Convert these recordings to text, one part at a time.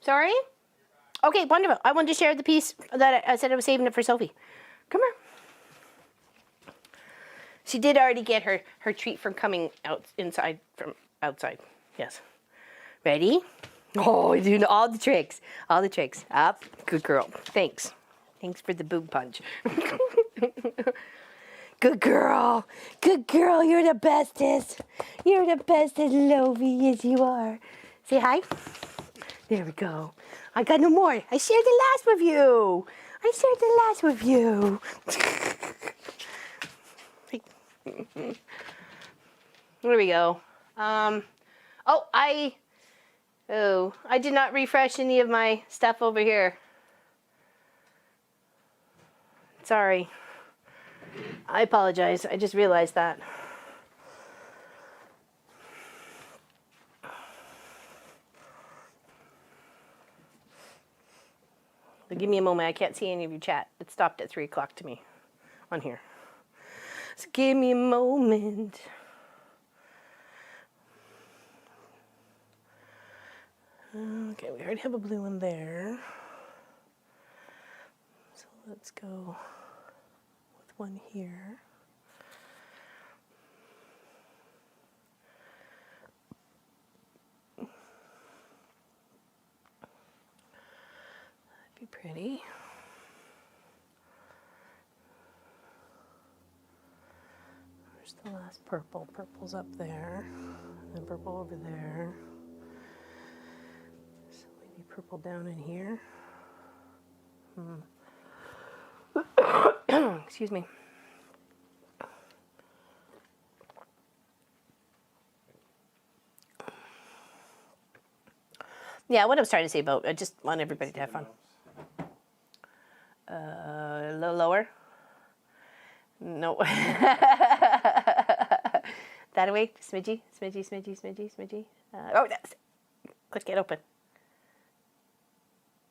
Sorry? Okay, wonderful. I wanted to share the piece that I said I was saving it for Sophie. Come here. She did already get her treat from coming out inside from outside. Yes. Ready? Oh, you're doing all the tricks. All the tricks. Up. Good girl. Thanks. Thanks for the boob punch. Good girl. Good girl. You're the bestest. You're the bestest, Lovey. Yes, you are. Say hi. There we go. I got no more. I shared the last with you. I shared the last with you. There we go. I did not refresh any of my stuff over here. Sorry. I apologize. I just realized that. But give me a moment. I can't see any of your chat. It stopped at 3 o'clock to me on here. So give me a moment. Okay, we already have a blue one there. So let's go with one here. That'd be pretty. There's the last purple. Purple's up there, and then purple over there. So maybe purple down in here. Excuse me. Yeah, what I was trying to say about, I just want everybody to have fun. A little lower. No. That away. Smidgy, smidgy, smidgy, smidgy, smidgy. Oh, that's it. Click it open.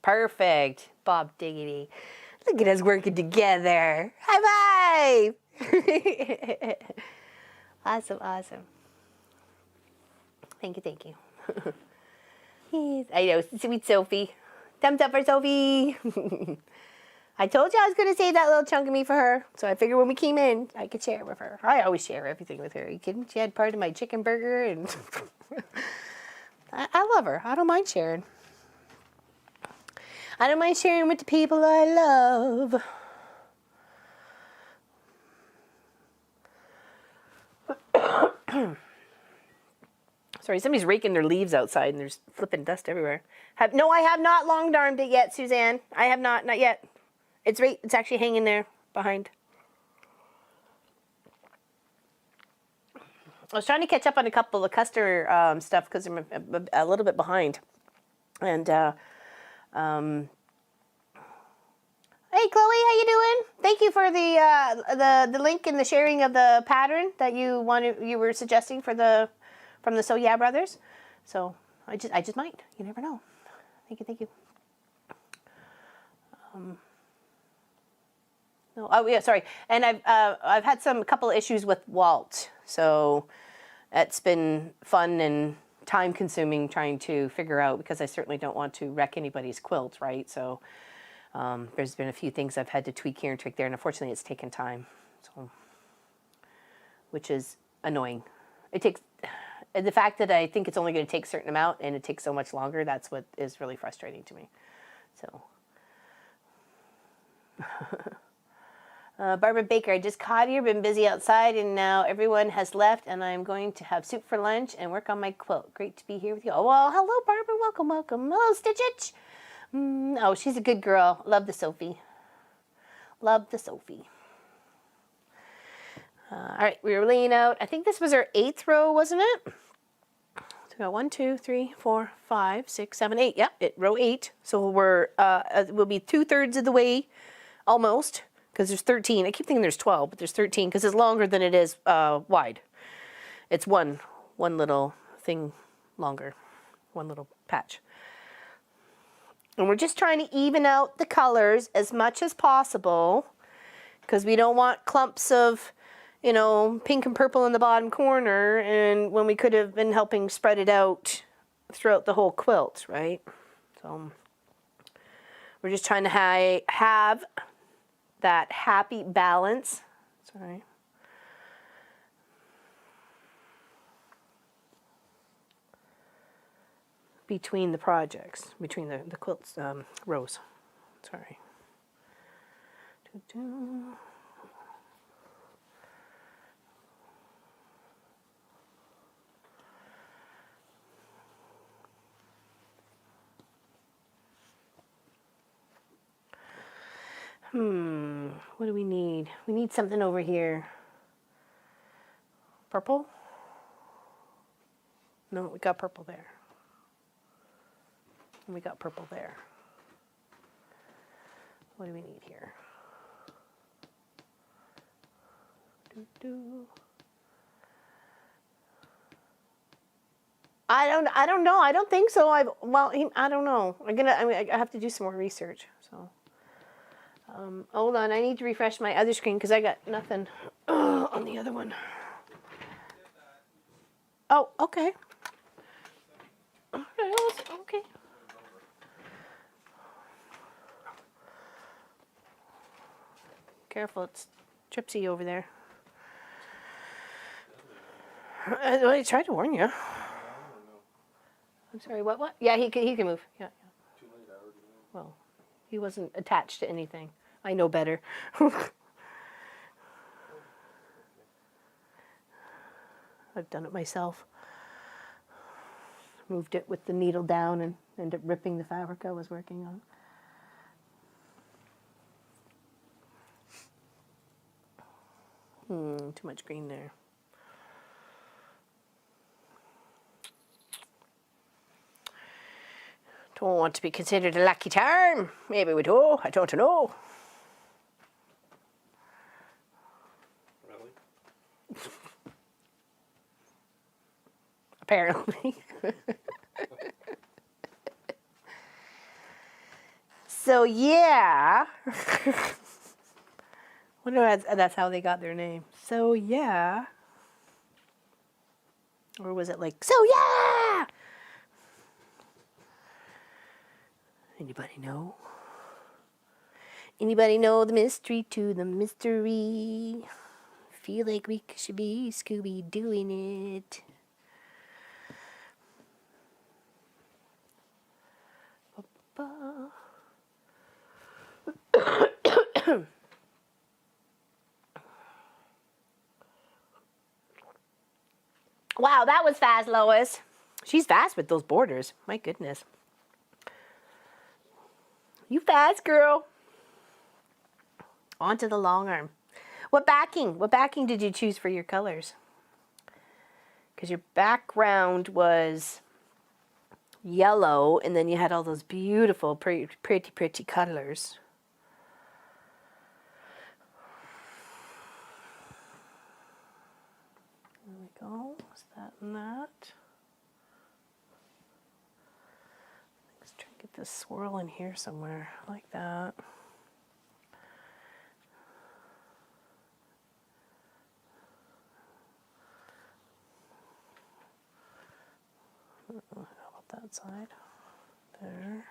Perfect. Bob Diggity. Look at us working together. High five. Awesome, awesome. Thank you, thank you. Yes, I know, sweet Sophie. Thumbs up for Sophie. I told you I was going to save that little chunk of me for her. So I figured when we came in, I could share it with her. I always share everything with her. Are you kidding? She had part of my chicken burger. And I love her. I don't mind sharing. I don't mind sharing with the people I love. Sorry, somebody's raking their leaves outside and there's flipping dust everywhere. No, I have not long-armed it yet, Suzanne. I have not yet. It's actually hanging there behind. I was trying to catch up on a couple of Custer stuff because I'm a little bit behind. And hey, Chloe, how you doing? Thank you for the link and the sharing of the pattern that you were suggesting from the So Yeah Brothers. So I just might. You never know. Thank you. No, oh yeah, sorry. And I've had a couple of issues with Walt. So it's been fun and time consuming trying to figure out, because I certainly don't want to wreck anybody's quilt, right? So there's been a few things I've had to tweak here and tweak there, and unfortunately it's taken time. So, which is annoying. It takes, the fact that I think it's only going to take a certain amount and it takes so much longer, that's what is really frustrating to me. So. Barbara Baker, I just caught you, been busy outside, and now everyone has left, and I'm going to have soup for lunch and work on my quilt. Great to be here with you. Oh, well, hello, Barbara. Welcome, welcome. Hello, Stitchich. Oh, she's a good girl. Love the Sophie. Love the Sophie. All right, we were laying out. I think this was our 8th row, wasn't it? So we got 1, 2, 3, 4, 5, 6, 7, 8. Yep, row 8. So we'll be 2/3 of the way, almost. Because there's 13. I keep thinking there's 12, but there's 13 because it's longer than it is wide. It's one little thing longer, one little patch. And we're just trying to even out the colors as much as possible because we don't want clumps of, you know, pink and purple in the bottom corner, and when we could have been helping spread it out throughout the whole quilt, right? So we're just trying to have that happy balance. Sorry. Between the projects, between the quilts rows. Sorry. What do we need? We need something over here. Purple? No, we got purple there. And we got purple there. What do we need here? I don't know. I don't think so. I don't know. I have to do some more research. So, hold on. I need to refresh my other screen because I got nothing on the other one. Oh, okay. Okay. Careful, it's Tripsy over there. I tried to warn you. I'm sorry, what? Yeah, he can move. Yeah. Too late, I already knew. Well, he wasn't attached to anything. I know better. I've done it myself. Moved it with the needle down and ended up ripping the fabric I was working on. Too much green there. Don't want to be considered a lucky charm. Maybe we do. I don't know. Really? Apparently. So yeah. Wonder if that's how they got their name. So yeah. Or was it like, so yeah? Anybody know? Anybody know the mystery to the mystery? Feel like we should be Scooby doing it. Wow, that was fast, Lois. She's fast with those borders. My goodness. You fast, girl. On to the long arm. What backing did you choose for your colors? Because your background was yellow, and then you had all those beautiful, pretty colors. There we go. Is that and that? Let's try to get this swirl in here somewhere, like that. How about that side? There.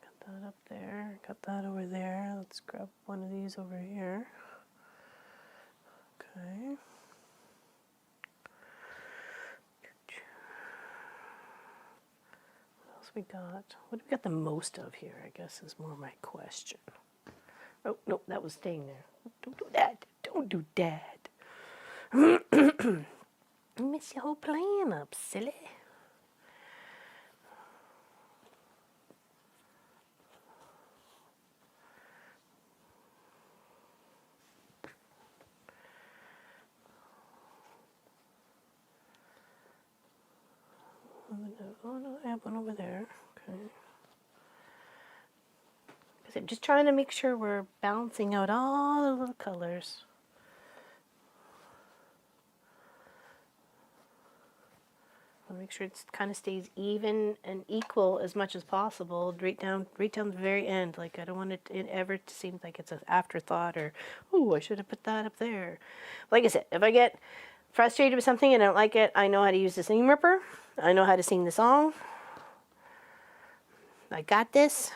Got that up there. Got that over there. Let's grab one of these over here. Okay. What else we got? What do we got the most of here, I guess, is more my question. Oh, no, that was staying there. Don't do that. Don't do that. Mess your whole plan up, silly. Oh no, I have one over there. Okay. Because I'm just trying to make sure we're balancing out all the little colors. Make sure it kind of stays even and equal as much as possible, right down the very end. Like, I don't want it ever to seem like it's an afterthought or, oh, I should have put that up there. Like I said, if I get frustrated with something and I don't like it, I know how to use the seam ripper. I know how to sing the song. I got this.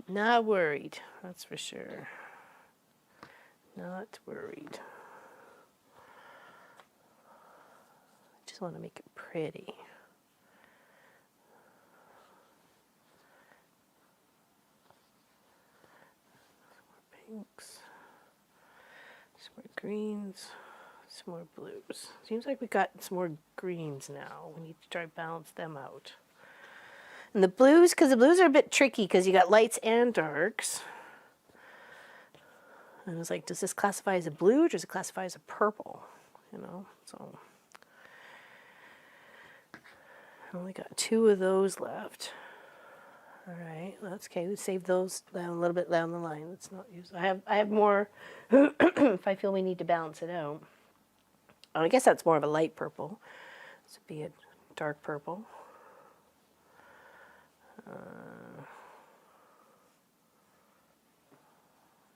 Not worried, that's for sure. Not worried. Just want to make it pretty. Some more pinks, some more greens, some more blues. Seems like we got some more greens now. We need to try to balance them out. And the blues, because the blues are a bit tricky because you got lights and darks. And I was like, does this classify as a blue or does it classify as a purple? You know, so I only got 2 of those left. All right, that's okay. Let's save those down a little bit down the line. Let's not use. I have more if I feel we need to balance it out. Oh, I guess that's more of a light purple. This would be a dark purple. I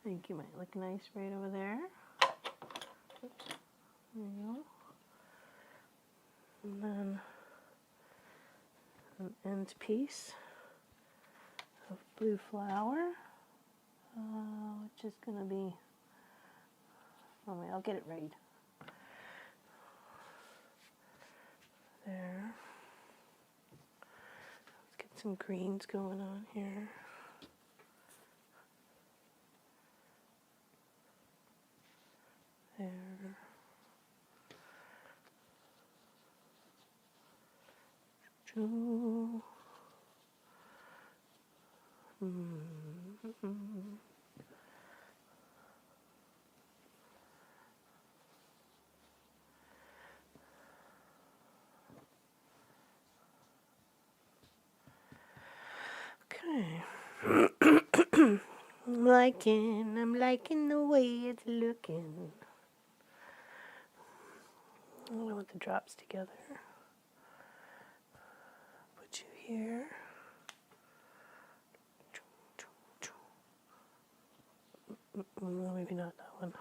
think you might look nice right over there. Oops. There you go. And then an end piece of blue flower, which is going to be, oh wait, I'll get it right. There. Let's get some greens going on here. There. Okay. I'm liking the way it's looking. I want the drops together. Put you here. Maybe not that one.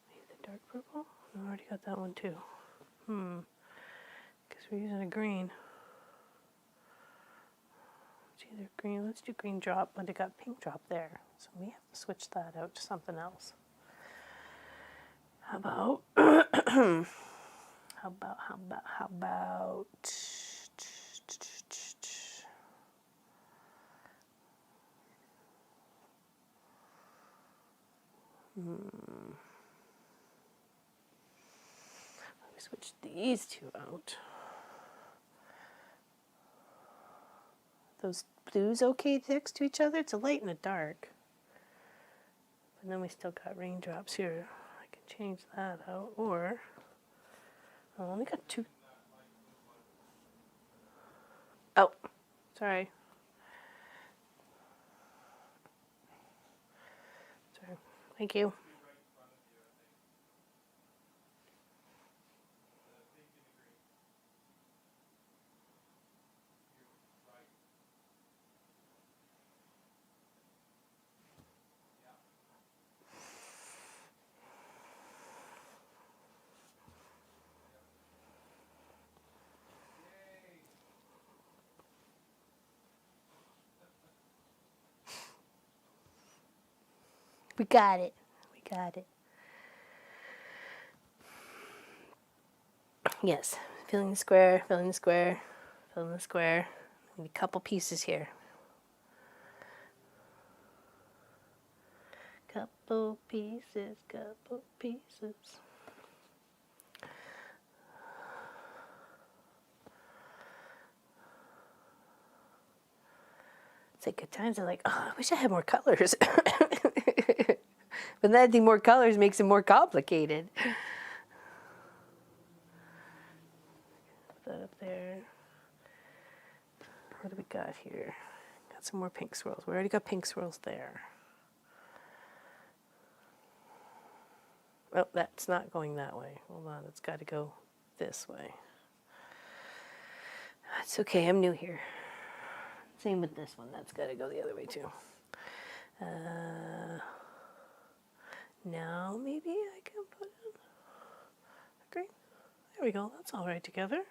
Maybe the dark purple? I already got that one too. Because we're using a green. It's either green. Let's do green drop, but it got pink drop there. So we have to switch that out to something else. How about how about let me switch these 2 out. Those blues okay next to each other? It's a light and a dark. But then we still got raindrops here. I can change that out, or I only got 2. Oh, sorry. Sorry. Thank you. We got it. We got it. Yes. Filling the square, filling the square, filling the square. Maybe a couple pieces here. Couple pieces, couple pieces. It's like at times I'm like, oh, I wish I had more colors. But then adding more colors makes it more complicated. Put that up there. What do we got here? Got some more pink swirls. We already got pink swirls there. Oh, that's not going that way. Hold on, it's got to go this way. That's okay, I'm new here. Same with this one, that's got to go the other way too. Now maybe I can put it. we go. That's all right together.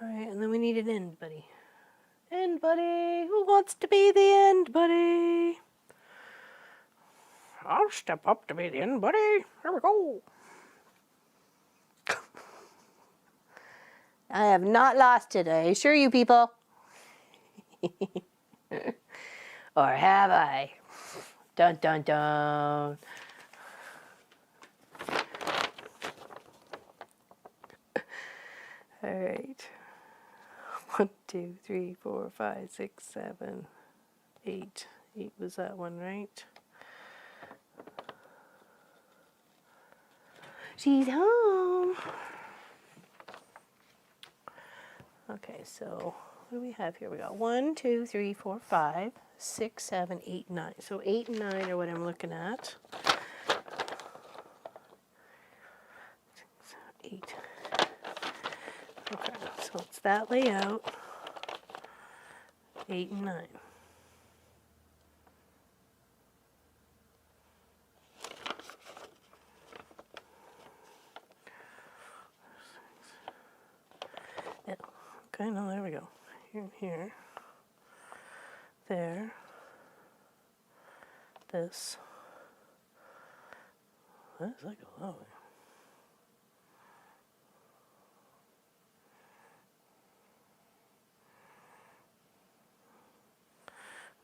All right, and then we need an end buddy. End buddy. Who wants to be the end buddy? I'll step up to be the end buddy. Here we go. I have not lost today. Sure, you people. Or have I? Dun dun dun. All right. 1, 2, 3, 4, 5, 6, 7, 8. 8 was that one, right? She's home. Okay, so what do we have here? We got 1, 2, 3, 4, 5, 6, 7, 8, 9. So 8 and 9 are what I'm looking at. 6, 7, 8. Okay, so it's that layout. 8 and 9. Yeah. Okay, no, there we go. Here and here. There. This. What is that going on?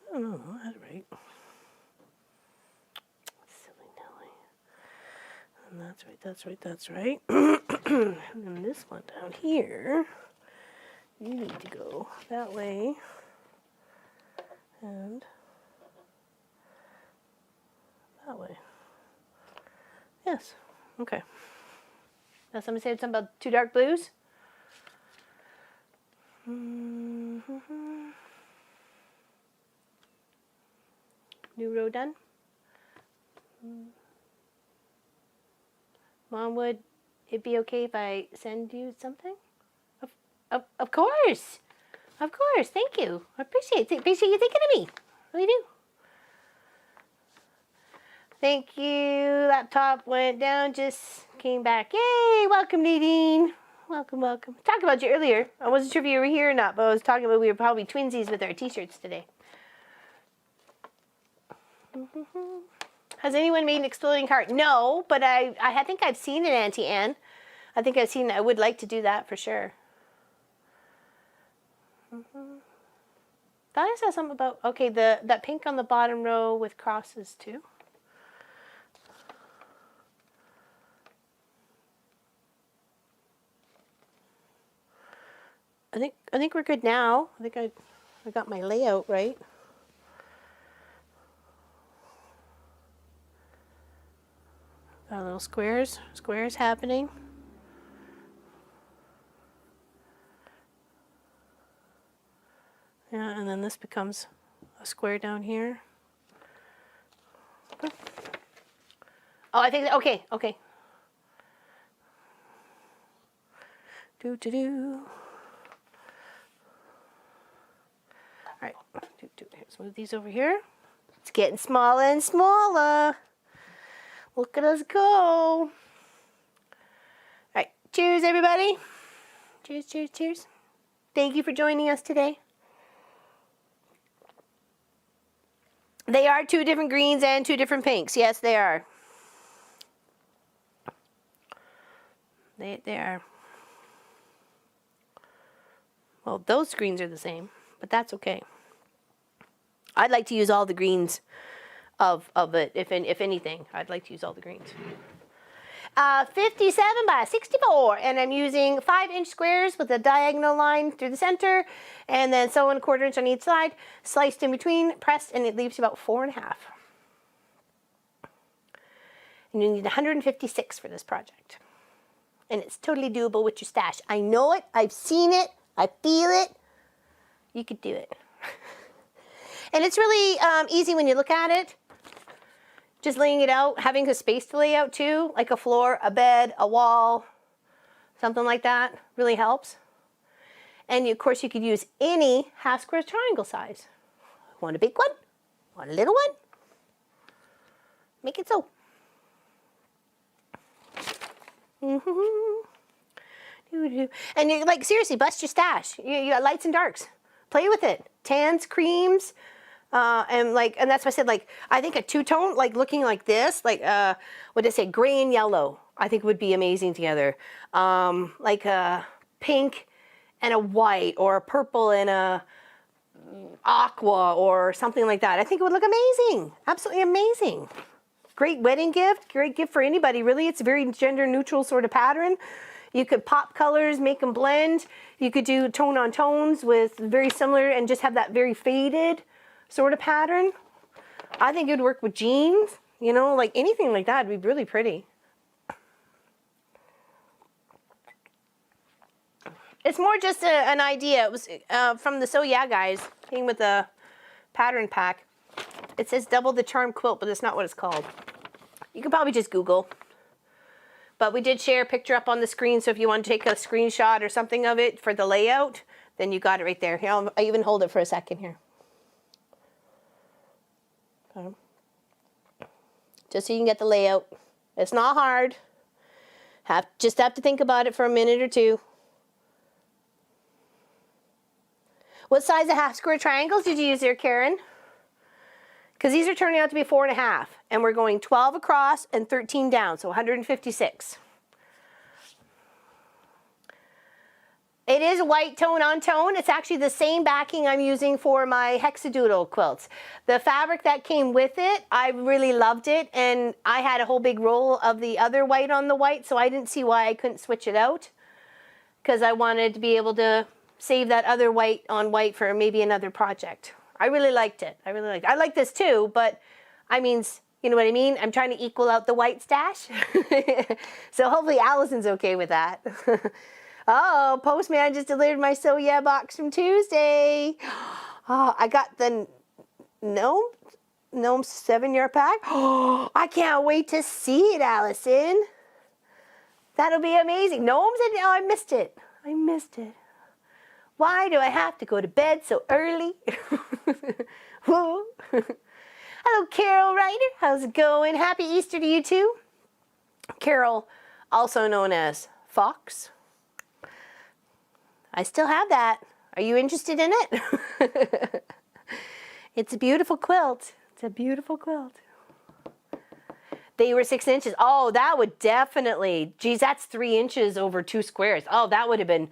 I don't know, I had it right. Silly Nelly. And that's right, that's right, that's right. And then this one down here, you need to go that way. And that way. Yes, okay. Now somebody said something about 2 dark blues. New row done. Mom, would it be okay if I send you something? Of course. Of course. Thank you. I appreciate it. Appreciate you thinking of me. Really do. Thank you. Laptop went down, just came back. Yay! Welcome, Nadine. Welcome, welcome. Talked about you earlier. I wasn't sure if you were here or not, but I was talking about we were probably twinsies with our t-shirts today. Has anyone made an exploding heart? No, but I think I've seen it, Auntie Anne. I think I've seen it. I would like to do that for sure. Thought I saw something about, okay, that pink on the bottom row with crosses too. I think we're good now. I think I got my layout right. Got little squares happening. Yeah, and then this becomes a square down here. Oh, I think, okay. Do. All right, let's move these over here. It's getting smaller and smaller. Look at us go. All right, cheers, everybody. Cheers, cheers, cheers. Thank you for joining us today. They are 2 different greens and 2 different pinks. Yes, they are. They are. Well, those greens are the same, but that's okay. I'd like to use all the greens of it, if anything. I'd like to use all the greens. 57 by 64, and I'm using 5-inch squares with a diagonal line through the center, and then sew in 1/4 inch on each side, sliced in between, pressed, and it leaves you about 4.5. And you need 156 for this project. And it's totally doable with your stash. I know it, I've seen it, I feel it. You could do it. And it's really easy when you look at it. Just laying it out, having a space to lay out too, like a floor, a bed, a wall, something like that, really helps. And of course you could use any half square triangle size. Want a big one? Want a little one? Make it so. And you, like, seriously, bust your stash. You got lights and darks. Play with it. Tans, creams, and that's why I said, like, I think a two-tone, like looking like this, like, what did I say, gray and yellow, I think would be amazing together. Like a pink and a white, or a purple and a aqua, or something like that. I think it would look amazing. Absolutely amazing. Great wedding gift, great gift for anybody, really. It's a very gender neutral sort of pattern. You could pop colors, make them blend. You could do tone on tones with very similar and just have that very faded sort of pattern. I think it would work with jeans, you know, like anything like that would be really pretty. It's more just an idea. It was from the So Yeah guys, came with a pattern pack. It says double the charm quilt, but that's not what it's called. You can probably just Google. But we did share a picture up on the screen, so if you want to take a screenshot or something of it for the layout, then you got it right there. Here, I'll even hold it for a second here. Okay. Just so you can get the layout. It's not hard. Just have to think about it for a minute or two. What size of half square triangles did you use there, Karen? Because these are turning out to be 4.5, and we're going 12 across and 13 down, so 156. It is white tone on tone. It's actually the same backing I'm using for my hexadoodle quilts. The fabric that came with it, I really loved it, and I had a whole big roll of the other white on the white, so I didn't see why I couldn't switch it out, because I wanted to be able to save that other white on white for maybe another project. I really liked it. I like this too, but I mean, you know what I mean? I'm trying to equal out the white stash. So hopefully Allison's okay with that. Oh, postman just delivered my So Yeah box from Tuesday. Oh, I got the Gnome 7-yard pack. Oh, I can't wait to see it, Allison. That'll be amazing. Gnomes, oh, I missed it. I missed it. Why do I have to go to bed so early? Hello, Carol Ryder. How's it going? Happy Easter to you too. Carol, also known as Fox. I still have that. Are you interested in it? It's a beautiful quilt. It's a beautiful quilt. They were 6 inches. Oh, that would definitely, geez, that's 3 inches over 2 squares. Oh, that would have been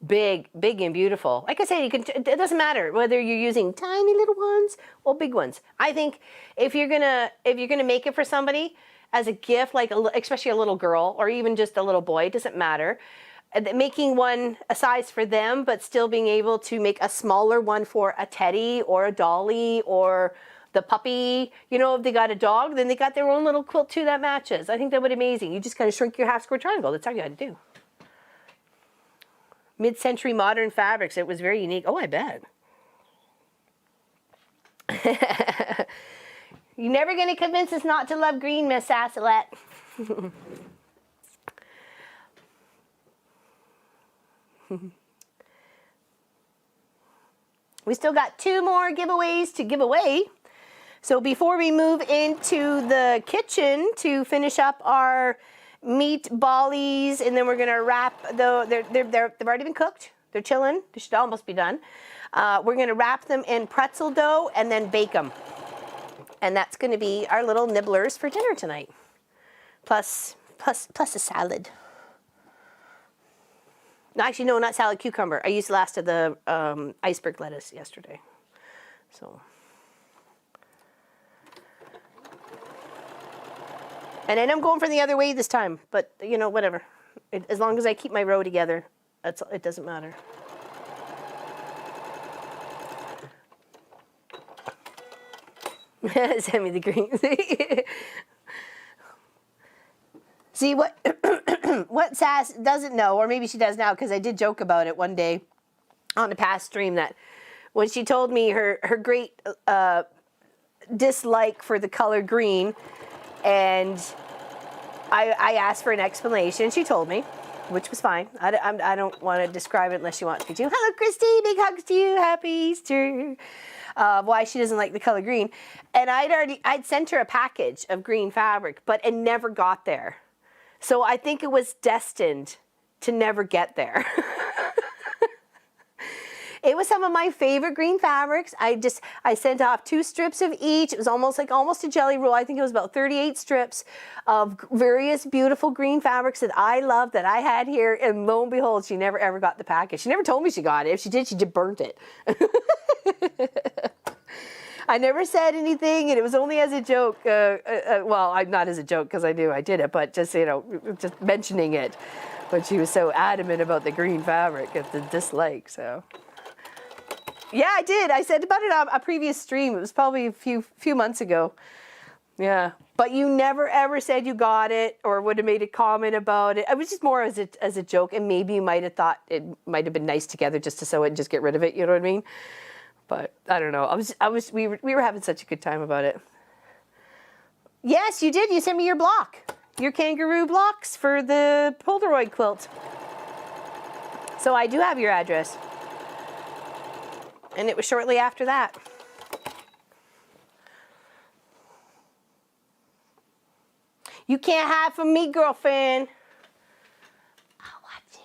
big and beautiful. Like I said, you can. It doesn't matter whether you're using tiny little ones or big ones. I think if you're gonna make it for somebody as a gift, like especially a little girl or even just a little boy, it doesn't matter. Making one a size for them, but still being able to make a smaller one for a teddy or a dolly or the puppy. You know, if they got a dog, then they got their own little quilt too that matches. I think that would be amazing. You just kind of shrink your half square triangle. That's all you got to do. Mid-century modern fabrics. It was very unique. Oh, I bet. You're never going to convince us not to love green, Miss Sassalette. We still got 2 more giveaways to give away. So before we move into the kitchen to finish up our meatballies, and then we're gonna wrap. They've already been cooked. They're chilling. They should almost be done. We're gonna wrap them in pretzel dough and then bake them, and that's gonna be our little nibblers for dinner tonight. Plus a salad. No, actually, no, not salad. Cucumber. I used the last of the iceberg lettuce yesterday, so. And then I'm going for the other way this time, but you know, whatever. As long as I keep my row together, it doesn't matter. Send me the greens. See what what Sass doesn't know, or maybe she does now, because I did joke about it one day on a past stream, that when she told me her great dislike for the color green, and I asked for an explanation. She told me, which was fine. I don't want to describe it unless she wants me to. Hello, Christy. Big hugs to you. Happy Easter. Why she doesn't like the color green. And I'd sent her a package of green fabric, but it never got there. So I think it was destined to never get there. It was some of my favorite green fabrics. I sent off 2 strips of each. It was almost a jelly roll. I think it was about 38 strips of various beautiful green fabrics that I loved, that I had here. And lo and behold, she never ever got the package. She never told me she got it. If she did, she just burnt it. I never said anything, and it was only as a joke. Well, not as a joke, because I knew I did it, but just, you know, just mentioning it. But she was so adamant about the green fabric at the dislike, so. Yeah, I did. I said about it on a previous stream. It was probably a few months ago. Yeah, but you never ever said you got it or would have made a comment about it. It was just more as a joke, and maybe you might have thought it might have been nice together just to sew it and just get rid of it. You know what I mean? But I don't know. We were having such a good time about it. Yes, you did. You sent me your block, your kangaroo blocks for the Polaroid quilt. So I do have your address. And it was shortly after that. You can't hide from me, girlfriend. I'm watching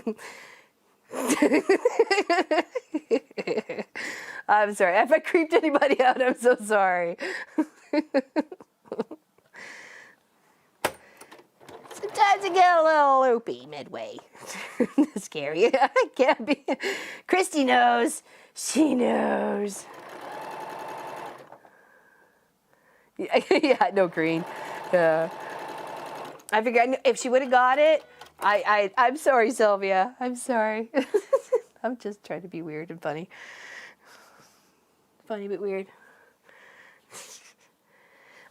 you. I'm sorry. If I creeped anybody out, I'm so sorry. Sometimes I get a little loopy midway. Scary. I can't be. Christy knows. She knows. Yeah, no green. I figured if she would have got it, I'm sorry, Sylvia. I'm sorry. I'm just trying to be weird and funny. Funny but weird.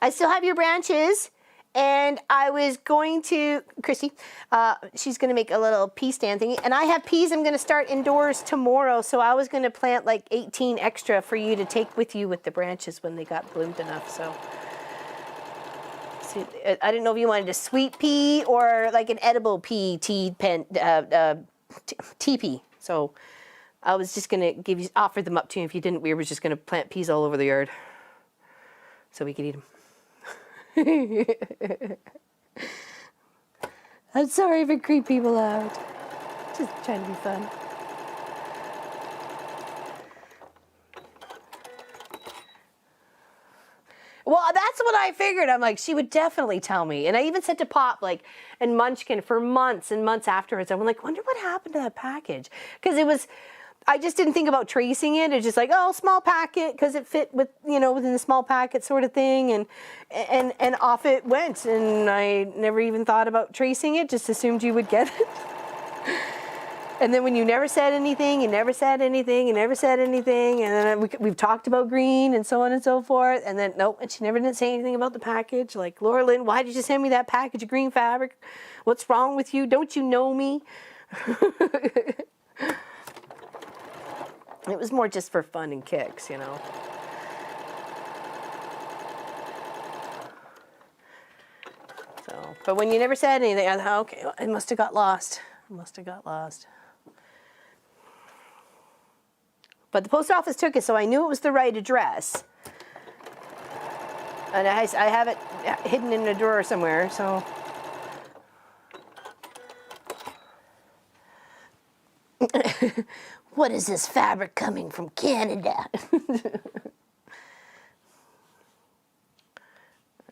I still have your branches. And I was going to, Christy, she's going to make a little pea stand thingy. And I have peas I'm going to start indoors tomorrow. So I was going to plant like 18 extra for you to take with you with the branches when they got bloomed enough. So I didn't know if you wanted a sweet pea or like an edible pea, tea pea. So I was just going to offer them up to you. If you didn't, we were just going to plant peas all over the yard so we could eat them. I'm sorry if I creep people out. Just trying to be fun. Well, that's what I figured. I'm like, she would definitely tell me. And I even said to Pop, like, and Munchkin for months and months afterwards, I'm like, wonder what happened to that package? Because it was, I just didn't think about tracing it. It's just like, oh, small packet, because it fit with, you know, within the small packet sort of thing, and off it went. And I never even thought about tracing it, just assumed you would get it. And then when you never said anything, and never said anything, and never said anything, and then we've talked about green and so on and so forth, and then nope, and she never did say anything about the package. Like, Laura Lynn, why did you send me that package of green fabric? What's wrong with you? Don't you know me? It was more just for fun and kicks, you know. So, but when you never said anything, I thought, okay, well, it must have got lost. It must have got lost. But the post office took it, so I knew it was the right address. And I have it hidden in a drawer somewhere, so. What is this fabric coming from Canada?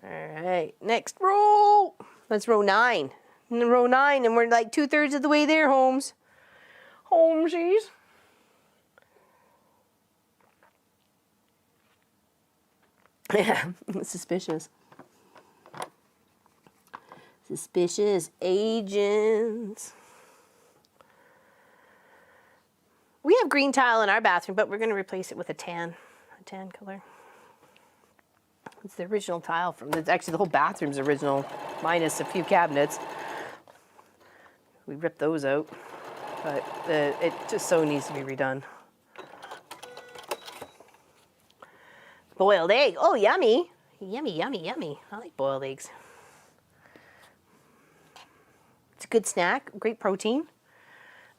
All right, next row. That's row 9. Row 9, and we're like 2/3 of the way there, Holmes. Holmesies. Yeah, suspicious. Suspicious agents. We have green tile in our bathroom, but we're going to replace it with a tan color. It's the original tile from, actually the whole bathroom's original, minus a few cabinets. We ripped those out, but it just so needs to be redone. Boiled egg, oh yummy. Yummy, yummy, yummy. I like boiled eggs. It's a good snack, great protein.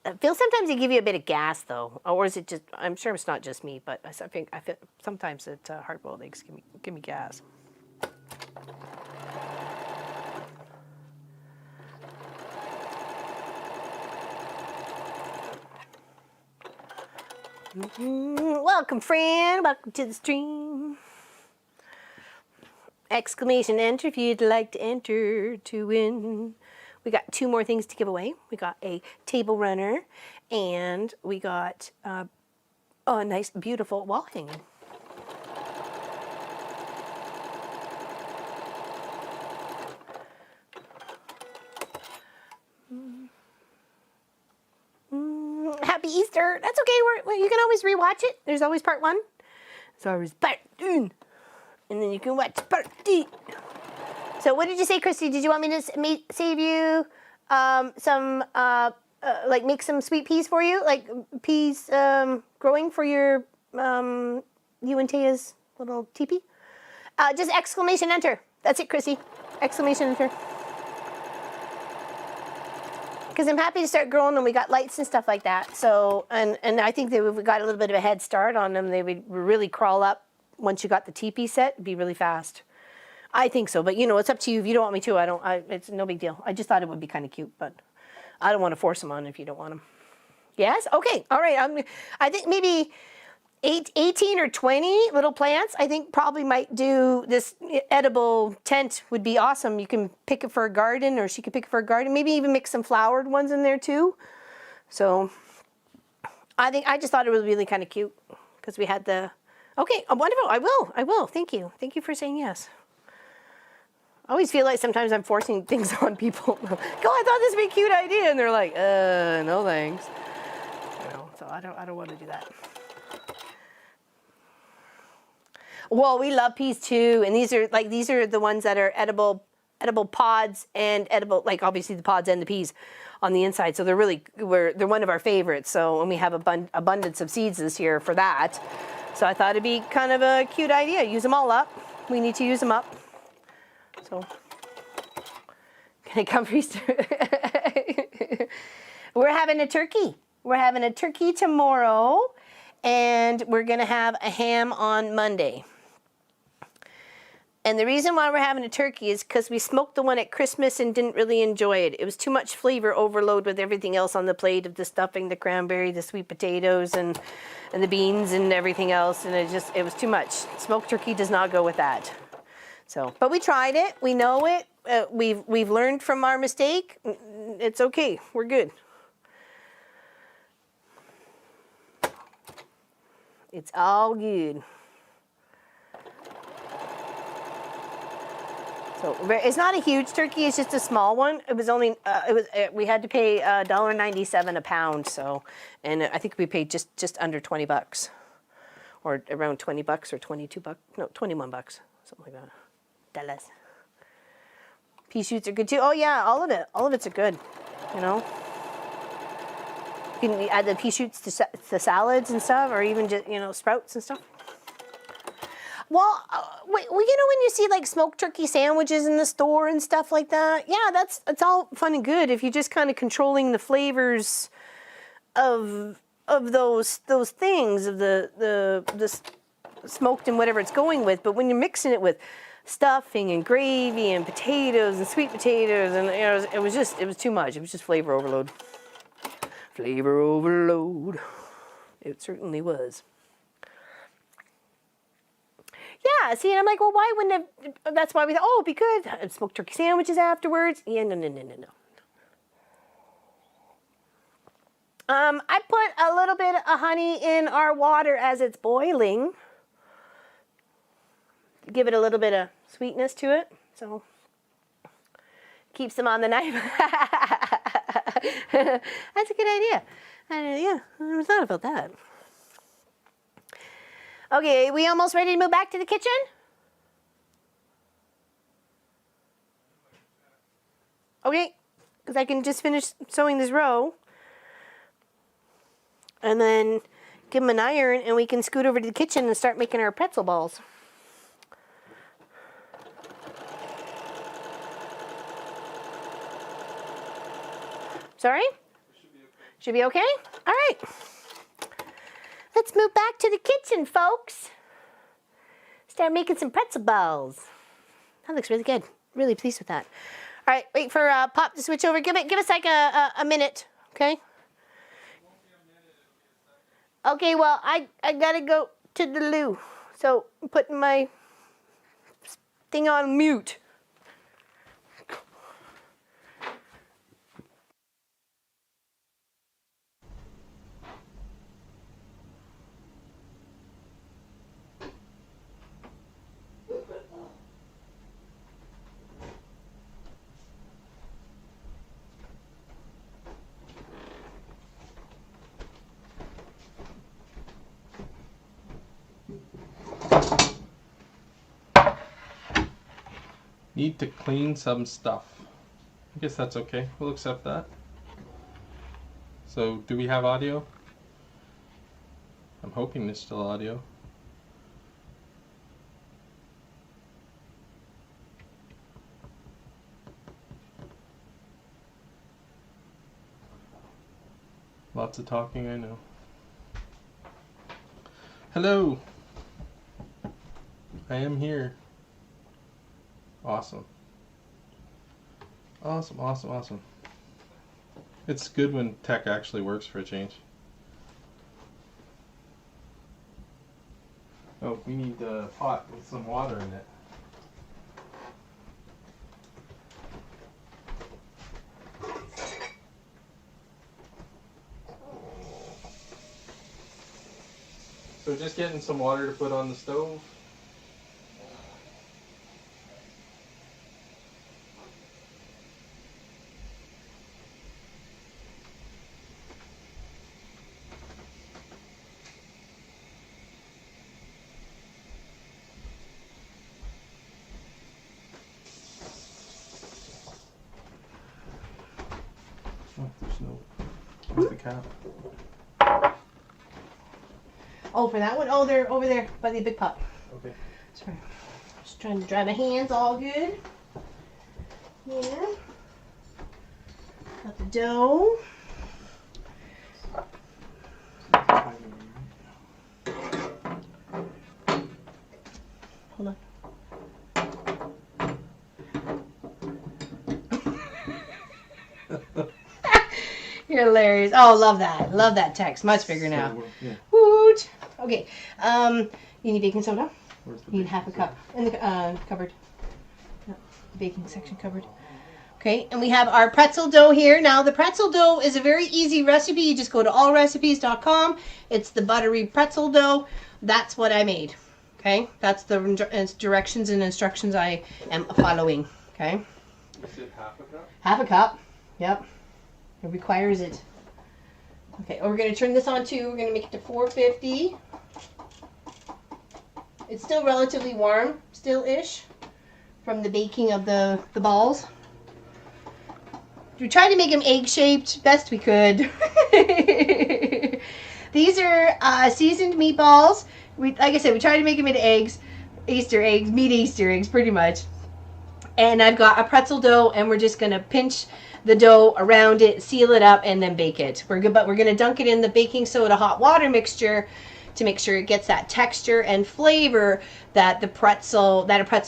I feel sometimes they give you a bit of gas though, or is it just? I'm sure it's not just me, but I feel sometimes that hard-boiled eggs give me gas. Welcome, friend. Welcome to the stream. Exclamation enter if you'd like to enter to win. We got 2 more things to give away. We got a table runner, and we got a nice, beautiful wall hanging. Happy Easter. That's okay. You can always rewatch it. There's always part 1. There's always part 2. And then you can watch part 2. So what did you say, Christy? Did you want me to save you some, like make some sweet peas for you? Like peas growing for your, you and Taya's little teepee? Just exclamation enter. That's it, Chrissy. Exclamation enter. Because I'm happy to start growing them. We got lights and stuff like that. So, and I think that if we got a little bit of a head start on them, they would really crawl up once you got the teepee set. It'd be really fast. I think so, but you know, it's up to you. If you don't want me to, it's no big deal. I just thought it would be kind of cute, but I don't want to force them on if you don't want them. Yes? Okay. All right. I think maybe 18 or 20 little plants. I think probably might do this edible tent would be awesome. You can pick it for a garden, or she could pick it for a garden. Maybe even mix some flowered ones in there too. So I just thought it was really kind of cute because we had the, okay, wonderful. I will. Thank you. Thank you for saying yes. I always feel like sometimes I'm forcing things on people. Go, I thought this would be a cute idea. And they're like, no thanks. You know, so I don't want to do that. Well, we love peas too. And these are the ones that are edible pods and edible, like obviously the pods and the peas on the inside. So they're one of our favorites. So, and we have abundance of seeds this year for that. So I thought it'd be kind of a cute idea. Use them all up. We need to use them up. So, can I come for Easter? We're having a turkey. We're having a turkey tomorrow, and we're going to have a ham on Monday. And the reason why we're having a turkey is because we smoked the one at Christmas and didn't really enjoy it. It was too much flavor overload with everything else on the plate of the stuffing, the cranberry, the sweet potatoes, and the beans and everything else. And it was too much. Smoked turkey does not go with that. So, but we tried it. We know it. We've learned from our mistake. It's okay. We're good. It's all good. So it's not a huge turkey. It's just a small one. It was only we had to pay $1.97 a pound. So, and I think we paid just under $20, or around $20 or $22. No, $21, something like that. Dollars. Pea shoots are good too. Oh yeah, all of it. All of it's are good. You know. You can add the pea shoots to salads and stuff, or even just sprouts and stuff. Well, you know when you see like smoked turkey sandwiches in the store and stuff like that, yeah, it's all fun and good if you're just kind of controlling the flavors of those things of the smoked and whatever it's going with. But when you're mixing it with stuffing and gravy and potatoes and sweet potatoes, and it was too much. It was just flavor overload. Flavor overload. It certainly was. Yeah, see, and I'm like, well, why wouldn't it? That's why we thought, oh, it'd be good. I'd smoke turkey sandwiches afterwards. Yeah, no. I put a little bit of honey in our water as it's boiling. Give it a little bit of sweetness to it, so keeps them on the knife. That's a good idea. Yeah, I never thought about that. Okay, we almost ready to move back to the kitchen? Okay, because I can just finish sewing this row. And then give them an iron, and we can scoot over to the kitchen and start making our pretzel balls. Sorry? Should be okay? All right. Let's move back to the kitchen, folks. Start making some pretzel balls. That looks really good. Really pleased with that. All right, wait for Pop to switch over. Give us like a minute, okay? Okay, well, I gotta go to the loo. So I'm putting my thing on mute. Need to clean some stuff. I guess that's okay. We'll accept that. So, do we have audio? I'm hoping there's still audio. Lots of talking, I know. Hello! I am here. Awesome. Awesome, awesome, awesome. It's good when tech actually works for a change. Oh, we need a pot with some water in it. So just getting some water to put on the stove. Oh, there's no. Where's the cap? Oh, for that one? Oh, they're over there by the big pot. Okay. Sorry. Just trying to dry my hands all good. Yeah. Got the dough. Hold on. You're hilarious. Oh, love that. Love that text. Much bigger now. Yeah. Woot. Okay. You need baking soda? Where's the You need half a cup in the cupboard. No, the baking section cupboard. Okay, and we have our pretzel dough here. Now, the pretzel dough is a very easy recipe. You just go to allrecipes.com. It's the buttery pretzel dough. That's what I made. Okay, that's the directions and instructions I am following. Okay. Is it half a cup? Half a cup. Yep. It requires it. Okay, we're going to turn this on too. We're going to make it to 450. It's still relatively warm, still-ish, from the baking of the balls. We tried to make them egg-shaped, best we could. These are seasoned meatballs. Like I said, we tried to make them into eggs, Easter eggs, meat Easter eggs, pretty much. And I've got a pretzel dough, and we're just going to pinch the dough around it, seal it up, and then bake it. But we're going to dunk it in the baking soda hot water mixture to make sure it gets that texture and flavor that a pretzel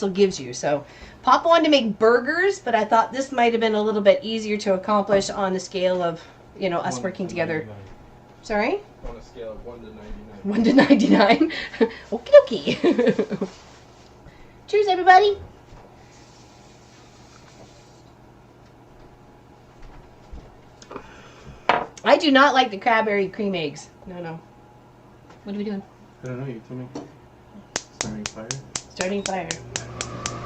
gives you. So Pop wanted to make burgers, but I thought this might have been a little bit easier to accomplish on the scale of, you know, us working together. 99. Sorry? On a scale of 1 to 99. 1 to 99. Okie dokie. Cheers, everybody. I do not like the cranberry cream eggs. No. What are we doing? I don't know, you told me. Starting fire? Starting fire.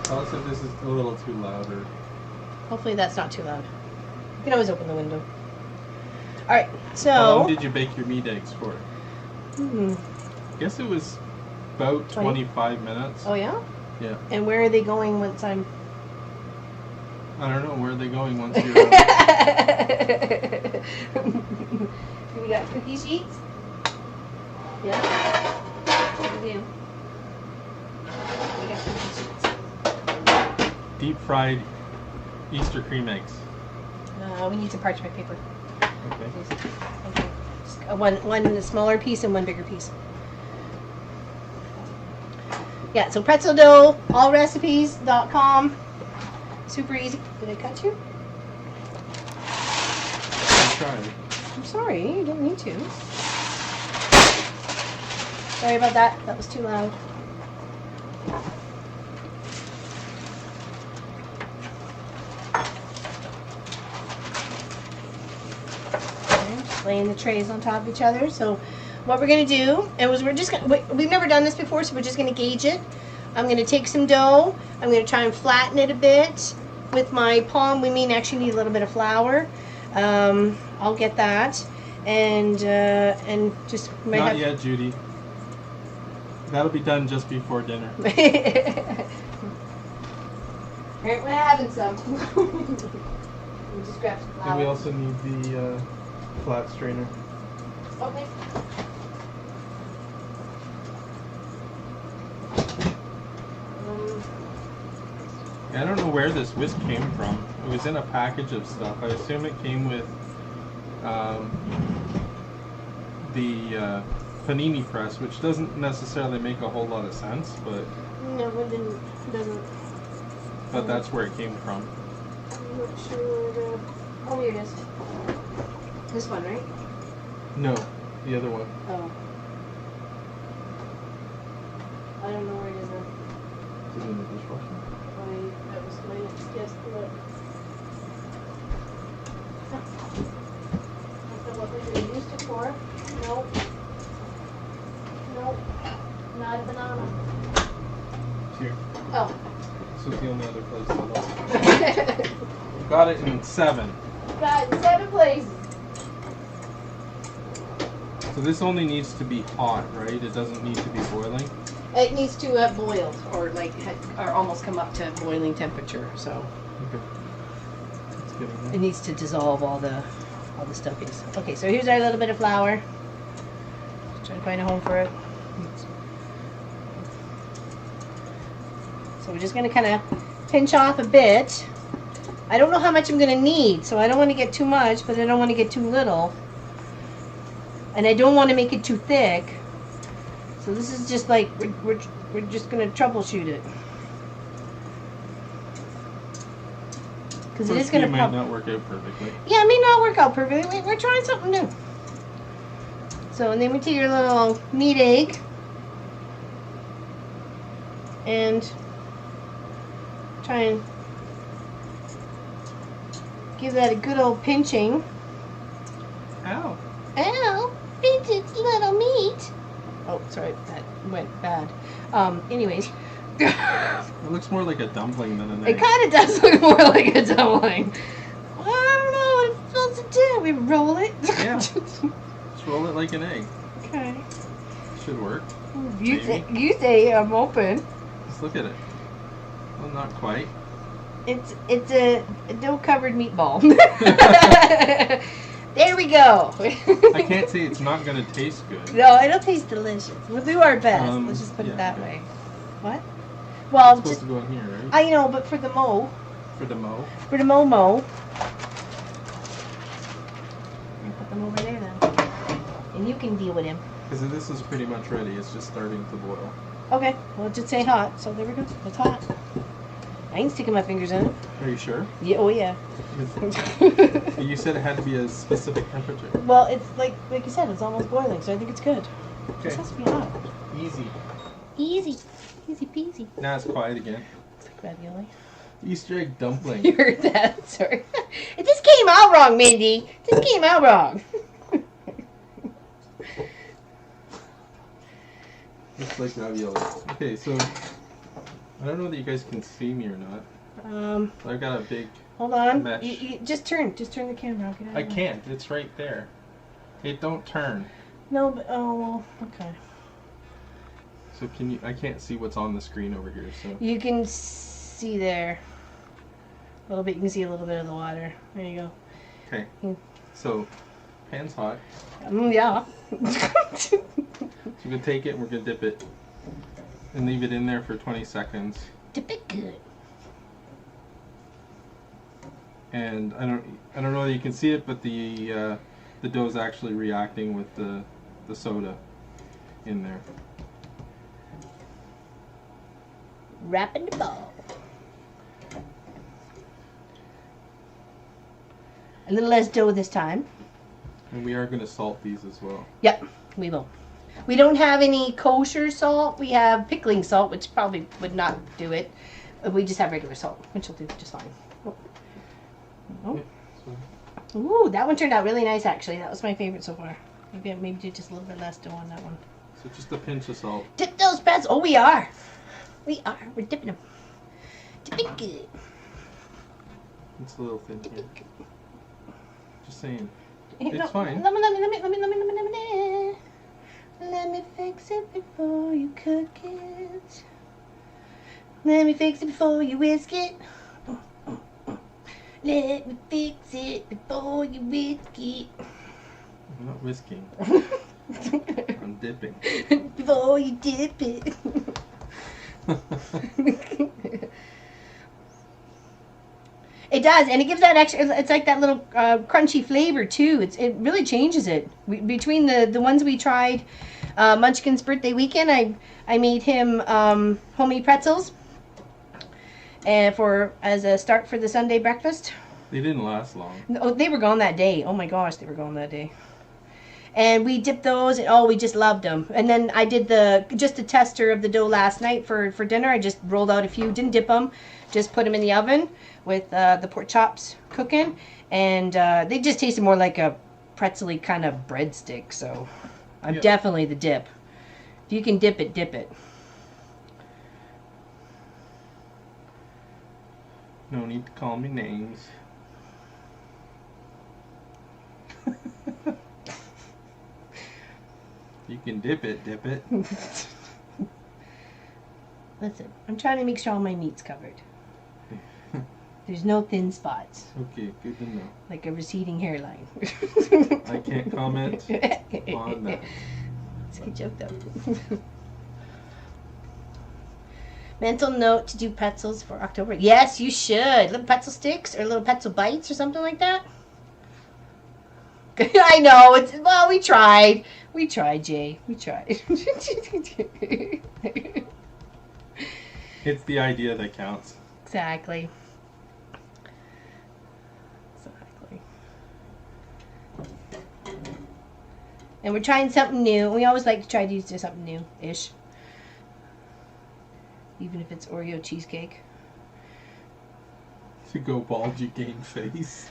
Tell us if this is a little too loud or... Hopefully that's not too loud. You can always open the window. Alright, so... How long did you bake your meat eggs for? I guess it was about 25 minutes. Oh, yeah? Yeah. And where are they going once I'm... I don't know, where are they going once you're We got cookie sheets? Yeah? What do we do? We got cookie sheets. Deep fried Easter cream eggs. We need some parchment paper. Okay. Please. one smaller piece and one bigger piece. Yeah, so pretzel dough, allrecipes.com. Super easy. Did I cut you? I'm trying. I'm sorry, you didn't need to. Sorry about that. That was too loud. Just laying the trays on top of each other. So what we're going to do is we've never done this before, so we're just going to gauge it. I'm going to take some dough. I'm going to try and flatten it a bit with my palm. We may actually need a little bit of flour. I'll get that. And just might Not have... yet, Judy. That'll be done just before dinner. Alright, we're having some. Let me just grab some flour. And we also need the flat strainer. Okay. I don't know where this whisk came from. It was in a package of stuff. I assume it came with the panini press, which doesn't necessarily make a whole lot of sense, but No, it doesn't. but that's where it came from. I'm not sure. Oh, here it is. This one, right? No, the other one. Oh. I don't know where it is then. Is it in the dishwasher? That was my next guess. Look. That's what we used it for. Nope. Nope. Not a banana. Here. Oh. This was the only other place I looked. Got it in 7. Got it in 7 places. So this only needs to be hot, right? It doesn't need to be boiling. It needs to have boiled, or or almost come up to boiling temperature. So Okay. Let's get it it in. needs to dissolve all the stuffies. Okay, so here's our little bit of flour. Just trying to find a home for it. So we're just going to kind of pinch off a bit. I don't know how much I'm going to need, so I don't want to get too much, but I don't want to get too little. And I don't want to make it too thick. So this is just like, we're just going to troubleshoot it. Because it is going to might not work out perfectly. Yeah, it may not work out perfectly. We're trying something new. So, and then we take your little meat egg and try and give that a good old pinching. Ow. Ow! Pinch it, little meat. Oh, sorry, that went bad. Anyways. It looks more like a dumpling than an egg. It kind of does look more like a dumpling. Well, I don't know what it's supposed to do. We roll it. Yeah. Just roll it like an egg. Okay. Should work. You say I'm open. Just look at it. Well, not quite. It's a dough covered meatball. There we go. I can't say it's not going to taste good. No, it'll taste delicious. We'll do our best. Let's just put it that way. What? Well, It's supposed just to go in here, right? I know, but for the mo. For the mo. For the mo. Put them over there then, and you can deal with him. Because this is pretty much ready. It's just starting to boil. Okay. Well, just say hot. So there we go. It's hot. I ain't sticking my fingers in it. Are you sure? Yeah. Oh yeah. You said it had to be a specific temperature. Well, it's like you said, it's almost boiling, so I think it's good. Okay. It has to be hot. Easy. Easy peasy. Now it's quiet again. It's like ravioli. Easter egg dumpling. You heard that? Sorry. It just came out wrong, Mindy. It just came out wrong. Looks like ravioli. Okay, so I don't know that you guys can see me or not. I've got a big Hold on. mesh. You just turn the camera. I'll get out I of the way. can't. It's right there. It don't turn. No, but okay. So can you? I can't see what's on the screen over here. So You can see there. A little bit. You can see a little bit of the water. There you go. okay. Hmm. So pan's hot. Yeah. So we're gonna take it and we're gonna dip it and leave it in there for 20 seconds. Dip it good. And I don't know that you can see it, but the the dough's actually reacting with the soda in there. Wrapping the ball. A little less dough this time. And we are going to salt these as well. Yep, we will. We don't have any kosher salt. We have pickling salt, which probably would not do it. We just have regular salt, which will do just fine. Oh. Oh. Ooh, that one turned out really nice, actually. That was my favorite so far. Maybe do just a little bit less dough on that one. So just a pinch of salt. Dip those pretzels. Oh, we are. We are. We're dipping them. Dipping good. It's a little thin here. Just saying. Hey, It's fine. Let me fix it before you cook it. Let me fix it before you whisk it. Let me fix it before you whisk it. I'm not whisking. I'm dipping. Before you dip it. It does, and it gives that extra. It's like that little crunchy flavor too. It really changes it. Between the ones we tried, Munchkin's birthday weekend, I made him homemade pretzels, and as a start for the Sunday breakfast. They didn't last long. Oh, they were gone that day. Oh my gosh, they were gone that day. And we dipped those, and we just loved them. And then I did just a tester of the dough last night for dinner. I just rolled out a few, didn't dip them, just put them in the oven with the pork chops cooking, and they just tasted more like a pretzel-y kind of breadstick. So I'm definitely the dip. If you can dip it, dip it. No need to call me names. You can dip it, dip it. Listen, I'm trying to make sure all my meat's covered. There's no thin spots. Okay, good to know. Like a receding hairline. I can't comment on that. It's a good joke, though. Mental note to do pretzels for October. Yes, you should. Little pretzel sticks or little pretzel bites or something like that. I know. Well, we tried. We tried, Jay. We tried. It's the idea that counts. Exactly. And we're trying something new. We always like to try to do something new-ish. Even if it's Oreo cheesecake. To go bald, you gain face.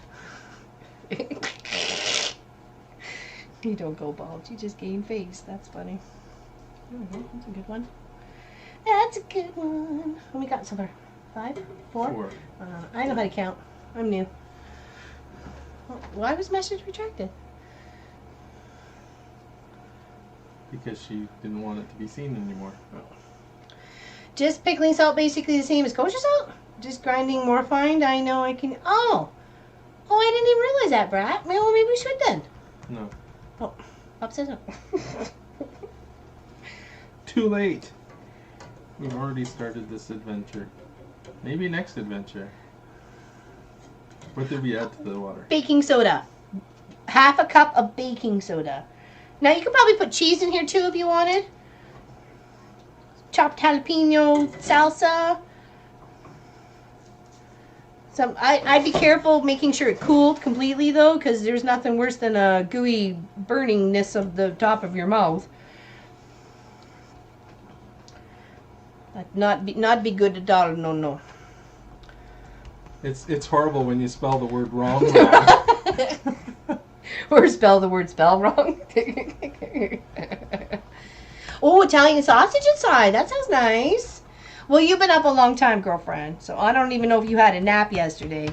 You don't go bald, you just gain face. That's funny. That's a good one. That's a good one. What we got so far? 5? 4? 4. I know how to count. I'm new. Why was message retracted? Because she didn't want it to be seen anymore. Just pickling salt, basically the same as kosher salt? Just grinding more fine? I know I can... Oh, I didn't even realize that, Brat. Well, maybe we should then. No. Oh, Pop says no. Too late. We've already started this adventure. Maybe next adventure. What did we add to the water? Baking soda. Half a cup of baking soda. Now, you could probably put cheese in here, too, if you wanted. Chopped jalapeno salsa. I'd be careful making sure it cooled completely, though, because there's nothing worse than a gooey burningness of the top of your mouth. Not be good at all, no. It's horrible when you spell the word wrong. Or spell the word spell wrong. Oh, Italian sausage inside. That sounds nice. Well, you've been up a long time, girlfriend, so I don't even know if you had a nap yesterday.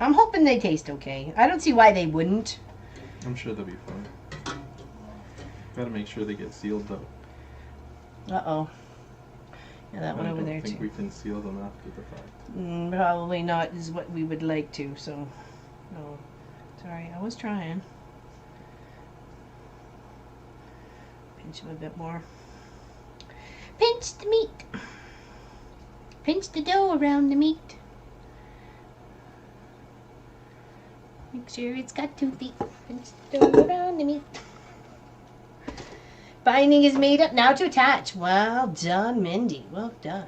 I'm hoping they taste okay. I don't see why they wouldn't. I'm sure they'll be fine. Gotta make sure they get sealed, though. Uh-oh. Yeah, that one over there, I think too. we can seal them after the fact. Probably not is what we would like to, so... No. Sorry, I was trying. Pinch them a bit more. Pinch the meat. Pinch the dough around the meat. Make sure it's got 2 feet. And stir around the meat. Binding is made up. Now to attach. Well done, Mindy. Well done.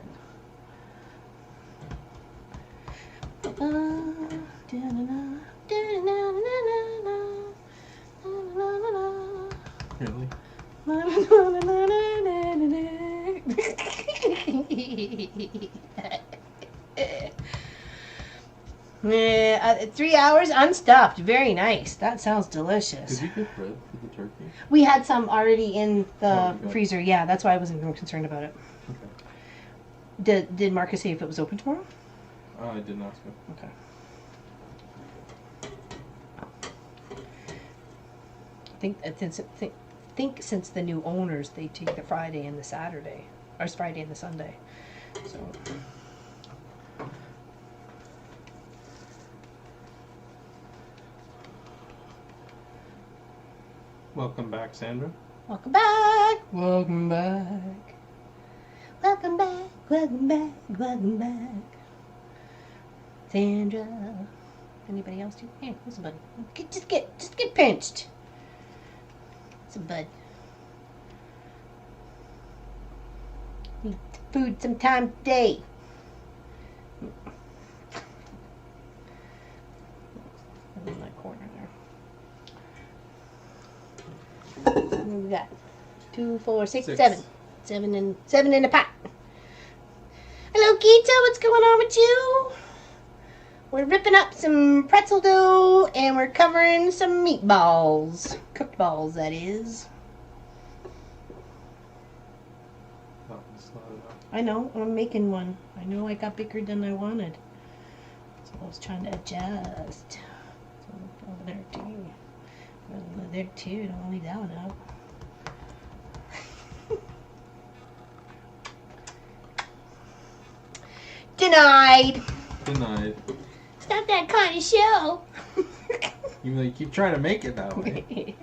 Really? 3 hours unstuffed. Very nice. That sounds delicious. Did you get bread for the turkey? We had some already in the good. freezer. Yeah, that's why I wasn't concerned about it. Okay. Did Marcus say if it was open tomorrow? I didn't ask him. Okay. Think since the new owners, they take the Friday and the Saturday, or it's Friday and the Sunday. So. Welcome back, Sandra. Welcome back. Welcome back. Welcome back. Welcome back. Welcome back. Sandra. Anybody else? Here, where's the bud? Just get pinched. It's a bud. Need food sometime today. In that corner there. What do we got? 2, 4, 6, 7. 7 in a pot. Hello, Gita. What's going on with you? We're ripping up some pretzel dough and we're covering some meatballs. Cooked balls, that is. Oh, it's not enough. I know. I'm making one. I know I got bigger than I wanted. So I was trying to adjust. So over there too. Over there too. Don't leave that one out. Denied. Denied. It's not that kind of show. Even though you keep trying to make it that way.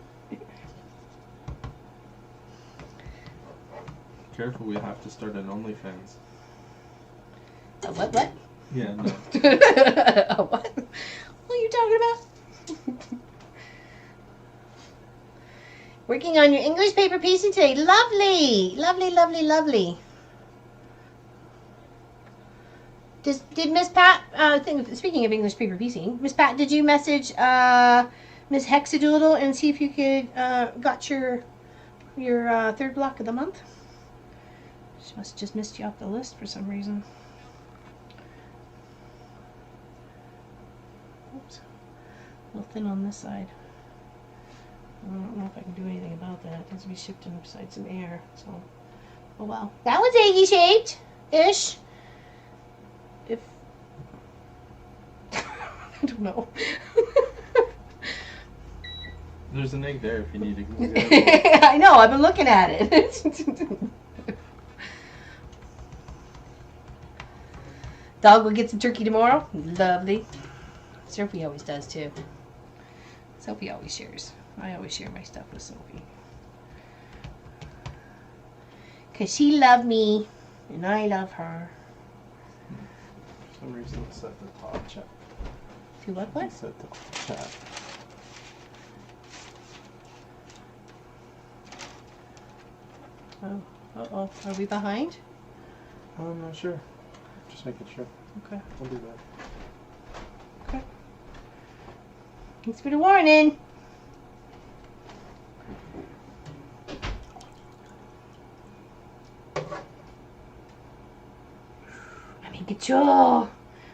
Careful, we have to start an OnlyFans. What? Yeah, no. What? What are you talking about? Working on your English paper piecing today. Lovely. Lovely, lovely, lovely. Did Miss Pat, speaking of English paper piecing, Miss Pat, did you message Miss Hexadoodle and see if you could got your third block of the month? She must have just missed you off the list for some reason. Oops. A little thin on this side. I don't know if I can do anything about that. It needs to be shifted beside some air. So, oh well. That one's eggy shaped-ish. If I don't know. There's an egg there if you need to go get it. I know, I've been looking at it. Dog will get some turkey tomorrow. Lovely. Sophie always does too. Sophie always shares. I always share my stuff with Sophie. Because she loved me and I love her. For some reason it set the top chat. To what? It set the chat. Oh, uh-oh. Are we behind? I'm not sure. Just making sure. Okay. We'll do that. Okay. Thanks for the warning. I'm in control.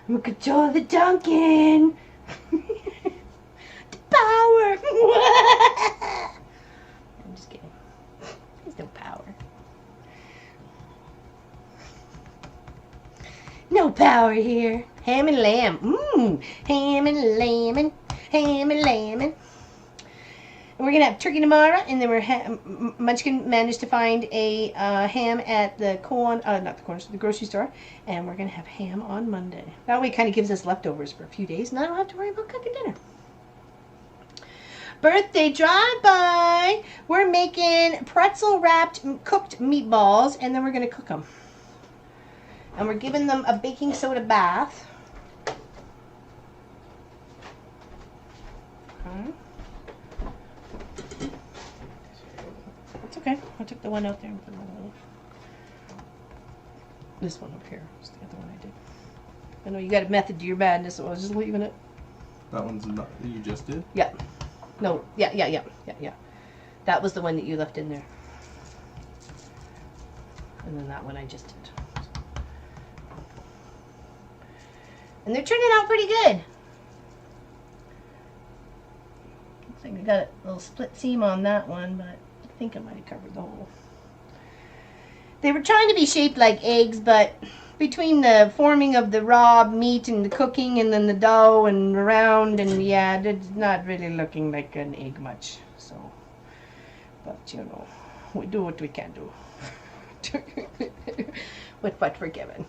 I'm in control of the Duncan. The power. I'm just kidding. There's no power. No power here. Ham and lamb. Ham and lamb. Ham and lamb. And we're going to have turkey tomorrow. And then we're Munchkin managed to find a ham at the the grocery store. And we're going to have ham on Monday. That way it kind of gives us leftovers for a few days. And I don't have to worry about cooking dinner. Birthday drive-by. We're making pretzel-wrapped cooked meatballs. And then we're going to cook them. And we're giving them a baking soda bath. It's okay. I took the one out there and put another one. This one over here. It's the other one I did. I know you got a method to your madness, so I was just leaving it. That one's not. You just did? Yeah. No. Yeah. That was the one that you left in there. And then that one I just did. And they're turning out pretty good. Looks like I got a little split seam on that one, but I think I might have covered the hole. They were trying to be shaped like eggs, but between the forming of the raw meat and the cooking and then the dough and around, and yeah, it's not really looking like an egg much. So, but you know, we do what we can do with what we're given.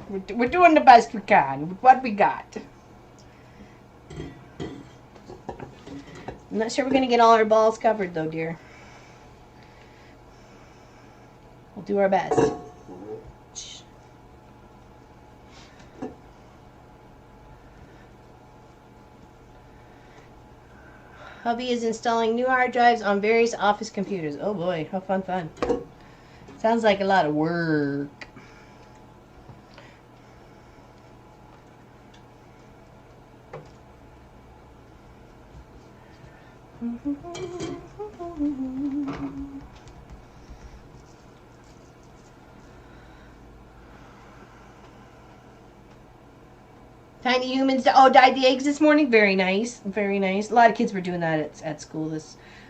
We're doing the best we can with what we got. I'm not sure we're going to get all our balls covered though, dear. We'll do our best. Hubby is installing new hard drives on various office computers. Oh boy, how fun. Sounds like a lot of work. Tiny humans dyed the eggs this morning. Very nice, very nice. A lot of kids were doing that at school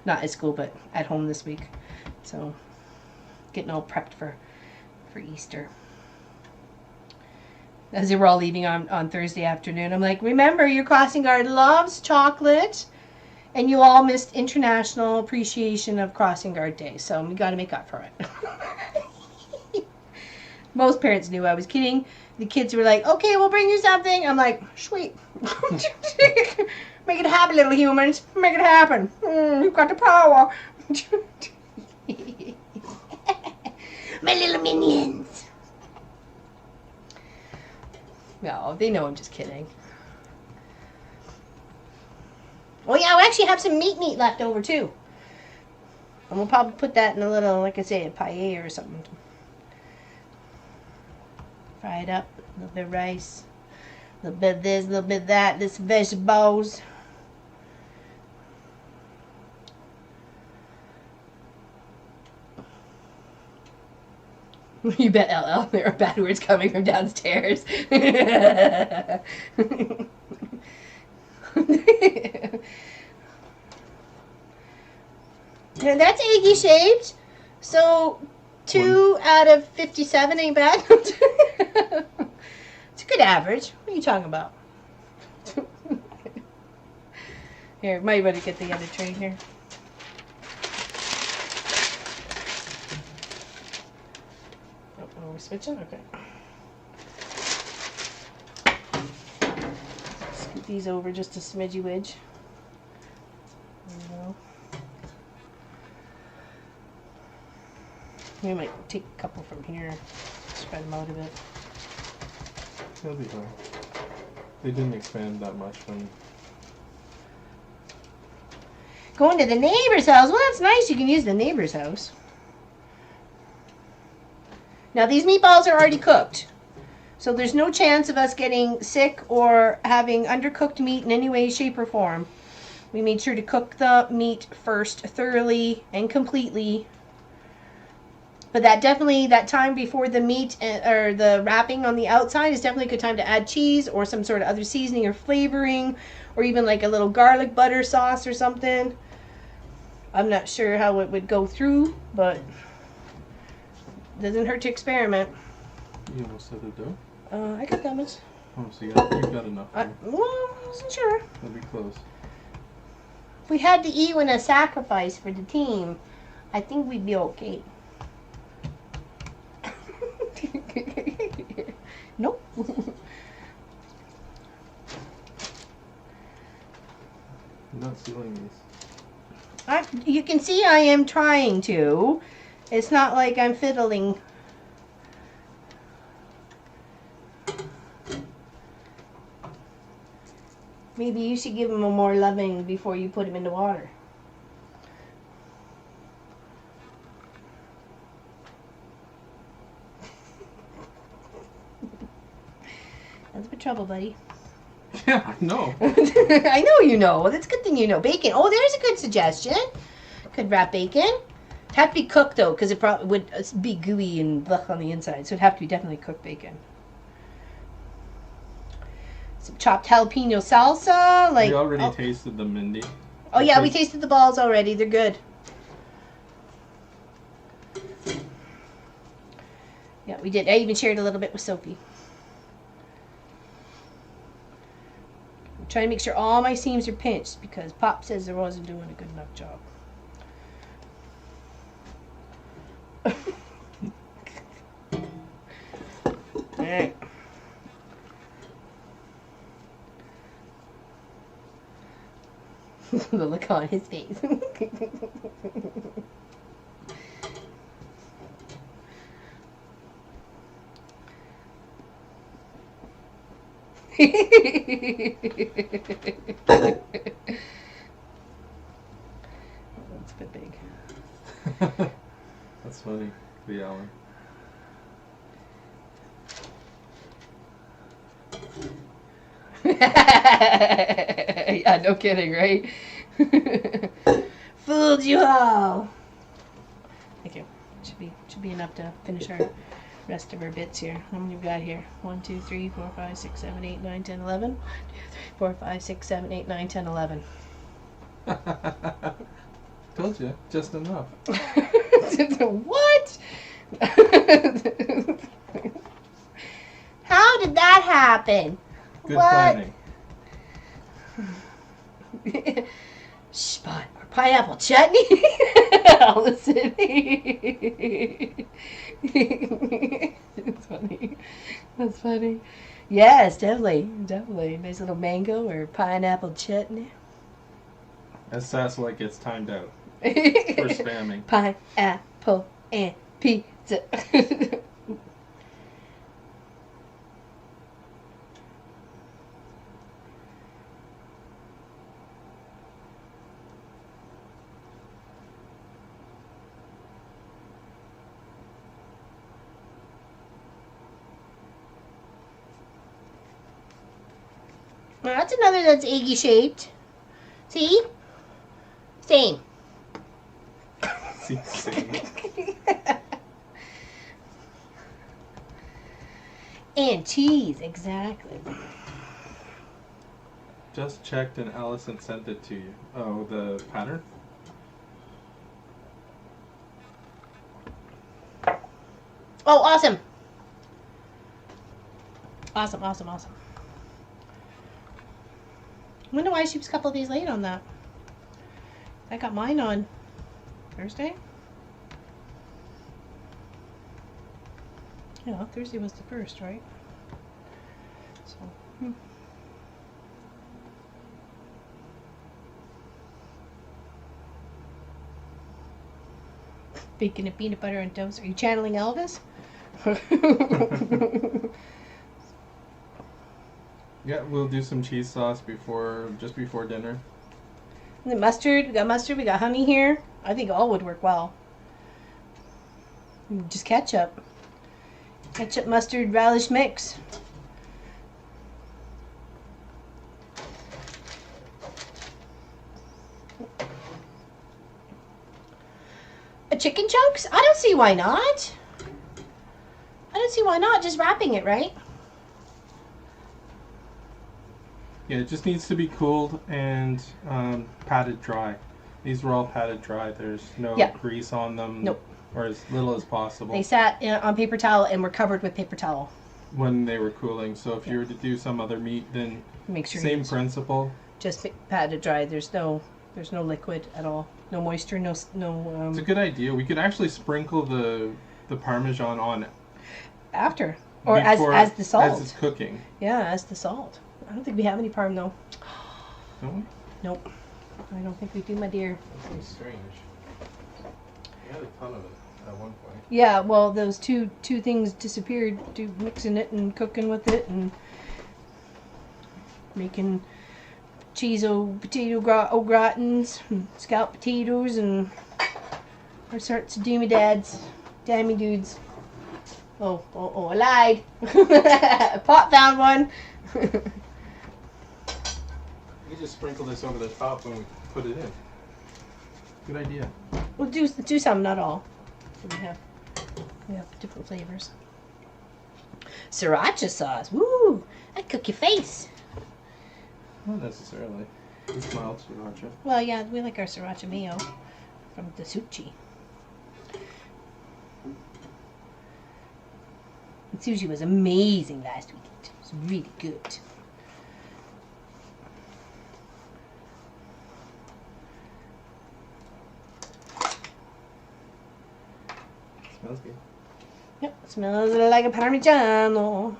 not at school, but at home this week. So getting all prepped for Easter. As they were all leaving on Thursday afternoon, I'm like, remember, your crossing guard loves chocolate, and you all missed International Appreciation of Crossing Guard Day, so we got to make up for it. Most parents knew I was kidding. The kids were like, okay, we'll bring you something. I'm like, sweet. Make it happen, little humans. Make it happen. You've got the power. My little minions. No, they know I'm just kidding. Oh yeah, we actually have some meat left over too. And we'll probably put that in a little, like I say, a paella or something. Fry it up. A little bit of rice. A little bit of this, a little bit of that. This vegetables. You bet, LL. There are bad words coming from downstairs. And that's eggy shaped. So 2 out of 57 ain't bad. It's a good average. What are you talking about? Here, might better get the other tray here. Oh, we're switching? Okay. Scoot these over just a smidgy wedge. There we go. We might take a couple from here, spread them out a bit. That'll be fine. They didn't expand that much from... Going to the neighbor's house. Well, that's nice. You can use the neighbor's house. Now, these meatballs are already cooked. So there's no chance of us getting sick or having undercooked meat in any way, shape, or form. We made sure to cook the meat first thoroughly and completely. But that time before the meat or the wrapping on the outside is definitely a good time to add cheese or some sort of other seasoning or flavoring, or even like a little garlic butter sauce or something. I'm not sure how it would go through, but it doesn't hurt to experiment. You almost said it though? I got that much. Oh, so you've got enough. Well, I wasn't sure. That'll be close. If we had to eat in a sacrifice for the team, I think we'd be okay. Nope. I'm not sealing these. You can see I am trying to. It's not like I'm fiddling. Maybe you should give them a more loving before you put them in the water. That's a trouble, buddy. Yeah, I know. I know you know. Well, that's a good thing you know. Bacon. Oh, there's a good suggestion. Could wrap bacon. It'd have to be cooked, though, because it probably would be gooey and blech on the inside. So it'd have to be definitely cooked bacon. Some chopped jalapeno salsa. Like, We already tasted the Mindy. oh, yeah, we tasted the balls already. They're good. Yeah, we did. I even shared a little bit with Sophie. I'm trying to make sure all my seams are pinched because Pop says I wasn't doing a good enough job. Alright. The look on his face. That's a bit big. That's funny, the Allen. Yeah, no kidding, right? Fooled you all. Thank you. Should be enough to finish our rest of our bits here. How many we got here? 1, 2, 3, 4, 5, 6, 7, 8, 9, 10, 11. 1, 2, 3, 4, 5, 6, 7, 8, 9, 10, 11. Told you, just enough. What? How did that happen? Good What? planning. Spot or pineapple chutney? Listen. It's funny. That's funny. Yes, definitely. Nice little mango or pineapple chutney. As Sasselite gets timed out for spamming. Pineapple and pizza. Well, that's another that's eggy shaped. See? Same. Same. And cheese, exactly. Just checked and Allison sent it to you. Oh, the pattern? Oh, awesome. Awesome. I wonder why she was a couple of days late on that. I got mine on Thursday. Yeah, Thursday was the first, right? So, Bacon and peanut butter and toast. Are you channeling Elvis? Yeah, we'll do some cheese sauce just before dinner. And the mustard. We got mustard. We got honey here. I think all would work well. Just ketchup. Ketchup, mustard, relish mix. Chicken chunks? I don't see why not. Just wrapping it, right? Yeah, it just needs to be cooled and patted dry. These were all patted dry. There's no grease on them. Nope. Or as little as possible. They sat on paper towel and were covered with paper towel. When they were cooling. So if you were to do some other meat, then make sure same principle. Just patted dry. There's no liquid at all. No moisture. No. It's a good idea. We could actually sprinkle the Parmesan on after or as the salt. As it's cooking. Yeah, as the salt. I don't think we have any parm though. Don't we? Nope. I don't think we do, my dear. That seems strange. We had a ton of it at one point. Yeah, well, those two things disappeared to mixing it and cooking with it and making cheese potato au gratins, and scalloped potatoes, and all sorts of doomy-dads, dammy dudes. Oh, I lied. Pop found one. We just sprinkle this over the top when we put it in. Good idea. We'll do some, not all. So we have different flavors. Sriracha sauce. Woo! That'd cook your face. Not necessarily. It's mild sriracha. Well, yeah, we like our sriracha mayo from the sushi. The sushi was amazing last weekend. It was really good. Smells good. Yep, smells like a Parmigiano.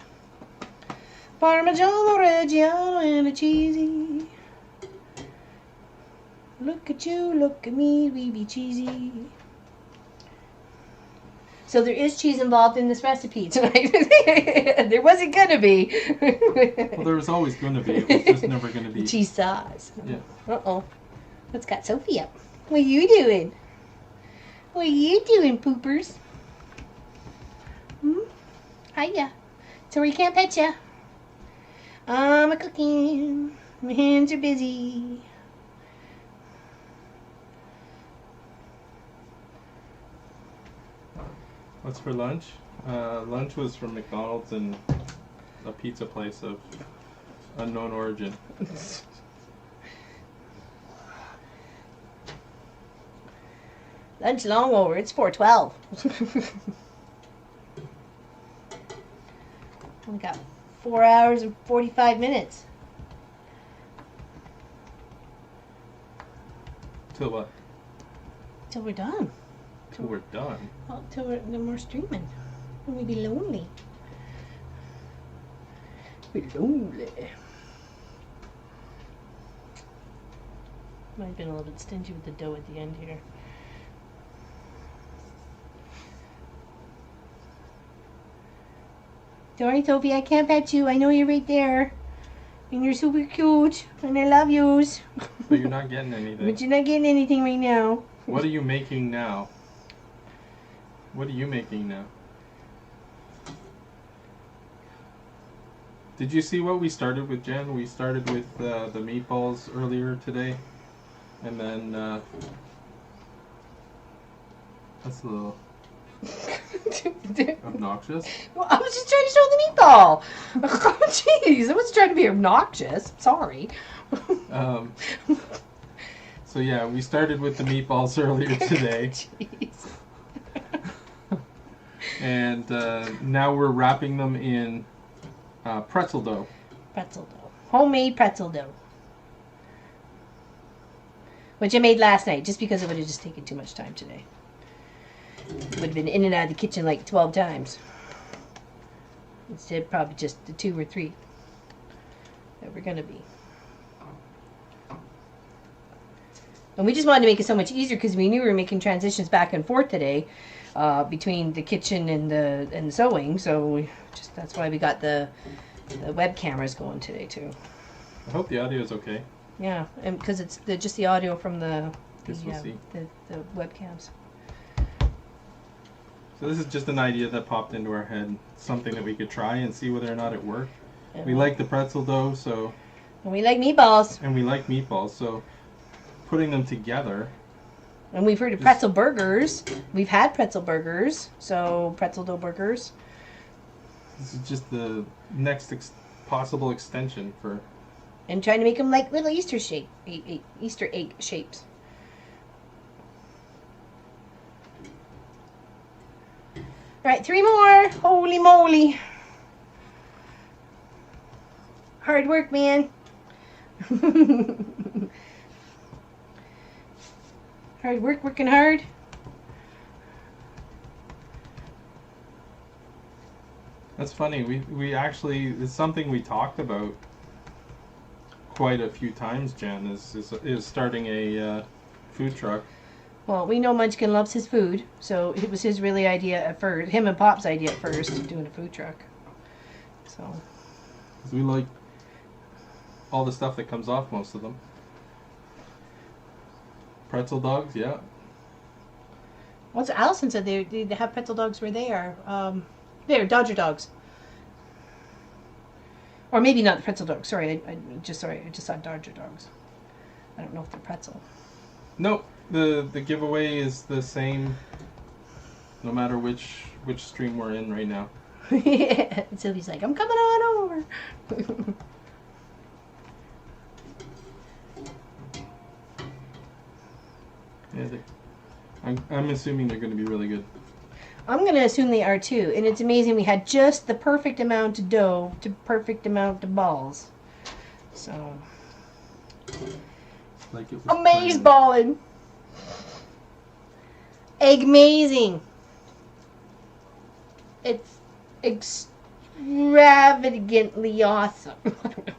Parmigiano Reggiano and a cheesy. Look at you, look at me, we be cheesy. So there is cheese involved in this recipe tonight. There wasn't gonna be. Well, there was always going to be. It was just never going to be. Cheese sauce. Yeah. Uh-oh. Let's got Sophie up. What are you doing? What are you doing, poopers? Hiya. Sorry, can't pet ya. I'm a cooking. My hands are busy. What's for lunch? Lunch was from McDonald's and a pizza place of unknown origin. Lunch long over. It's 4:12. We got 4 hours and 45 minutes. Till what? Till we're done. Till we're done. Well, till then we're streaming. And we'd be lonely. We're lonely. Might have been a little bit stingy with the dough at the end here. Sorry, Sophie, I can't pet you. I know you're right there. And you're super cute. And I love yous. But you're not getting anything. But you're not getting anything right now. What are you making now? What are you making now? Did you see what we started with, Jen? We started with the meatballs earlier today. And then, that's a little obnoxious. Well, I was just trying to show the meatball. Oh, jeez. I wasn't trying to be obnoxious. Sorry. So yeah, we started with the meatballs earlier today. Jeez. And now we're wrapping them in pretzel dough. Pretzel dough. Homemade pretzel dough. Which I made last night, just because it would have just taken too much time today. Would have been in and out of the kitchen like 12 times. Instead, probably just the 2 or 3 that we're going to be. And we just wanted to make it so much easier because we knew we were making transitions back and forth today between the kitchen and the sewing. So that's why we got the web cameras going today too. I hope the audio is okay. Yeah, and because it's just the audio from the webcams. So this is just an idea that popped into our head, something that we could try and see whether or not it worked. We like the pretzel dough, so. And we like meatballs. And we like meatballs, so putting them together. And we've heard of pretzel burgers. We've had pretzel burgers, so pretzel dough burgers. This is just the next possible extension for. And trying to make them like little Easter egg shapes. All right, 3 more. Holy moly. Hard work, man. Hard work, working hard. That's funny. We actually, it's something we talked about quite a few times, Jen, is starting a food truck. Well, we know Munchkin loves his food, so it was his really idea at first, him and Pop's idea at first, doing a food truck. So. We like all the stuff that comes off most of them. Pretzel dogs, yeah. What's Allison said they have pretzel dogs where they are. They're Dodger dogs. Or maybe not the pretzel dogs. Sorry, I just saw Dodger dogs. I don't know if they're pretzel. Nope. The giveaway is the same no matter which stream we're in right now. And Sylvie's like, I'm coming on over. Yeah, I'm assuming they're going to be really good. I'm going to assume they are too. And it's amazing we had just the perfect amount of dough to perfect amount of balls. So, Like it was amaze planned. balling. Amazing. It's extravagantly awesome. I don't know.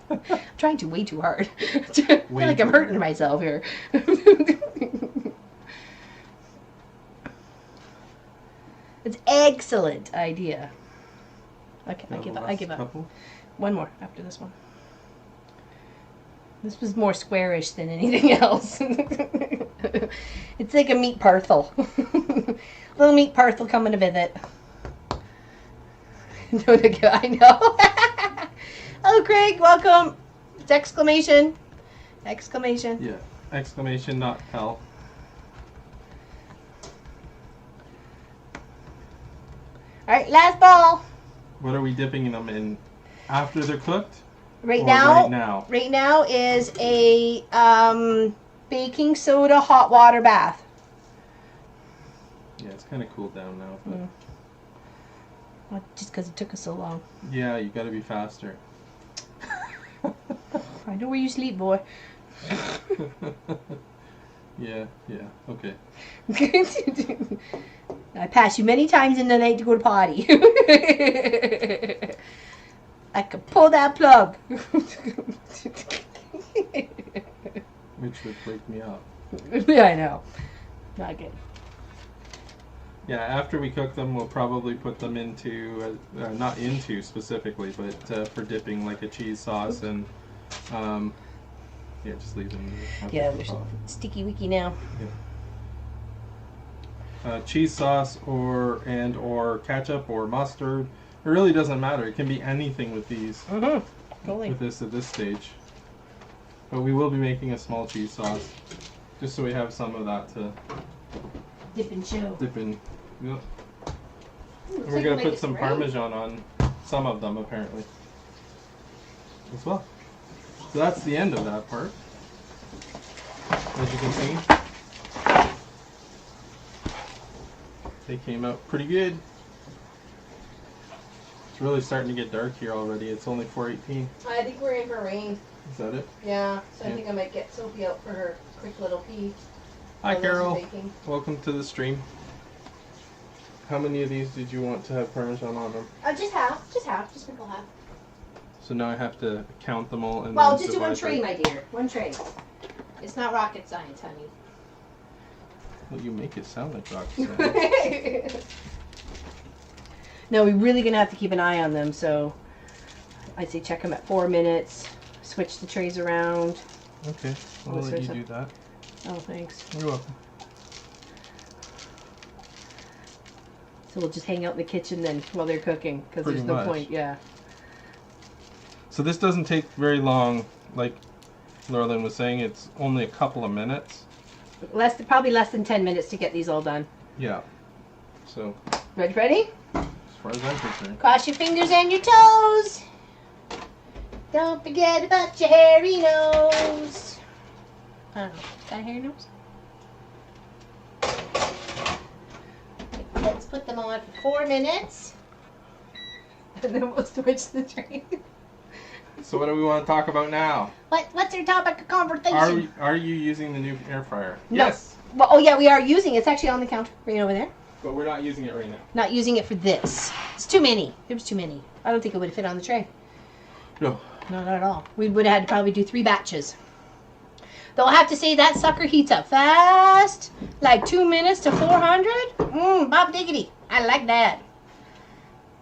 I'm trying to way too hard. I feel like I'm hurting myself here. It's excellent idea. Okay, I give up. Couple? One more after this one. This was more squarish than anything else. It's like a meat parcel. Little meat parcel coming to visit. I know. Hello, Craig. Welcome. It's exclamation. Exclamation. Yeah. Exclamation, not hell. All right, last ball. What are we dipping them in after they're cooked? Right Or now. Right now. Right now is a baking soda hot water bath. Yeah, it's kind of cooled down now. But Well, just because it took us so long. yeah, you got to be faster. I know where you sleep, boy. Yeah, okay. I pass you many times in the night to go to potty. I could pull that plug. Which would break me up. Yeah, I know. Not good. Yeah, after we cook them, we'll probably put them into, not into specifically, but for dipping, like a cheese sauce and, yeah, just leave them. Yeah, they're sticky wicky now. Cheese sauce or ketchup or mustard. It really doesn't matter. It can be anything with these. Totally. With this at this stage. But we will be making a small cheese sauce, just so we have some of that to Dip and show. dip in. Yep. Ooh, And we're gonna put some Parmesan on some of them apparently as well. So that's the end of that part. As you can see, they came out pretty good. It's really starting to get dark here already. It's only 4:18. I think we're in for rain. Is that it? Yeah, so I Yeah. think I might get Sophie out for her quick little pee. Hi while those are Carol. baking. Welcome to the stream. How many of these did you want to have Parmesan on them? Just half, just sprinkle half. So now I have to count them all and Well, then just do one divide tray, by- my dear. One tray. It's not rocket science, honey. Well, you make it sound like rocket science. No, we're really gonna have to keep an eye on them. So I'd say check them at 4 minutes. Switch the trays around. Okay, I'll let you do that. Oh, thanks. You're welcome. So we'll just hang out in the kitchen then while they're cooking because there's Pretty no much. point. Yeah. So this doesn't take very long, like Laurelyn was saying. It's only a couple of minutes. Probably less than 10 minutes to get these all done. Yeah. So Ready? as far as I'm concerned. Cross your fingers and your toes. Don't forget about your hairy nose. I don't know. Got a hairy nose? Let's put them on for 4 minutes. And then we'll switch the tray. So what do we want to talk about now? What's our topic of conversation? Are you using the new air fryer? No. Yes. Well, oh yeah, we are using it. It's actually on the counter right over there. But we're not using it right now. Not using it for this. It's too many. It was too many. I don't think it would fit on the tray. No. No, not at all. We would have had to probably do 3 batches. Though I have to say that sucker heats up fast. Like 2 minutes to 400. Bob diggity. I like that.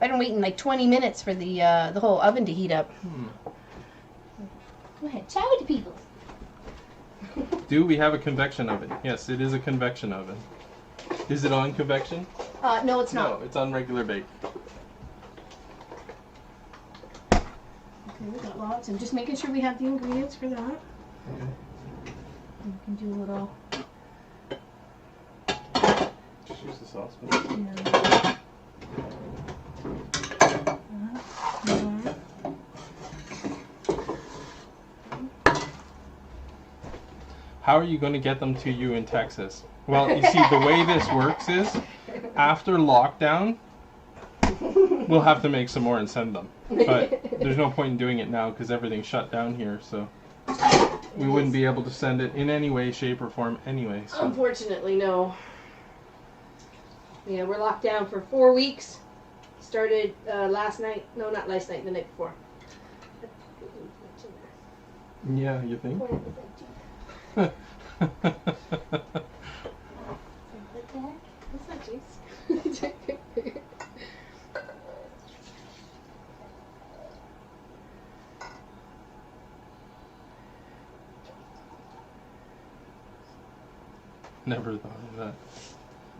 I've been waiting like 20 minutes for the whole oven to heat up. Go ahead, chat with the people. Do we have a convection oven? Yes, it is a convection oven. Is it on convection? No, it's not. No, it's on regular bake. Okay, we got lots. I'm just making sure we have the ingredients for that. Okay. We can do a little. Just use the saucepan. Yeah. How are you going to get them to you in Texas? Well, you see, the way this works is, after lockdown, we'll have to make some more and send them. But there's no point in doing it now because everything's shut down here, so we wouldn't be able to send it in any way, shape, or form anyway. So. Unfortunately, no. Yeah, we're locked down for 4 weeks. Started last night. No, not last night. The night before. Yeah, you think? What the heck? What's that juice? Never thought of that.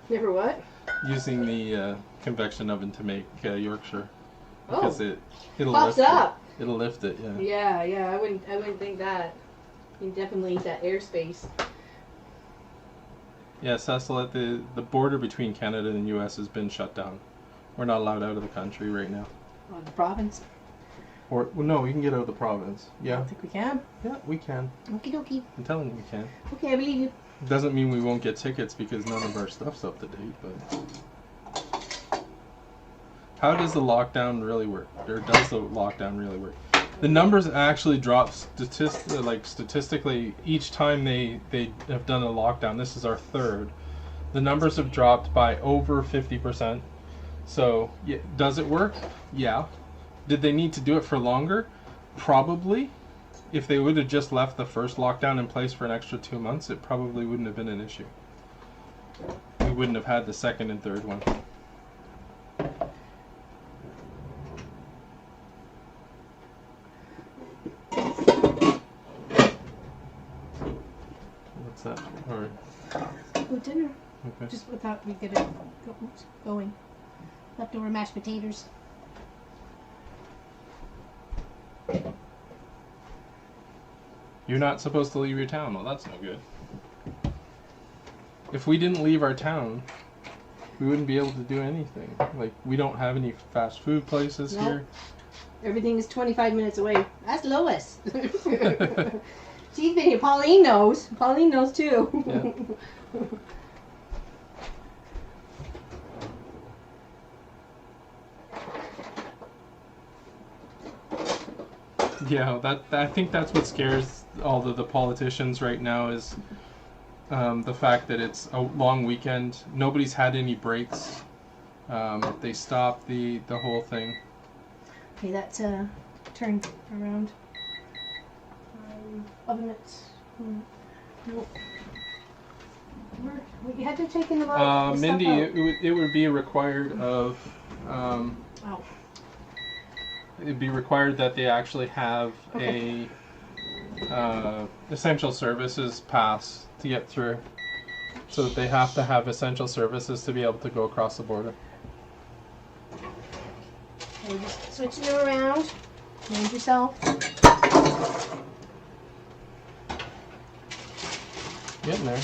Never what? Using the convection oven to make Yorkshire Oh, because it'll pops lift up. it. It'll lift it, yeah. Yeah. I wouldn't think that. You definitely need that airspace. Yeah, Cecil, the border between Canada and the U.S. has been shut down. We're not allowed out of the country right now. On the province. Or well, no, we can get out of the province. I Yeah, don't think we can. yeah, we can. Okie dokie. I'm telling you, we can. Okay, I believe you. Doesn't mean we won't get tickets because none of our stuff's up to date, but how does the lockdown really work? Or does the lockdown really work? The numbers actually drop statistically each time they have done a lockdown. This is our third. The numbers have dropped by over 50%. So, yeah, does it work? Yeah. Did they need to do it for longer? Probably. If they would have just left the first lockdown in place for an extra 2 months, it probably wouldn't have been an issue. We wouldn't have had the second and third one. What's that? All right. Good dinner. Okay. Just without we get it going. Leftover mashed potatoes. You're not supposed to leave your town. Well, that's no good. If we didn't leave our town, we wouldn't be able to do anything. Like, we don't have any fast food places Nope. here. Everything is 25 minutes away. That's Lois. She's been here. Pauline knows. Pauline knows too. Yeah. Yeah, I think that's what scares all of the politicians right now is the fact that it's a long weekend. Nobody's had any breaks. They stopped the whole thing. Okay, that's turned around. Oven mitts. Nope. We had to take in the stuff Mindy, out. it would be required of. Oh. It'd be required that they actually have Okay. a essential services pass to get through. So that they have to have essential services to be able to go across the border. Okay, just switching them around. Mind yourself. Getting there.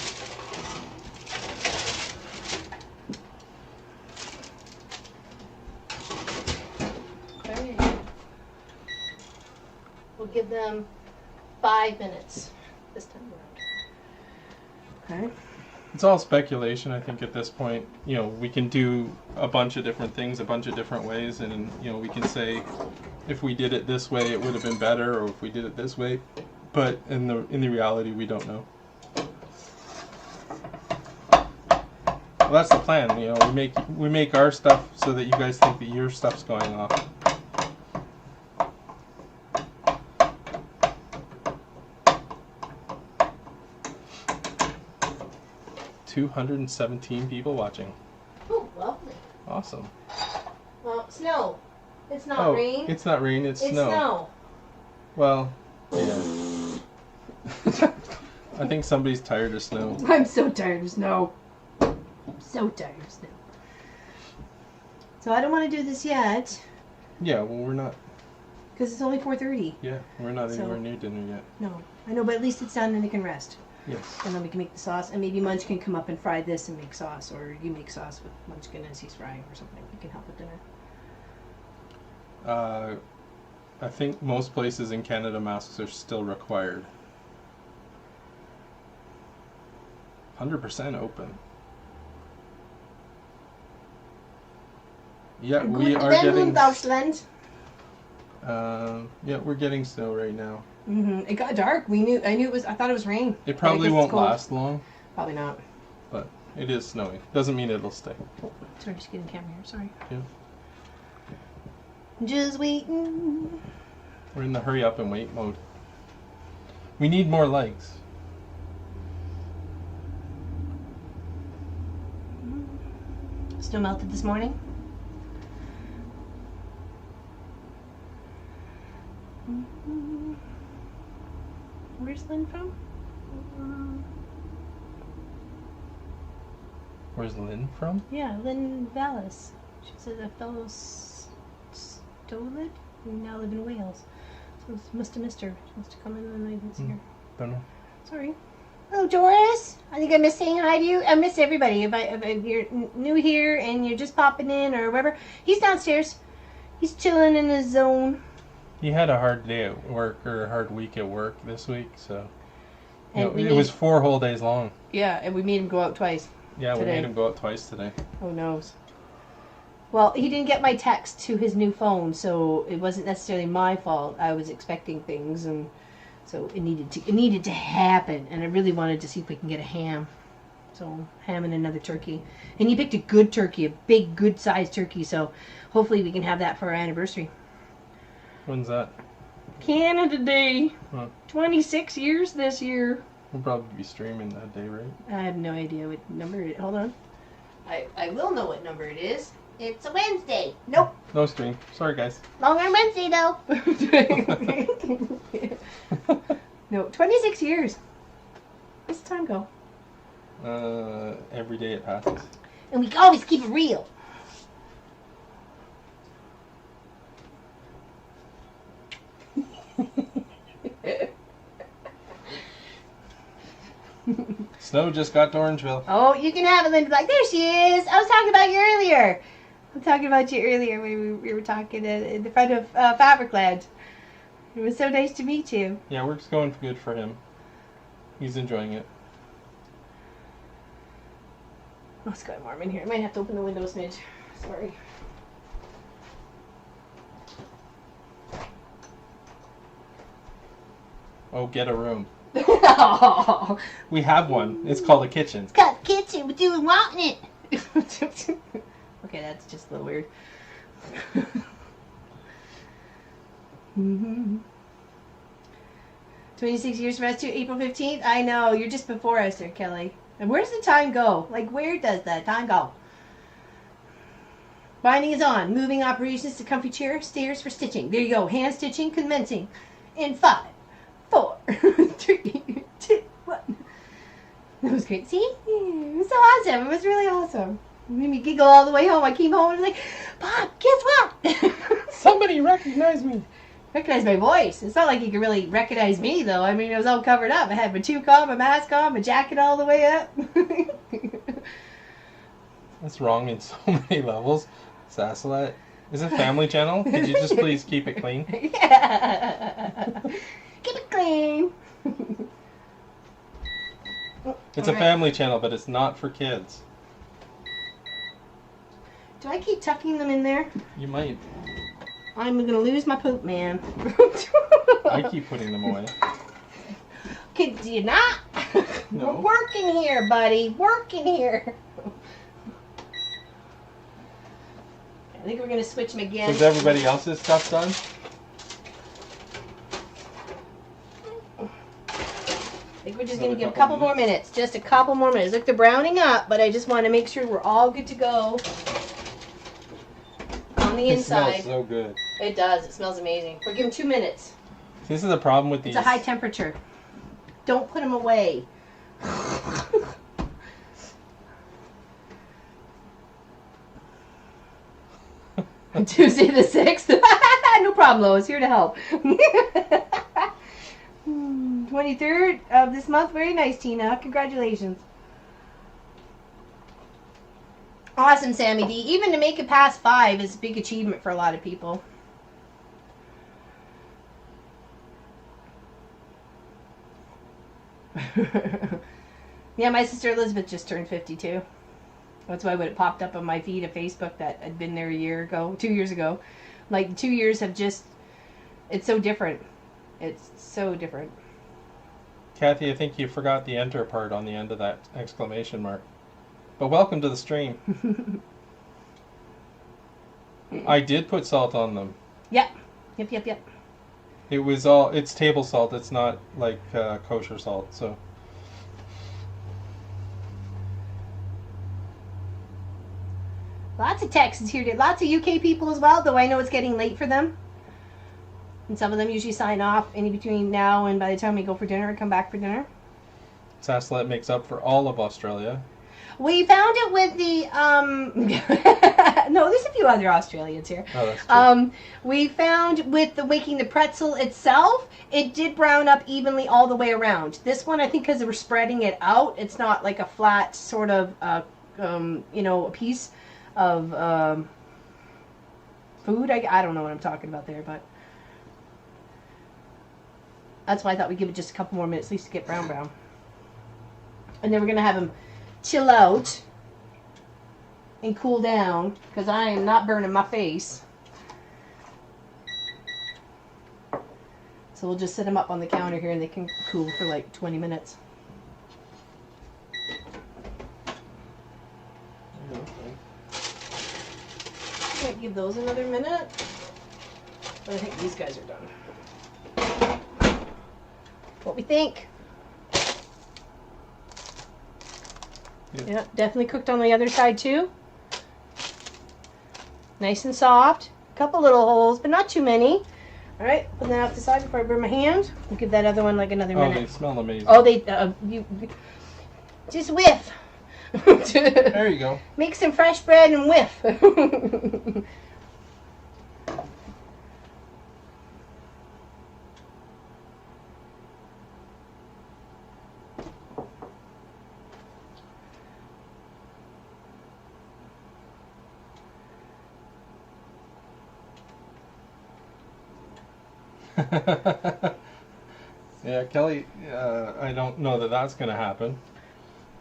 Okay. We'll give them 5 minutes this time around. Okay. It's all speculation, I think, at this point. You know, we can do a bunch of different things, a bunch of different ways, and, you know, we can say if we did it this way, it would have been better, or if we did it this way. But in the reality, we don't know. Well, that's the plan. You know, we make our stuff so that you guys think that your stuff's going off. $217 people watching. Oh, lovely. Awesome. Well, snow. It's not rain. It's not rain, it's It's snow. snow. Well, yeah. I think somebody's tired of snow. I'm so tired of snow. So tired of snow. So I don't want to do this yet. Yeah, well, we're not. Because it's only 4:30. Yeah, we're not anywhere near dinner yet. No, I know, but at least it's done and they can rest. Yes. And then we can make the sauce, and maybe Munch can come up and fry this and make sauce, or you make sauce with Munchkin as he's frying or something. You can help with dinner. I think most places in Canada masks are still required. 100% open. Yeah, we are getting. Deutschland. Yeah, we're getting snow right now. It got dark. I knew it was. I thought it was rain. It probably won't last long. Probably not. But it is snowing. Doesn't mean it'll stay. Sorry, just getting the camera here. Sorry. Yeah. Just waiting. We're in the hurry up and wait mode. We need more legs. Snow melted this morning. Where's Lynn from? Where's Lynn from? Yeah, Lynn Vallis. She's a fellow Stolid who now live in Wales. So must have missed her. She must have come in and I didn't see her. Don't know. Sorry. Hello, Doris. I think I missed saying hi to you. I miss everybody. If you're new here and you're just popping in or whatever, he's downstairs. He's chilling in his zone. He had a hard day at work, or a hard week at work this week, so And it was 4 whole days long. Yeah, and we made him go out twice. Yeah, today. we made him go out twice today. Who knows? Well, he didn't get my text to his new phone, so it wasn't necessarily my fault. I was expecting things, and so it needed to happen. And I really wanted to see if we can get a ham. So ham and another turkey. And he picked a good turkey, a big, good-sized turkey. So hopefully we can have that for our anniversary. When's that? Canada Day. Huh. 26 years this year. We'll probably be streaming that day, right? I have no idea what number it is. Hold on. I will know what number it is. It's a Wednesday. Nope. No stream. Sorry, guys. Longer Wednesday, though. No, 26 years. Where's the time go? Every day it passes. And we can always keep it real. Snow just got to Orangeville. Oh, you can have it, Linda. Like, there she is. I was talking about you earlier. I'm talking about you earlier when we were talking in the front of Fabricland. It was so nice to meet you. Yeah, work's going good for him. He's enjoying it. Oh, it's got warm in here. I might have to open the window a smidge. Sorry. Oh, get a room. Oh. We have one. It's called a kitchen. It's got a kitchen, but you want it. Okay, that's just a little weird. 26 years from us to April 15th? I know, you're just before us there, Kelly. And where does the time go? Like, where does the time go? Binding is on. Moving operations to comfy chair, stairs for stitching. There you go. Hand stitching commencing in 5, 4, 3, 2, 1. That was great. See? It was so awesome. It was really awesome. It made me giggle all the way home. I came home and was like, Bob, guess what? Somebody recognize me. Recognize my voice. It's not like you could really recognize me, though. I mean, it was all covered up. I had my toque on, my mask on, my jacket all the way up. That's wrong in so many levels. Sassalat. Is it Family Channel? Could you just please keep it clean? Yeah. Keep it clean. It's a Family Channel, but it's not for kids. Do I keep tucking them in there? You might. I'm going to lose my poop, man. I keep putting them away. Could you not? No. We're working here, buddy. Working here. I think we're going to switch them again. Is everybody else's stuff done? I think we're just going to give a couple more minutes. Just a couple more minutes. Look, they're browning up, but I just want to make sure we're all good to go on the inside. It smells so good. It does. It smells amazing. We'll give them 2 minutes. This is the problem with these. It's a high temperature. Don't put them away. Tuesday the 6th. No problem, Lois. Here to help. 23rd of this month. Very nice, Tina. Congratulations. Awesome, Sammy D. Even to make it past 5 is a big achievement for a lot of people. Yeah, my sister Elizabeth just turned 52. That's why when it popped up on my feed of Facebook that I'd been there a year ago, 2 years ago. Like, 2 years have just, it's so different. It's so different. Kathy, I think you forgot the enter part on the end of that exclamation mark. But welcome to the stream. I did put salt on them. Yep. Yep. It was all, it's table salt. It's not like kosher salt, so. Lots of texts here. Lots of UK people as well, though I know it's getting late for them. And some of them usually sign off in between now and by the time we go for dinner and come back for dinner. Sassalet makes up for all of Australia. We found it with the, no, there's a few other Australians here. Oh, that's true. We found with the making the pretzel itself, it did brown up evenly all the way around. This one, I think because we're spreading it out, it's not like a flat sort of, you know, a piece of food. I don't know what I'm talking about there, but that's why I thought we'd give it just a couple more minutes at least to get brown. And then we're going to have them chill out and cool down because I am not burning my face. So we'll just set them up on the counter here and they can cool for like 20 minutes. Might give those another minute, but I think these guys are done. What we think? Yeah, definitely cooked on the other side too. Nice and soft. A couple little holes, but not too many. All right, put that off the side before I burn my hand. We'll give that other one like another minute. Oh, they smell amazing. Oh, they you just whiff. There you go. Make some fresh bread and whiff. Yeah, Kelly, I don't know that that's going to happen.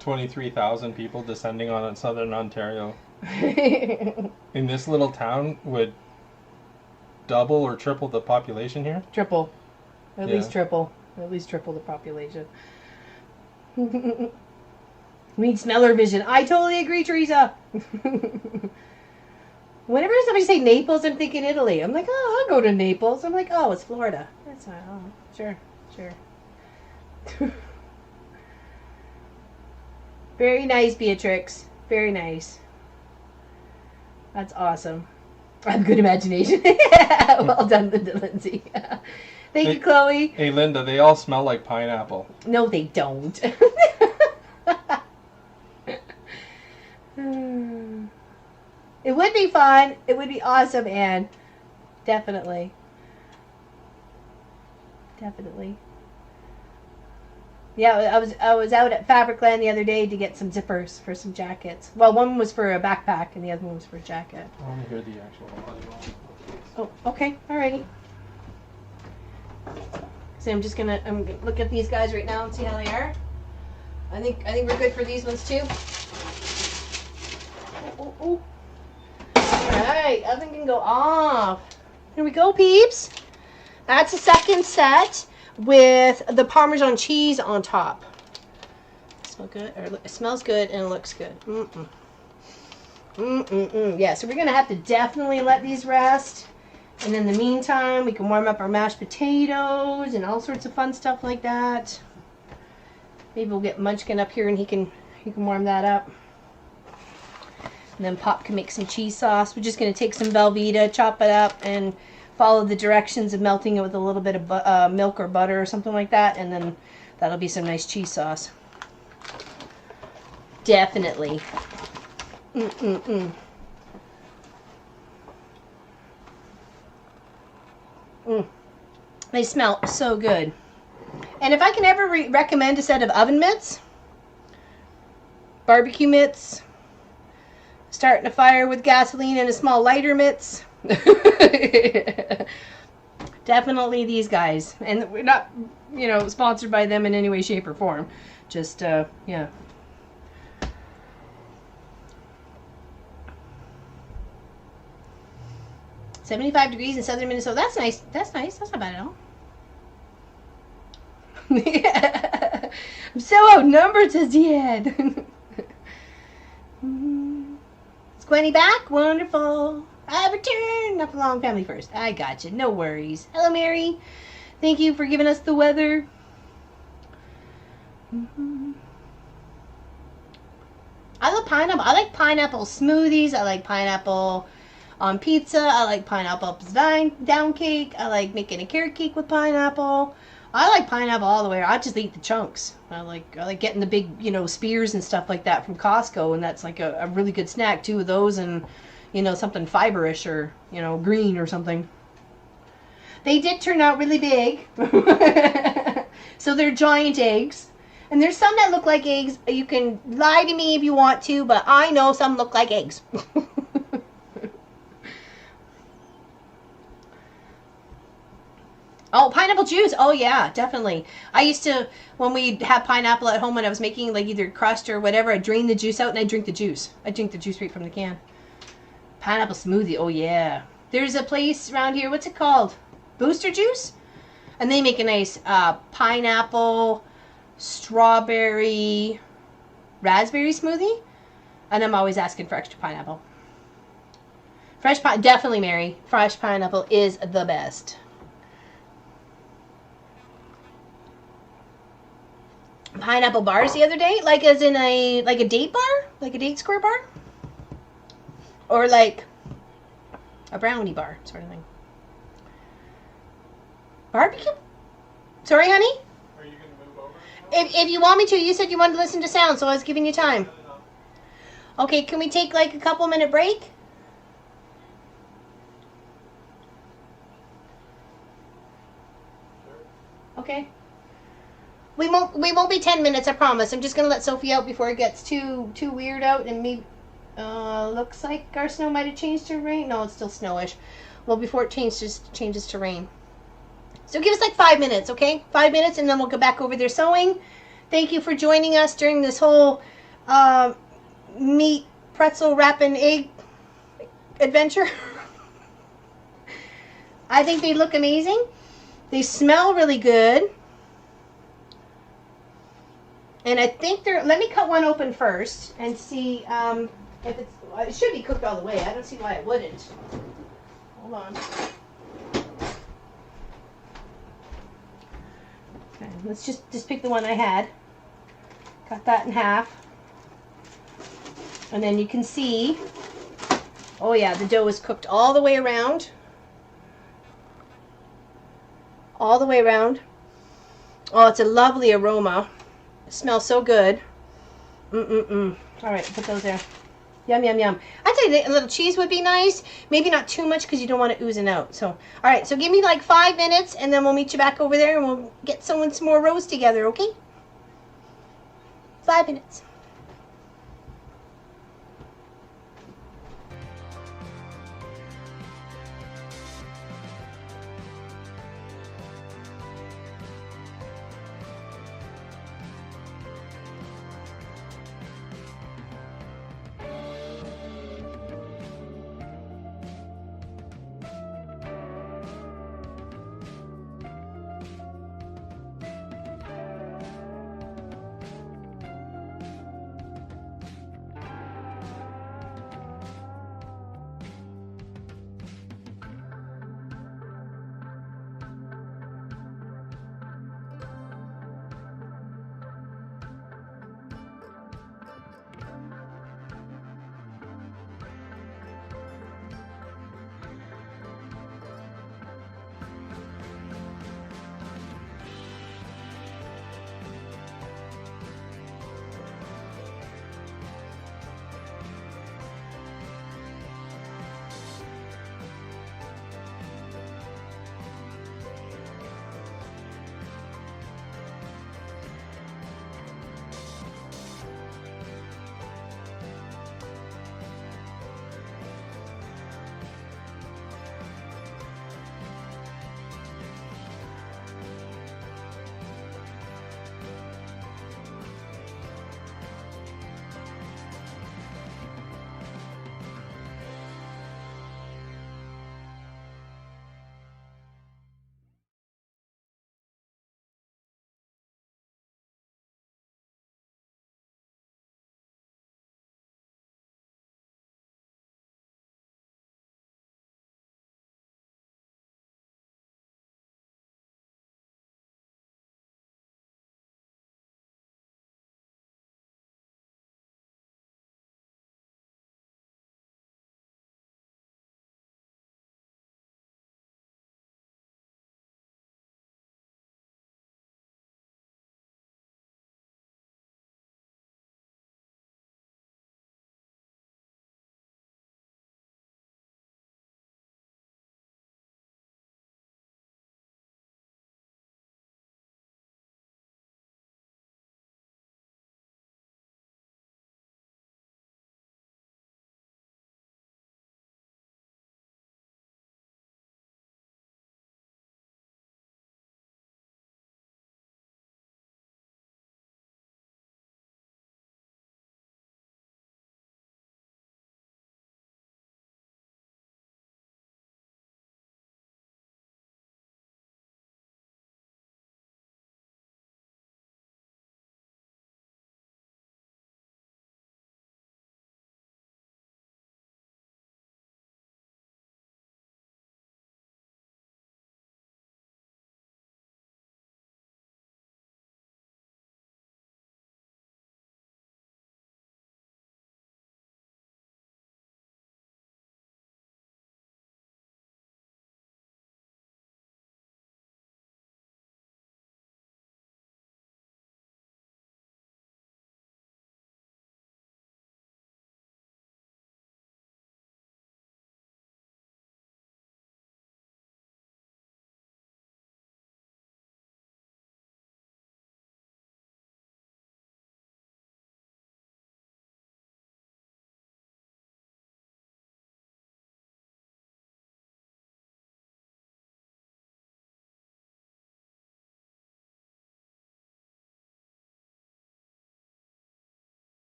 23,000 people descending on southern Ontario in this little town would double or triple the population here? Triple. At least triple. At least triple the population. We need smeller vision. I totally agree, Teresa. Whenever somebody say Naples, I'm thinking Italy. I'm like, oh, I'll go to Naples. I'm like, oh, it's Florida. That's not, oh, sure. Very nice, Beatrix. Very nice. That's awesome. I have a good imagination. Well done, Lindsay. Thank you, Chloe. Hey, Linda, they all smell like pineapple. No, they don't. It would be fun. It would be awesome, Anne. Definitely. Yeah, I was out at Fabricland the other day to get some zippers for some jackets. Well, one was for a backpack and the other one was for a jacket. I want to hear the actual audio. Oh, okay. Alrighty. So I'm gonna look at these guys right now and see how they are. I think we're good for these ones too. Oh. Alright, oven can go off. Here we go, peeps. That's a second set with the Parmesan cheese on top. Smell good? Or it smells good and it looks good. Yeah, so we're gonna have to definitely let these rest. And in the meantime, we can warm up our mashed potatoes and all sorts of fun stuff like that. Maybe we'll get Munchkin up here and he can warm that up. And then Pop can make some cheese sauce. We're just going to take some Velveeta, chop it up, and follow the directions of melting it with a little bit of milk or butter or something like that. And then That'll be some nice cheese sauce. Definitely. They smell so good. And if I can ever recommend a set of oven mitts, barbecue mitts, starting a fire with gasoline and a small lighter mitts, definitely these guys. And we're not, you know, sponsored by them in any way, shape, or form. Just, yeah. $75 degrees in southern Minnesota. That's nice. That's nice. That's not bad at all. I'm so outnumbered, says Dead. Is Gwenny back? Wonderful. I returned. Not for long. Family first. I got you. No worries. Hello, Mary. Thank you for giving us the weather. I love pineapple. I like pineapple smoothies. I like pineapple on pizza. I like pineapple down cake. I like making a carrot cake with pineapple. I like pineapple all the way. I just eat the chunks. I like getting the big, you know, spears and stuff like that from Costco, and that's like a really good snack. 2 of those and, you know, something fiberish or, you know, green or something. They did turn out really big. So they're giant eggs. And there's some that look like eggs. You can lie to me if you want to, but I know some look like eggs. Oh, pineapple juice. Oh, yeah, definitely. I used to, when we'd have pineapple at home and I was making like either crust or whatever, I'd drain the juice out and I'd drink the juice. I'd drink the juice right from the can. Pineapple smoothie. Oh, yeah. There's a place around here. What's it called? Booster Juice? And they make a nice pineapple, strawberry, raspberry smoothie. And I'm always asking for extra pineapple. Definitely, Mary. Fresh pineapple is the best. Pineapple bars the other day, like as in a date bar, like a date square bar, or like a brownie bar sort of thing. Barbecue? Sorry, honey. Are you gonna move over? If you want me to, you said you wanted to listen to sound, so I was giving you time. Okay, can we take like a couple minute break? Okay. We won't be 10 minutes, I promise. I'm just gonna let Sophie out before it gets too weird out, and maybe looks like our snow might have changed to rain. No, it's still snowish. Well, before it changes to rain. So give us like 5 minutes, okay? 5 minutes, and then we'll go back over there sewing. Thank you for joining us during this whole meat pretzel wrapping egg adventure. I think they look amazing. They smell really good. And I think they're, let me cut one open first and see if it's, it should be cooked all the way. I don't see why it wouldn't. Hold on. Okay, let's just pick the one I had. Cut that in half. And then you can see, oh yeah, the dough is cooked all the way around. All the way around. Oh, it's a lovely aroma. It smells so good. All right, put those there. Yum, yum, yum. I'd say a little cheese would be nice. Maybe not too much because you don't want it oozing out. So, all right, so give me like 5 minutes and then we'll meet you back over there and we'll get some more rows together, okay? 5 minutes.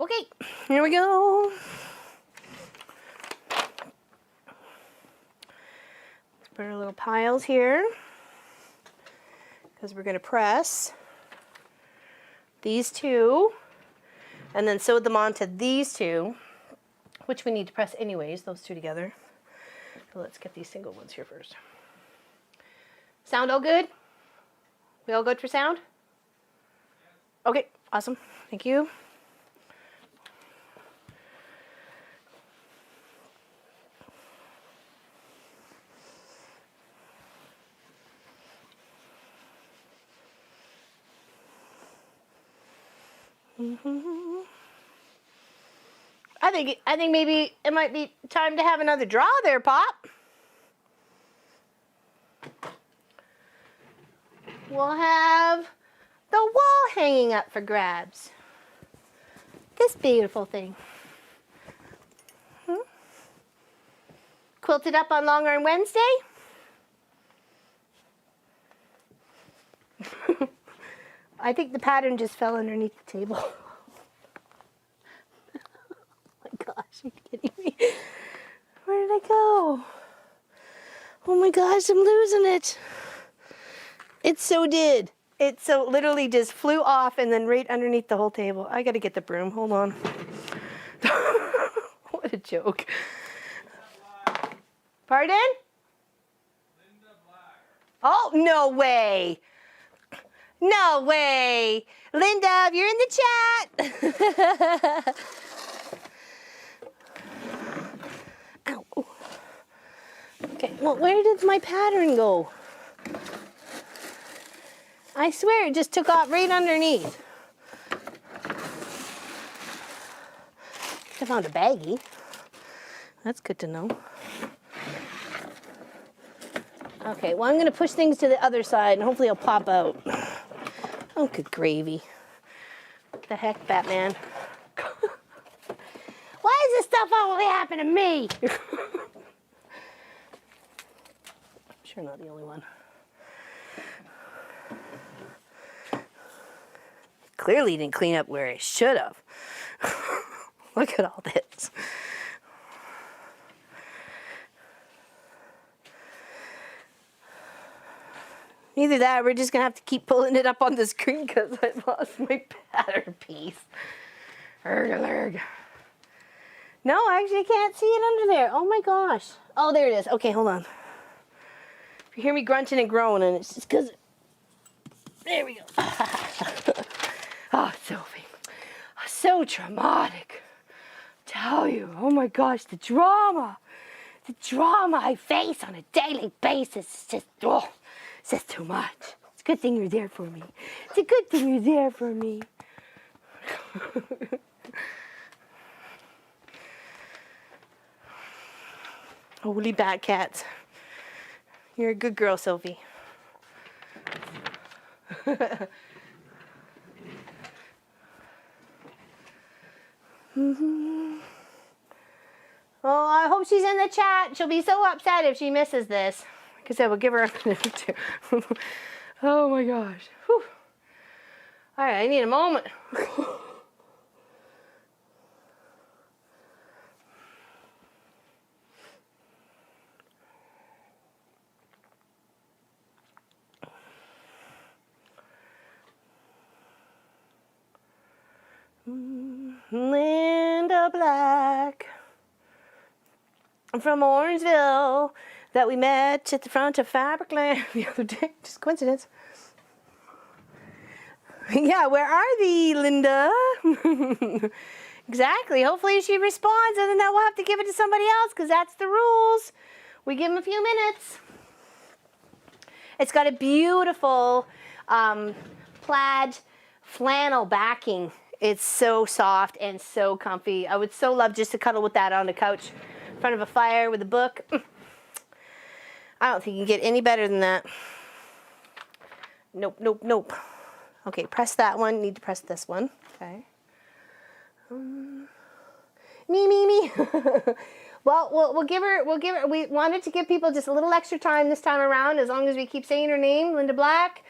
Okay, here we go. Let's put our little piles here because we're going to press these two and then sew them onto these two, which we need to press anyways, those two together. So let's get these single ones here first. Sound all good? We all good for sound? Okay, awesome. Thank you. I think maybe it might be time to have another draw there, Pop. We'll have the wall hanging up for grabs. This beautiful thing. Quilted up on Long Arm Wednesday. I think the pattern just fell underneath the table. Oh my gosh, are you kidding me? Where did I go? Oh my gosh, I'm losing it. It so did. It so literally just flew off and then right underneath the whole table. I gotta get the broom, hold on. What a joke. Pardon? Linda Black. Oh, no way. No way. Linda, you're in the chat. Ow. Okay, well, where did my pattern go? I swear it just took off right underneath. I found a baggie. That's good to know. Okay, well, I'm going to push things to the other side and hopefully it'll pop out. Oh, good gravy. What the heck, Batman? Why is this stuff always happen to me? I'm sure not the only one. Clearly didn't clean up where it should have. Look at all this. Either that or we're just going to have to keep pulling it up on the screen because I lost my pattern piece. Erg. No, I actually can't see it under there. Oh my gosh. Oh, there it is. Okay, hold on. If you hear me grunting and groaning, it's just because... There we go. Oh, Sophie. So traumatic. Tell you. Oh my gosh, the drama. The drama I face on a daily basis is just... Oh. It's just too much. It's a good thing you're there for me. It's a good thing you're there for me. Holy bat cats. You're a good girl, Sophie. Oh, I hope she's in the chat. She'll be so upset if she misses this. Because I will give her a minute too. Oh my gosh. Whew. All right, I need a moment. Linda Black from Orangeville that we met at the front of Fabricland the other day. Just coincidence. Yeah, where are thee, Linda? Exactly. Hopefully she responds, and then we'll have to give it to somebody else because that's the rules. We give them a few minutes. It's got a beautiful plaid flannel backing. It's so soft and so comfy. I would so love just to cuddle with that on the couch in front of a fire with a book. I don't think you can get any better than that. Nope, nope, nope. Okay, press that one. Need to press this one. Okay. Me. Well, we'll give her. We wanted to give people just a little extra time this time around. As long as we keep saying her name, Linda Black,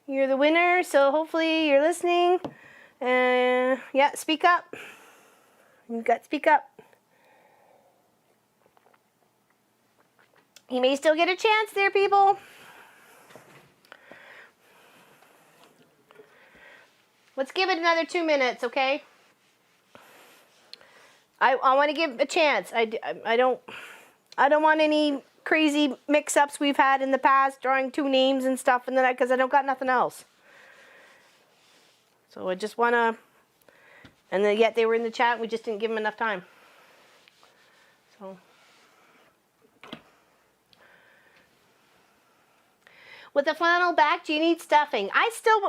you're the winner. So hopefully you're listening. Yeah, speak up. You got to speak up. You may still get a chance there, people. Let's give it another 2 minutes, okay? I want to give a chance. I don't want any crazy mix-ups we've had in the past, drawing 2 names and stuff, and then because I don't got nothing else. So I just want to, and then yet they were in the chat. We just didn't give them enough time. So. With a flannel back, do you need stuffing?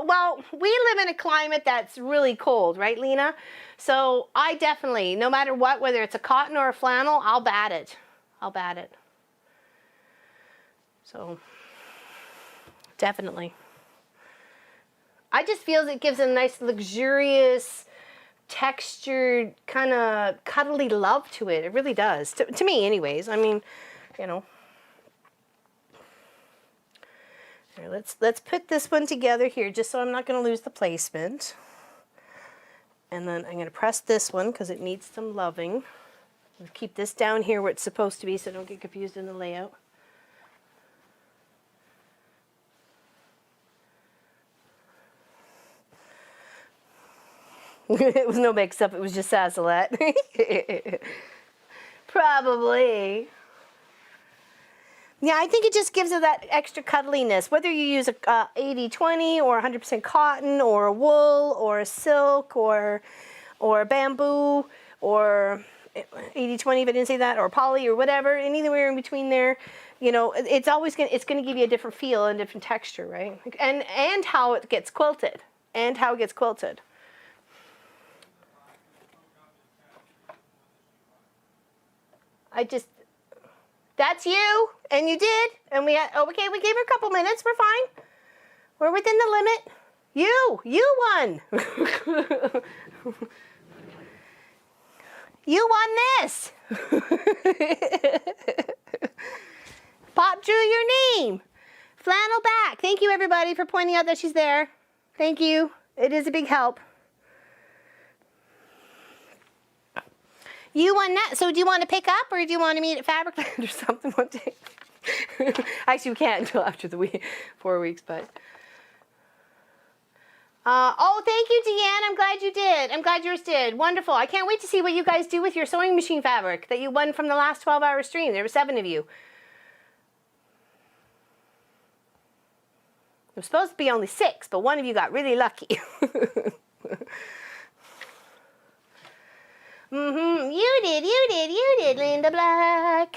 Well, we live in a climate that's really cold, right, Lena? So I definitely, no matter what, whether it's a cotton or a flannel, I'll bat it. I'll bat it. So, definitely. I just feel it gives a nice, luxurious, textured, kind of cuddly love to it. It really does. To me, anyways. I mean, you know. Here, let's put this one together here just so I'm not going to lose the placement. And then I'm going to press this one because it needs some loving. I'll keep this down here where it's supposed to be so I don't get confused in the layout. It was no mix-up, it was just Sazalette. Probably. Yeah, I think it just gives it that extra cuddliness. Whether you use a 80-20 or 100% cotton or a wool or a silk or bamboo or 80-20 if I didn't say that, or poly or whatever, anywhere in between there, you know, it's gonna give you a different feel and different texture, right? And how it gets quilted. And how it gets quilted. That's you, and you did, and we okay, we gave her a couple minutes, we're fine. We're within the limit. You won. You won this. Pop drew your name. Flannel back. Thank you, everybody, for pointing out that she's there. Thank you. It is a big help. You won that. So do you want to pick up, or do you want to meet at Fabricland or something one day? Actually, we can't until after the 4 weeks, but. Oh, thank you, Deanne. I'm glad you did. I'm glad yours did. Wonderful. I can't wait to see what you guys do with your sewing machine fabric that you won from the last 12-hour stream. There were 7 of you. There was supposed to be only 6, but one of you got really lucky. You did, Linda Black.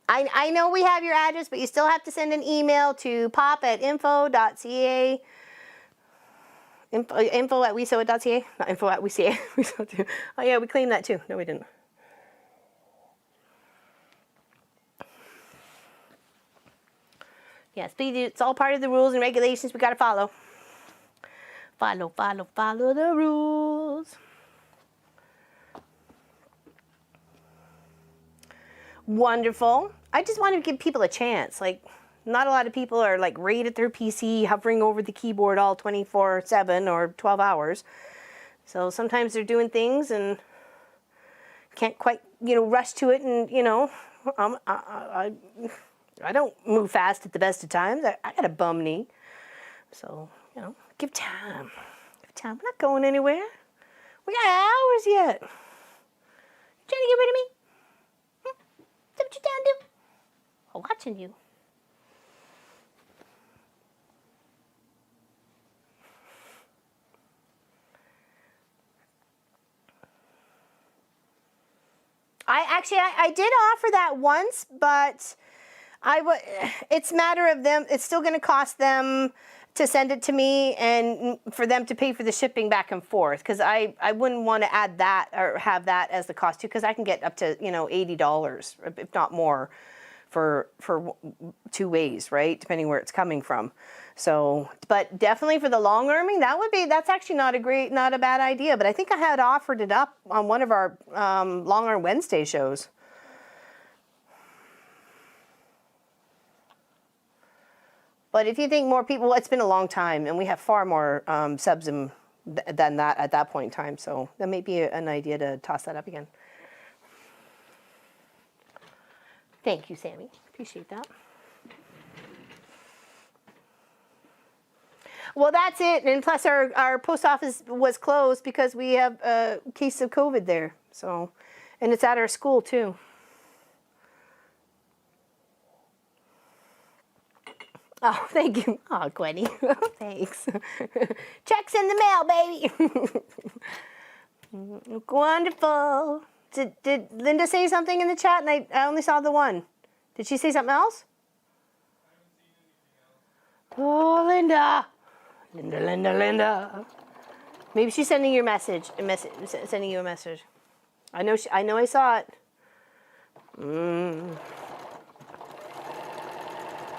I know we have your address, but you still have to send an email to pop@info.ca. Info@wesew.ca. Not info@wesew. Oh yeah, we claimed that too. No, we didn't. Yes, it's all part of the rules and regulations we got to follow. Follow the rules. Wonderful. I just want to give people a chance. Like, not a lot of people are like right at their PC, hovering over the keyboard all 24/7 or 12 hours. So sometimes they're doing things and can't quite, rush to it. And, I don't move fast at the best of times. I got a bum knee. So, give time. Give time. We're not going anywhere. We got hours yet. You trying to get rid of me? Is that what you're trying to do? I'm watching you. I did offer that once, but it's a matter of them. It's still going to cost them to send it to me and for them to pay for the shipping back and forth, because I wouldn't want to add that or have that as the cost too, because I can get up to $80, if not more, for 2 ways, right, depending where it's coming from. So, but definitely for the long arming, that's actually not a bad idea. But I think I had offered it up on one of our Long Arm Wednesday shows. But if you think more people, it's been a long time, and we have far more subs and than that at that point in time. So that may be an idea to toss that up again. Thank you, Sammy. Appreciate that. Well, that's it. And plus our post office was closed because we have a case of COVID there. So, and it's at our school too. Oh, thank you. Oh, Gwenny. Thanks. Check's in the mail, baby. Wonderful. Did Linda say something in the chat? And I only saw the one. Did she say something else? Oh, Linda. Linda. Maybe she's sending you a message. Sending you a message. I know I saw it.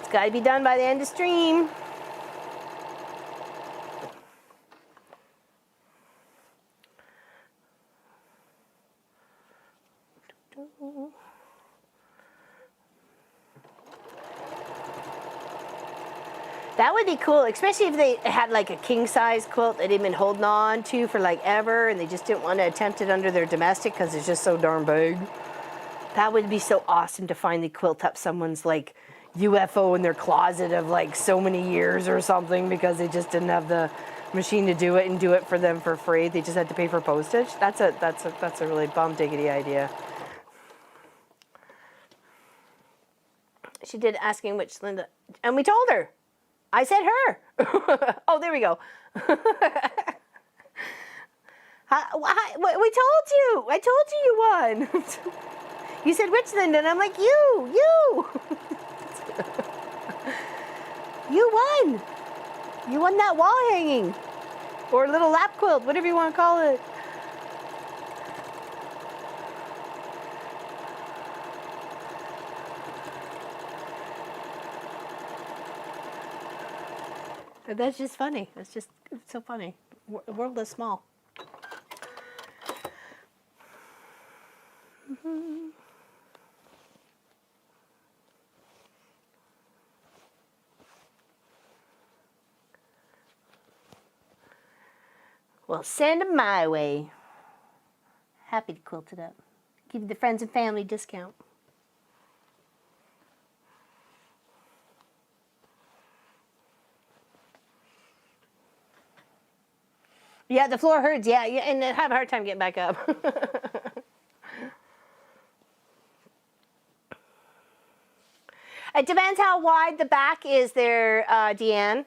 It's got to be done by the end of stream. That would be cool, especially if they had like a king size quilt that they'd been holding on to for like ever and they just didn't want to attempt it under their domestic because it's just so darn big. That would be so awesome to finally quilt up someone's like UFO in their closet of like so many years or something because they just didn't have the machine to do it and do it for them for free. They just had to pay for postage. That's a really bum diggity idea. She did asking which Linda, and we told her. I said her. Oh, there we go. We told you. I told you you won. You said which Linda, and I'm like, you. You won. You won that wall hanging. Or little lap quilt, whatever you want to call it. That's just funny. It's so funny. The world is small. Well, send them my way. Happy to quilt it up. Give you the friends and family discount. Yeah, the floor hurts. Yeah, and I have a hard time getting back up. It depends how wide the back is there, Deanne.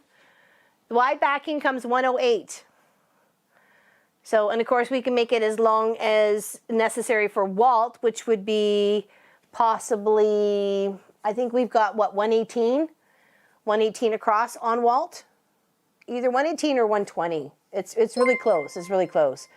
The wide backing comes 108. So, and of course we can make it as long as necessary for Walt, which would be possibly, I think we've got, what, 118? 118 across on Walt? Either 118 or 120. It's really close. It's really close.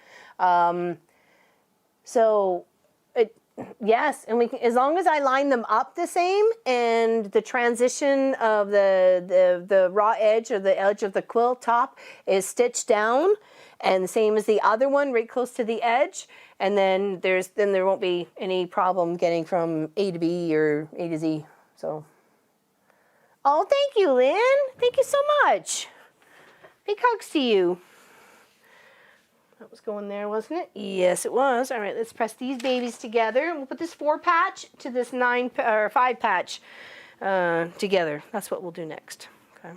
Yes, and we can, as long as I line them up the same, and the transition of the raw edge or the edge of the quilt top is stitched down, and the same as the other one, right close to the edge, and then there won't be any problem getting from A to B or A to Z. So, oh, thank you, Lynn. Thank you so much. Big hugs to you. That was going there, wasn't it? Yes, it was. All right, let's press these babies together. We'll put this 4 patch to this 5 patch together. That's what we'll do next. Okay.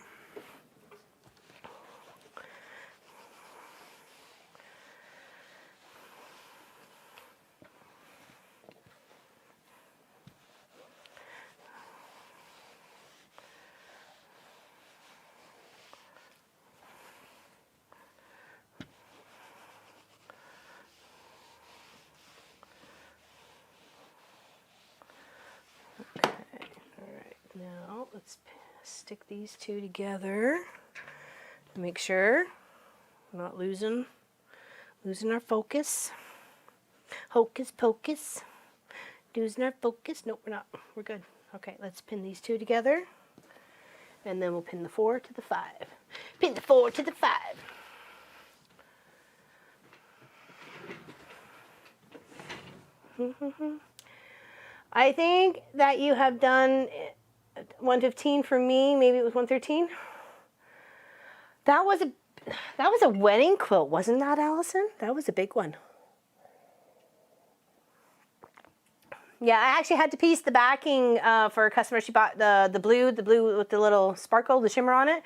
Now let's stick these two together to make sure we're not losing our focus. Hocus pocus. Losing our focus. Nope, we're not. We're good. Okay, let's pin these two together. And then we'll pin the 4 to the 5. Pin the 4 to the 5. I think that you have done 115 for me. Maybe it was 113. That was That was a wedding quilt, wasn't that, Allison? That was a big one. Yeah, I actually had to piece the backing for a customer. She bought the blue with the little sparkle, the shimmer on it,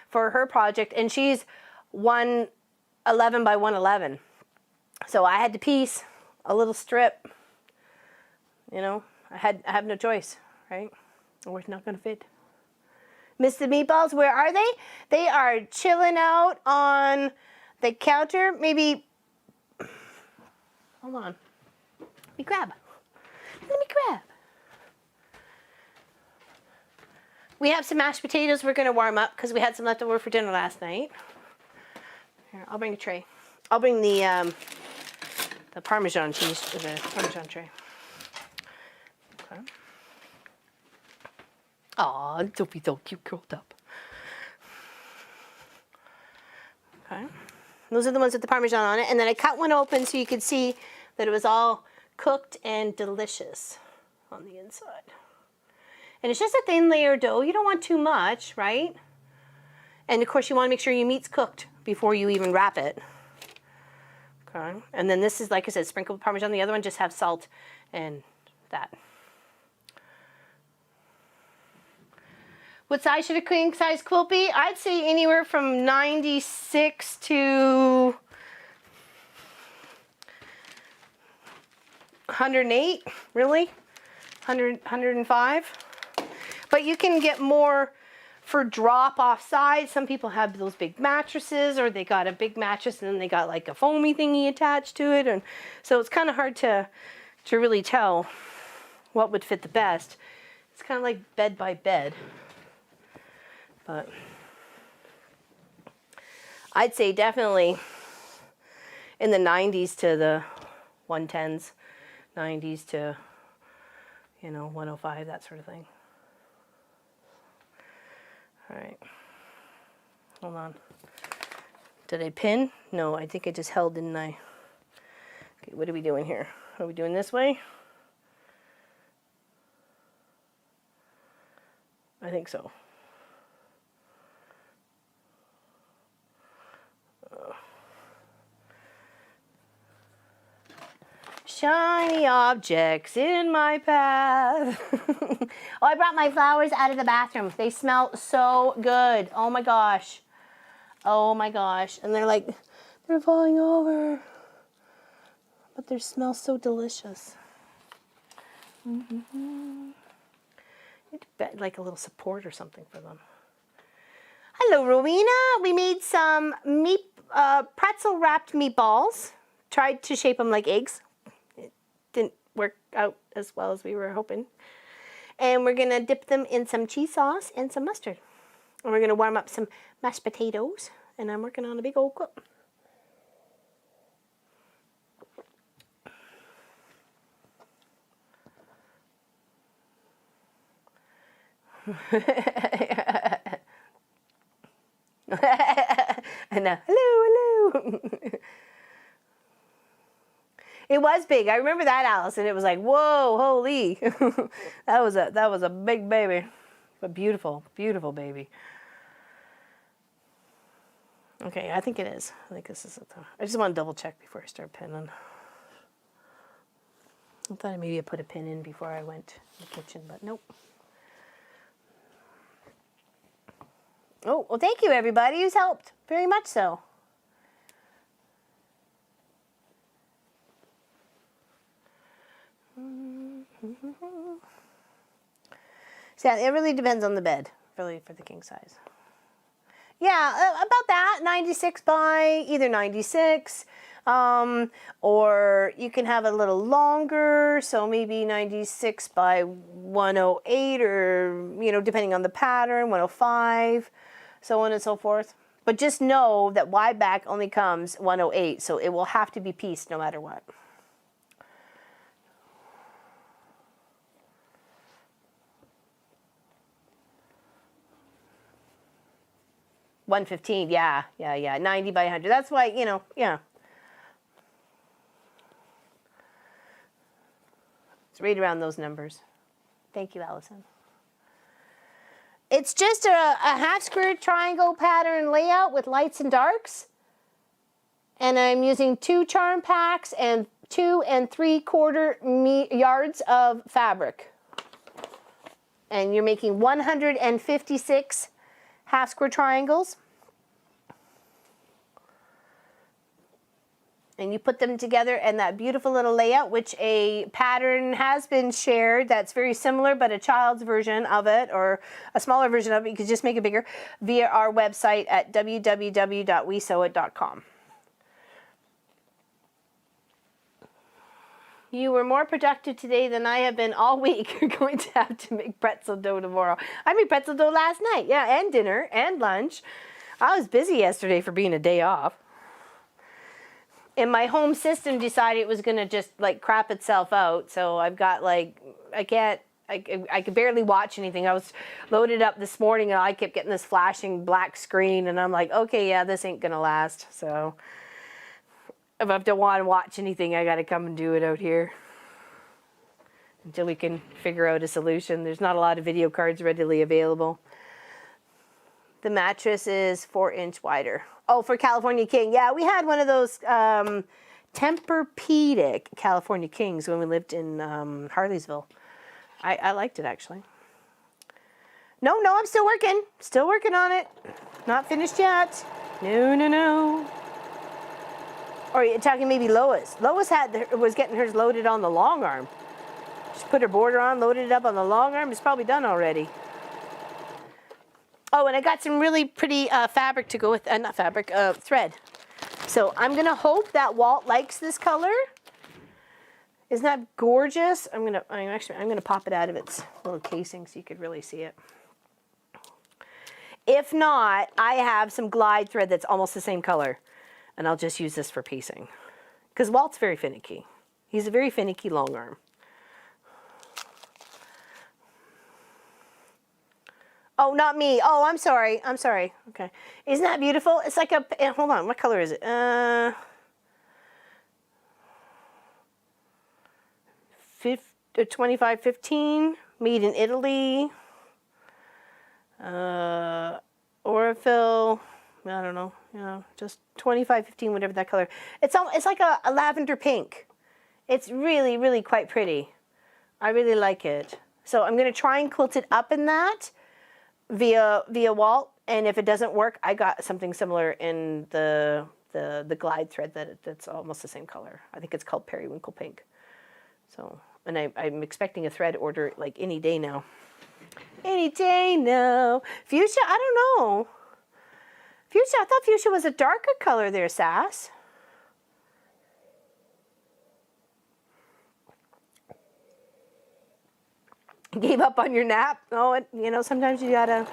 for her project, and she's 111 by 111. So I had to piece a little strip. You know, I have no choice, right? Or it's not gonna fit. Mr. Meatballs, where are they? They are chilling out on the counter. Maybe, hold on. Let me grab. We have some mashed potatoes we're gonna warm up because we had some left over for dinner last night. Here, I'll bring a tray. I'll bring the Parmesan cheese, the Parmesan tray. Okay. Aw, Sophie's so cute, curled up. Okay. Those are the ones with the Parmesan on it. And then I cut one open so you could see that it was all cooked and delicious on the inside. And it's just a thin layer of dough. You don't want too much, right? And of course you want to make sure your meat's cooked before you even wrap it. Okay. And then this is, like I said, sprinkled with Parmesan. The other one just have salt and that. What size should a king size quilt be? I'd say anywhere from 96 to 108, really? 100, 105. But you can get more for drop off sides. Some people have those big mattresses, or they got a big mattress and then they got like a foamy thingy attached to it. And so it's kind of hard to really tell what would fit the best. It's kind of like bed by bed. But I'd say definitely in the 90s to the 110s, 90s to, 105, that sort of thing. All right, hold on. Did I pin? No, I think I just held, didn't I? Okay, what are we doing here? Are we doing this way? I think so. Shiny objects in my path. Oh, I brought my flowers out of the bathroom. They smell so good. Oh my gosh. Oh my gosh. And they're falling over. But they smell so delicious. Mm-hmm. Need to bet like a little support or something for them. Hello, Rowena. We made some pretzel wrapped meatballs. Tried to shape them like eggs. It didn't work out as well as we were hoping. And we're gonna dip them in some cheese sauce and some mustard. And we're gonna warm up some mashed potatoes. And I'm working on a big old quilt. And hello. It was big. I remember that, Allison. It was like, whoa, holy. that was a big baby. But beautiful, beautiful baby. Okay, I think it is. I think this is it though. I just want to double check before I start pinning. I thought maybe I put a pin in before I went to the kitchen, but nope. Oh, well, thank you, everybody who's helped. Very much so. So yeah, it really depends on the bed, really, for the king size. Yeah, about that, 96 by either 96, or you can have a little longer, so maybe 96 by 108, or, depending on the pattern, 105, so on and so forth. But just know that wide back only comes 108, so it will have to be pieced no matter what. $115, yeah, 90 by 100. That's why, yeah. It's right around those numbers. Thank you, Allison. It's just a half square triangle pattern layout with lights and darks. And I'm using 2 charm packs and 2 3/4 yards of fabric. And you're making 156 half square triangles. And you put them together in that beautiful little layout, which a pattern has been shared that's very similar, but a child's version of it, or a smaller version of it, you could just make it bigger, via our website at www.wesewit.com. You were more productive today than I have been all week. You're going to have to make pretzel dough tomorrow. I made pretzel dough last night, yeah, and dinner, and lunch. I was busy yesterday for being a day off. And my home system decided it was going to just like crap itself out. So I've got like, I could barely watch anything. I was loaded up this morning and I kept getting this flashing black screen. And I'm like, okay, yeah, this ain't going to last. So if I have to want to watch anything, I got to come and do it out here until we can figure out a solution. There's not a lot of video cards readily available. The mattress is 4-inch wider. Oh, for California King. Yeah, we had one of those Tempur-Pedic California Kings when we lived in Harleysville. I liked it, actually. No, I'm still working. Still working on it. Not finished yet. No. Or you're talking maybe Lois. Lois was getting hers loaded on the long arm. Just put her border on, loaded it up on the long arm. It's probably done already. Oh, and I got some really pretty fabric to go with, not fabric, thread. So I'm gonna hope that Walt likes this color. Isn't that gorgeous? I'm gonna pop it out of its little casing so you could really see it. If not, I have some glide thread that's almost the same color, and I'll just use this for piecing. Because Walt's very finicky. He's a very finicky long arm. Oh, not me. Oh, I'm sorry. Okay. Isn't that beautiful? It's like a, hold on, what color is it? 2515, made in Italy. Orifil, I don't know, just 2515, whatever that color. It's like a lavender pink. It's really, really quite pretty. I really like it. So I'm going to try and quilt it up in that via Walt, and if it doesn't work, I got something similar in the glide thread that's almost the same color. I think it's called periwinkle pink. So, and I'm expecting a thread order like any day now. Any day now. Fuchsia, I don't know. Fuchsia, I thought fuchsia was a darker color there, Sass. Gave up on your nap? Oh, sometimes you gotta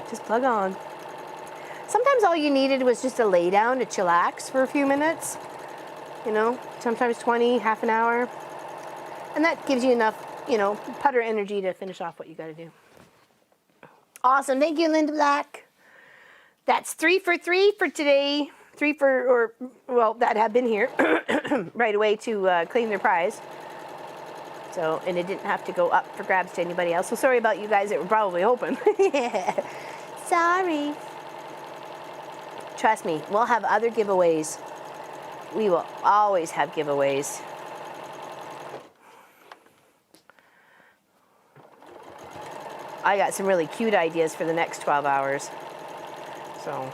just plug on. Sometimes all you needed was just a lay down to chillax for a few minutes. Sometimes 20, half an hour. And that gives you enough, putter energy to finish off what you gotta do. Awesome, thank you, Linda Black. That's 3 for 3 for today. That have been here right away to claim their prize. So, and it didn't have to go up for grabs to anybody else. So sorry about you guys that were probably hoping. Sorry. Trust me, we'll have other giveaways. We will always have giveaways. I got some really cute ideas for the next 12 hours. So,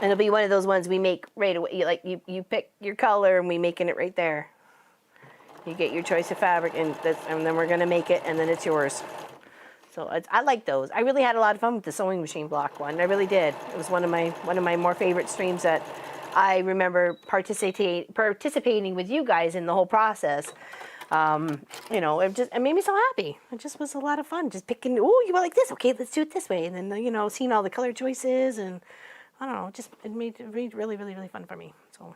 and it'll be one of those ones we make right away. Like you pick your color and we making it right there. You get your choice of fabric and then we're gonna make it and then it's yours. So I like those. I really had a lot of fun with the sewing machine block one. I really did. It was one of my more favorite streams that I remember participating with you guys in the whole process. It made me so happy. It just was a lot of fun. Just picking, oh, you want like this? Okay, let's do it this way. And then, seeing all the color choices and I don't know, it made it really, really, really fun for me. So.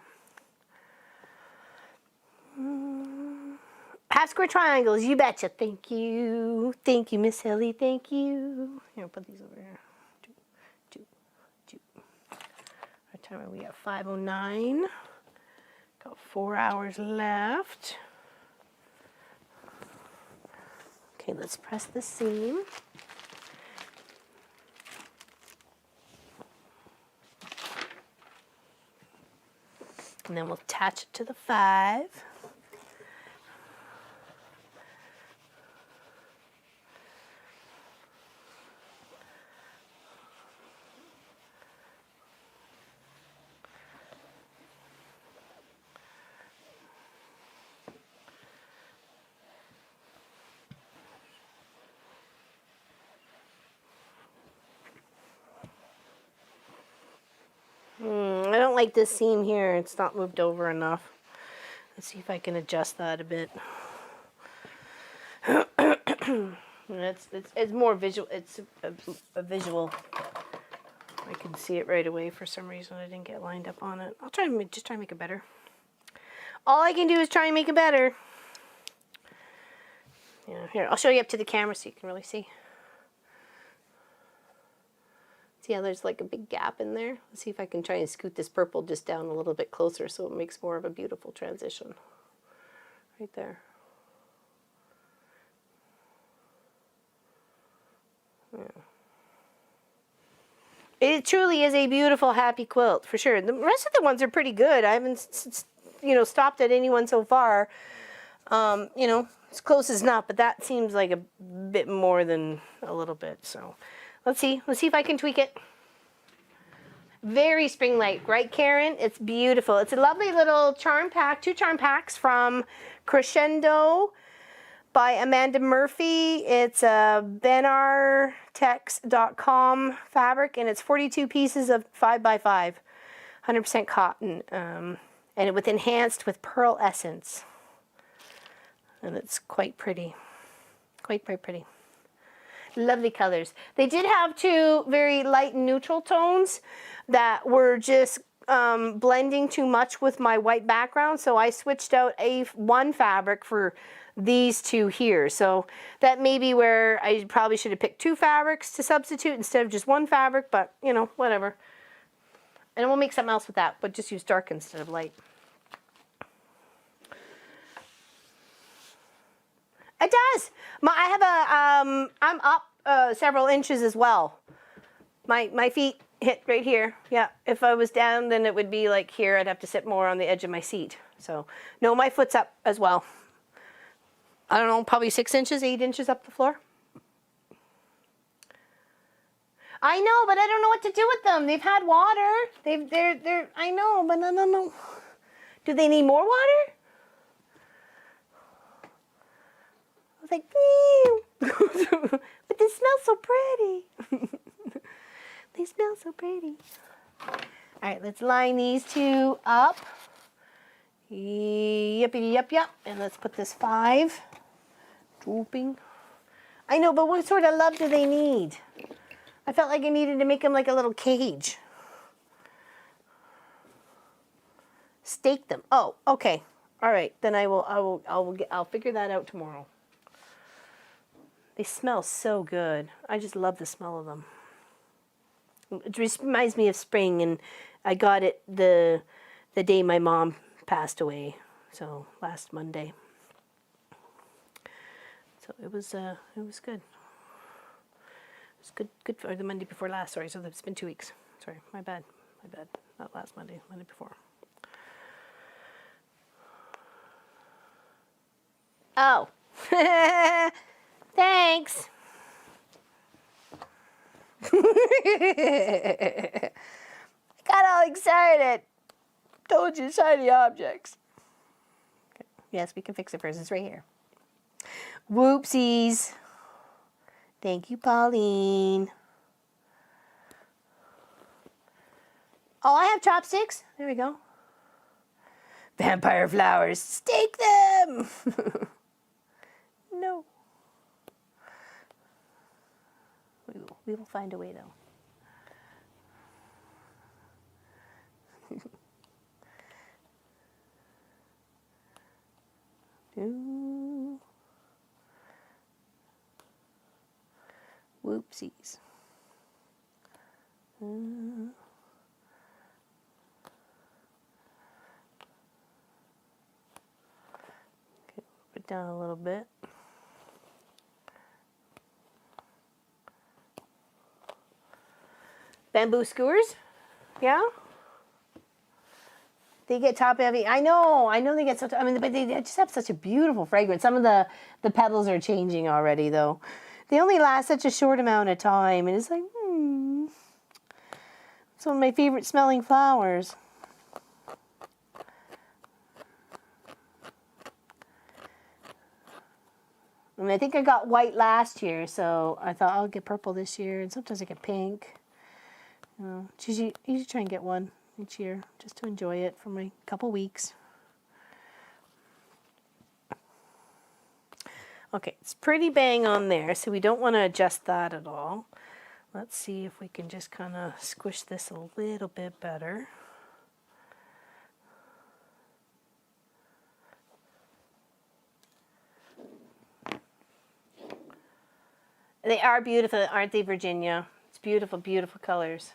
Half square triangles, you betcha. Thank you. Thank you, Miss Hilly. Thank you. Here, I'll put these over here. Two. What time are we at? 5:09. Got 4 hours left. Okay, let's press the seam. And then we'll attach it to the 5. I don't like this seam here. It's not moved over enough. Let's see if I can adjust that a bit. It's more visual. It's a visual. I can see it right away. For some reason, I didn't get lined up on it. I'll try and just try and make it better. All I can do is try and make it better. Yeah, here, I'll show you up to the camera so you can really see. See how there's like a big gap in there? Let's see if I can try and scoot this purple just down a little bit closer so it makes more of a beautiful transition. Right there. Yeah. It truly is a beautiful, happy quilt, for sure. The rest of the ones are pretty good. I haven't, stopped at any one so far. As close as not, but that seems like a bit more than a little bit. So let's see if I can tweak it. Very spring-like, right, Karen? It's beautiful. It's a lovely little charm pack, 2 charm packs from Crescendo by Amanda Murphy. It's a benartex.com fabric, and it's 42 pieces of 5x5, 100% cotton, and it was enhanced with pearl essence. And it's quite pretty, quite pretty. Lovely colors. They did have 2 very light and neutral tones that were just blending too much with my white background, so I switched out one fabric for these 2 here. So that may be where I probably should have picked 2 fabrics to substitute instead of just 1 fabric, but whatever. And we'll make something else with that, but just use dark instead of light. It does. I have I'm up several inches as well. My feet hit right here. Yeah, if I was down, then it would be like here. I'd have to sit more on the edge of my seat. So, no, my foot's up as well. I don't know, probably 6 inches, 8 inches up the floor. I know, but I don't know what to do with them. They've had water. They're. I know, but no. Do they need more water? I was like, but they smell so pretty. They smell so pretty. All right, let's line these 2 up. Yippity yep. And let's put this 5 drooping. I know, but what sort of love do they need? I felt like I needed to make them like a little cage. Stake them. Oh, okay. All right, then I'll figure that out tomorrow. They smell so good. I just love the smell of them. It reminds me of spring, and I got it the day my mom passed away, so last Monday. So it was good. It was good for the Monday before last. Sorry, so it's been 2 weeks. Sorry, my bad. Not last Monday, Monday before. Oh, thanks. Got all excited. Told you, shiny objects. Okay. Yes, we can fix it first. It's right here. Whoopsies. Thank you, Pauline. Oh, I have chopsticks. There we go. Vampire flowers. Stake them. No. We will find a way, though. Ooh. Whoopsies. Okay, put it down a little bit. Bamboo skewers? Yeah? They get top heavy. I know they get so. I mean, but they just have such a beautiful fragrance. Some of the petals are changing already, though. They only last such a short amount of time, and it's like, it's one of my favorite smelling flowers. And I think I got white last year, so I thought I'll get purple this year, and sometimes I get pink. Usually try and get one each year just to enjoy it for my couple weeks. Okay, it's pretty bang on there, so we don't want to adjust that at all. Let's see if we can just kind of squish this a little bit better. They are beautiful, aren't they, Virginia? It's beautiful, beautiful colors.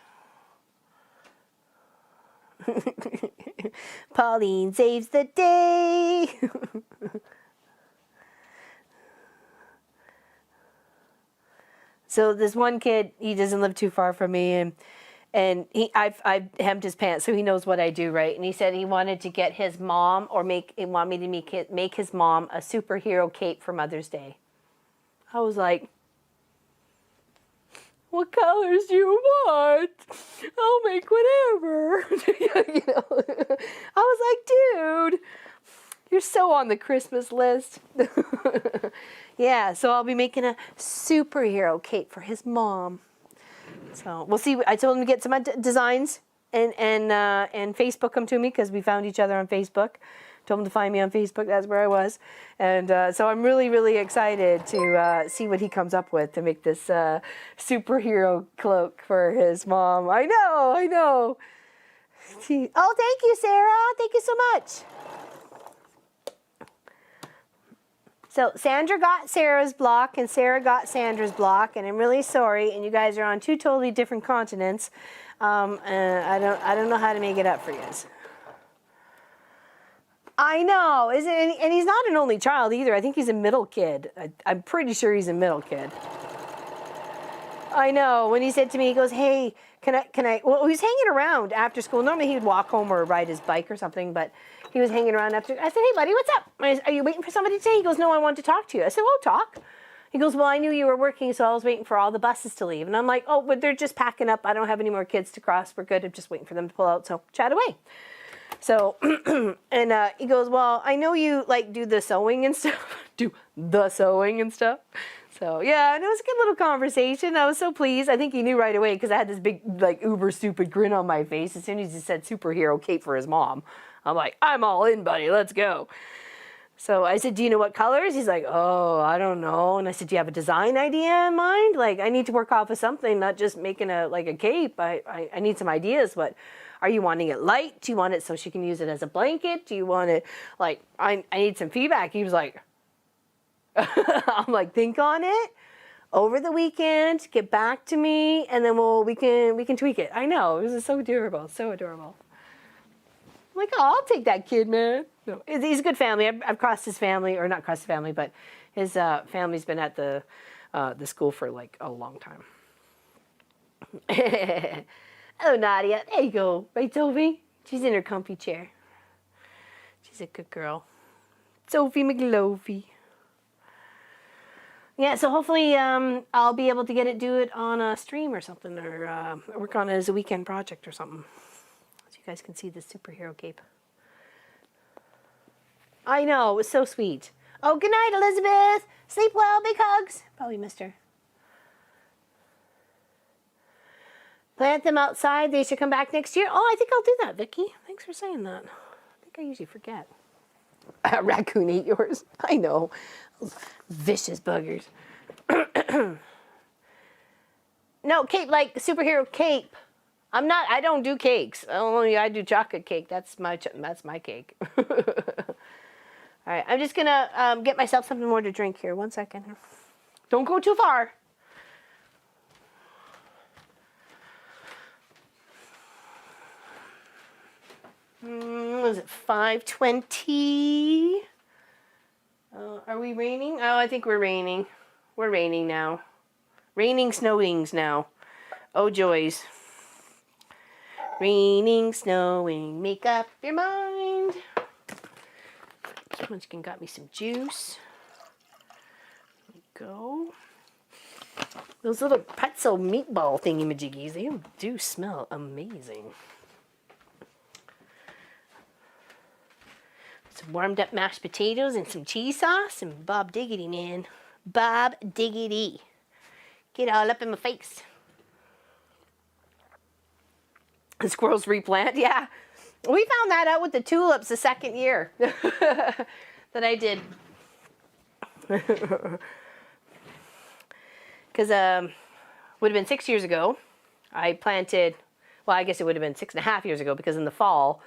Pauline saves the day. So this one kid, he doesn't live too far from me, and I've hemmed his pants, so he knows what I do, right? And he said he wanted to get his mom, or make me to make his mom a superhero cape for Mother's Day. I was like, what colors do you want? I'll make whatever. I was like, dude, you're so on the Christmas list. Yeah, so I'll be making a superhero cape for his mom. So we'll see. I told him to get some designs and Facebook them to me, because we found each other on Facebook. Told him to find me on Facebook. That's where I was. And so I'm really, really excited to see what he comes up with to make this superhero cloak for his mom. I know. Oh, thank you, Sarah. Thank you so much. So Sandra got Sarah's block, and Sarah got Sandra's block, and I'm really sorry. And you guys are on two totally different continents. And I don't know how to make it up for you. I know, isn't it? And he's not an only child either. I think he's a middle kid. I'm pretty sure he's a middle kid. I know. When he said to me, he goes, "Hey, can I?" Well, he was hanging around after school. Normally he would walk home or ride his bike or something, but he was hanging around after. I said, "Hey, buddy, what's up? Are you waiting for somebody today?" He goes, "No, I want to talk to you." I said, "Well, talk." He goes, "Well, I knew you were working, so I was waiting for all the buses to leave." And I'm like, "Oh, but they're just packing up. I don't have any more kids to cross. We're good. I'm just waiting for them to pull out. So chat away." So, and he goes, "Well, I know you like do the sewing and stuff." So yeah, and it was a good little conversation. I was so pleased. I think he knew right away, because I had this big, like, uber stupid grin on my face as soon as he said superhero cape for his mom. I'm like, I'm all in, buddy. Let's go. So I said, "Do you know what colors?" He's like, "Oh, I don't know." And I said, "Do you have a design idea in mind? Like, I need to work off of something, not just making a cape. I need some ideas. But are you wanting it light? Do you want it so she can use it as a blanket? Do you want it, like, I need some feedback." He was like, I'm like, "Think on it over the weekend, get back to me, and then we can tweak it." I know, it was so adorable, so adorable. I'm like, "Oh, I'll take that kid, man." No, he's a good family. I've crossed his family, or not crossed the family, but his family's been at the school for like a long time. Hello, Nadia. There you go. Right, Sophie? She's in her comfy chair. She's a good girl. Sophie McLovey. Yeah, so hopefully I'll be able to do it on a stream or something, or work on it as a weekend project or something. So you guys can see the superhero cape. I know, it was so sweet. Oh, good night, Elizabeth. Sleep well, big hugs. Probably missed her. Plant them outside. They should come back next year. Oh, I think I'll do that, Vicky. Thanks for saying that. I think I usually forget. A raccoon ate yours. I know. Those vicious buggers. No, cape, like superhero cape. I don't do cakes. I do chocolate cake. That's my cake. All right, I'm just gonna get myself something more to drink here. 1 second. Don't go too far. Was it 5:20? Are we raining? Oh, I think we're raining. We're raining now. Raining snowings now. Oh, joys. Raining, snowing, make up your mind. Munchkin got me some juice. There we go. Those little pretzel meatball thingy-majiggies, they do smell amazing. Some warmed up mashed potatoes and some cheese sauce and Bob Diggity, man. Bob Diggity. Get all up in my face. The squirrels replant, yeah. We found that out with the tulips the second year that I did. Because would have been 6 years ago, I planted, well, I guess it would have been 6.5 years ago, because in the fall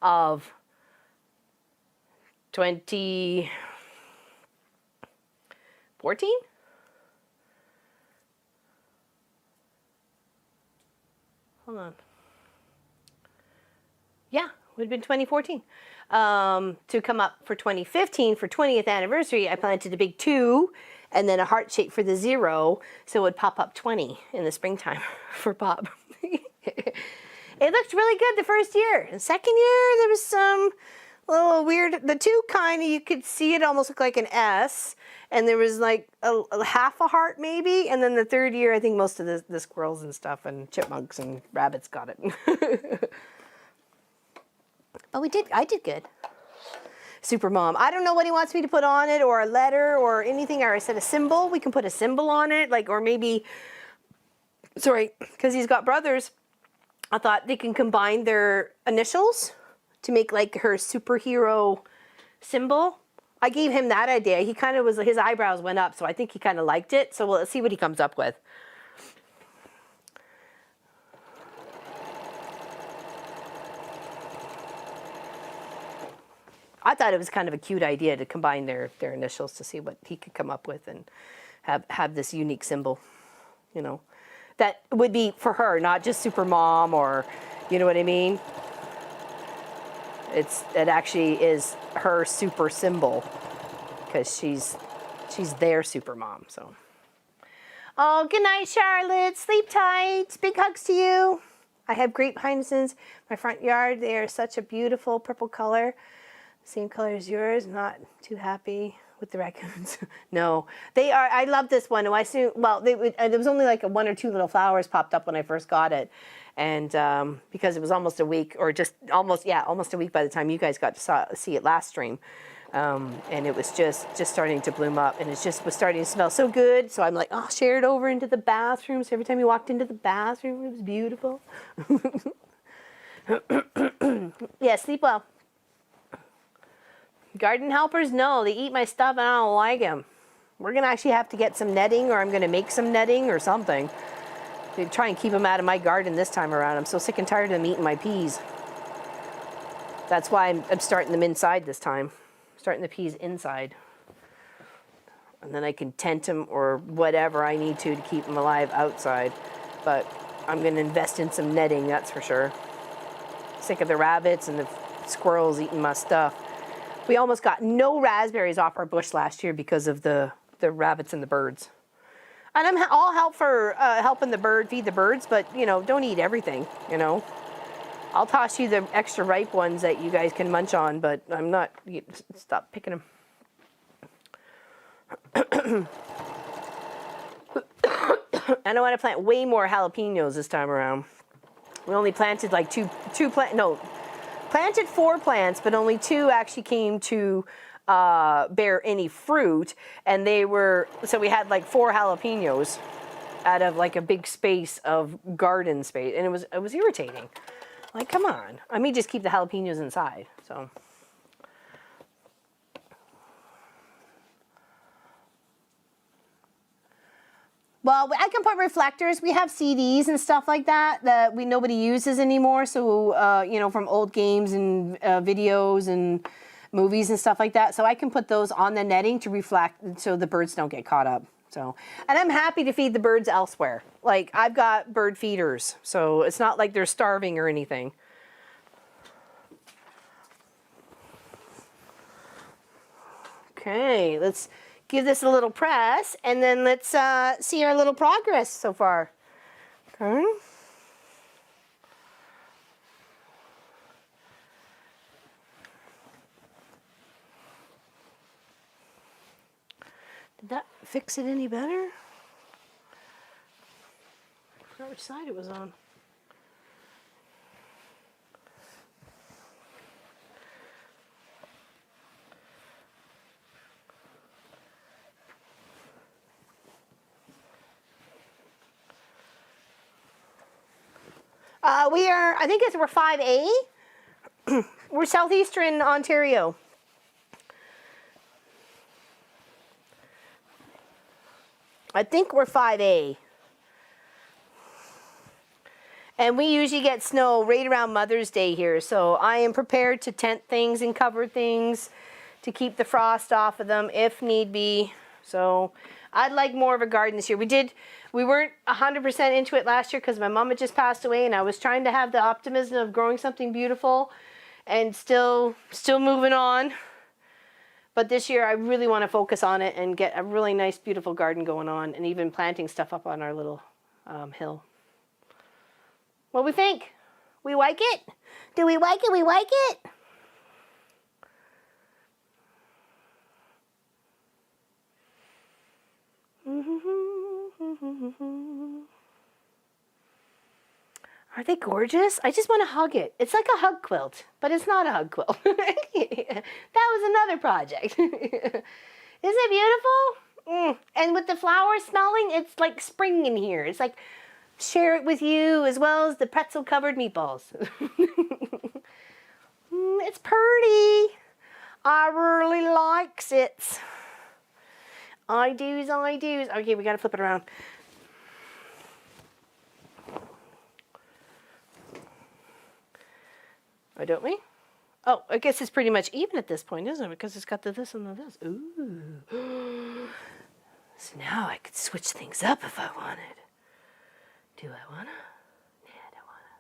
of 2014? Hold on. Yeah, would have been 2014. To come up for 2015, for 20th anniversary, I planted a big 2 and then a heart shape for the 0, so it would pop up 20 in the springtime for Bob. It looked really good the first year. The second year, there was some little weird, the 2 kind of, you could see it almost look like an S, and there was like a half a heart maybe, and then the third year, I think most of the squirrels and stuff and chipmunks and rabbits got it. But I did good. Super Mom. I don't know what he wants me to put on it, or a letter, or anything, or I said a symbol. We can put a symbol on it, like, or maybe, sorry, because he's got brothers. I thought they can combine their initials to make like her superhero symbol. I gave him that idea. He kind of was, his eyebrows went up, so I think he kind of liked it. So let's see what he comes up with. I thought it was kind of a cute idea to combine their initials to see what he could come up with and have this unique symbol, you know, that would be for her, not just Super Mom, or, you know what I mean? It actually is her super symbol, because she's their Super Mom. So, oh, good night, Charlotte. Sleep tight. Big hugs to you. I have grape hyacinths in my front yard. They are such a beautiful purple color. Same color as yours. Not too happy with the raccoons. No, they are. I love this one. I assume, well, there was only like 1 or 2 little flowers popped up when I first got it, and because it was almost a week, or just almost a week by the time you guys got to see it last stream, and it was just starting to bloom up, and it just was starting to smell so good. So I'm like, oh, share it over into the bathroom. So every time you walked into the bathroom, it was beautiful. Yeah, sleep well. Garden helpers, no, they eat my stuff and I don't like them. We're going to actually have to get some netting, or I'm going to make some netting or something to try and keep them out of my garden this time around. I'm so sick and tired of them eating my peas. That's why I'm starting them inside this time. Starting the peas inside. And then I can tent them or whatever I need to keep them alive outside. But I'm going to invest in some netting, that's for sure. Sick of the rabbits and the squirrels eating my stuff. We almost got no raspberries off our bush last year because of the rabbits and the birds. And I'm all help for helping feed the birds, but, you know, don't eat everything, you know. I'll toss you the extra ripe ones that you guys can munch on, but I'm not, stop picking them. And I want to plant way more jalapenos this time around. We only planted like planted 4 plants, but only 2 actually came to bear any fruit, and so we had like 4 jalapenos out of like a big space of garden space, and it was irritating. Like, come on, I may just keep the jalapenos inside. So, well, I can put reflectors. We have CDs and stuff like that nobody uses anymore. So, you know, from old games and videos and movies and stuff like that. So I can put those on the netting to reflect so the birds don't get caught up. So, and I'm happy to feed the birds elsewhere. Like, I've got bird feeders, so it's not like they're starving or anything. Okay, let's give this a little press, and then let's see our little progress so far. Okay. Did that fix it any better? I forgot which side it was on. I think we're 5A. We're southeastern Ontario. I think we're 5A. And we usually get snow right around Mother's Day here. So I am prepared to tent things and cover things to keep the frost off of them if need be. So I'd like more of a garden this year. We weren't 100% into it last year because my mom had just passed away, and I was trying to have the optimism of growing something beautiful and still moving on. But this year I really want to focus on it and get a really nice, beautiful garden going on, and even planting stuff up on our little hill. What do we think? We like it? Do we like it? We like it? Are they gorgeous? I just want to hug it. It's like a hug quilt, but it's not a hug quilt. That was another project. Isn't it beautiful? And with the flowers smelling, it's like spring in here. It's like share it with you as well as the pretzel covered meatballs. It's pretty. I really likes it. I do's. Okay, we gotta flip it around. Oh, don't we? Oh, I guess it's pretty much even at this point, isn't it? Because it's got the this and the this. Ooh. So now I could switch things up if I wanted. Do I wanna? Nah, I don't wanna.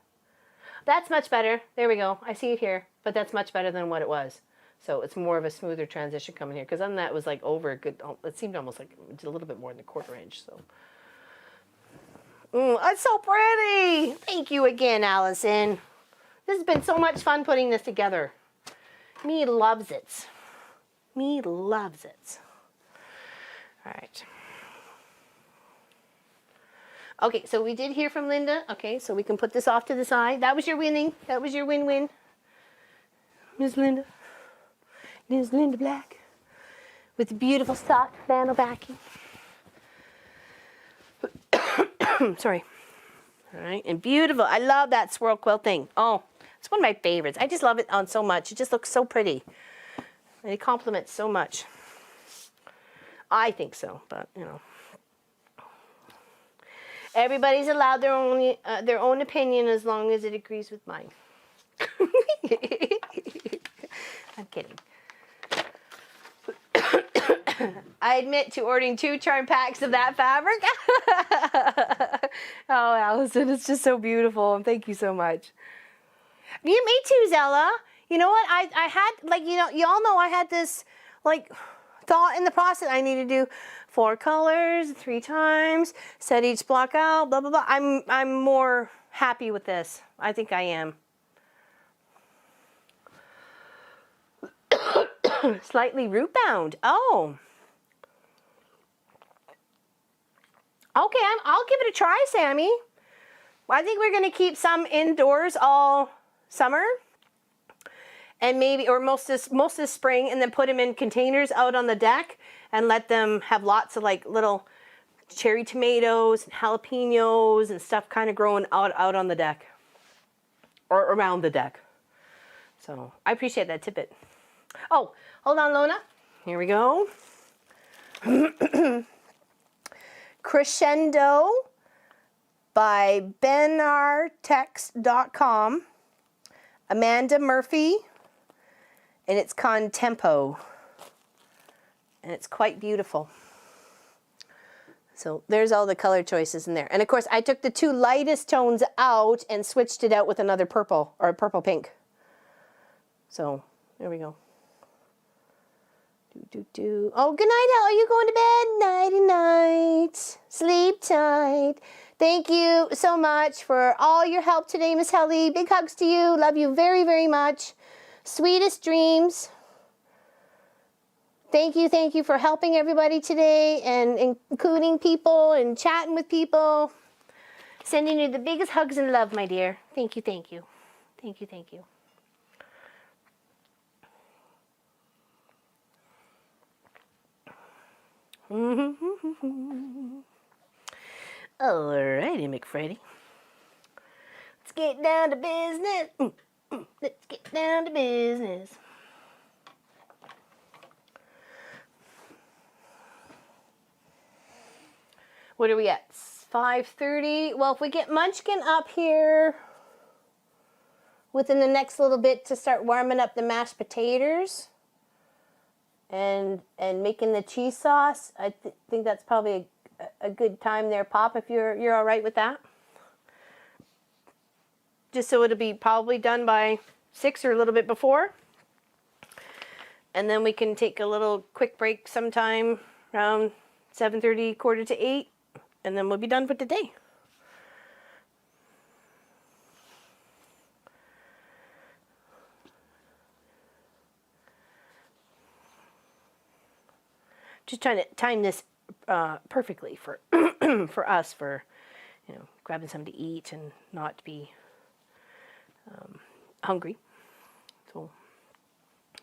That's much better. There we go. I see it here. But that's much better than what it was. So it's more of a smoother transition coming here. Because then that was like over a good, it seemed almost like a little bit more than a quarter inch. So. That's so pretty. Thank you again, Allison. This has been so much fun putting this together. Me loves it. Me loves it. All right. Okay, so we did hear from Linda. Okay, so we can put this off to the side. That was your winning. That was your win-win. Ms. Linda. Ms. Linda Black. With the beautiful soft flannel backing. Sorry. All right, and beautiful. I love that swirl quilt thing. Oh, it's one of my favorites. I just love it on so much. It just looks so pretty. And it complements so much. I think so, but you know. Everybody's allowed their own opinion as long as it agrees with mine. I'm kidding. I admit to ordering 2 charm packs of that fabric. Oh, Allison, it's just so beautiful. And thank you so much. Me too, Zella. You know what? I had, like, you know, you all know I had this, like, thought in the process. I need to do 4 colors 3 times, set each block out, blah, blah, blah. I'm more happy with this. I think I am. Slightly root bound. Oh. Okay, I'll give it a try, Sammy. I think we're going to keep some indoors all summer. And maybe, or most of spring, and then put them in containers out on the deck and let them have lots of like little cherry tomatoes and jalapenos and stuff kind of growing out on the deck or around the deck. So I appreciate that tidbit. Oh, hold on, Lona. Here we go. Crescendo by benartex.com. Amanda Murphy. And it's Contempo. And it's quite beautiful. So there's all the color choices in there. And of course, I took the 2 lightest tones out and switched it out with another purple, or a purple pink. So there we go. Oh, good night, Al. Are you going to bed? Nighty night. Sleep tight. Thank you so much for all your help today, Miss Helly. Big hugs to you. Love you very, very much. Sweetest dreams. Thank you for helping everybody today and including people and chatting with people. Sending you the biggest hugs and love, my dear. Thank you. Thank you. Alrighty, McFreddy. Let's get down to business. Let's get down to business. What are we at? 5:30. Well, if we get Munchkin up here within the next little bit to start warming up the mashed potatoes and making the cheese sauce, I think that's probably a good time there, Pop, if you're all right with that. Just so it'll be probably done by 6 or a little bit before. And then we can take a little quick break sometime around 7:30, 7:45, and then we'll be done for today. Just trying to time this perfectly for for us, for grabbing something to eat and not be hungry. So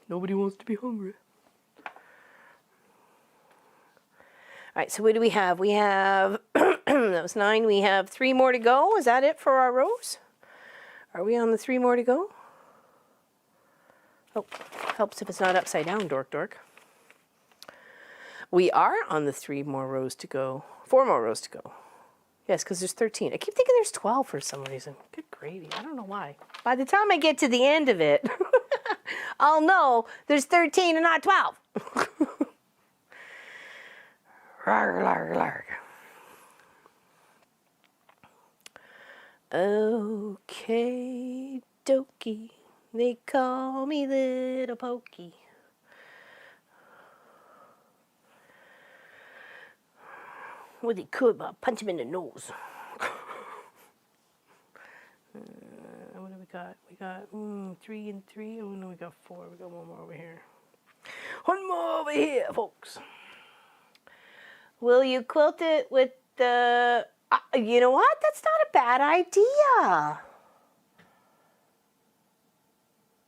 nobody wants to be hungry. All right, so what do we have? We have, that was 9. We have 3 more to go. Is that it for our rows? Are we on the 3 more to go? Oh, helps if it's not upside down, dork. We are on the 3 more rows to go. 4 more rows to go. Yes, because there's 13. I keep thinking there's 12 for some reason. Good gravy. I don't know why. By the time I get to the end of it, I'll know there's 13 and not 12. Larg. Okay, dokie. They call me Little Pokey. What they could, but punch him in the nose. What do we got? We got 3 and 3. Oh no, we got 4. We got 1 more over here. 1 more over here, folks. Will you quilt it with the... you know what? That's not a bad idea.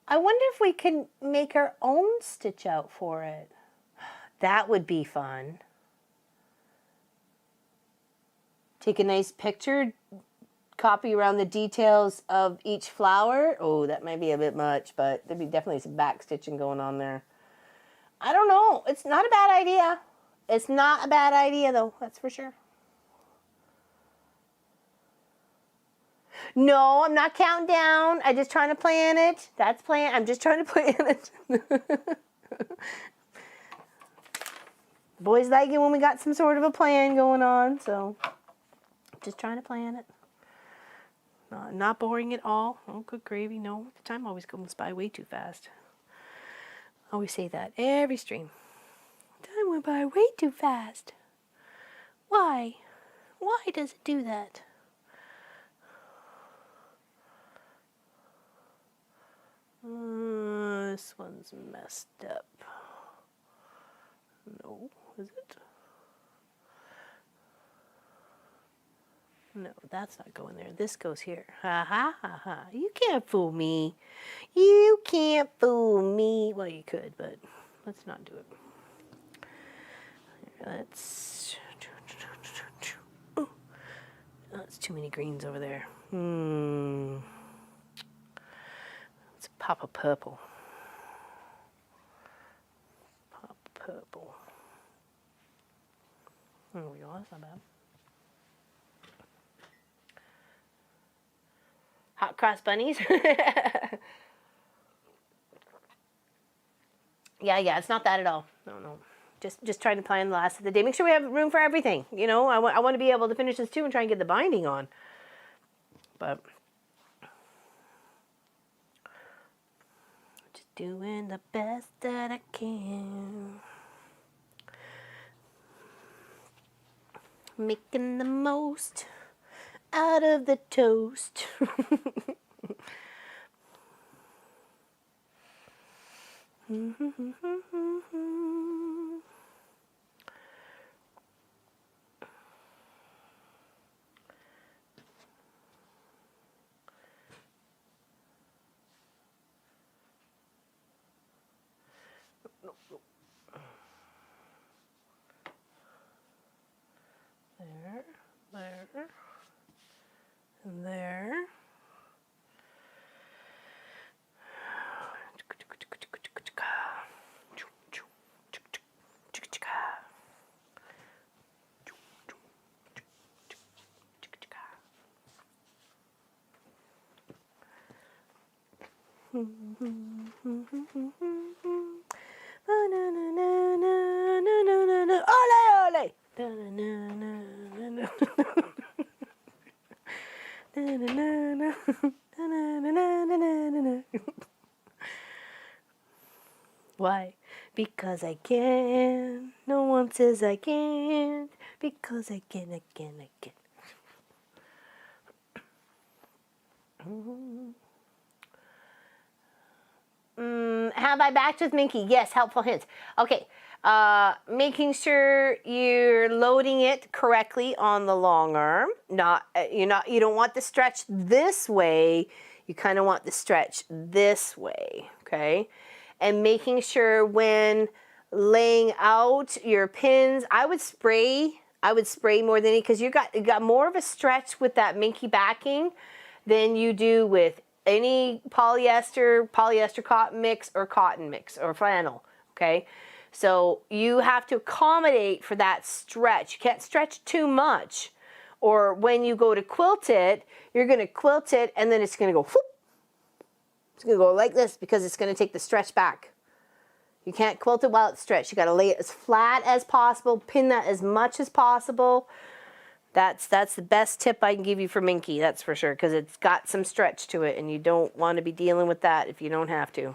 I wonder if we can make our own stitch out for it. That would be fun. Take a nice picture, copy around the details of each flower. Oh, that might be a bit much, but there'd be definitely some back stitching going on there. I don't know. It's not a bad idea. It's not a bad idea, though. That's for sure. No, I'm not counting down. I'm just trying to plan it. That's plan. I'm just trying to plan it. Boys like it when we got some sort of a plan going on, so just trying to plan it. Not boring at all. Oh, good gravy. No, the time always goes by way too fast. I always say that every stream. Time went by way too fast. Why? Why does it do that? This one's messed up. No, is it? No, that's not going there. This goes here. Ha ha ha ha. You can't fool me. You can't fool me. Well, you could, but let's not do it. Let's... That's too many greens over there. Let's pop a purple. Pop purple. There we go. That's not bad. Hot cross bunnies. Yeah, it's not that at all. No. Just trying to plan the last of the day. Make sure we have room for everything. You know, I want to be able to finish this too and try and get the binding on. But just doing the best that I can. Making the most out of the toast. There, there, and there. Ole, ole. Why? Because I can. No one says I can't. Because I can, I can, I can. Have I backed with Minky? Yes, helpful hints. Okay, making sure you're loading it correctly on the long arm. You don't want the stretch this way. You kind of want the stretch this way, okay? And making sure when laying out your pins, I would spray more than any, because you got more of a stretch with that Minky backing than you do with any polyester cotton mix or cotton mix or flannel, okay? So you have to accommodate for that stretch. You can't stretch too much, or when you go to quilt it, you're going to quilt it and then it's going to go whoop. It's going to go like this because it's going to take the stretch back. You can't quilt it while it's stretched. You got to lay it as flat as possible, pin that as much as possible. That's the best tip I can give you for Minky, that's for sure, because it's got some stretch to it, and you don't want to be dealing with that if you don't have to.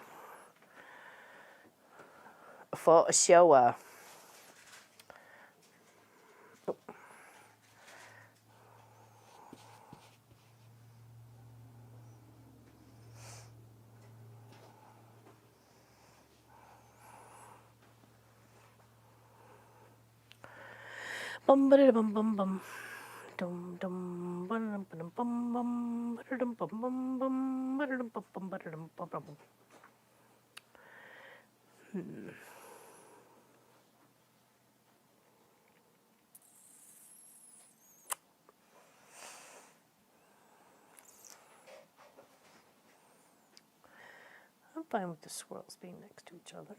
For sure. Bum ba bum bum bum. Dum dum bum bum bum bum bum bum bum bum bum bum bum bum. I'm fine with the swirls being next to each other,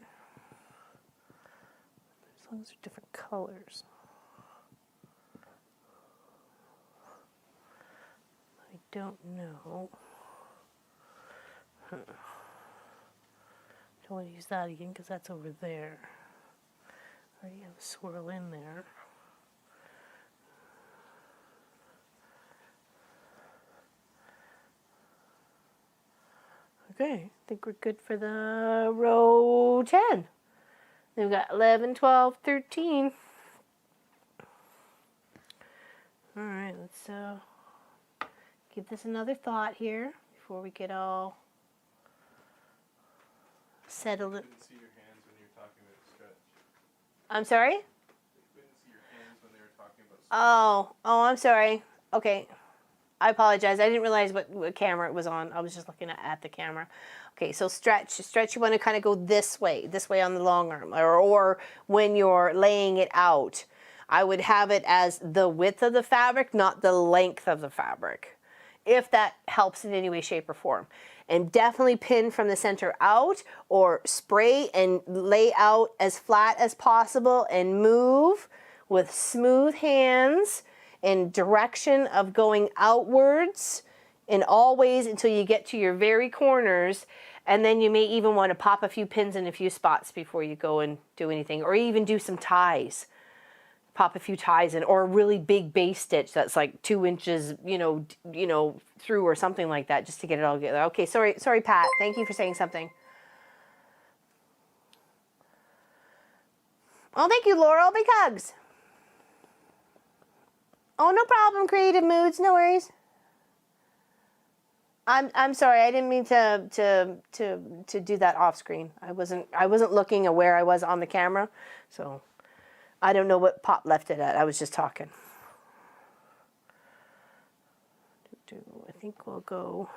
as long as they're different colors. I don't know. Don't want to use that again because that's over there. I already have a swirl in there. Okay, I think we're good for the row 10. Then we've got 11, 12, 13. All right, let's give this another thought here before we get all settled. I couldn't see your hands when you were talking about stretch. I'm sorry? I couldn't see your hands when they were talking about stretch. Oh, I'm sorry. Okay. I apologize. I didn't realize what camera it was on. I was just looking at the camera. Okay, so stretch. Stretch, you want to kind of go this way on the long arm. Or when you're laying it out, I would have it as the width of the fabric, not the length of the fabric, if that helps in any way, shape, or form. And definitely pin from the center out, or spray and lay out as flat as possible and move with smooth hands in direction of going outwards in all ways until you get to your very corners, and then you may even want to pop a few pins in a few spots before you go and do anything, or even do some ties. Pop a few ties in, or a really big base stitch that's like 2 inches, through or something like that, just to get it all together. Okay, sorry, Pat. Thank you for saying something. Oh, thank you, Laurel. Big hugs. Oh, no problem, Creative Moods. No worries. I'm sorry. I didn't mean to do that off screen. I wasn't looking at where I was on the camera, so I don't know what Pop left it at. I was just talking. I think we'll go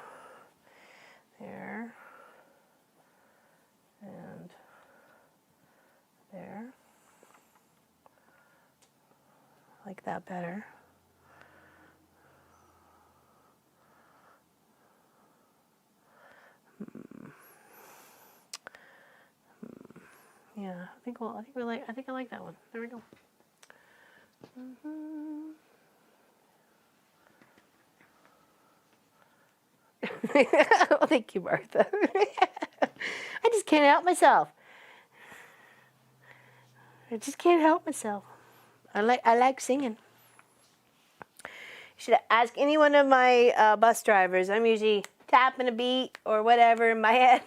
there and there. I like that better. Yeah, I like that one. There we go. Well, thank you, Martha. I just can't help myself. I like singing. You should ask any one of my bus drivers. I'm usually tapping a beat or whatever in my head.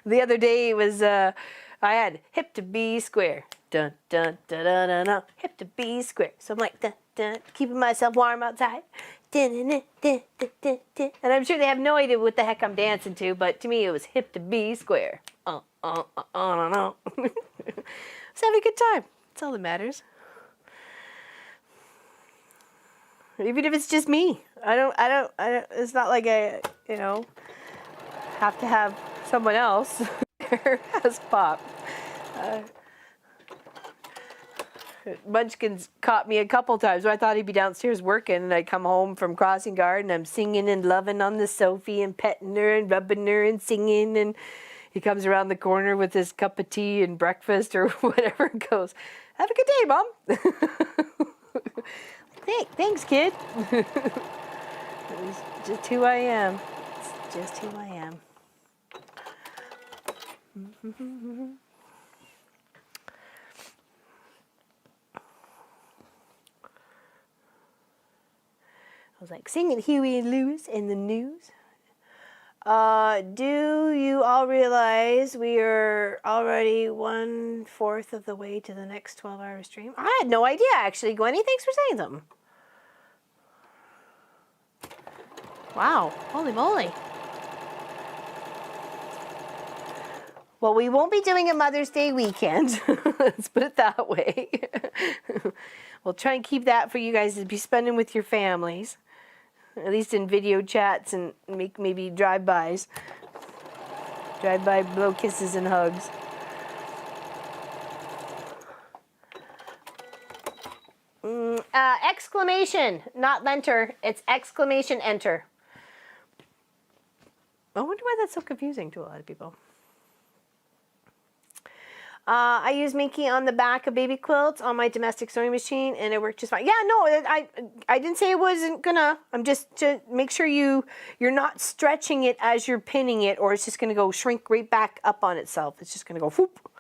The other day it was I had hip to B square. Dun dun dun dun dun dun. Hip to B square. So I'm like dun dun, keeping myself warm outside. Dun, dun, dun, dun, dun, dun. And I'm sure they have no idea what the heck I'm dancing to, but to me it was hip to B square. No. Just having a good time. That's all that matters. Even if it's just me. I don't it's not like I, have to have someone else as Pop. Munchkin's caught me a couple times where I thought he'd be downstairs working, and I come home from crossing guard and I'm singing and loving on the Sophie and petting her and rubbing her and singing, and he comes around the corner with his cup of tea and breakfast or whatever and goes, "Have a good day, Mom." Thanks, kid. It's just who I am. It's just who I am. I was like singing Huey and Lewis in the news. Do you all realize we are already 1/4 of the way to the next 12-hour stream? I had no idea, actually. Gwenny, thanks for saying something. Wow, holy moly. Well, we won't be doing a Mother's Day weekend. Let's put it that way. We'll try and keep that for you guys to be spending with your families. At least in video chats and make maybe drive-bys. Drive-by blow kisses and hugs. Exclamation, not lenter. It's exclamation enter. I wonder why that's so confusing to a lot of people. I use Minky on the back of baby quilts on my domestic sewing machine, and it worked just fine. Yeah, no, I didn't say it wasn't gonna. I'm just to make sure you're not stretching it as you're pinning it, or it's just gonna go shrink right back up on itself. It's just gonna go whoop.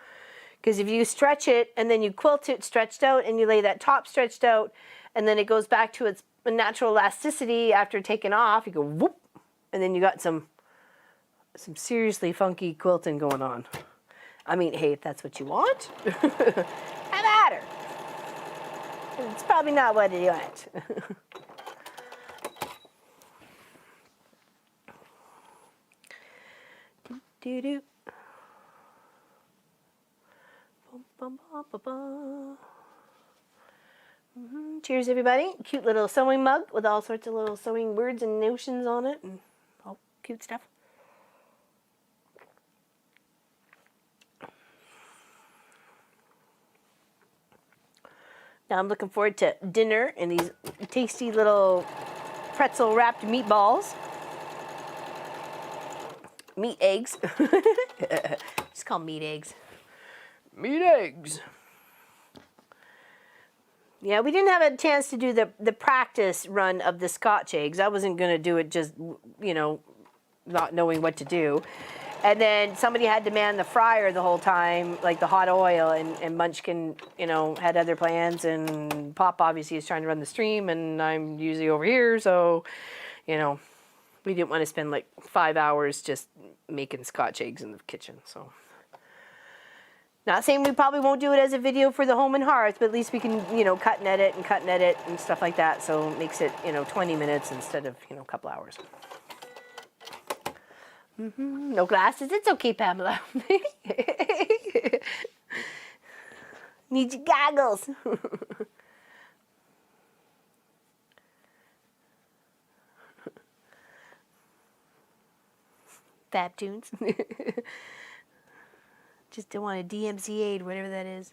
Because if you stretch it and then you quilt it stretched out and you lay that top stretched out, and then it goes back to its natural elasticity after taking off, you go whoop, and then you got some seriously funky quilting going on. I mean, hey, if that's what you want, have at her. It's probably not what you want. Do-do-do. Cheers, everybody. Cute little sewing mug with all sorts of little sewing words and notions on it and all cute stuff. Now I'm looking forward to dinner and these tasty little pretzel wrapped meatballs. Meat eggs. Just call them meat eggs. Meat eggs. Yeah, we didn't have a chance to do the practice run of the Scotch eggs. I wasn't going to do it just, not knowing what to do. And then somebody had to man the fryer the whole time, like the hot oil, and Munchkin, had other plans, and Pop obviously is trying to run the stream, and I'm usually over here, so, we didn't want to spend like 5 hours just making Scotch eggs in the kitchen, so. Not saying we probably won't do it as a video for the home and hearth, but at least we can, you know, cut and edit and stuff like that. So it makes it, you know, 20 minutes instead of, you know, a couple hours. No glasses. It's okay, Pamela. Need your goggles. Fab tunes. Just don't want a DMC aid, whatever that is.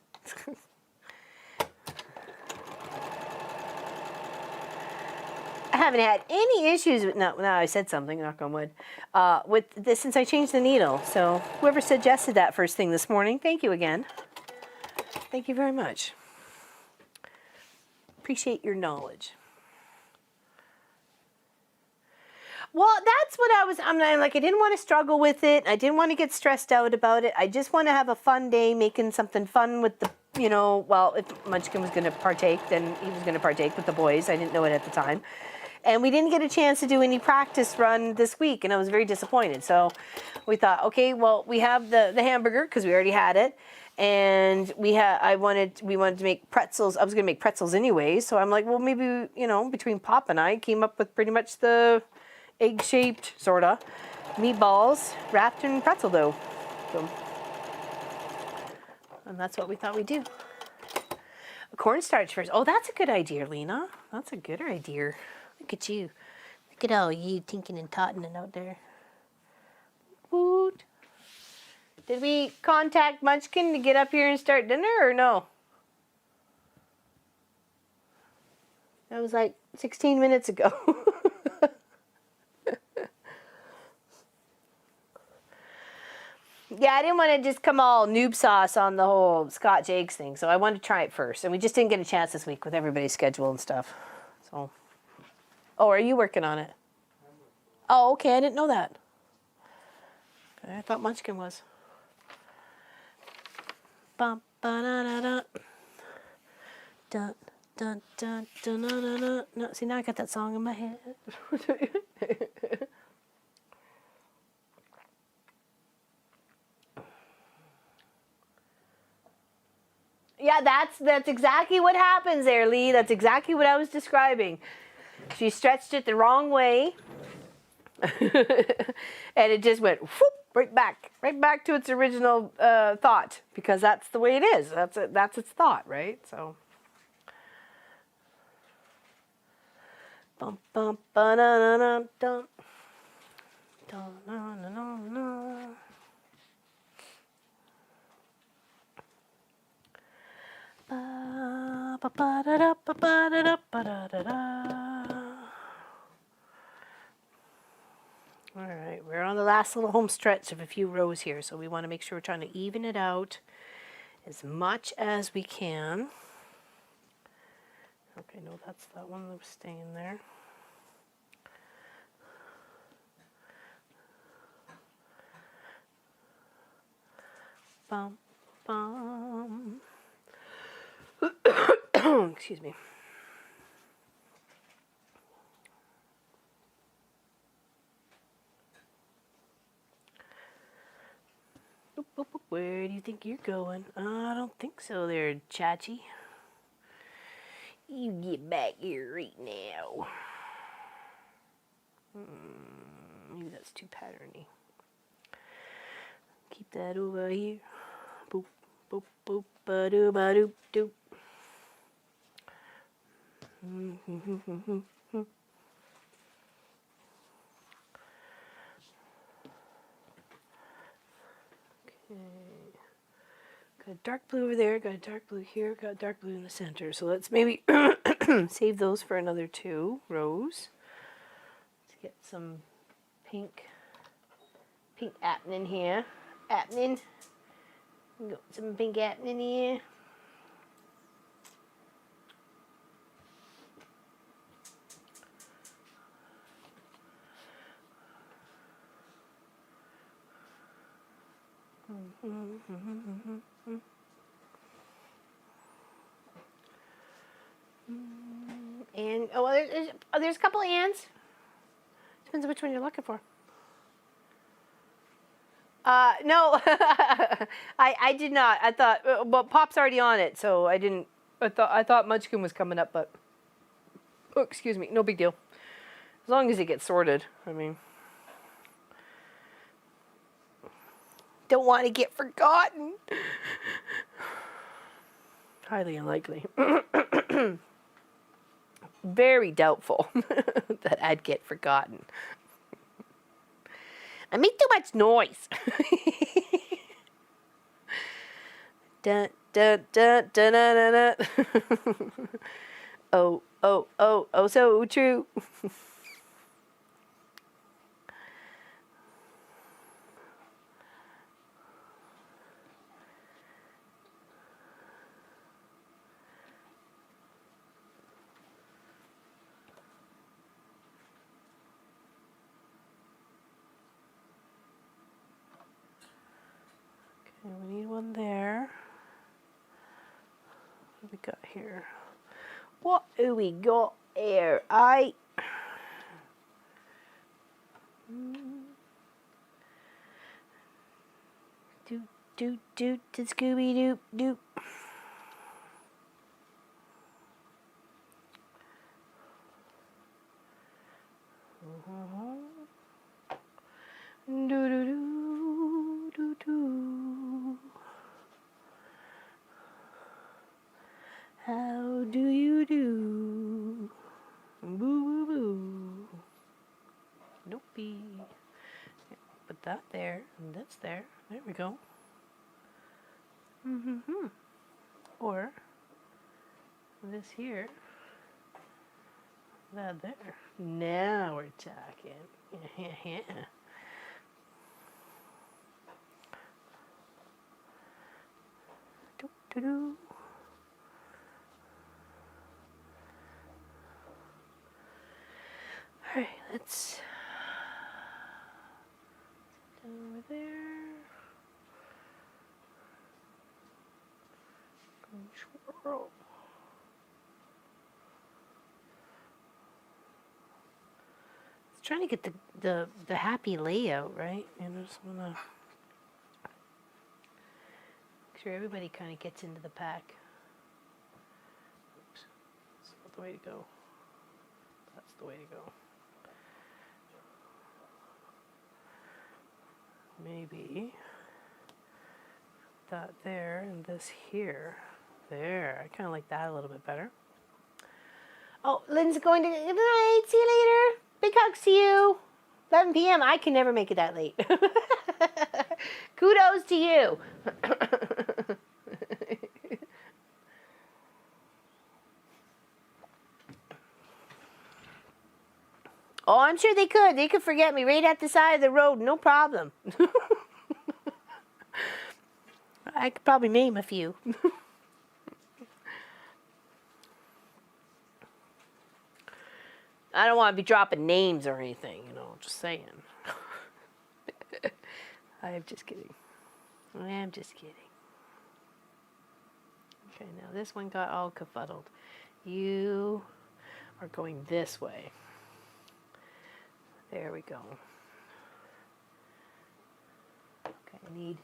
I haven't had any issues with, no, I said something, knock on wood, with this since I changed the needle. So whoever suggested that first thing this morning, thank you again. Thank you very much. Appreciate your knowledge. Well, that's what I'm like, I didn't want to struggle with it. I didn't want to get stressed out about it. I just want to have a fun day making something fun with the, you know, well, if Munchkin was going to partake, then he was going to partake with the boys. I didn't know it at the time. And we didn't get a chance to do any practice run this week, and I was very disappointed. So we thought, okay, well, we have the hamburger because we already had it. And we wanted to make pretzels. I was going to make pretzels anyway. So I'm like, well, maybe, you know, between Pop and I came up with pretty much the egg-shaped, sorta, meatballs wrapped in pretzel dough. So, and that's what we thought we'd do. Cornstarch first. Oh, that's a good idea, Lena. That's a good idea. Look at you. Look at all you tinking and totting out there. Woot. Did we contact Munchkin to get up here and start dinner or no? That was like 16 minutes ago. Yeah, I didn't want to just come all noob sauce on the whole Scotch eggs thing, so I wanted to try it first. And we just didn't get a chance this week with everybody's schedule and stuff. So, oh, are you working on it? Oh, okay, I didn't know that. I thought Munchkin was. Bum, ba-da-da-da. Dun, dun, dun, dun, dun, dun, dun. No, see, now I got that song in my head. Yeah, that's exactly what happens there, Lee. That's exactly what I was describing. She stretched it the wrong way, and it just went whoop, right back to its original thought, because that's the way it is. That's its thought, right? So. Bum bum ba da da da dum. Dum na na na na. Ba ba ba da da ba ba da da ba da da da. All right, we're on the last little home stretch of a few rows here, so we want to make sure we're trying to even it out as much as we can. Okay, no, that's that one that was staying there. Bum, bum. Excuse me. Where do you think you're going? I don't think so there, Chachi. You get back here right now. Maybe that's too patterny. Keep that over here. Boop, boop, boop, ba-doo, ba-doop, doop. Okay. Got a dark blue over there, got a dark blue here, got a dark blue in the center. So let's maybe save those for another 2 rows. Let's get some pink happening here. Happening. Got some pink happening here. And there's a couple of ands. Depends on which one you're looking for. No, I did not. I thought, well, Pop's already on it, so I didn't. I thought Munchkin was coming up, but oh, excuse me, no big deal. As long as it gets sorted, I mean, don't want to get forgotten. Highly unlikely. Very doubtful that I'd get forgotten. I make too much noise. Dun, dun, dun, dun, dun, dun, dun. Oh, oh, oh, oh, so true. Okay, we need one there. What do we got here? What do we got here? Doot, doot, doot, Scooby Doop, doop. Do, do, do, do, do. How do you do? Boo, boo, boo. Nope. Put that there, and that's there. There we go. Or this here. That there. Now we're talking. Yeah. Do, do, do. Alright, let's over there. Control. It's trying to get the happy layout, right? You know, just wanna make sure everybody kind of gets into the pack. Oops, that's not the way to go. That's the way to go. Maybe that there and this here. There, I kind of like that a little bit better. Oh, Lynn's going to, good night, see you later. Big hugs to you. 11 p.m., I can never make it that late. Kudos to you. Oh, I'm sure they could. They could forget me right at the side of the road, no problem. I could probably name a few. I don't want to be dropping names or anything, you know, just saying. I'm just kidding. I'm just kidding. Okay, now this one got all kerfuddled. You are going this way. There we go. Okay, I need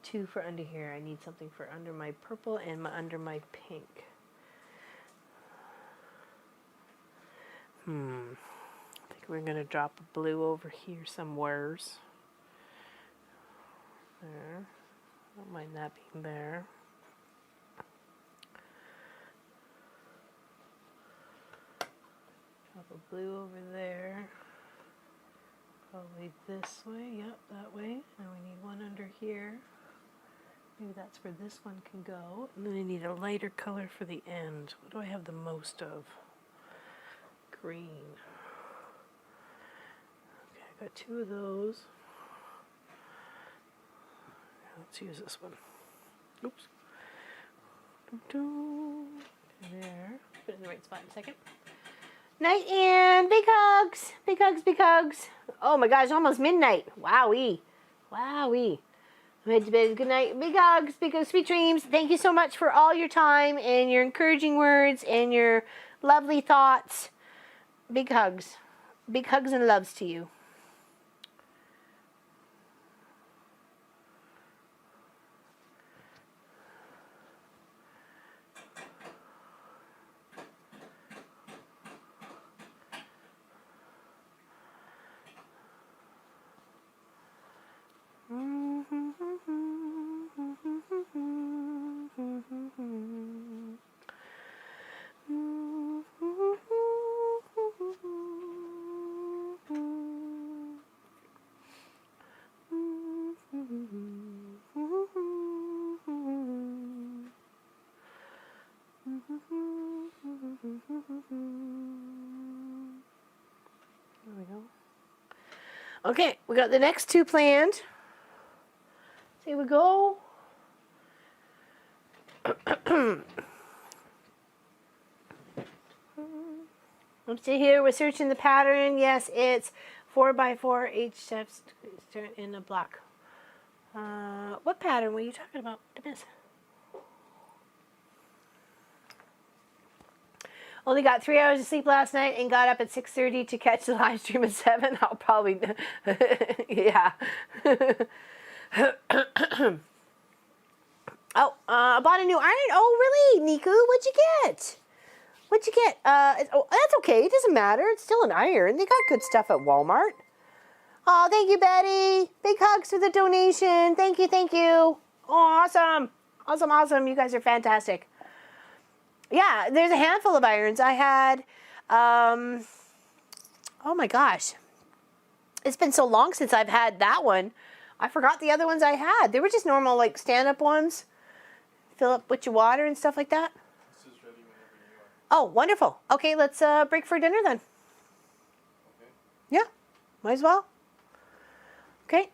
two for under here. I need something for under my purple and under my pink. I think we're going to drop a blue over here somewheres. There. Don't mind that being there. Drop a blue over there. Probably this way. Yep, that way. Now we need one under here. Maybe that's where this one can go. And then I need a lighter color for the end. What do I have the most of? Green. Okay, I got two of those. Let's use this one. Oops. There. Put it in the right spot in a second. Night and big hugs. Big hugs, big hugs. Oh my gosh, almost midnight. Wowee. Wowee. I'm headed to bed. Good night. Big hugs, big hugs, sweet dreams. Thank you so much for all your time and your encouraging words and your lovely thoughts. Big hugs. Big hugs and loves to you. Okay, we got the next two planned. Here we go. Let's see here. We're searching the pattern. Yes, it's 4x4 HST in the black. What pattern were you talking about? I miss. Only got 3 hours of sleep last night and got up at 6:30 to catch the live stream at 7. I'll probably, yeah. Oh, I bought a new iron. Oh, really, Niku? What'd you get? What'd you get? Oh, that's okay. It doesn't matter. It's still an iron. They got good stuff at Walmart. Oh, thank you, Betty. Big hugs for the donation. Thank you, thank you. Oh, awesome. Awesome, awesome. You guys are fantastic. Yeah, there's a handful of irons. I had, oh my gosh. It's been so long since I've had that one. I forgot the other ones I had. They were just normal, like, stand-up ones. Fill up with your water and stuff like that. This is ready whenever you are. Oh, wonderful. Okay, let's break for dinner then. Okay. Yeah, might as well. Okay.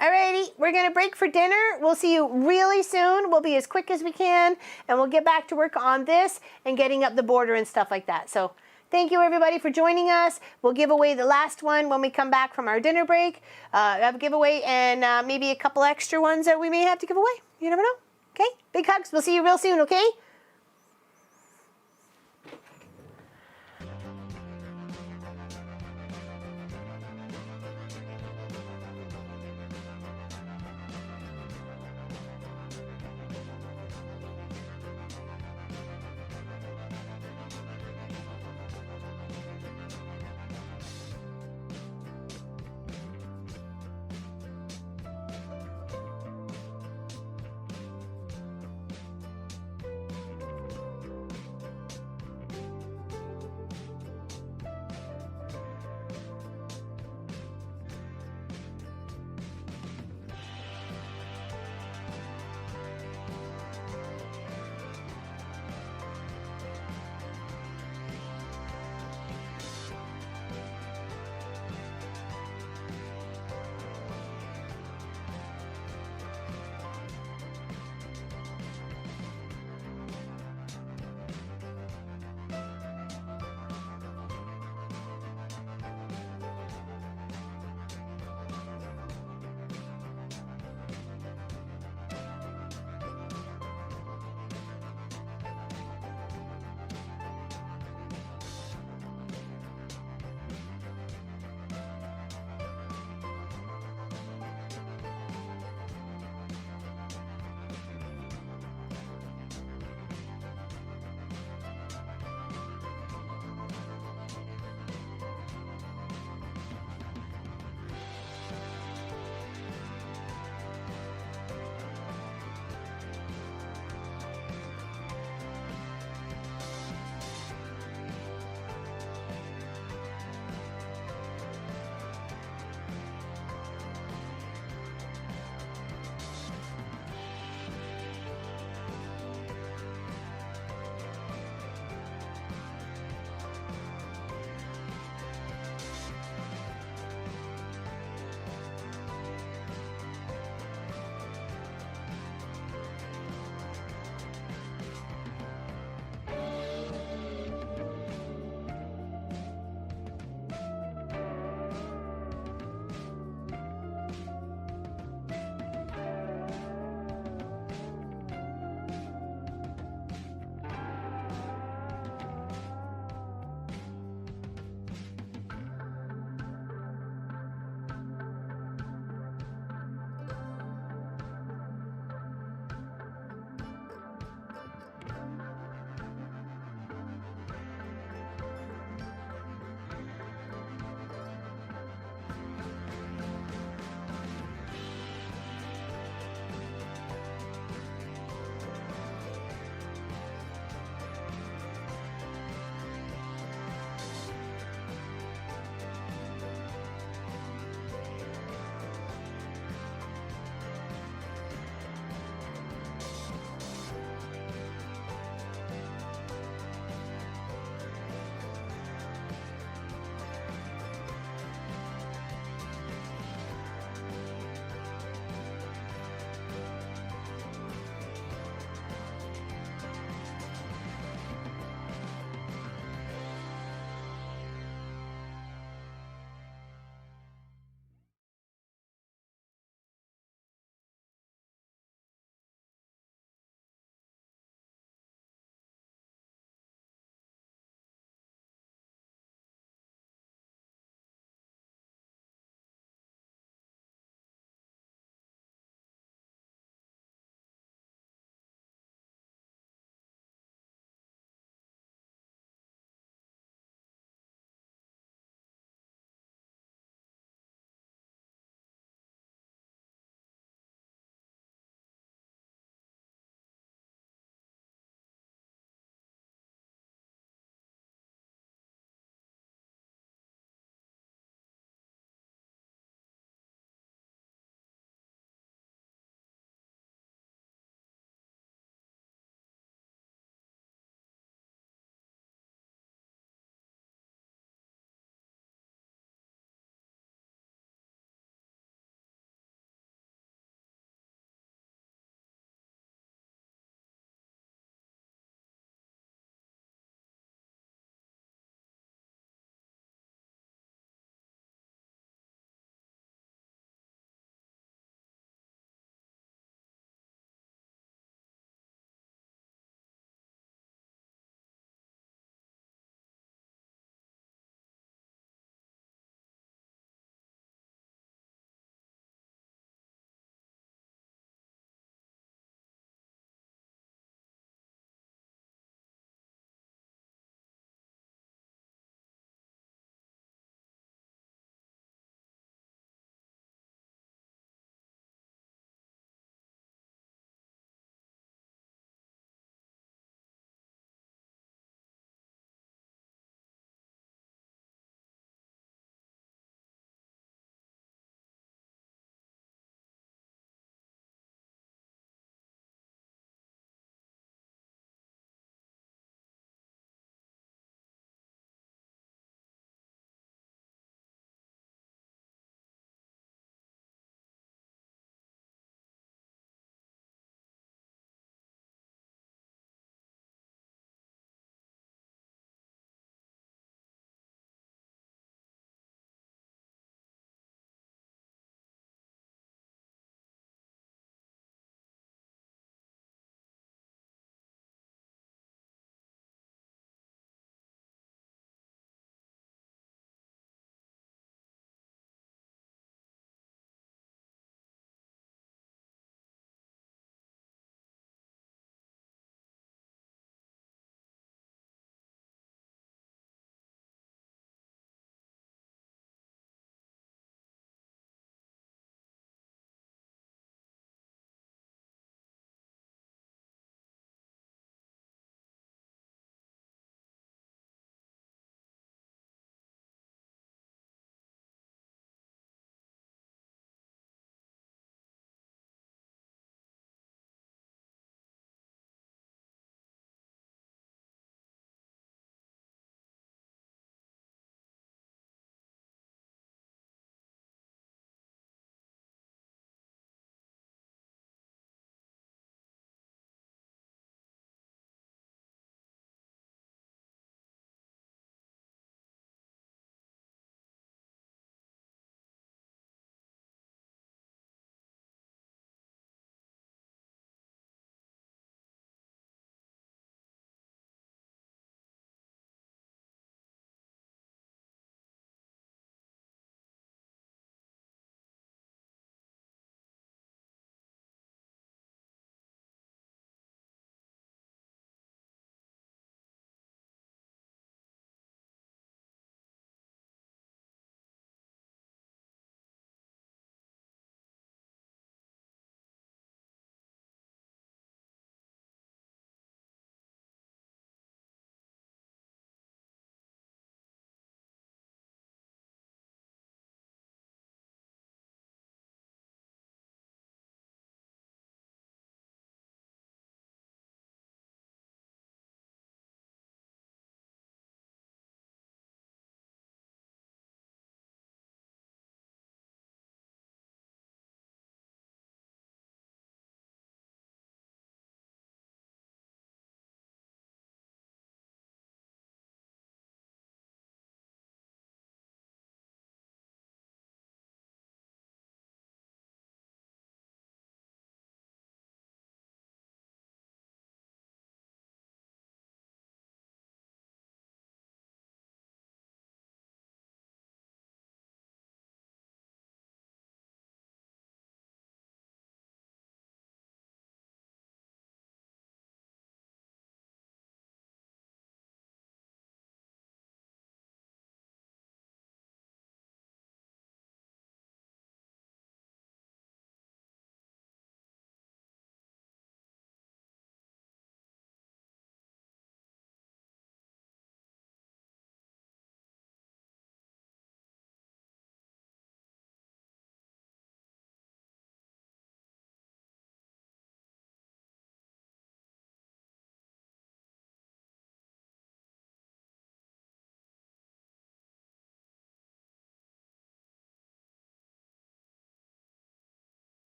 Alrighty, we're going to break for dinner. We'll see you really soon. We'll be as quick as we can, and we'll get back to work on this and getting up the border and stuff like that. So thank you, everybody, for joining us. We'll give away the last one when we come back from our dinner break. Have a giveaway and maybe a couple extra ones that we may have to give away. You never know. Okay? Big hugs. We'll see you real soon, okay?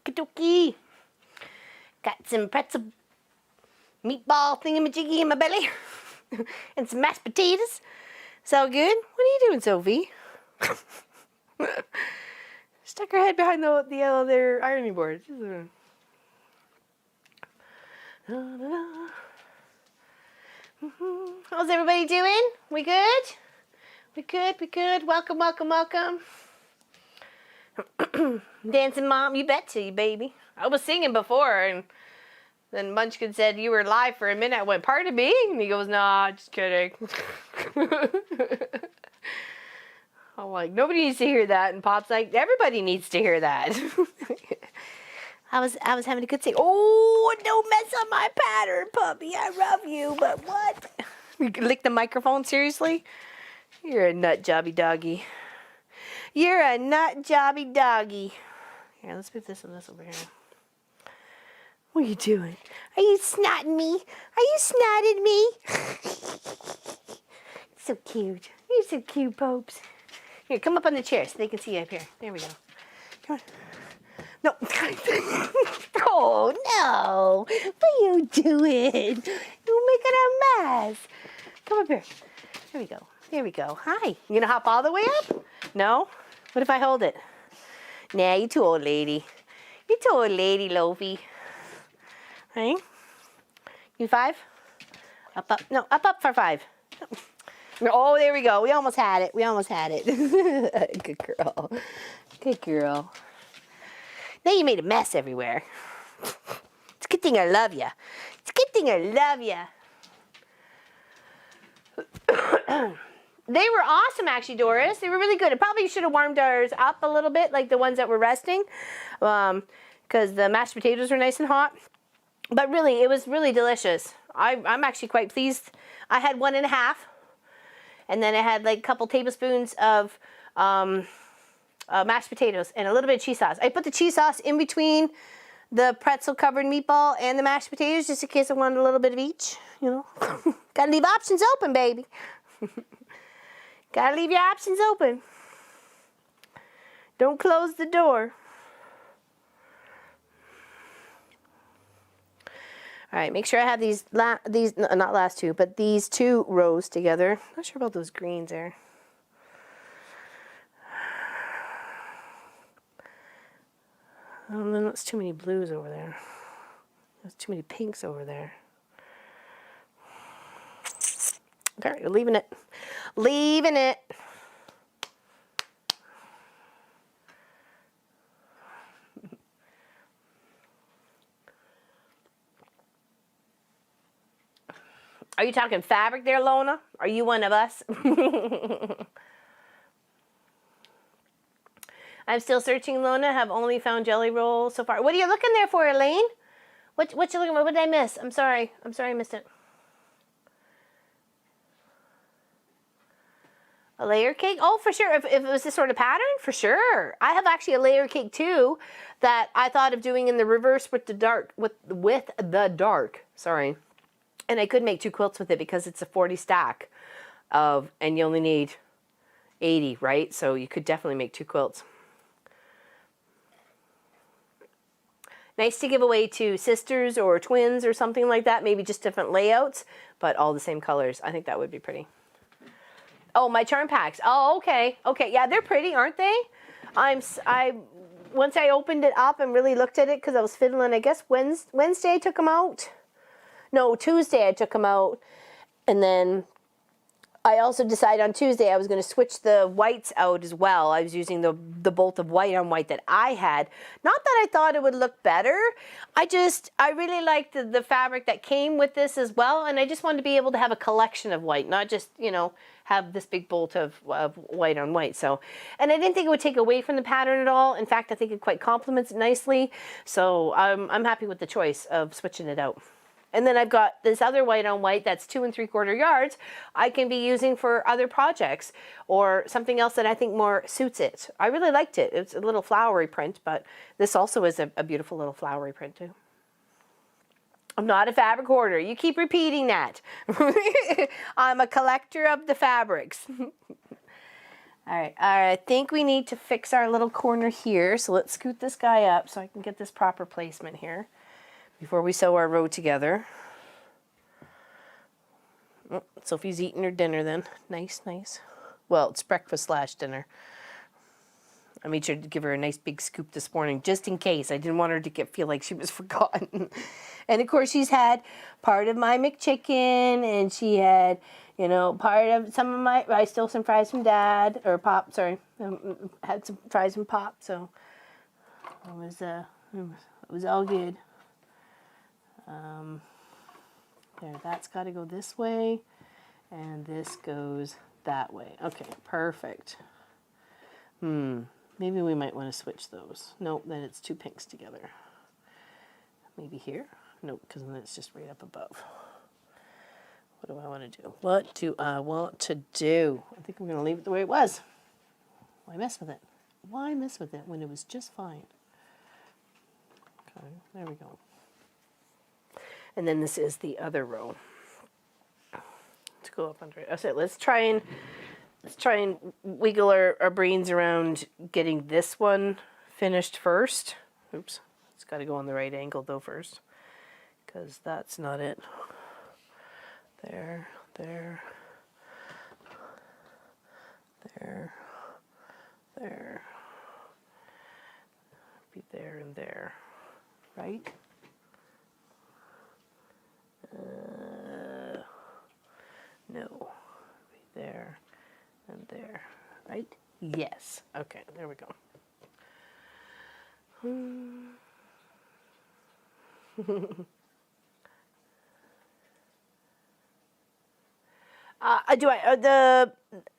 Okey-dokey. Got some pretzel meatball thingamajiggy in my belly. And some mashed potatoes. So good. What are you doing, Sophie? Stuck her head behind the other ironing board. How's everybody doing? We good? We good? We good? Welcome, welcome, welcome. Dancing mom, you betcha, baby. I was singing before, and then Munchkin said you were live for a minute. I went, pardon me? And he goes, nah, just kidding. I'm like, nobody needs to hear that. And Pop's like, everybody needs to hear that. I was having a good day. Oh, don't mess up my pattern, puppy. I love you, but what? You lick the microphone, seriously? You're a nut jobby doggy. You're a nut jobby doggy. Here, let's move this and this over here. What are you doing? Are you snotting me? Are you snotting me? So cute. You're so cute, Popes. Here, come up on the chair so they can see you up here. There we go. Come on. No. Oh, no. What are you doing? You're making a mess. Come up here. There we go. There we go. Hi. You going to hop all the way up? No? What if I hold it? Nah, you're too old, lady. You're too old, lady, Loafy. Right? You 5? Up, up. No, up for 5. Oh, there we go. We almost had it. We almost had it. Good girl. Good girl. Now you made a mess everywhere. It's a good thing I love you. It's a good thing I love you. They were awesome, actually, Doris. They were really good. I probably should have warmed ours up a little bit, like the ones that were resting, because the mashed potatoes were nice and hot. But really, it was really delicious. I'm actually quite pleased. I had 1.5, and then I had like a couple tablespoons of mashed potatoes and a little bit of cheese sauce. I put the cheese sauce in between the pretzel-covered meatball and the mashed potatoes, just in case I wanted a little bit of each, you know. Gotta leave options open, baby. Gotta leave your options open. Don't close the door. All right, make sure I have these not last two, but these 2 rows together. Not sure about those greens there. Then that's too many blues over there. There's too many pinks over there. Okay, you're leaving it. Leaving it. Are you talking fabric there, Lona? Are you one of us? I'm still searching, Lona. Have only found jelly roll so far. What are you looking there for, Elaine? What you looking for? What did I miss? I'm sorry. I'm sorry I missed it. A layer cake? Oh, for sure. If it was this sort of pattern, for sure. I have actually a layer cake too that I thought of doing in the reverse with the dark, with the dark. Sorry. And I could make 2 quilts with it because it's a 40 stack of, and you only need 80, right? So you could definitely make 2 quilts. Nice to give away to sisters or twins or something like that. Maybe just different layouts, but all the same colors. I think that would be pretty. Oh, my charm packs. Oh, okay. Okay, yeah, they're pretty, aren't they? Once I opened it up and really looked at it, because I was fiddling, I guess Wednesday I took them out. No, Tuesday I took them out. And then I also decided on Tuesday I was going to switch the whites out as well. I was using the bolt of white on white that I had. Not that I thought it would look better. I really liked the fabric that came with this as well. And I just wanted to be able to have a collection of white, not just, you know, have this big bolt of white on white. So, and I didn't think it would take away from the pattern at all. In fact, I think it quite complements it nicely. So I'm happy with the choice of switching it out. And then I've got this other white on white that's 2 3/4 yards I can be using for other projects or something else that I think more suits it. I really liked it. It's a little flowery print, but this also is a beautiful little flowery print too. I'm not a fabric hoarder. You keep repeating that. I'm a collector of the fabrics. All right, I think we need to fix our little corner here. So let's scoot this guy up so I can get this proper placement here before we sew our row together. Oh, Sophie's eating her dinner then. Nice, nice. Well, it's breakfast / dinner. I made sure to give her a nice big scoop this morning, just in case. I didn't want her to feel like she was forgotten. And of course, she's had part of my McChicken, and she had, you know, part of some of my. I stole some fries from Dad or Pop. Sorry, had some fries from Pop. So it was all good. There, that's got to go this way, and this goes that way. Okay, perfect. Maybe we might want to switch those. Nope, then it's two pinks together. Maybe here? Nope, because then it's just right up above. What do I want to do? What do I want to do? I think I'm going to leave it the way it was. Why mess with it? Why mess with it when it was just fine? Okay, there we go. And then this is the other row. Let's go up under it. That's it. Let's try and wiggle our brains around getting this one finished first. Oops, it's got to go on the right angle though first, because that's not it. There, there, there, there. Be there and there, right? No, be there and there, right? Yes. Okay, there we go.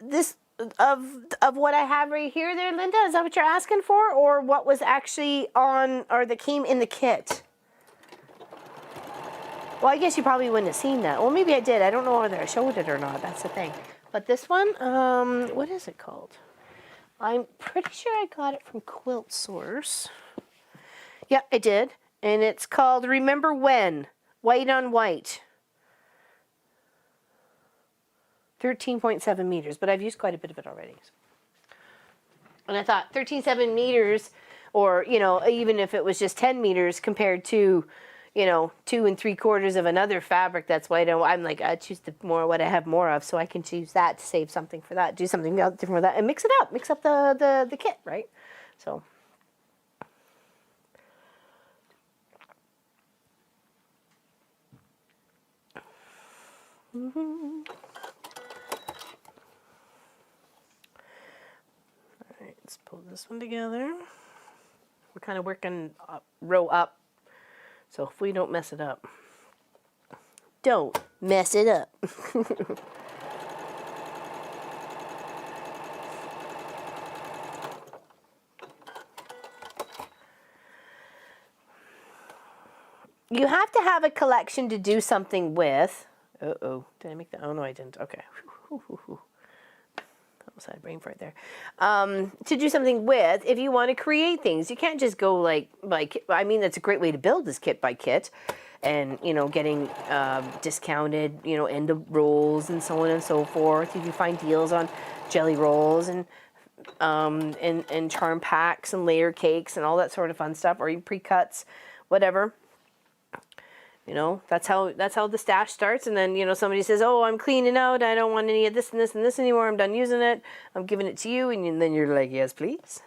This of what I have right here there, Linda? Is that what you're asking for, or what was actually on, or that came in the kit? Well, I guess you probably wouldn't have seen that. Well, maybe I did. I don't know whether I showed it or not. That's the thing. But this one, what is it called? I'm pretty sure I got it from Quilt Source. Yeah, I did. And it's called Remember When, White on White. 13.7 meters, but I've used quite a bit of it already. And I thought 13.7 meters, or, you know, even if it was just 10 meters compared to, you know, 2 3/4 of another fabric that's white. I'm like, I choose the more what I have more of, so I can choose that to save something for that, do something different with that, and mix it up, mix up the kit, right? So. All right, let's pull this one together. We're kind of working row up. So if we don't mess it up, don't mess it up. You have to have a collection to do something with. Uh-oh, did I make that? Oh, no, I didn't. Okay. Almost had a brain fart there. To do something with, if you want to create things, you can't just go like I mean, that's a great way to build this kit by kit, and you know, getting discounted, you know, end of rolls and so on and so forth. You can find deals on jelly rolls and charm packs and layer cakes and all that sort of fun stuff, or even pre-cuts, whatever. You know, that's how the stash starts. And then, you know, somebody says, oh, I'm cleaning out. I don't want any of this and this and this anymore. I'm done using it. I'm giving it to you. And then you're like, yes, please.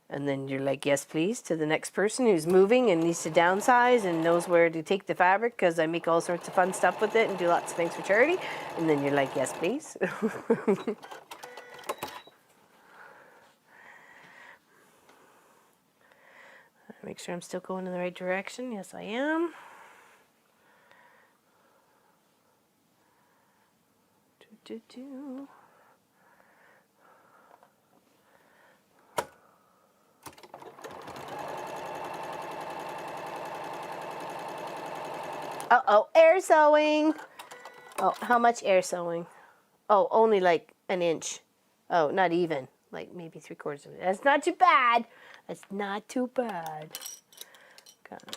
And then you're like, yes, please, to the next person who's moving and needs to downsize and knows where to take the fabric, because I make all sorts of fun stuff with it and do lots of things for charity. And then you're like, yes, please. Make sure I'm still going in the right direction. Yes, I am. Uh-oh, air sewing. Oh, how much air sewing? Oh, only like an inch. Oh, not even. Like maybe 3/4 of it. That's not too bad. That's not too bad. God.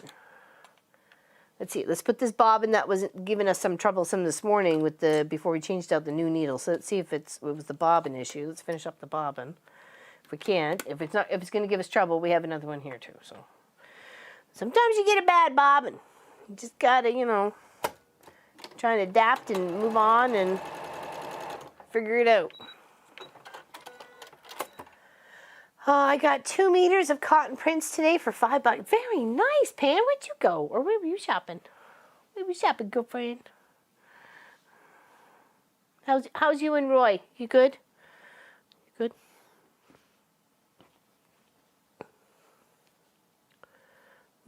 let's see, let's put this bobbin that was giving us some troublesome this morning with the, before we changed out the new needle. So let's see if it was the bobbin issue. Let's finish up the bobbin. If we can't, if it's going to give us trouble, we have another one here too. So sometimes you get a bad bobbin. You just gotta, you know, try and adapt and move on and figure it out. I got 2 meters of cotton prints today for $5. Very nice, Pam. Where'd you go? Or where were you shopping? Where were you shopping, girlfriend? How's you and Roy? You good? You good?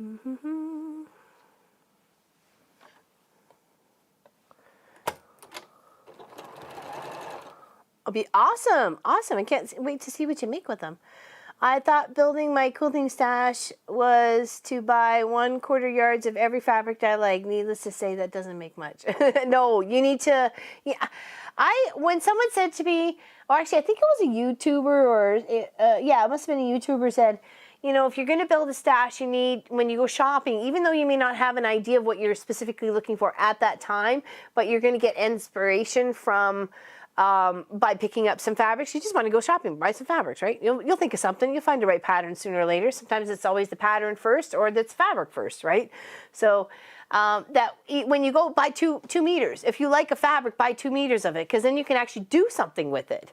Mm-hmm. It'll be awesome. Awesome. I can't wait to see what you make with them. I thought building my quilting stash was to buy 1/4 yards of every fabric I like. Needless to say, that doesn't make much. No, you need to. Yeah, when someone said to me, or actually, I think it was a YouTuber, or yeah, it must have been a YouTuber said, you know, if you're going to build a stash, you need, when you go shopping, even though you may not have an idea of what you're specifically looking for at that time, but you're going to get inspiration from. By picking up some fabrics, you just want to go shopping, buy some fabrics, right? You'll think of something, you'll find the right pattern sooner or later. Sometimes it's always the pattern first, or that's fabric first, right? So that when you go buy two meters, if you like a fabric, buy 2 meters of it, because then you can actually do something with it.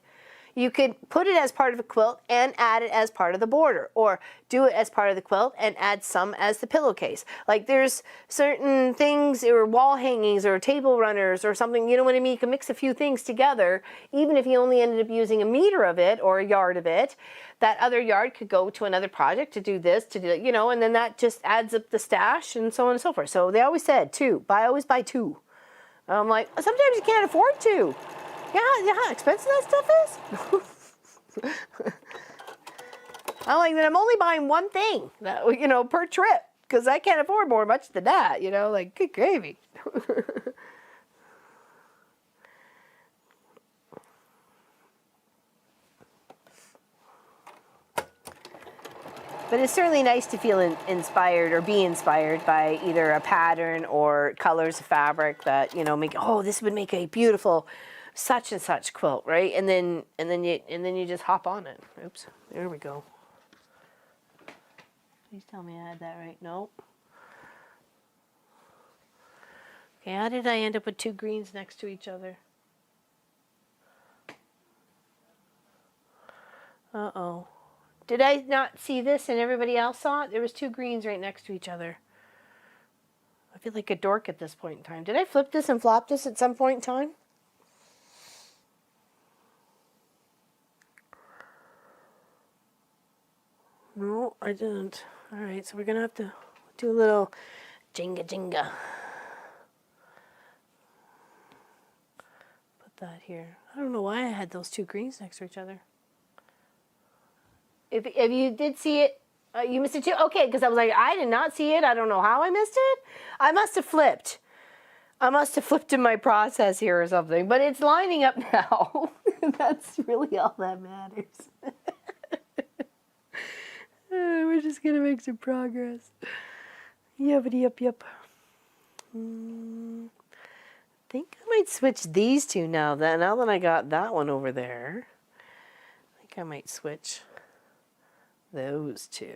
You could put it as part of a quilt and add it as part of the border, or do it as part of the quilt and add some as the pillowcase. Like there's certain things, or wall hangings, or table runners, or something, you know what I mean? You can mix a few things together, even if you only ended up using 1 meter of it or 1 yard of it. That other yard could go to another project to do this, to do, you know, and then that just adds up the stash and so on and so forth. So they always said always buy 2. I'm like, sometimes you can't afford 2. Yeah, how expensive that stuff is? I'm like, then I'm only buying 1 thing, you know, per trip, because I can't afford much than that, you know, like, good gravy. But it's certainly nice to feel inspired, or be inspired by either a pattern or colors of fabric that, you know, make, oh, this would make a beautiful such and such quilt, right? And then you just hop on it. Oops, there we go. Please tell me I had that right. Nope. Okay, how did I end up with 2 greens next to each other? Uh-oh. Did I not see this and everybody else saw it? There was 2 greens right next to each other. I feel like a dork at this point in time. Did I flip this and flop this at some point in time? No, I didn't. All right, so we're going to have to do a little Jenga. Put that here. I don't know why I had those 2 greens next to each other. If you did see it, you missed it too? Okay, because I was like, I did not see it. I don't know how I missed it. I must have flipped. I must have flipped in my process here or something. But it's lining up now. That's really all that matters. We're just going to make some progress. Yuppity yup. I think I might switch these 2 now that I got that one over there. I think I might switch those 2.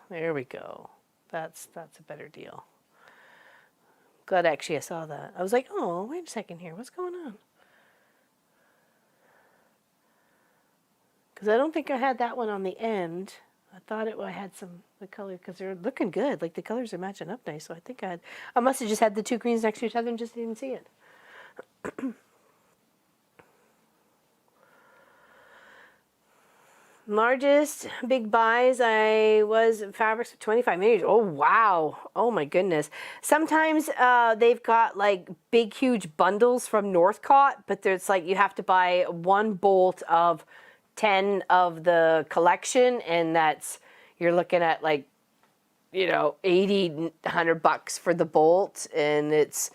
There we go. That's a better deal. Glad actually I saw that. I was like, oh, wait a second here. What's going on? Because I don't think I had that one on the end. I thought I had the color, because they're looking good. Like the colors are matching up nice. So I think I must have just had the 2 greens next to each other and just didn't see it. Largest big buys I was fabrics of 25 meters. Oh wow! Oh my goodness. Sometimes they've got like big huge bundles from Northcott, but there's like you have to buy 1 bolt of 10 of the collection, and that's, you're looking at like, you know, $80-100 for the bolt, and it's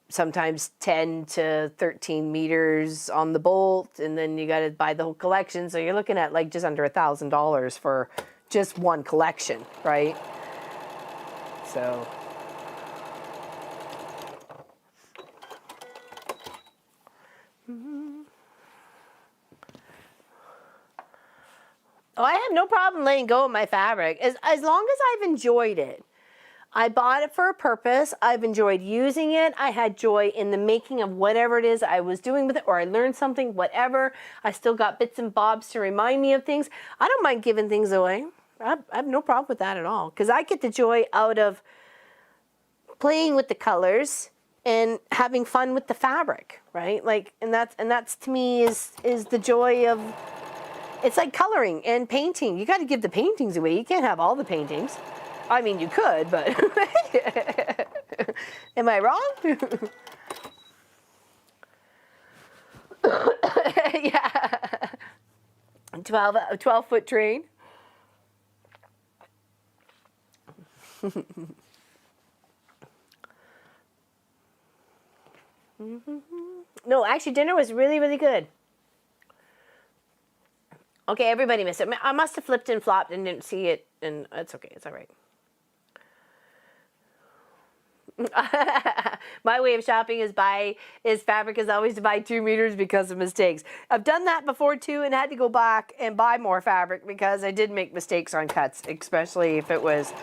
sometimes 10 to 13 meters on the bolt, and then you got to buy the whole collection, so you're looking at like just under $1,000 for just 1 collection, right? So Oh, I have no problem letting go of my fabric as long as I've enjoyed it. I bought it for a purpose. I've enjoyed using it. I had joy in the making of whatever it is I was doing with it, or I learned something, whatever. I still got bits and bobs to remind me of things. I don't mind giving things away. I have no problem with that at all, because I get the joy out of playing with the colors and having fun with the fabric, right? Like, and that's to me is the joy of. It's like coloring and painting. You got to give the paintings away. You can't have all the paintings. I mean, you could, but am I wrong? Yeah. 12-foot train. No, actually, dinner was really, really good. Okay, everybody missed it. I must have flipped and flopped and didn't see it, and it's okay. It's all right. My way of shopping is fabric is always to buy 2 meters because of mistakes. I've done that before too, and had to go back and buy more fabric because I did make mistakes on cuts, especially if it was,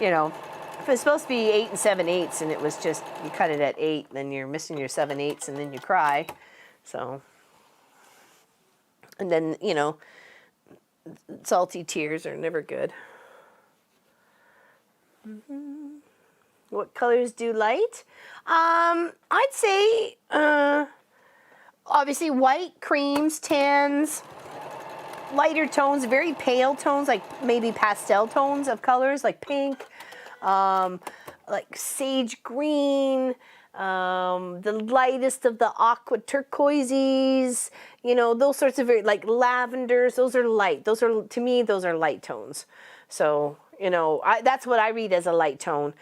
you know, if it's supposed to be 8 7/8 and it was just you cut it at 8, then you're missing your 7/8 and then you cry. So, and then you know, salty tears are never good. What colors do light? I'd say obviously white, creams, tans, lighter tones, very pale tones, like maybe pastel tones of colors, like pink, like sage green, the lightest of the aqua turquoises, you know, those sorts of very, like lavenders. Those are light. Those are, to me, those are light tones. So, you know, that's what I read as a light tone.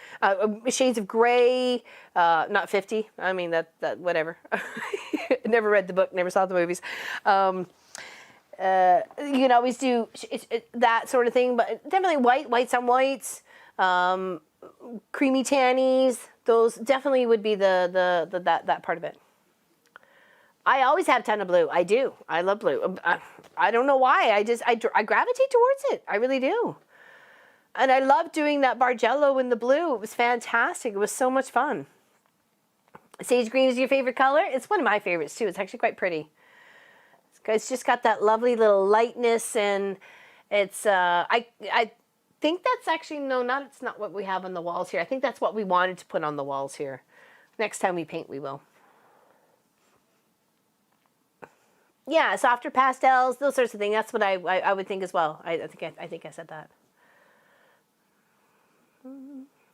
Shades of gray, not 50. I mean, that whatever. Never read the book, never saw the movies. You can always do that sort of thing, but definitely whites on whites, creamy tannies. Those definitely would be that part of it. I always have a ton of blue. I do. I love blue. I don't know why. I gravitate towards it. I really do. And I love doing that Bargello in the blue. It was fantastic. It was so much fun. Sage green is your favorite color? It's one of my favorites too. It's actually quite pretty. It's just got that lovely little lightness, and it's I think that's actually it's not what we have on the walls here. I think that's what we wanted to put on the walls here. Next time we paint, we will. Yeah, softer pastels, those sorts of things. That's what I would think as well. I think I said that.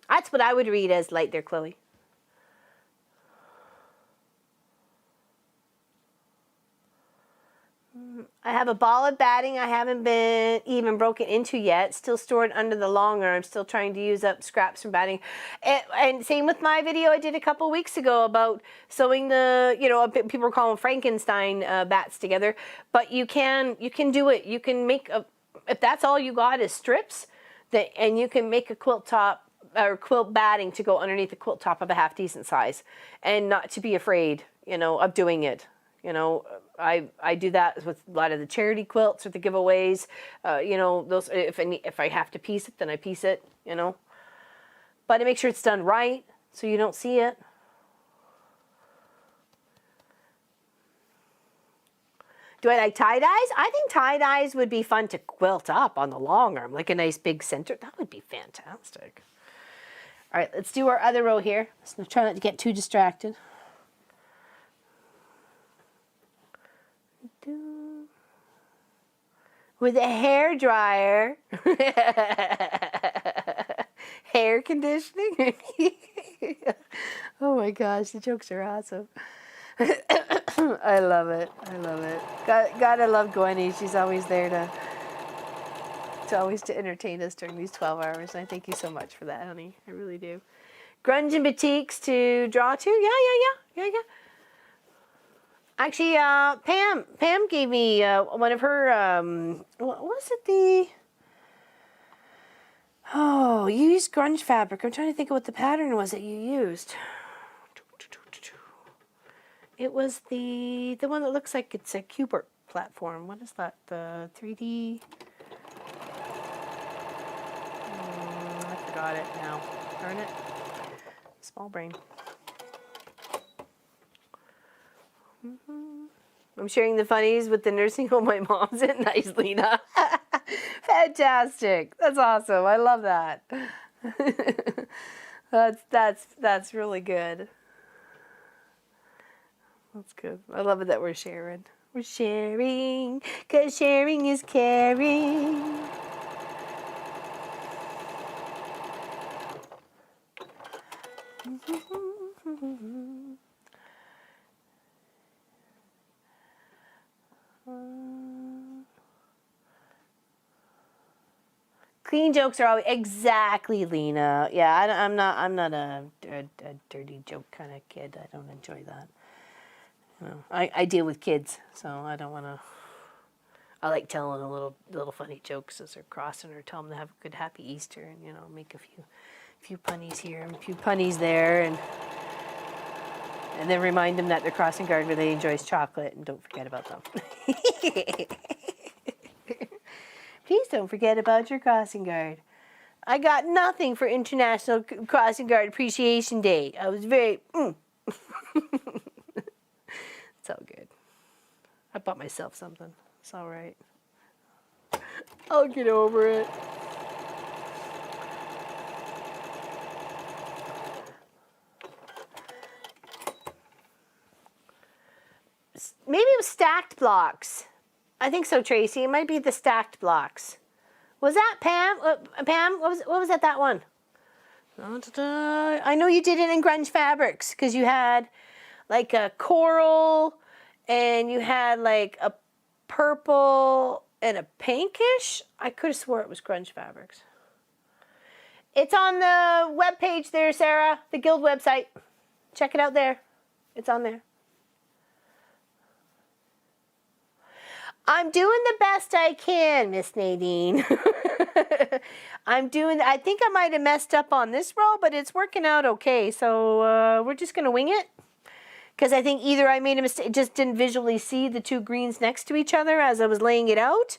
That's what I would read as light there, Chloe. I have a ball of batting I haven't been even broken into yet. Still stored under the long arm. Still trying to use up scraps from batting. And same with my video I did a couple weeks ago about sewing the, you know, people call them Frankenstein bats together. But you can do it. You can make if that's all you got is strips, and you can make a quilt top or quilt batting to go underneath the quilt top of a half decent size, and not to be afraid, you know, of doing it. You know, I do that with a lot of the charity quilts or the giveaways. You know, those if I have to piece it, then I piece it. You know, but I make sure it's done right so you don't see it. Do I like tie-dyes? I think tie-dyes would be fun to quilt up on the long arm, like a nice big center. That would be fantastic. All right, let's do our other row here. Let's try not to get too distracted. With a hair dryer. Hair conditioning. Oh my gosh, the jokes are awesome. I love it. I love it. Gotta love Gwenny. She's always there to entertain us during these 12 hours. And I thank you so much for that, honey. I really do. Grunge and batiks to draw to. Yeah. Actually, Pam gave me one of her, what was it, you used grunge fabric. I'm trying to think of what the pattern was that you used. It was the one that looks like it's a Cubert platform. What is that, the 3D? got it now. Darn it. Small brain. I'm sharing the funnies with the nursing home my mom's in. Nice, Lena. Fantastic. That's awesome. I love that. That's really good. That's good. I love it that we're sharing. We're sharing, 'cause sharing is caring. Clean jokes are always exactly, Lena. Yeah, I'm not a dirty joke kind of kid. I don't enjoy that. You know, I deal with kids, so I don't want to. I like telling a little funny jokes as they're crossing, or tell them to have a good happy Easter, and make a few punnies here and a few punnies there, and then remind them that their crossing guard really enjoys chocolate, and don't forget about them. Please don't forget about your crossing guard. I got nothing for International Crossing Guard Appreciation Day. I was very. It's all good. I bought myself something. It's all right. I'll get over it. Maybe it was stacked blocks. I think so, Tracy. It might be the stacked blocks. Was that Pam? Pam, what was that one? I know you did it in grunge fabrics because you had like a coral and you had like a purple and a pinkish. I could have swore it was grunge fabrics. It's on the webpage there, Sarah, the Guild website. Check it out there. It's on there. I'm doing the best I can, Miss Nadine. I think I might have messed up on this row, but it's working out okay. So we're just going to wing it. Because I think either I made a mistake, just didn't visually see the two greens next to each other as I was laying it out.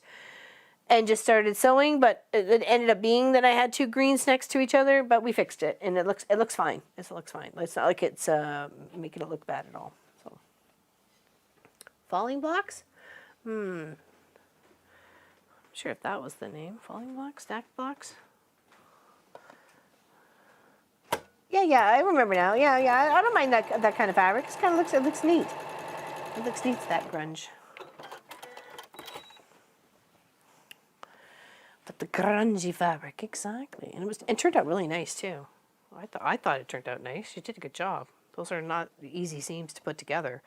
And just started sewing, but it ended up being that I had two greens next to each other, but we fixed it. And it looks fine. It looks fine. It's not like it's making it look bad at all. So, falling blocks? I'm sure if that was the name. Falling blocks? Stacked blocks? Yeah, I remember now. Yeah, I don't mind that kind of fabric. It looks neat. It looks neat, that grunge. But the grungy fabric, exactly. And it turned out really nice too. I thought it turned out nice. You did a good job. Those are not easy seams to put together.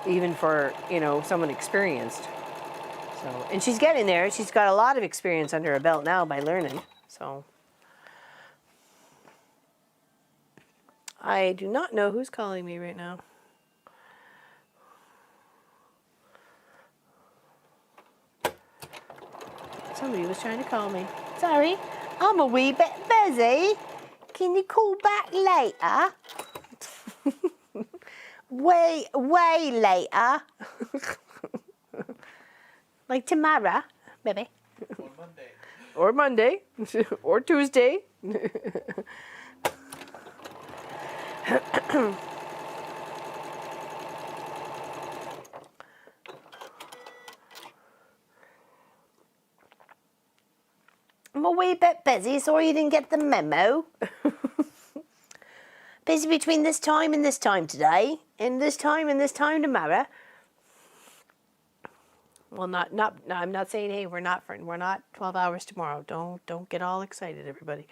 Even for, someone experienced. So, and she's getting there. She's got a lot of experience under her belt now by learning. So, I do not know who's calling me right now. Somebody was trying to call me. Sorry, I'm a wee bit busy. Can you call back later? way later. Like tomorrow, maybe. Or Monday. Or Tuesday. I'm a wee bit busy, sorry you didn't get the memo. Busy between this time and this time today, and this time tomorrow. Well, no, I'm not saying, hey, we're not 12 hours tomorrow. Don't get all excited, everybody.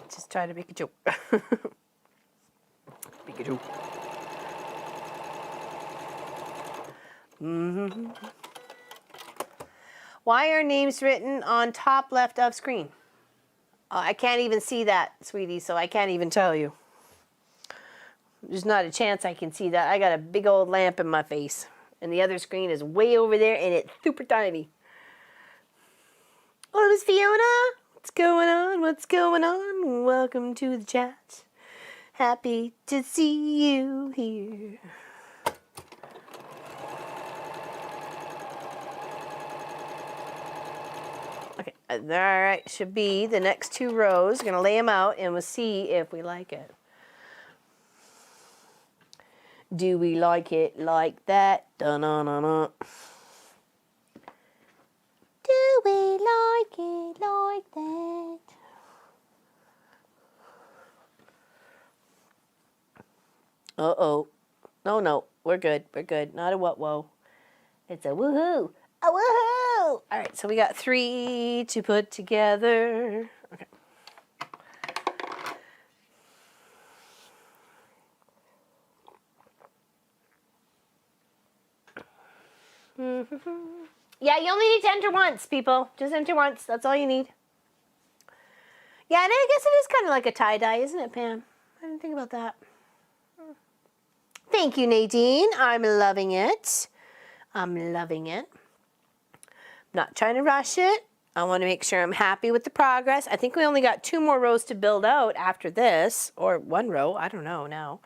Just try to make a joke. Make a joke. Mm-hmm. Why are names written on top left of screen? I can't even see that, sweetie, so I can't even tell you. There's not a chance I can see that. I got a big old lamp in my face. And the other screen is way over there, and it's super tiny. Oh, it's Fiona. What's going on? What's going on? Welcome to the chat. Happy to see you here. All right, should be the next 2 rows. We're going to lay them out and we'll see if we like it. Do we like it like that? Dun-dun-dun-dun. Do we like it like that? Uh-oh. No, we're good. We're good. Not a what whoa. It's a woohoo. A woohoo! All right, so we got 3 to put together. Okay. Yeah, you only need to enter once, people. Just enter once. That's all you need. Yeah, and I guess it is kind of like a tie-dye, isn't it, Pam? I didn't think about that. Thank you, Nadine. I'm loving it. I'm loving it. Not trying to rush it. I want to make sure I'm happy with the progress. I think we only got 2 more rows to build out after this, or 1 row. I don't know now.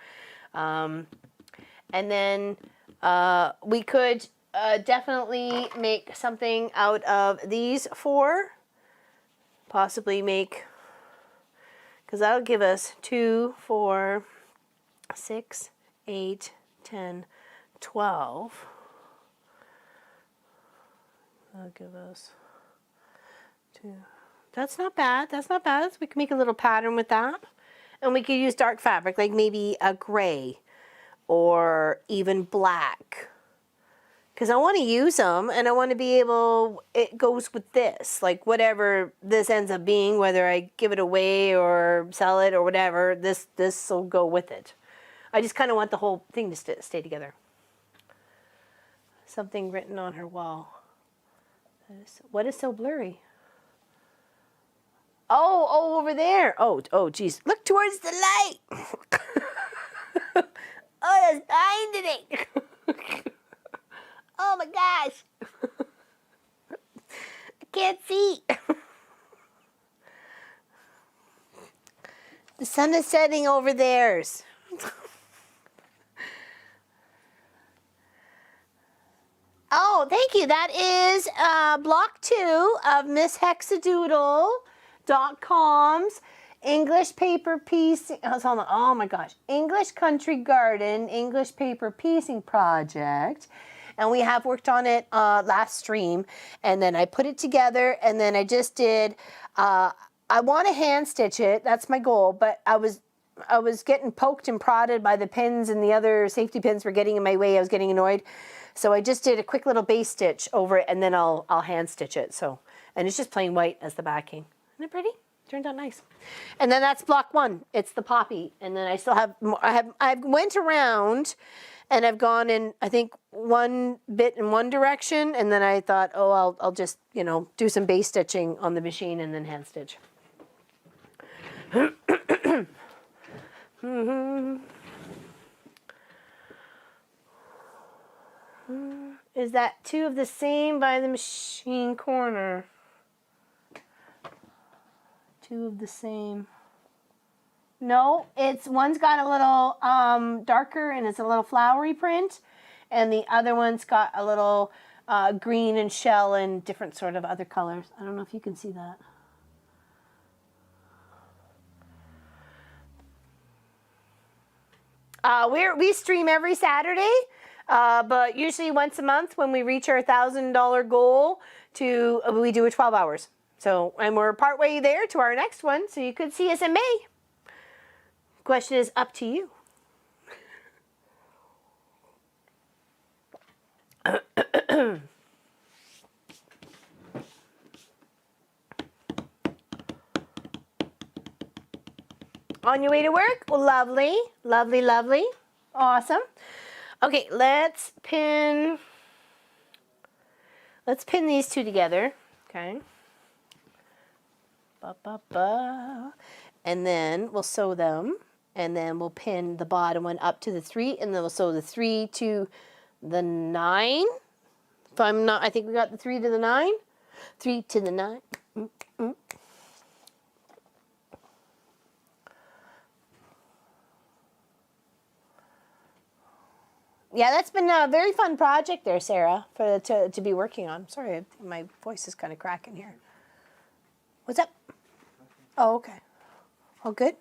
And then we could definitely make something out of these 4. Possibly make, because that'll give us 2, 4, 6, 8, 10, 12. That'll give us 2. That's not bad. That's not bad. We can make a little pattern with that. And we could use dark fabric, like maybe a gray or even black. Because I want to use them and I want to be able, it goes with this. Like whatever this ends up being, whether I give it away or sell it or whatever, this will go with it. I just kind of want the whole thing to stay together. Something written on her wall. What is so blurry? Oh, over there. Oh, geez. Look towards the light. Oh, that's behind it. Oh my gosh. I can't see. The sun is setting over theirs. Oh, thank you. That is block 2 of MissHexadoodle.com's English paper piecing. Oh my gosh. English Country Garden English paper piecing project. And we have worked on it last stream. And then I put it together and then I just did, I want to hand stitch it. That's my goal. But I was getting poked and prodded by the pins and the other safety pins were getting in my way. I was getting annoyed. So I just did a quick little base stitch over it and then I'll hand stitch it. So, and it's just plain white as the backing. Isn't it pretty? Turned out nice. And then that's block 1. It's the poppy. And then I still have more. I've went around and I've gone in, I think, one bit in one direction. And then I thought, oh, I'll just, do some base stitching on the machine and then hand stitch. Is that 2 of the same by the machine corner? 2 of the same. No, one's got a little darker and it's a little flowery print, and the other one's got a little green and shell and different sort of other colors. I don't know if you can see that. We stream every Saturday, but usually once a month when we reach our $1,000 goal, we do a 12 hours. So, and we're partway there to our next one, so you could see us in May. Question is up to you. On your way to work? Well, lovely, lovely, lovely. Awesome. Okay, let's pin these 2 together. Okay. And then we'll sew them, and then we'll pin the bottom one up to the 3, and then we'll sew the 3 to the 9. If I'm not, I think we got the 3 to the 9. 3 to the 9. Yeah, that's been a very fun project there, Sarah, to be working on. Sorry, my voice is kind of cracking here. What's up? Oh, okay. Oh, good.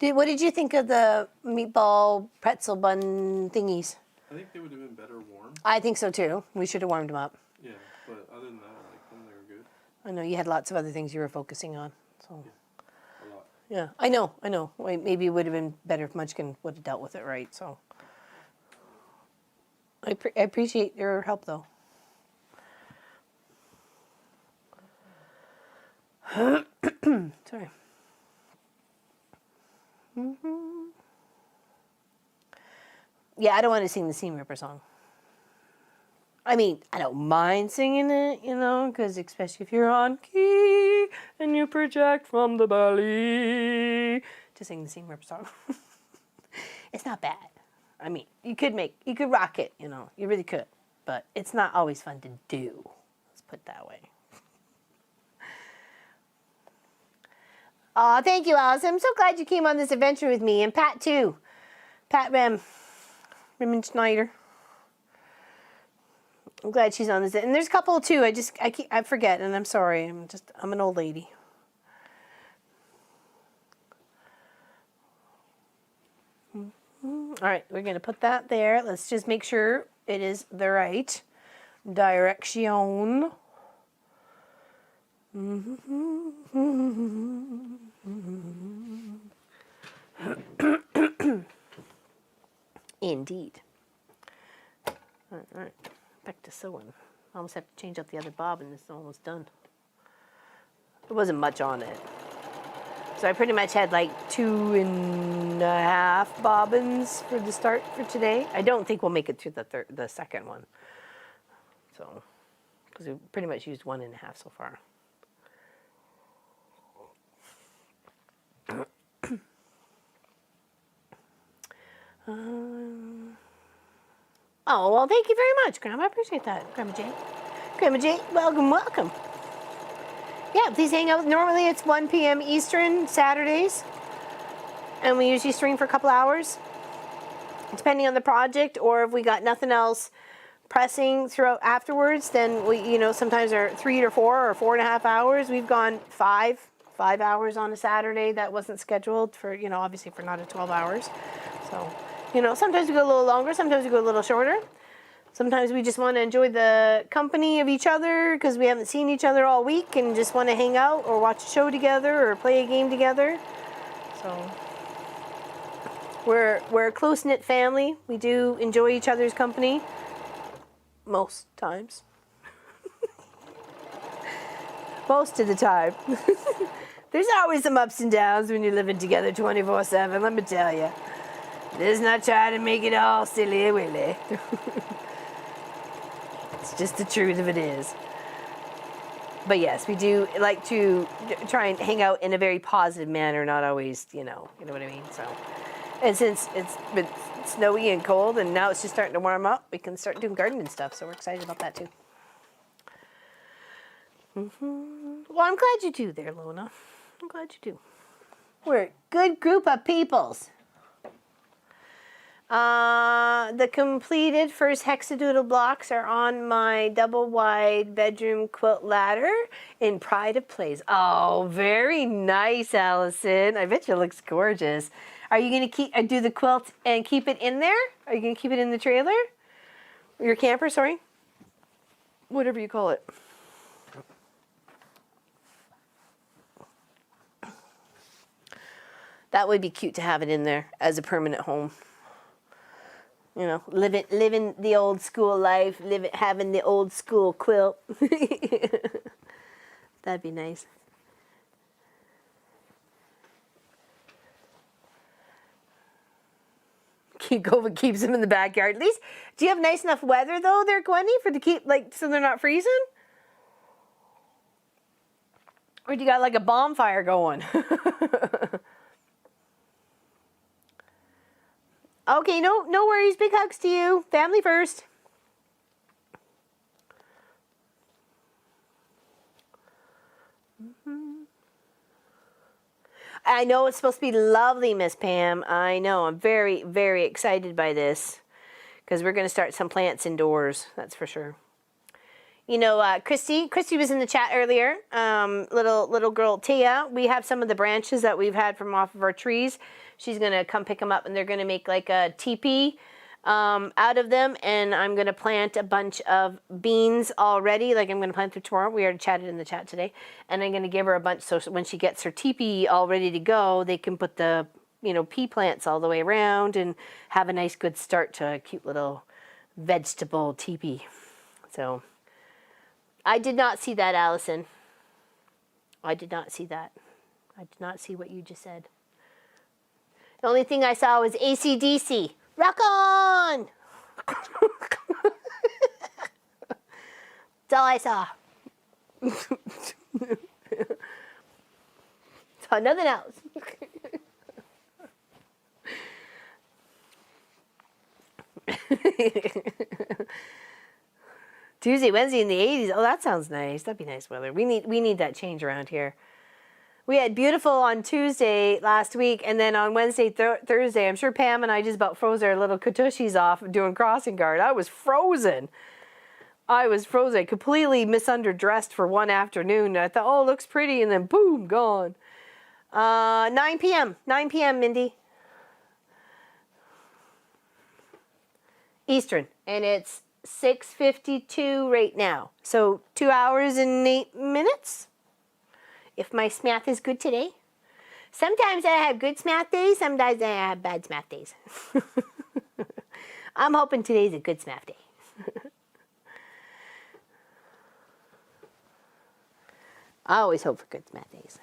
What did you think of the meatball pretzel bun thingies? I think they would have been better warm. I think so too. We should have warmed them up. Yeah, but other than that, I like them. They were good. I know you had lots of other things you were focusing on. So. A lot. Yeah, I know. Wait, maybe it would have been better if Munchkin would have dealt with it right. So. I appreciate your help though. Sorry. Yeah, I don't want to sing the Seam Ripper song. I mean, I don't mind singing it, you know, because especially if you're on key and you project from the belly to sing the Seam Ripper song. It's not bad. I mean, you could rock it, you know, you really could, but it's not always fun to do. Let's put it that way. Oh, thank you, Alice. I'm so glad you came on this adventure with me, and Pat too. Pat Raymond Schneider. I'm glad she's on this. And there's a couple too. I forget, and I'm sorry. I'm an old lady. All right, we're gonna put that there. Let's just make sure it is the right direction. Indeed. All right, back to sewing. I almost have to change out the other bobbin. It's almost done. There wasn't much on it. So I pretty much had like 2.5 bobbins for the start for today. I don't think we'll make it to the second one. So, because we pretty much used 1.5 so far. Oh, well, thank you very much, Grandma. I appreciate that, Grandma Jane. Grandma Jane, welcome, welcome. Yeah, please hang out. Normally it's 1 p.m. Eastern, Saturdays. And we usually stream for a couple hours, depending on the project, or if we got nothing else pressing throughout afterwards, then we, you know, sometimes are 3 or 4 or 4.5 hours. We've gone 5 hours on a Saturday that wasn't scheduled for, you know, obviously for not a 12 hours. So, you know, sometimes we go a little longer, sometimes we go a little shorter. Sometimes we just want to enjoy the company of each other because we haven't seen each other all week and just want to hang out or watch a show together or play a game together. So we're a close-knit family. We do enjoy each other's company most times. Most of the time. There's always some ups and downs when you're living together 24/7, let me tell you. Let's not try to make it all silly-willy. It's just the truth of it is. But yes, we do like to try and hang out in a very positive manner, not always, you know what I mean? So, and since it's been snowy and cold and now it's just starting to warm up, we can start doing gardening stuff, so we're excited about that too. Well, I'm glad you do there, Lona. I'm glad you do. We're a good group of peoples. The completed first hexadoodle blocks are on my double wide bedroom quilt ladder in Pride of Place. Oh, very nice, Allison. I bet you it looks gorgeous. Are you going to do the quilt and keep it in there? Are you going to keep it in the trailer? Your camper, sorry? Whatever you call it. That would be cute to have it in there as a permanent home. You know, living the old school life, having the old school quilt. That'd be nice. Keeps them in the backyard. At least, do you have nice enough weather though, there, Gwenny, so they're not freezing? Or do you got like a bonfire going? Okay, no worries. Big hugs to you. Family first. I know it's supposed to be lovely, Miss Pam. I know. I'm very, very excited by this because we're going to start some plants indoors. That's for sure. You know, Christy was in the chat earlier. Little girl Tia. We have some of the branches that we've had from off of our trees. She's gonna come pick them up, and they're gonna make like a teepee out of them. And I'm gonna plant a bunch of beans already. Like I'm gonna plant them tomorrow. We already chatted in the chat today, and I'm gonna give her a bunch so when she gets her teepee all ready to go, they can put the pea plants all the way around and have a nice good start to a cute little vegetable teepee. So. I did not see that, Allison. I did not see that. I did not see what you just said. The only thing I saw was AC/DC. Rock on! That's all I saw. Saw nothing else. Tuesday, Wednesday in the 80s. Oh, that sounds nice. That'd be nice weather. We need that change around here. We had beautiful on Tuesday last week, and then on Wednesday, Thursday, I'm sure Pam and I just about froze our little katushis off doing crossing guard. I was frozen. I completely misundressed for one afternoon. I thought, oh, it looks pretty, and then boom, gone. 9 p.m. 9 p.m., Mindy. Eastern, and it's 6:52 right now. So 2 hours and 8 minutes. If my math is good today. Sometimes I have good math days. Sometimes I have bad math days. I'm hoping today's a good math day. I always hope for good math days.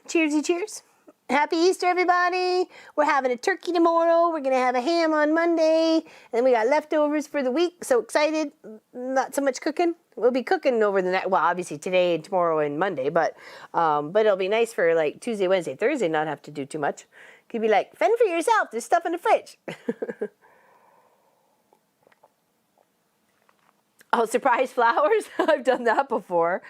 Cheersy cheers. Happy Easter, everybody. We're having a turkey tomorrow. We're going to have a ham on Monday. And then we got leftovers for the week. So excited. Not so much cooking. We'll be cooking over the next, well, obviously today and tomorrow and Monday. But it'll be nice for like Tuesday, Wednesday, Thursday, not have to do too much. Could be like, fend for yourself. There's stuff in the fridge. Oh, surprise flowers? I've done that before.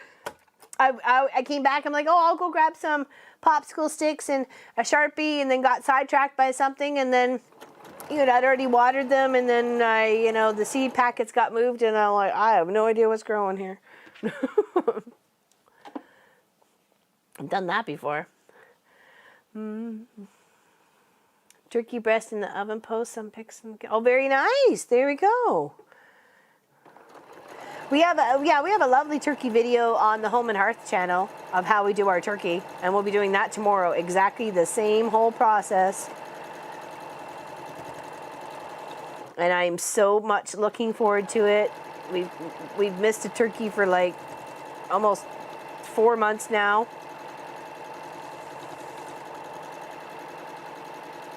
I came back, I'm like, oh, I'll go grab some popsicle sticks and a Sharpie, and then got sidetracked by something, and then, I'd already watered them, and then the seed packets got moved, and I'm like, I have no idea what's growing here. I've done that before. Turkey breast in the oven post, some pics, oh, very nice, there we go. We have a lovely turkey video on the Home and Hearth channel of how we do our turkey, and we'll be doing that tomorrow. Exactly the same whole process. And I'm so much looking forward to it. We've missed a turkey for like almost 4 months now.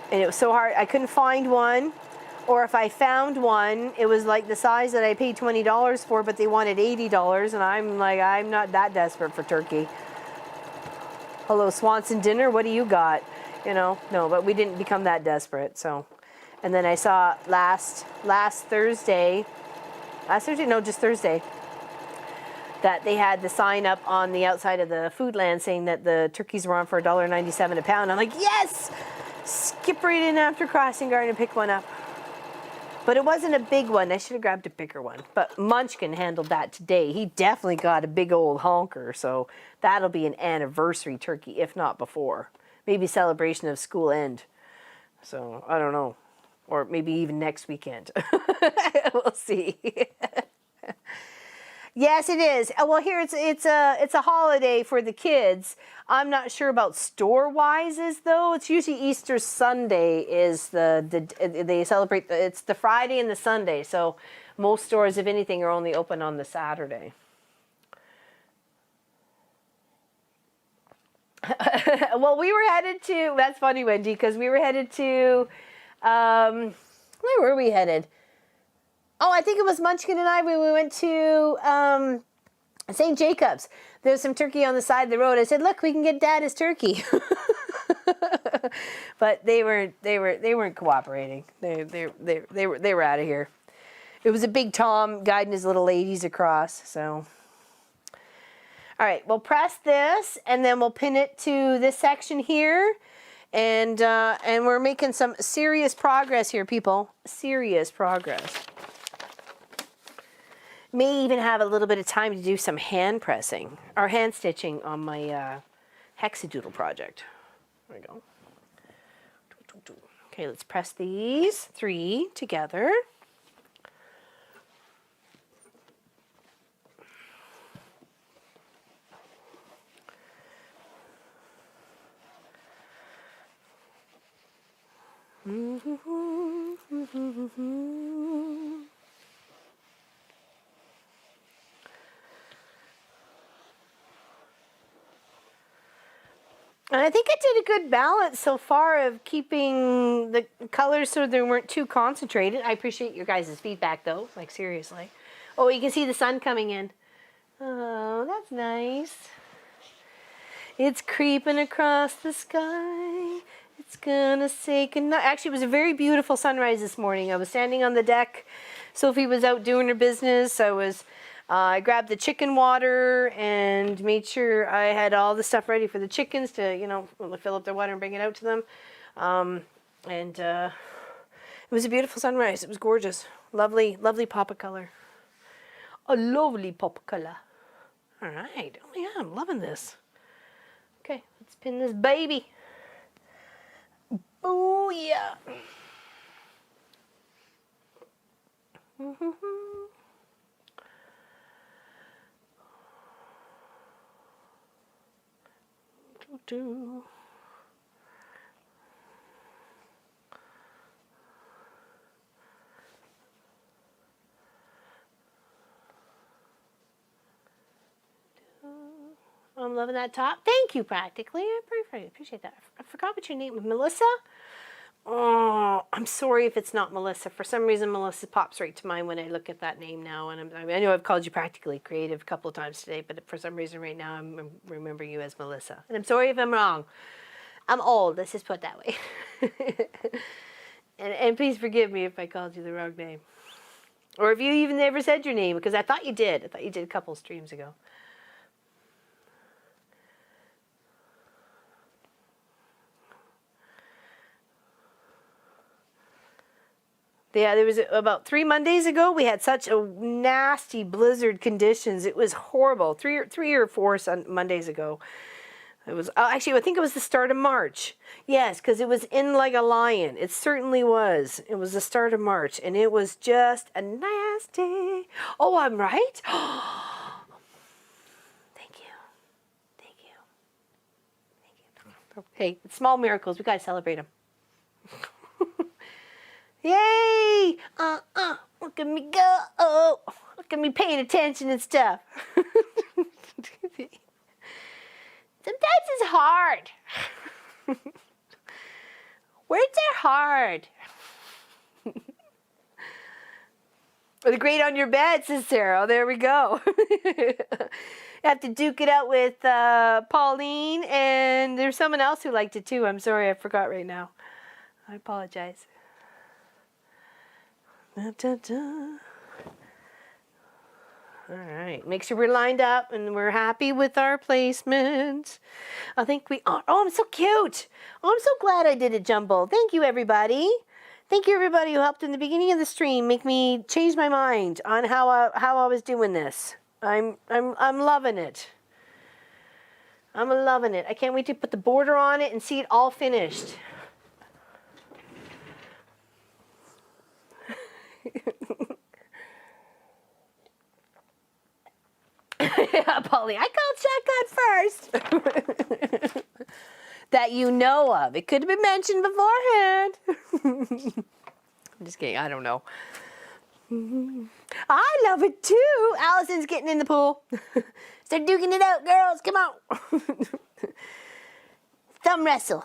And it was so hard. I couldn't find one. Or if I found one, it was like the size that I paid $20 for, but they wanted $80, and I'm like, I'm not that desperate for turkey. Hello, Swanson dinner, what do you got? No, but we didn't become that desperate, so. And then I saw last Thursday, no, just Thursday, that they had the sign up on the outside of the Foodland saying that the turkeys were on for $1.97 a pound. I'm like, yes! Skip right in after crossing guard and pick one up. But it wasn't a big one. I should have grabbed a bigger one. But Munchkin handled that today. He definitely got a big old honker. So that'll be an anniversary turkey, if not before. Maybe celebration of school end. So I don't know. Or maybe even next weekend. We'll see. Yes, it is. Well, here it's a holiday for the kids. I'm not sure about store-wise though. It's usually Easter Sunday is they celebrate. It's the Friday and the Sunday. So most stores, if anything, are only open on the Saturday. Well, we were headed to. That's funny, Wendy, because we were headed to. Where were we headed? Oh, I think it was Munchkin and I when we went to St. Jacobs. There's some turkey on the side of the road. I said, "Look, we can get Dad his turkey." But they weren't cooperating. They were out of here. It was a big Tom guiding his little ladies across. So, all right, we'll press this and then we'll pin it to this section here. And we're making some serious progress here, people. Serious progress. May even have a little bit of time to do some hand pressing or hand stitching on my hexadoodle project. There we go. Okay, let's press these 3 together. And I think I did a good balance so far of keeping the colors so they weren't too concentrated. I appreciate your guys' feedback though, like seriously. Oh, you can see the sun coming in. Oh, that's nice. It's creeping across the sky. It's gonna say goodnight. Actually, it was a very beautiful sunrise this morning. I was standing on the deck. Sophie was out doing her business. I grabbed the chicken water and made sure I had all the stuff ready for the chickens to, you know, fill up their water and bring it out to them. It was a beautiful sunrise. It was gorgeous. Lovely, lovely pop of color. A lovely pop of color. All right. Oh yeah, I'm loving this. Okay, let's pin this baby. Oh yeah. I'm loving that top. Thank you, practically. I appreciate that. I forgot what your name was. Melissa? Oh, I'm sorry if it's not Melissa. For some reason, Melissa pops right to mind when I look at that name now. And I know I've called you practically creative a couple of times today, but for some reason right now, I'm remembering you as Melissa. And I'm sorry if I'm wrong. I'm old. Let's just put it that way. and please forgive me if I called you the wrong name. Or if you even never said your name, because I thought you did. I thought you did a couple of streams ago. Yeah, there was about 3 Mondays ago, we had such a nasty blizzard conditions. It was horrible. Three or four Mondays ago. It was, actually, I think it was the start of March. Yes, because it was in like a lion. It certainly was. It was the start of March, and it was just a nasty. Oh, I'm right? Thank you. Thank you. Thank you. Hey, it's small miracles. We got to celebrate them. Yay! Look at me go! Oh, look at me paying attention and stuff. Sometimes it's hard. Words are hard. The grate on your bed, says Sarah. Oh, there we go. You have to duke it out with Pauline, and there's someone else who liked it too. I'm sorry, I forgot right now. I apologize. Da, da, da. All right, make sure we're lined up and we're happy with our placement. I think we are. Oh, I'm so cute. Oh, I'm so glad I did it jumble. Thank you, everybody. Thank you, everybody who helped in the beginning of the stream make me change my mind on how I was doing this. I'm loving it. I'm loving it. I can't wait to put the border on it and see it all finished. Yeah, Polly, I called shotgun first. That you know of. It could have been mentioned beforehand. I'm just kidding. I don't know. I love it too. Allison's getting in the pool. Start duking it out, girls. Come on. Thumb wrestle.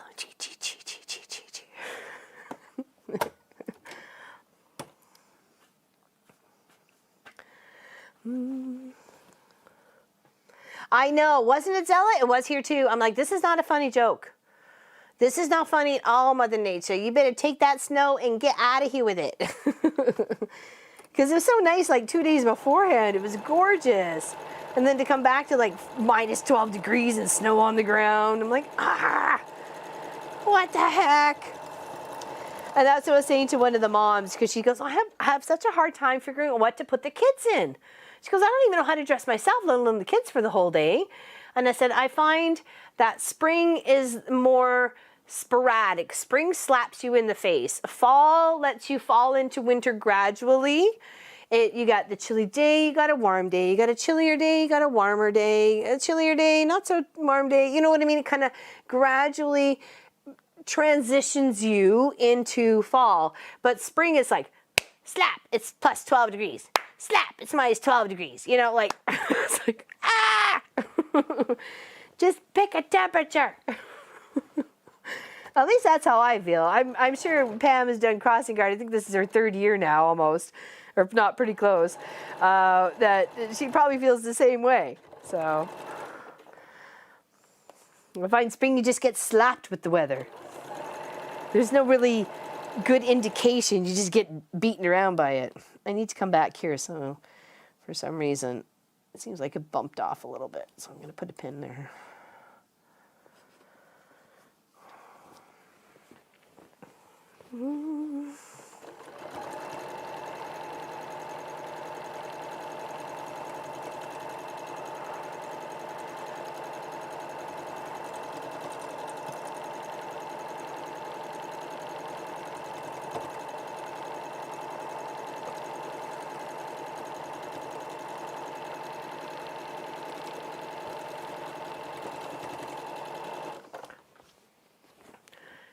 I know, wasn't it, Zella? It was here too. I'm like, this is not a funny joke. This is not funny at all, Mother Nature. You better take that snow and get out of here with it. Because it was so nice like 2 days beforehand. It was gorgeous. And then to come back to like minus 12 degrees and snow on the ground. I'm like, ah. What the heck? And that's what I was saying to one of the moms, because she goes, I have such a hard time figuring out what to put the kids in. She goes, I don't even know how to dress myself, let alone the kids for the whole day. And I said, I find that spring is more sporadic. Spring slaps you in the face. Fall lets you fall into winter gradually. You got the chilly day, you got a warm day, you got a chillier day, you got a warmer day, a chillier day, not so warm day. You know what I mean? It kind of gradually transitions you into fall. But spring is like, slap, it's plus 12 degrees. Slap, it's minus 12 degrees. You know, like, it's like, ah! Just pick a temperature. At least that's how I feel. I'm sure Pam has done crossing guard. I think this is her 3rd year now almost, or if not pretty close. That she probably feels the same way. So I find spring you just get slapped with the weather. There's no really good indication. You just get beaten around by it. I need to come back here, so for some reason it seems like it bumped off a little bit. So I'm going to put a pin there.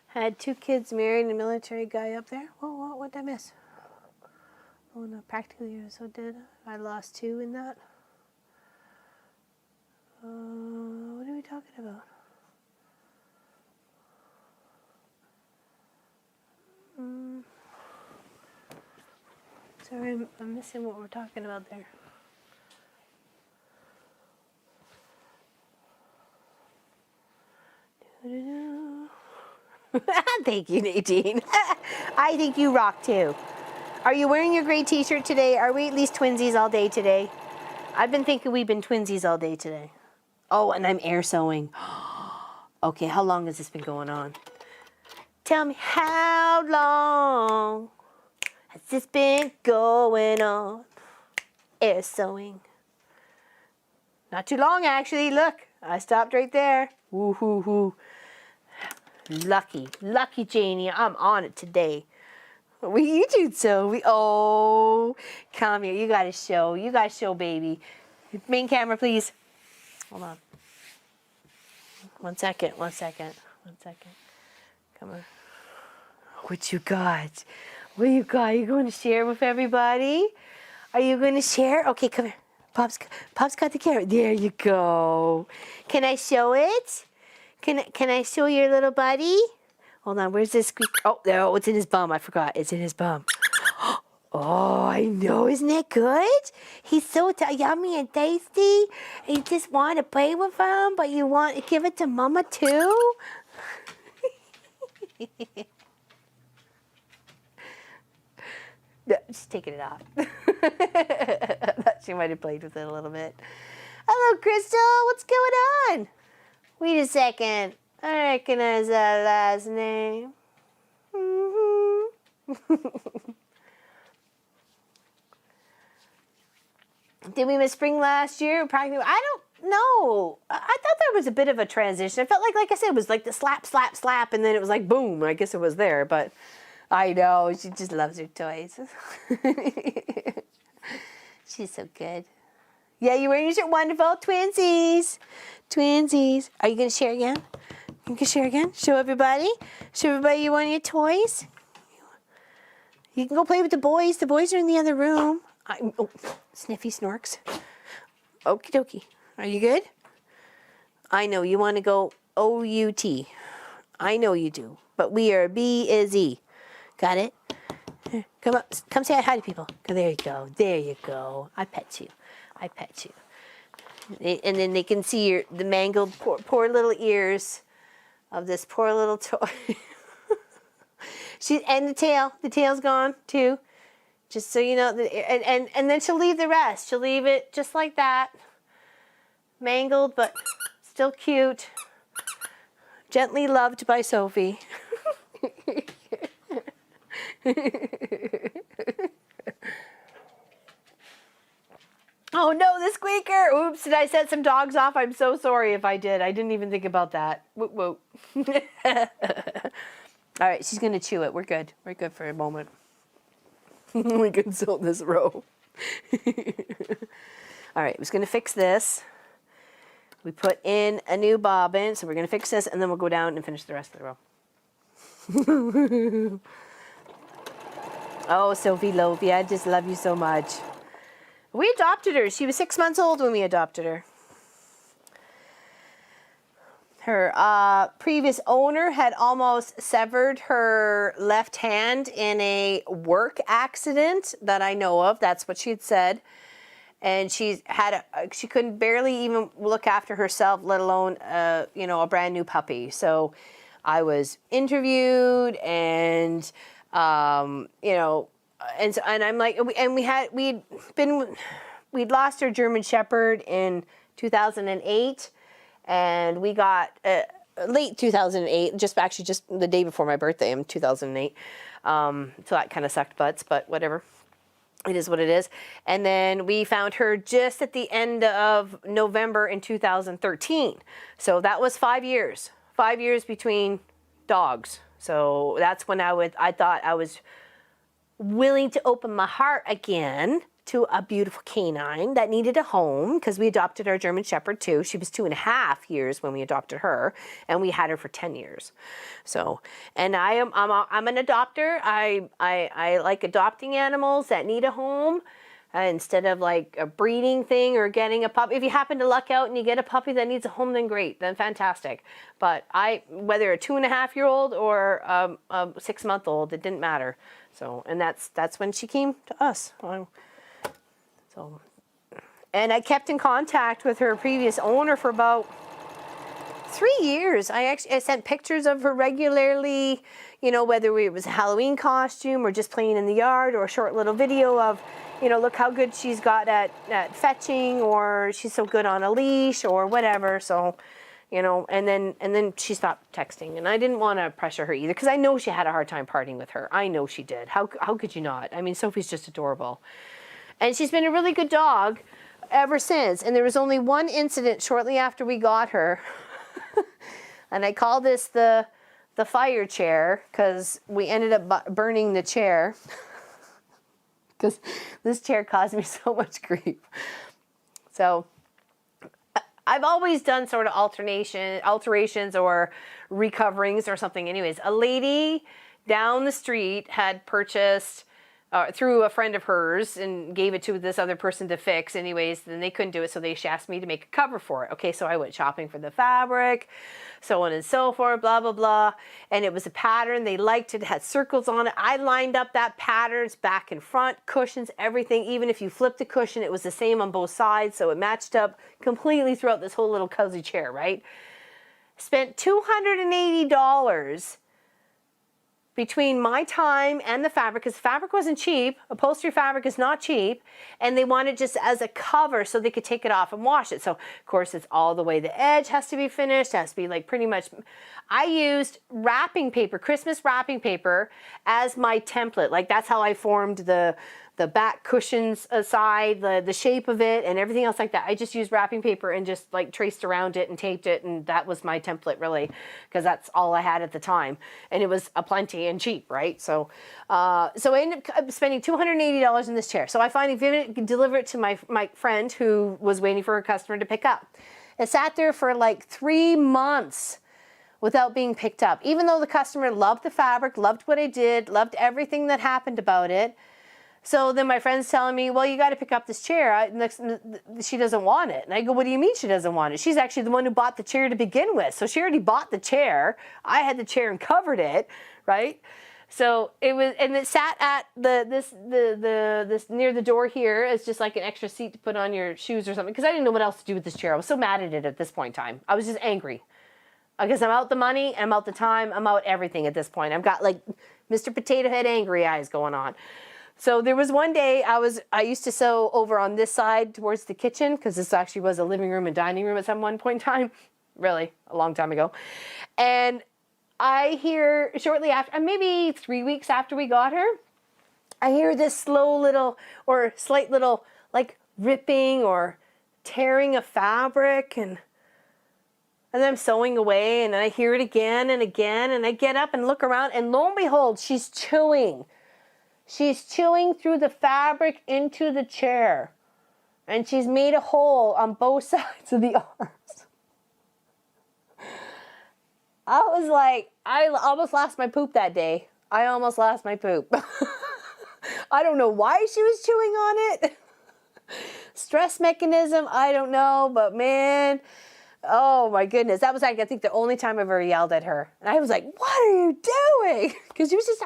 Had 2 kids married and a military guy up there. Whoa, what did I miss? Oh no, practically so did. I lost 2 in that. What are we talking about? Sorry, I'm missing what we're talking about there. Thank you, Nadine. I think you rock too. Are you wearing your gray t-shirt today? Are we at least twinsies all day today? I've been thinking we've been twinsies all day today. Oh, and I'm air sewing. Okay, how long has this been going on? Tell me, how long has this been going on? Air sewing. Not too long, actually. Look, I stopped right there. Woo-hoo-hoo. Lucky Janie, I'm on it today. You do so. Come here. You gotta show, baby. Main camera, please. Hold on. One second. Come on. What you got? Are you going to share with everybody? Are you going to share? Okay, come here. Pop's got the camera. There you go. Can I show it? Can I show your little buddy? Hold on, where's this squeak? Oh, there, it's in his bum. I forgot. It's in his bum. Oh, I know. Isn't it good? He's so yummy and tasty. You just want to play with him, but you want to give it to Mama too? No, just taking it off. I thought she might have played with it a little bit. Hello, Crystal. What's going on? Wait a second. I recognize that last name. Did we miss spring last year? Practically, I don't know. I thought there was a bit of a transition. I felt like I said, it was like the slap, slap, slap, and then it was like boom. I guess it was there, but I know she just loves her toys. She's so good. Yeah, you wearing your shirt. Wonderful. Twinsies. Are you going to share again? You can share again? Show everybody you want your toys. You can go play with the boys. The boys are in the other room. Sniffy snorks. Okie dokie. Are you good? I know you want to go O-U-T. I know you do. But we are B-is-E. Got it? Here, come up. Come say hi to people. There you go. I pet you. And then they can see the mangled poor little ears of this poor little toy. And the tail's gone too. Just so you know, and then she'll leave the rest. She'll leave it just like that, mangled but still cute. Gently loved by Sophie. Oh no, the squeaker! Oops, did I set some dogs off? I'm so sorry if I did. I didn't even think about that. Whoop, whoop. All right, she's gonna chew it. We're good. We're good for a moment. We can sew this row. All right, I was gonna fix this. We put in a new bobbin, so we're gonna fix this, and then we'll go down and finish the rest of the row. Oh, Sophie Lofi, I just love you so much. We adopted her. She was 6 months old when we adopted her. Her previous owner had almost severed her left hand in a work accident that I know of. That's what she had said. And she couldn't barely even look after herself, let alone, a brand new puppy. So I was interviewed and, and I'm like, we'd lost our German Shepherd in 2008, and we got late 2008, just the day before my birthday in 2008. So that kind of sucked butts, but whatever. It is what it is. And then we found her just at the end of November in 2013. So that was 5 years. 5 years between dogs. So that's when I thought I was willing to open my heart again to a beautiful canine that needed a home, because we adopted our German Shepherd too. She was 2.5 years when we adopted her, and we had her for 10 years. So, and I'm an adopter. I like adopting animals that need a home instead of like a breeding thing or getting a puppy. If you happen to luck out and you get a puppy that needs a home, then great, then fantastic. But whether a 2.5-year-old or a 6-month-old, it didn't matter. So, and that's when she came to us. So, and I kept in contact with her previous owner for about 3 years. I sent pictures of her regularly, whether it was a Halloween costume or just playing in the yard, or a short little video of, look how good she's got at fetching, or she's so good on a leash, or whatever. So, and then she stopped texting, and I didn't want to pressure her either, because I know she had a hard time parting with her. I know she did. How could you not? I mean, Sophie's just adorable. And she's been a really good dog ever since. And there was only one incident shortly after we got her. And I call this the fire chair, because we ended up burning the chair. Because this chair caused me so much grief. So I've always done sort of alterations or recoverings or something. Anyways, a lady down the street had purchased through a friend of hers and gave it to this other person to fix. Anyways, then they couldn't do it, so she asked me to make a cover for it. Okay, so I went shopping for the fabric, so on and so forth, blah, blah, blah. And it was a pattern. They liked it. It had circles on it. I lined up that patterns back and front, cushions, everything. Even if you flipped the cushion, it was the same on both sides, so it matched up completely throughout this whole little cozy chair, right? Spent $280 between my time and the fabric, because fabric wasn't cheap. Upholstery fabric is not cheap, and they wanted just as a cover so they could take it off and wash it. So of course it's all the way, the edge has to be finished, has to be like pretty much. I used wrapping paper, Christmas wrapping paper, as my template. Like that's how I formed the back cushions aside, the shape of it and everything else like that. I just used wrapping paper and just like traced around it and taped it, and that was my template really, because that's all I had at the time, and it was aplenty and cheap, right? So I ended up spending $280 in this chair. So I finally delivered it to my friend who was waiting for her customer to pick up. It sat there for like 3 months without being picked up, even though the customer loved the fabric, loved what I did, loved everything that happened about it. So then my friend's telling me, well, you got to pick up this chair. She doesn't want it. And I go, what do you mean she doesn't want it? She's actually the one who bought the chair to begin with. So she already bought the chair. I had the chair and covered it, right? So it was, and it sat at this near the door here as just like an extra seat to put on your shoes or something, because I didn't know what else to do with this chair. I was so mad at it at this point in time. I was just angry. Because I'm out the money, I'm out the time, I'm out everything at this point. I've got like Mr. Potato Head angry eyes going on. So there was one day I used to sew over on this side towards the kitchen, because this actually was a living room and dining room at some one point in time. really, a long time ago. And I hear shortly after, maybe 3 weeks after we got her, I hear this slow little or slight little like ripping or tearing of fabric, and then I'm sewing away, and then I hear it again and again, and I get up and look around, and lo and behold, she's chewing. She's chewing through the fabric into the chair, and she's made a hole on both sides of the arms. I was like, I almost lost my poop that day. I almost lost my poop. I don't know why she was chewing on it. Stress mechanism, I don't know, but man, oh my goodness. That was like, I think the only time I've ever yelled at her. And I was like, what are you doing? Because she was just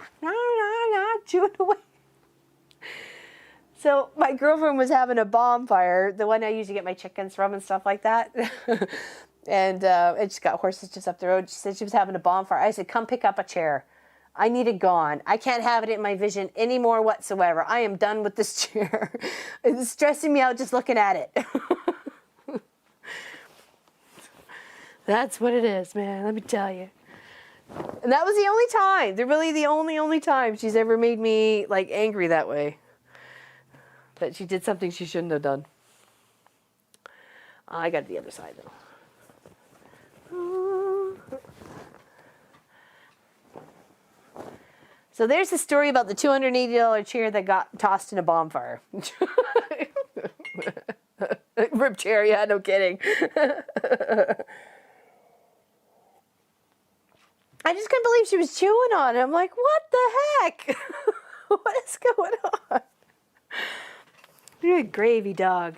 chewing away. So my girlfriend was having a bonfire, the one I usually get my chickens from and stuff like that. And she's got horses just up the road. She said she was having a bonfire. I said, come pick up a chair. I need it gone. I can't have it in my vision anymore whatsoever. I am done with this chair. It's stressing me out just looking at it. That's what it is, man. Let me tell you. And that was the only time. They're really the only time she's ever made me like angry that way. That she did something she shouldn't have done. I got the other side though. So there's the story about the $280 chair that got tossed in a bonfire. Rip chair, yeah, no kidding. I just couldn't believe she was chewing on it. I'm like, what the heck? What is going on? You're a gravy dog.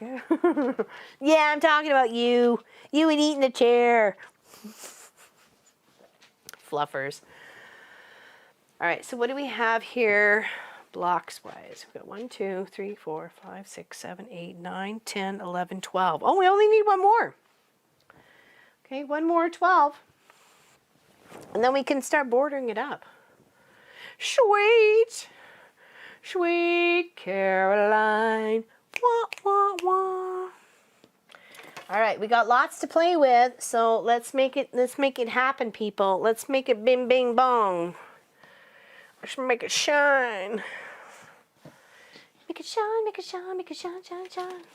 Yeah, I'm talking about you. You and eating the chair. Fluffers. All right, so what do we have here blocks wise? We've got 1, 2, 3, 4, 5, 6, 7, 8, 9, 10, 11, 12. Oh, we only need one more. Okay, one more, 12. And then we can start bordering it up. Sweet, sweet Caroline. Wah, wah, wah. All right, we got lots to play with, so let's make it happen, people. Let's make it bing, bing, bong. Let's make it shine. Make it shine, make it shine, make it shine, shine, shine.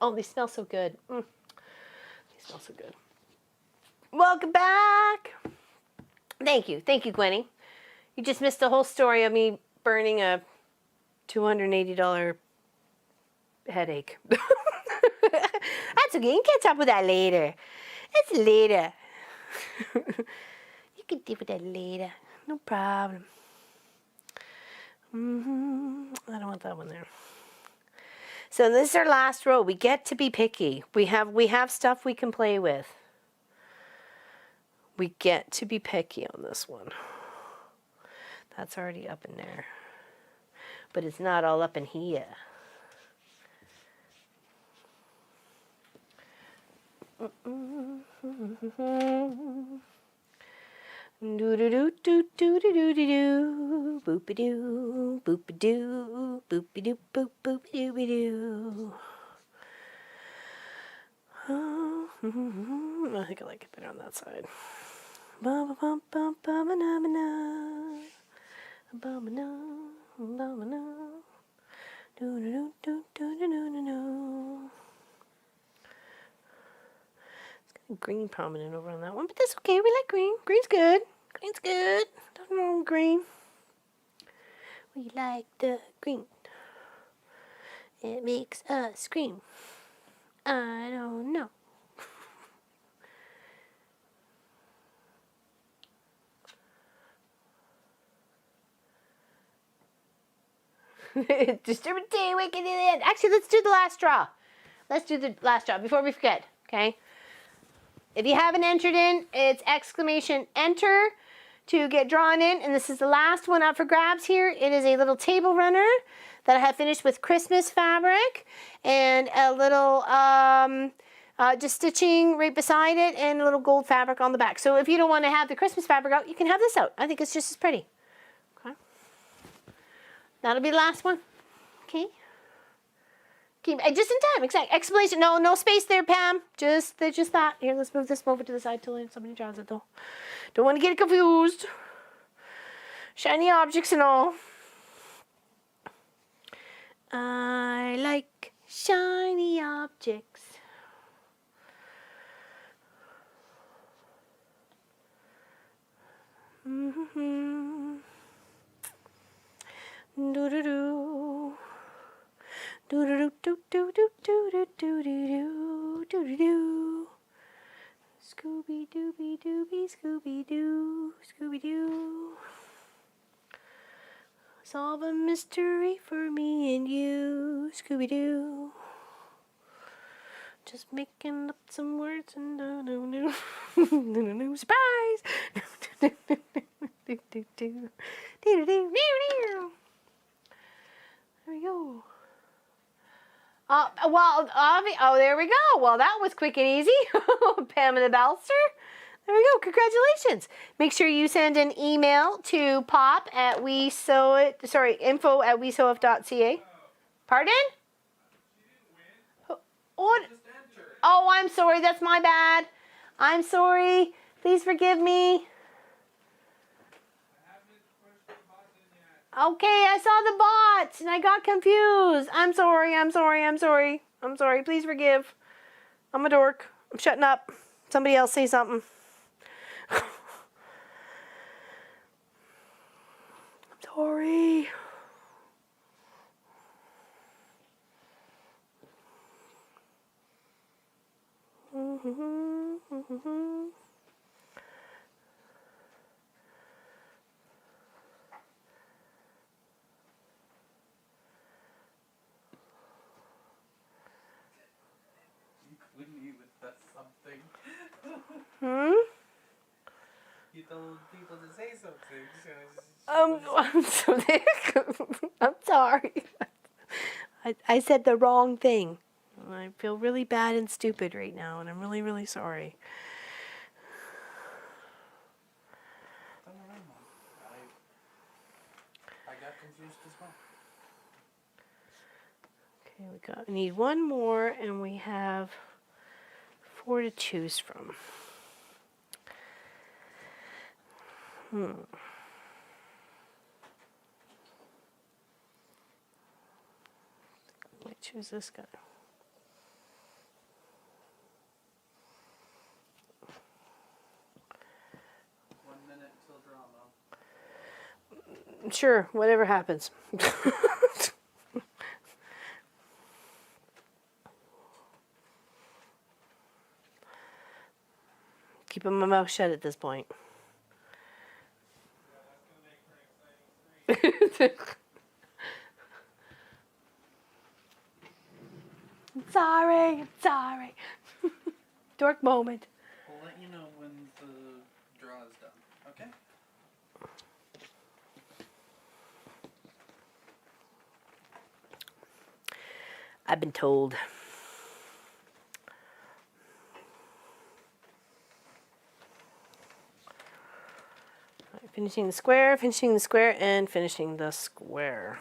Oh, they smell so good. They smell so good. Welcome back. Thank you, Gwenny. You just missed the whole story of me burning a $280 headache. That's okay. You can catch up with that later. It's later. You can deal with that later. No problem. I don't want that one there. So this is our last row. We get to be picky. We have stuff we can play with. We get to be picky on this one. That's already up in there. But it's not all up in here. Do do do do do do do do boopy doo boopy doo boopy doo boop boopy doo doo. I think I like it better on that side. Ba ba ba ba ba na na ba ba na ba ba na do do do do do do do. Green prominent over on that one, but that's okay. We like green. Green's good. Green's good. Nothing wrong with green. We like the green. It makes us scream. I don't know. Distributing, we can do the end. Actually, let's do the last draw. Let's do the last draw before we forget, okay? If you haven't entered in, it's exclamation enter to get drawn in. And this is the last one up for grabs here. It is a little table runner that I have finished with Christmas fabric and a little just stitching right beside it and a little gold fabric on the back. So if you don't want to have the Christmas fabric out, you can have this out. I think it's just as pretty. Okay. That'll be the last one. Okay. Keep just in time. Exact explanation. No space there, Pam. Just that. Here, let's move this over to the side till somebody draws it though. Don't want to get confused. Shiny objects and all. I like shiny objects. Mm-hmm. Do-do-do. Do-do-do-do-do-do-do-do-do-do-do-do. Scooby-Dooby-Dooby, Scooby-Doo, Scooby-Doo. Solve a mystery for me and you, Scooby-Doo. Just making up some words and no surprise. There we go. Oh, there we go. Well, that was quick and easy. Pam and the Balster. There we go. Congratulations. Make sure you send an email to info@wesewif.ca. Pardon? What? Oh, I'm sorry. That's my bad. I'm sorry. Please forgive me. Okay, I saw the bots and I got confused. I'm sorry. Please forgive. I'm a dork. I'm shutting up. Somebody else say something. I'm sorry. You told people to say something, I'm sorry. I said the wrong thing. I feel really bad and stupid right now, and I'm really, really sorry. I got confused as well. Okay, we need one more, and we have 4 to choose from. I choose this guy. Till drama. Sure, whatever happens. Keeping my mouth shut at this point. Sorry. Dork moment. We'll let you know when the draw is done, okay? I've been told. Right, finishing the square, and finishing the square.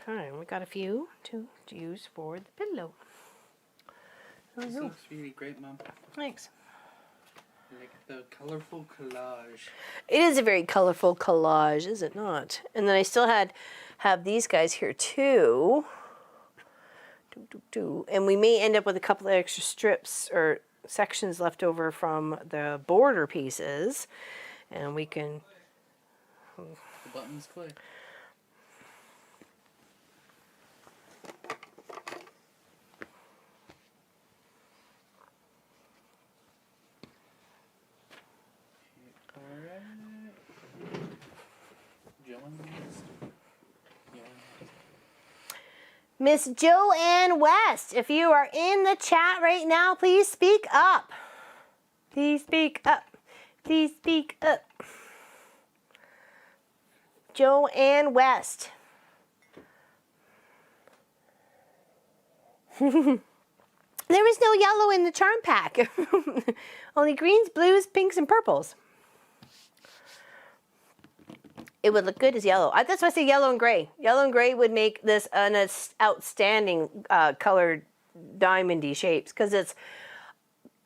Okay, we got a few to use for the pillow. This looks really great, Mom. Thanks. Like the colorful collage. It is a very colorful collage, is it not? And then I still have these guys here too. And we may end up with a couple of extra strips or sections left over from the border pieces, and we can. The button's click. Alright. Miss Joanne West, if you are in the chat right now, please speak up. Please speak up. Please speak up. Joanne West. There is no yellow in the charm pack. Only greens, blues, pinks, and purples. it would look good as yellow. That's why I say yellow and gray. Yellow and gray would make this an outstanding colored diamondy shapes because it's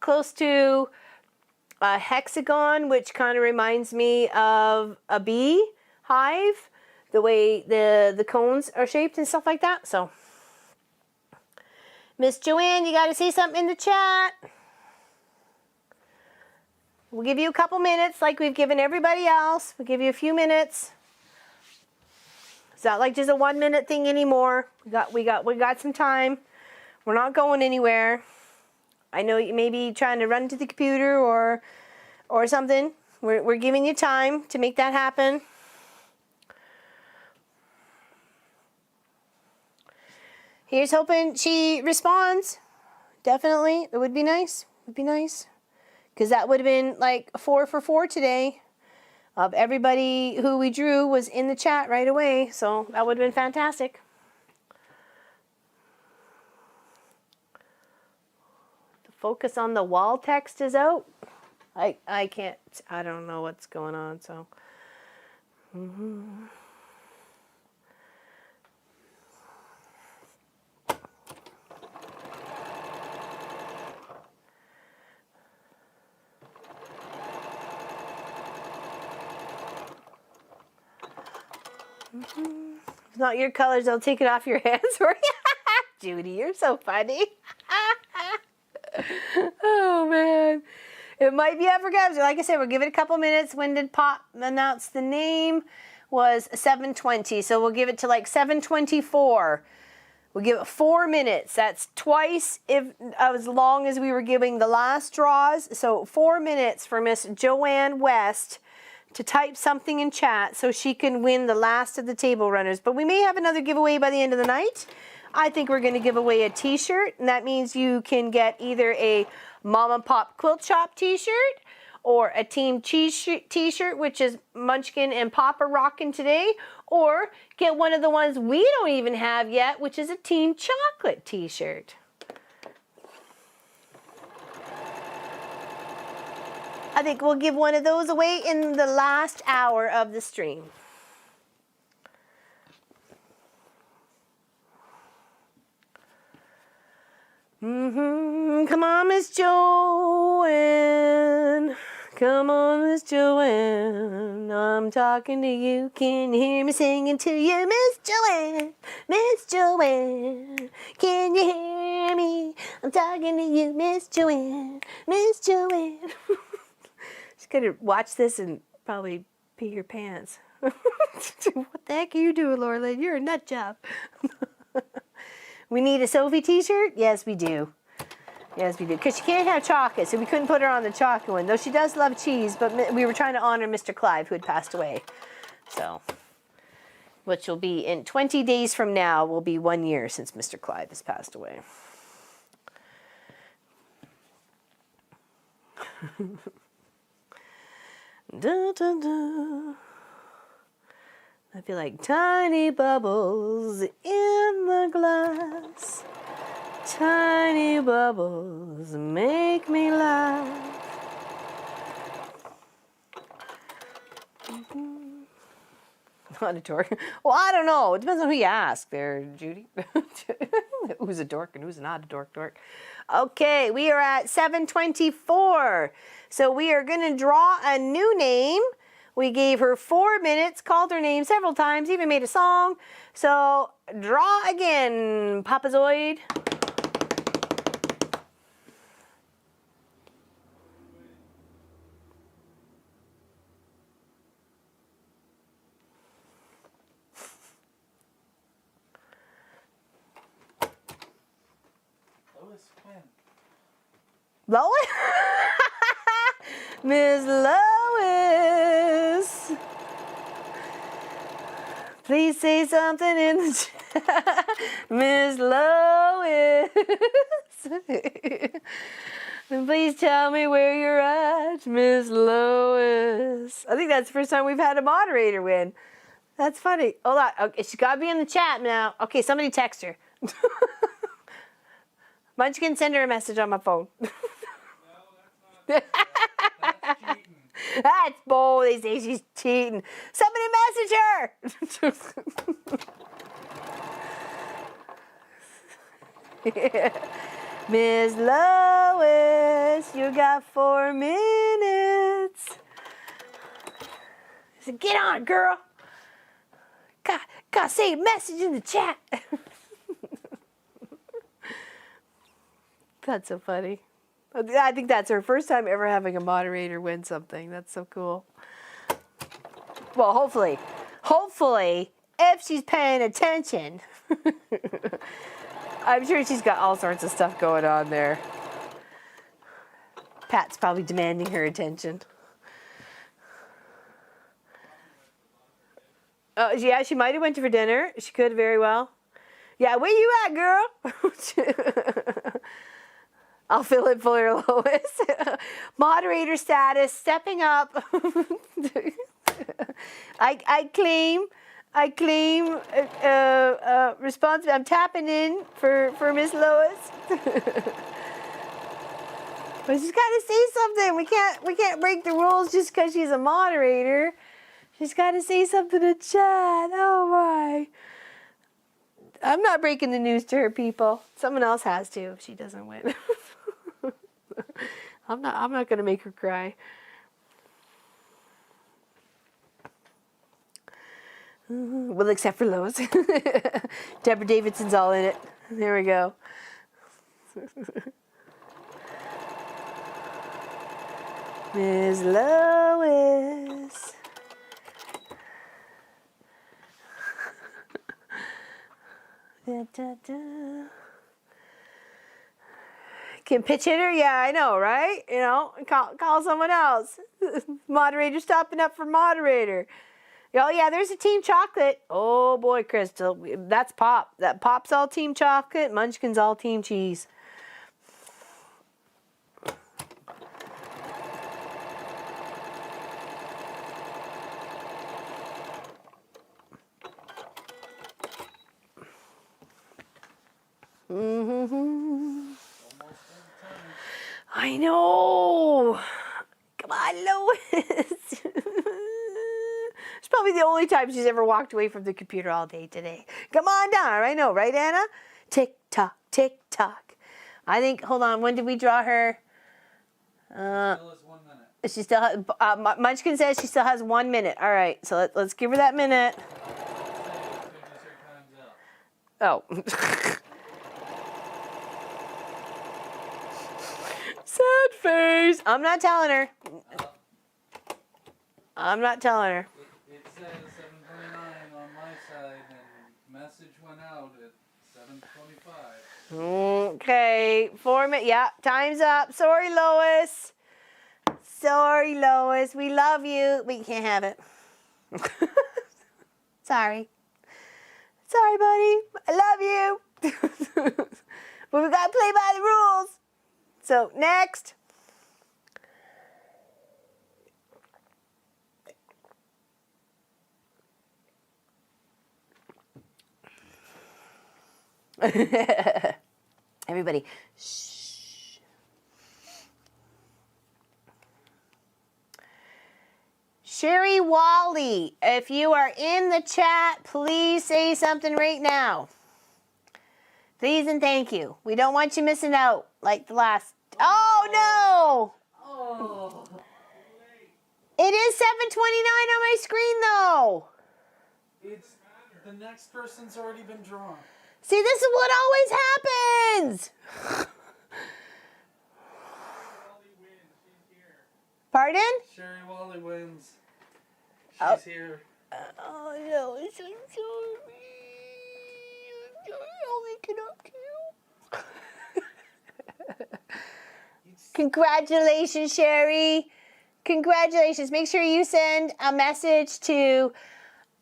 close to a hexagon, which kind of reminds me of a bee hive, the way the cones are shaped and stuff like that. So, Miss Joanne, you got to say something in the chat. We'll give you a couple minutes like we've given everybody else. We'll give you a few minutes. It's not like just a 1 minute thing anymore. We got some time. We're not going anywhere. I know you may be trying to run to the computer or something. We're giving you time to make that happen. Here's hoping she responds. Definitely. It would be nice. It would be nice. Because that would have been like 4 for 4 today. Of everybody who we drew was in the chat right away. So that would have been fantastic. The focus on the wall text is out. I can't, I don't know what's going on. So. If it's not your colors, I'll take it off your hands for you. Judy, you're so funny. Oh, man. It might be up for grabs. Like I said, we'll give it a couple minutes. When did Pop announce the name? Was 7:20. So we'll give it to like 7:24. We'll give it 4 minutes. That's twice as long as we were giving the last draws. So 4 minutes for Miss Joanne West to type something in chat so she can win the last of the table runners. But we may have another giveaway by the end of the night. I think we're going to give away a t-shirt, and that means you can get either a Mom and Pop Quilt Shop t-shirt or a Team Cheese t-shirt, which is Munchkin and Pop are rocking today, or get one of the ones we don't even have yet, which is a Team Chocolate t-shirt. I think we'll give one of those away in the last hour of the stream. Come on, Miss Joanne. Come on, Miss Joanne. I'm talking to you. Can you hear me singing to you, Miss Joanne? Miss Joanne. Can you hear me? I'm talking to you, Miss Joanne. Miss Joanne. She's gonna watch this and probably pee her pants. What the heck are you doing, Laura Lynn? You're a nut job. We need a Sophie t-shirt? Yes, we do. Yes, we do. Because she can't have chocolate, so we couldn't put her on the chocolate one. Though she does love cheese, but we were trying to honor Mr. Clive, who had passed away. So, which will be in 20 days from now, will be 1 year since Mr. Clive has passed away. Da, da, da. I feel like tiny bubbles in the glass. Tiny bubbles make me laugh. Not a dork. Well, I don't know. It depends on who you ask there, Judy. Who's a dork and who's not a dork. Okay, we are at 7:24. So we are going to draw a new name. We gave her 4 minutes, called her name several times, even made a song. So draw again, Papazoid. Lois Quinn. Lois? Miss Lois. Please say something in the chat. Miss Lois. And please tell me where you're at, Miss Lois. I think that's the first time we've had a moderator win. That's funny. Hold on. Okay, she's got to be in the chat now. Okay, somebody text her. Munchkin, send her a message on my phone. No, that's not. That's cheating. That's bold. They say she's cheating. Somebody manager. Miss Lois, you got 4 minutes. I said, get on it, girl. Gotta say a message in the chat. That's so funny. I think that's her first time ever having a moderator win something. That's so cool. Well, hopefully, if she's paying attention. I'm sure she's got all sorts of stuff going on there. Pat's probably demanding her attention. Oh, yeah, she might have went for dinner. She could very well. Yeah, where you at, girl? I'll fill in for her, Lois. Moderator status, stepping up. I claim responsibility. I'm tapping in for Miss Lois. But she's got to say something. We can't break the rules just because she's a moderator. She's got to say something to chat. Oh my! I'm not breaking the news to her, people. Someone else has to if she doesn't win. I'm not gonna make her cry. Well, except for Lois. Deborah Davidson's all in it. There we go. Miss Lois. Da, da, da. Can pitch hitter? Yeah, I know, right? You know, call someone else. Moderator stopping up for moderator. Oh yeah, there's a Team Chocolate. Oh boy, Crystal, that's Pop. That Pop's all Team Chocolate. Munchkin's all Team Cheese. I know. Come on, Lois. It's probably the only time she's ever walked away from the computer all day today. Come on down. I know, right, Anna? Tick tock, tick tock. I think. Hold on. When did we draw her? Still is 1 minute. She still has. Munchkin says she still has 1 minute. All right. So let's give her that minute. Oh. Sad face. I'm not telling her. I'm not telling her. It says 7:29 on my side, and message went out at 7:25. Okay, 4 minutes. Yeah, time's up. Sorry, Lois. Sorry, Lois. We love you. We can't have it. Sorry. Sorry, buddy. I love you. But we gotta play by the rules. So, next. Everybody, shh. Sherry Wally, if you are in the chat, please say something right now. Please and thank you. We don't want you missing out like the last. Oh no! Oh. It is 7:29 on my screen though. It's the next person's already been drawn. See, this is what always happens. Pardon? Sherry Wally wins. She's Oh. here. Oh no, it's so sorry. I'll make it up to you. Congratulations, Sherry. Congratulations. Make sure you send a message to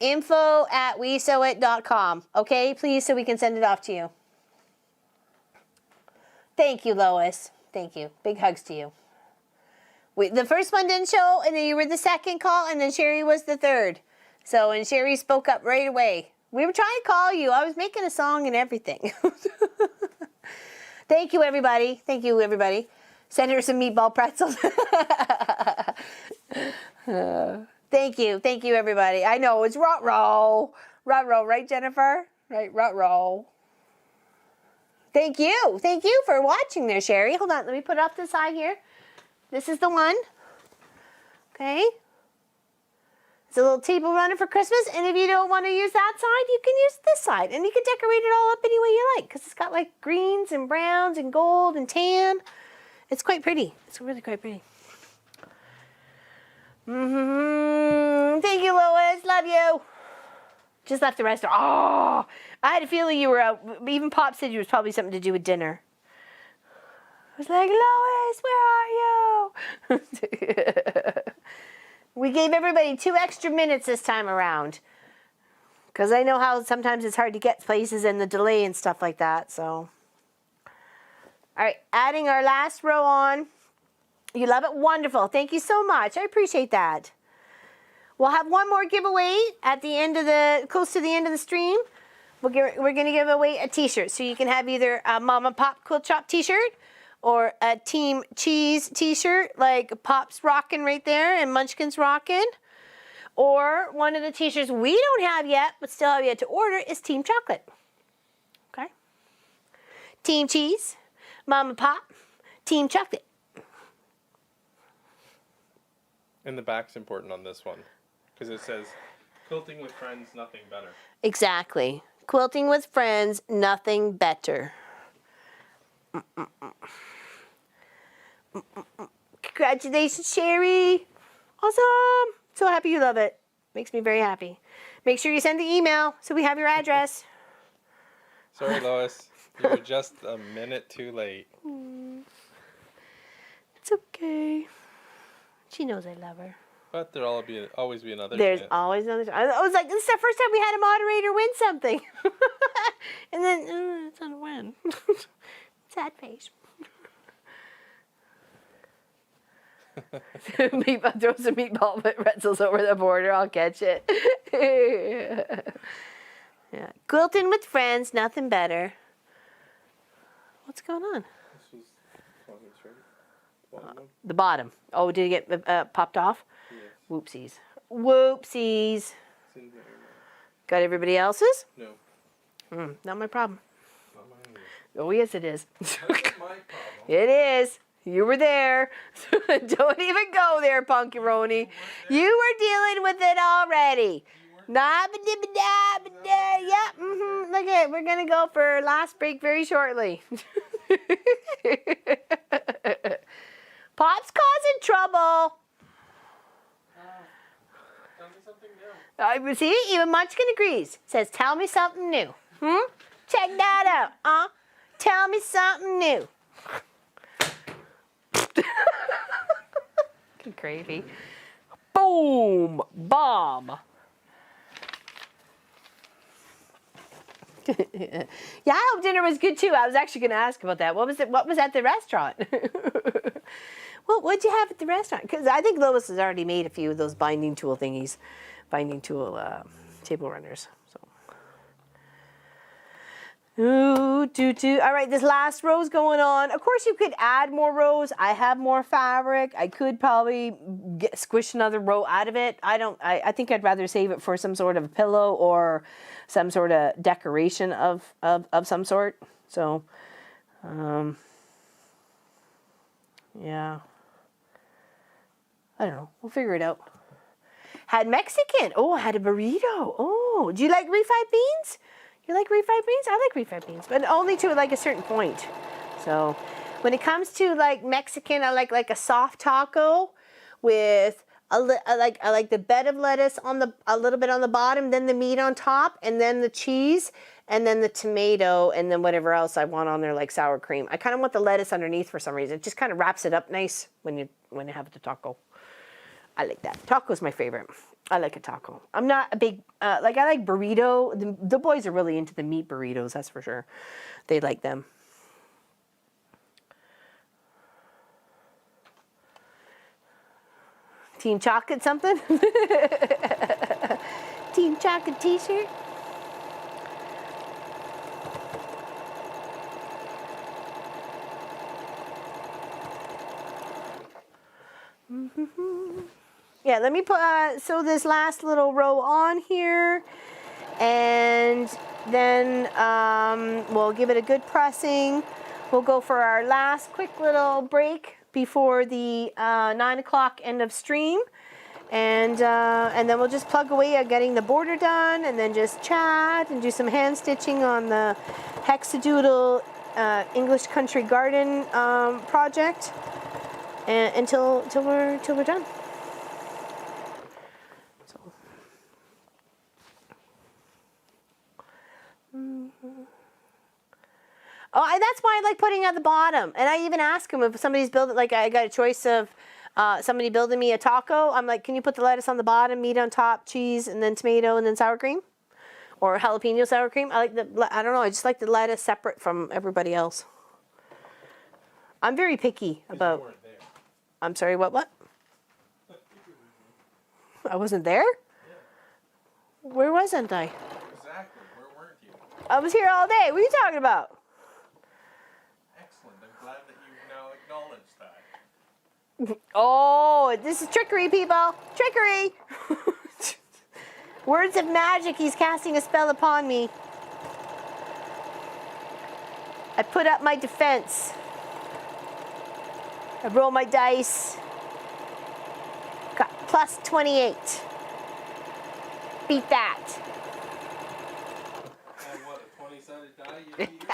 info@wesewit.com. Okay, please, so we can send it off to you. Thank you, Lois. Thank you. Big hugs to you. The first one didn't show, and then you were the second call, and then Sherry was the third. So, and Sherry spoke up right away. We were trying to call you. I was making a song and everything. Thank you, everybody. Thank you, everybody. Send her some meatball pretzels. Thank you, everybody. I know it's ruh-roh, right, Jennifer? Right, ruh-roh. Thank you for watching there, Sherry. Hold on, let me put it off to the side here. This is the one. Okay. It's a little table runner for Christmas, and if you don't want to use that side, you can use this side, and you can decorate it all up any way you like, because it's got like greens and browns and gold and tan. It's quite pretty. It's really quite pretty. Thank you, Lois. Love you. Just left the restaurant. Oh, I had a feeling you were out. Even Pop said it was probably something to do with dinner. I was like, Lois, where are you? We gave everybody 2 extra minutes this time around. Because I know how sometimes it's hard to get places and the delay and stuff like that. So, all right, adding our last row on. You love it? Wonderful. Thank you so much. I appreciate that. We'll have one more giveaway at the end of close to the end of the stream. We're going to give away a t-shirt. So you can have either a Mama Pop Quilt Shop t-shirt or a Team Cheese t-shirt like Pop's rocking right there and Munchkin's rocking. Or one of the t-shirts we don't have yet, but still have yet to order, is Team Chocolate. Okay? Team Cheese, Mama Pop, Team Chocolate. And the back's important on this one, because it says, quilting with friends, nothing better. Exactly. Quilting with friends, nothing better. Congratulations, Sherry. Awesome. So happy you love it. Makes me very happy. Make sure you send the email so we have your address. Sorry, Lois. You were just a minute too late. It's okay. She knows I love her. But there'll always be another There's chance. always another chance. I was like, this is the first time we had a moderator win something. And then, it's not a win. Sad face. Meatball, throw some meatball pretzels over the border. I'll catch it. Yeah. Quilting with friends, nothing better. What's going on? This was The bottom. Oh, did it get popped off? Yes. Whoopsies. Whoopsies. Got everybody else's? No. Not my problem. Not mine. Oh, yes, it is. That's my problem. It is. You were there. Don't even go there, Punky-Roni. You were dealing with it already. Yep. Look at it. We're going to go for last break very shortly. Pop's causing trouble. Tell me something new. See, even Munchkin agrees. Says, tell me something new. Check that out. Tell me something new. Gravy. Boom! Bomb. Yeah, I hope dinner was good too. I was actually going to ask about that. What was it? What was at the restaurant? Well, what'd you have at the restaurant? Because I think Lois has already made a few of those binding tool thingies, binding tool table runners. So. Ooh, all right, this last row's going on. Of course, you could add more rows. I have more fabric. I could probably squish another row out of it. I think I'd rather save it for some sort of pillow or some sort of decoration of some sort. So, yeah. I don't know. We'll figure it out. Had Mexican. Oh, I had a burrito. Oh, do you like refried beans? You like refried beans? I like refried beans, but only to like a certain point. So when it comes to like Mexican, I like a soft taco with I like the bed of lettuce on a little bit on the bottom, then the meat on top, and then the cheese, and then the tomato, and then whatever else I want on there, like sour cream. I kind of want the lettuce underneath for some reason. It just kind of wraps it up nice when you have the taco. I like that. Taco's my favorite. I like a taco. I'm not a big, I like burrito. The boys are really into the meat burritos, that's for sure. They like them. Team Chocolate something? Team Chocolate t-shirt? Yeah, let me put sew this last little row on here, and then we'll give it a good pressing. We'll go for our last quick little break before the 9 o'clock end of stream, and then we'll just plug away at getting the border done, and then just chat and do some hand stitching on the hexadoodle English Country Garden project, and until we're done. Oh, that's why I like putting it at the bottom. And I even ask them if somebody's building, like I got a choice of somebody building me a taco. I'm like, can you put the lettuce on the bottom, meat on top, cheese, and then tomato, and then sour cream? Or jalapeno sour cream? I don't know, I just like the lettuce separate from everybody else. I'm very picky about. You weren't there. I'm sorry, what? I wasn't there? Yeah. Where wasn't I? Exactly. Where weren't you? I was here all day. What are you talking about? Excellent. I'm glad that you've now acknowledged that. Oh, this is trickery, people. Trickery. Words of magic. He's casting a spell upon me. I put up my defense. I roll my dice. Got plus 28. Beat that. And what, a 20-sided die you beat?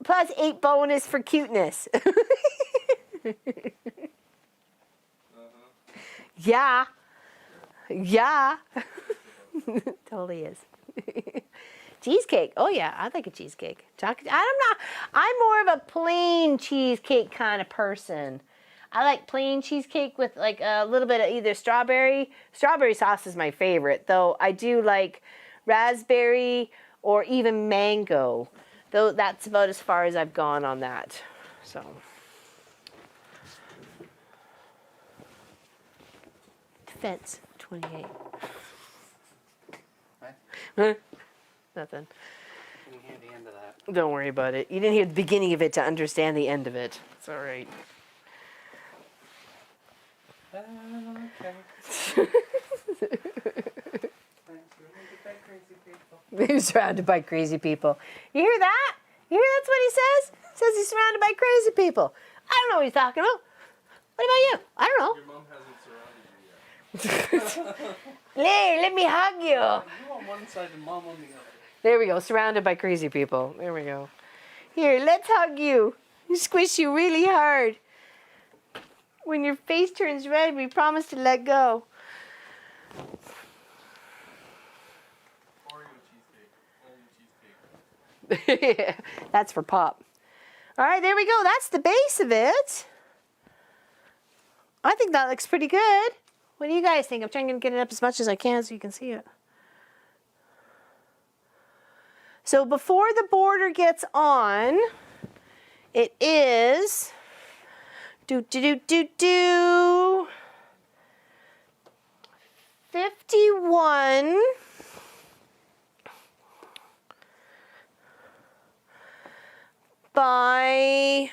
Plus 8 bonus for cuteness. Yeah. Yeah. Totally is. Cheesecake. Oh yeah, I like a cheesecake. Chocolate. I'm more of a plain cheesecake kind of person. I like plain cheesecake with like a little bit of either strawberry. Strawberry sauce is my favorite, though I do like raspberry or even mango. Though that's about as far as I've gone on that. So. Defense 28. What? Nothing. Didn't hear the end of that. Don't worry about it. You didn't hear the beginning of it to understand the end of it. It's all right. Okay. He's surrounded by crazy people. You hear that? You hear that's what he says? He says he's surrounded by crazy people. I don't know what he's talking about. What about you? I don't know. Your mom hasn't surrounded you yet. Here, let me hug you. You on one side and mom on the other. There we go. Surrounded by crazy people. There we go. Here, let's hug you. Squish you really hard. When your face turns red, we promise to let go. Oreo cheesecake. That's for Pop. All right, there we go. That's the base of it. I think that looks pretty good. What do you guys think? I'm trying to get it up as much as I can so you can see it. So before the border gets on, it is 51 by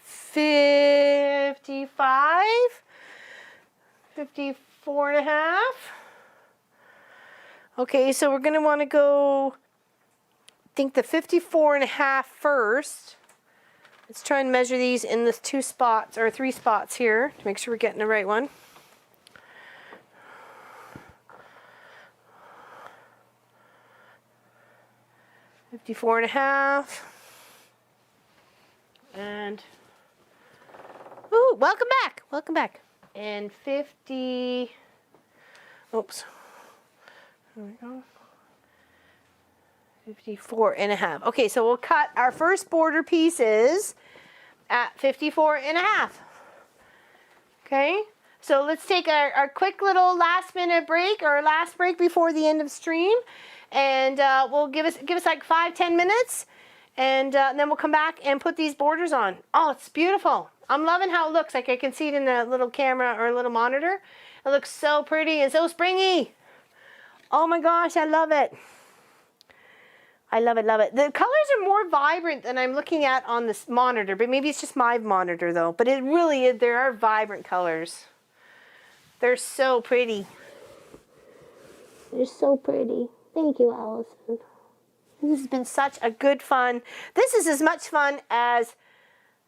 55, 54 and a half. Okay, so we're going to want to go, I think the 54 and a half first. Let's try and measure these in the 2 spots or 3 spots here to make sure we're getting the right one. $54 and a half. And, ooh, welcome back. Welcome back. And 50, oops. There we go. 54 and a half. Okay, so we'll cut our first border pieces at 54 and a half. Okay, so let's take our quick little last minute break, or last break before the end of stream. And we'll give us like 5-10 minutes. And then we'll come back and put these borders on. Oh, it's beautiful. I'm loving how it looks. Like I can see it in the little camera or little monitor. It looks so pretty and so springy. Oh my gosh, I love it. I love it, love it. The colors are more vibrant than I'm looking at on this monitor, but maybe it's just my monitor though. But it really is, there are vibrant colors. They're so pretty. They're so pretty. Thank you, Allison. This has been such a good fun. This is as much fun as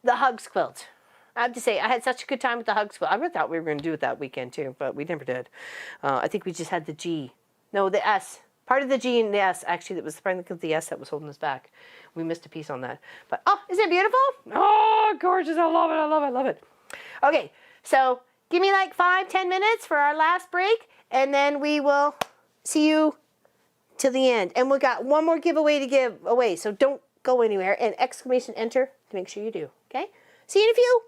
the Hugs quilt. I have to say, I had such a good time with the Hugs quilt. I really thought we were going to do it that weekend too, but we never did. I think we just had the G. No, the S. Part of the G and the S, actually, that was the S that was holding us back. We missed a piece on that. But, oh, isn't it beautiful? Oh, gorgeous. I love it. I love it. I love it. Okay, so give me like 5-10 minutes for our last break, and then we will see you till the end. And we got one more giveaway to give away, so don't go anywhere. And exclamation enter to make sure you do. Okay? See you in a few.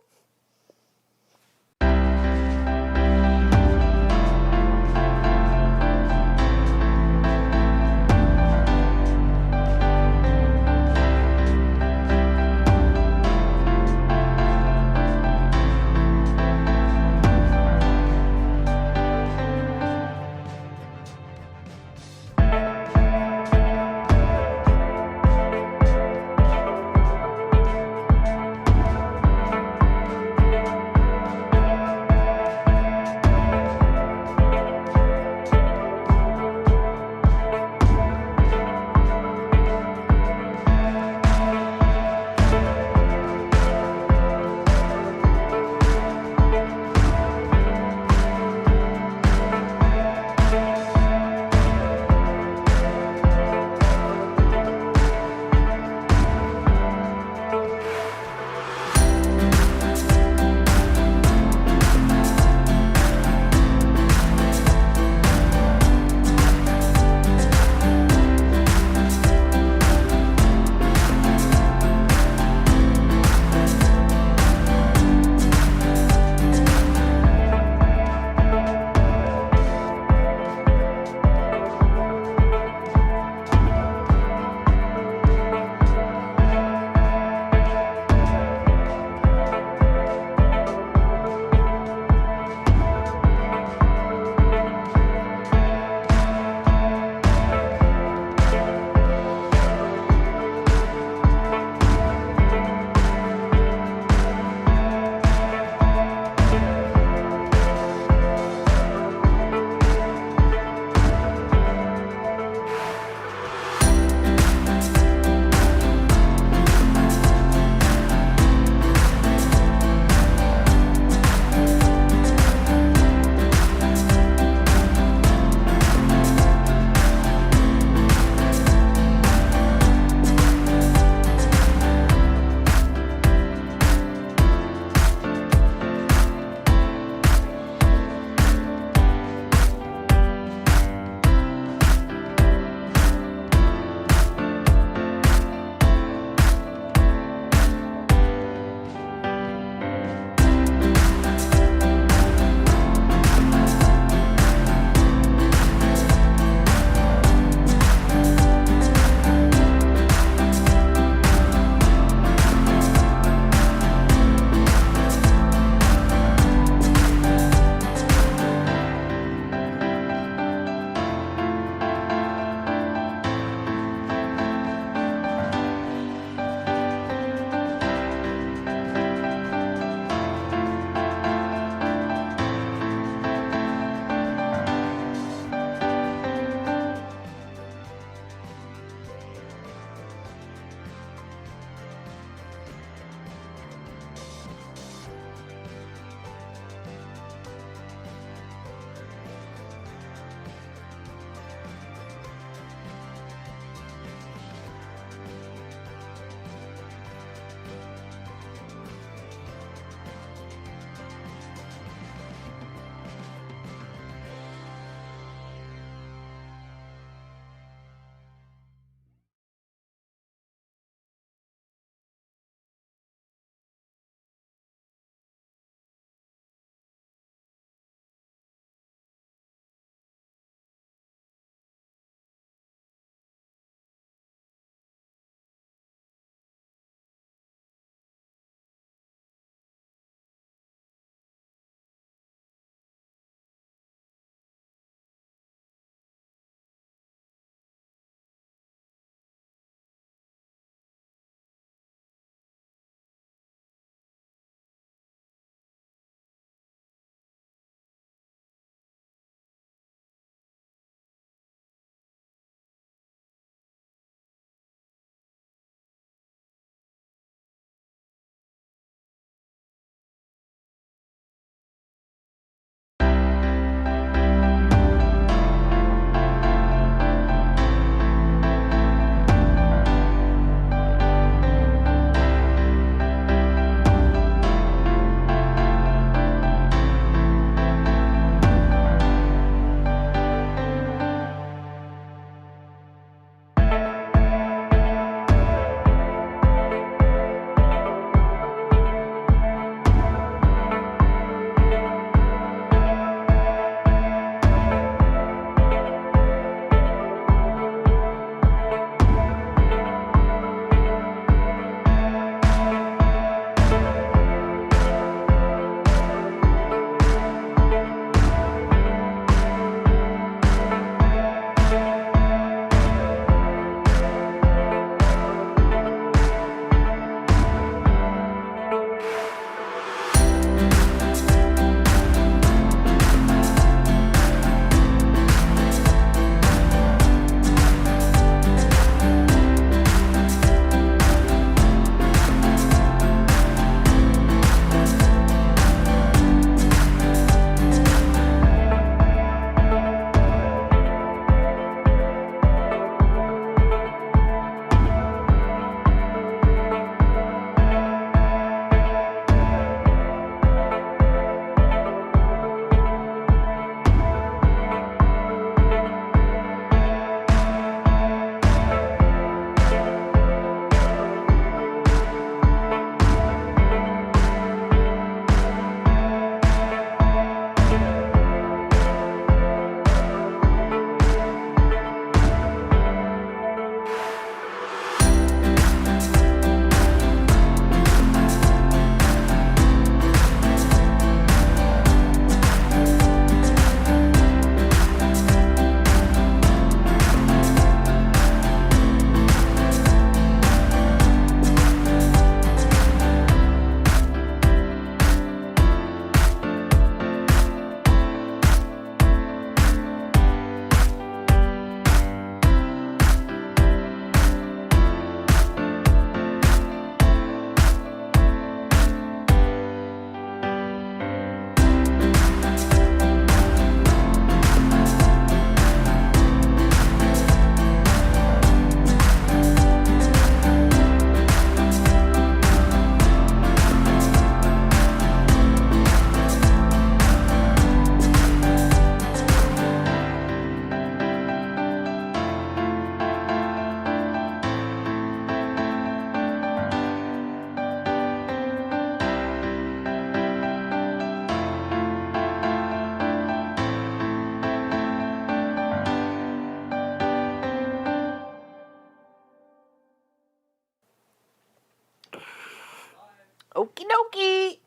Okie dokie.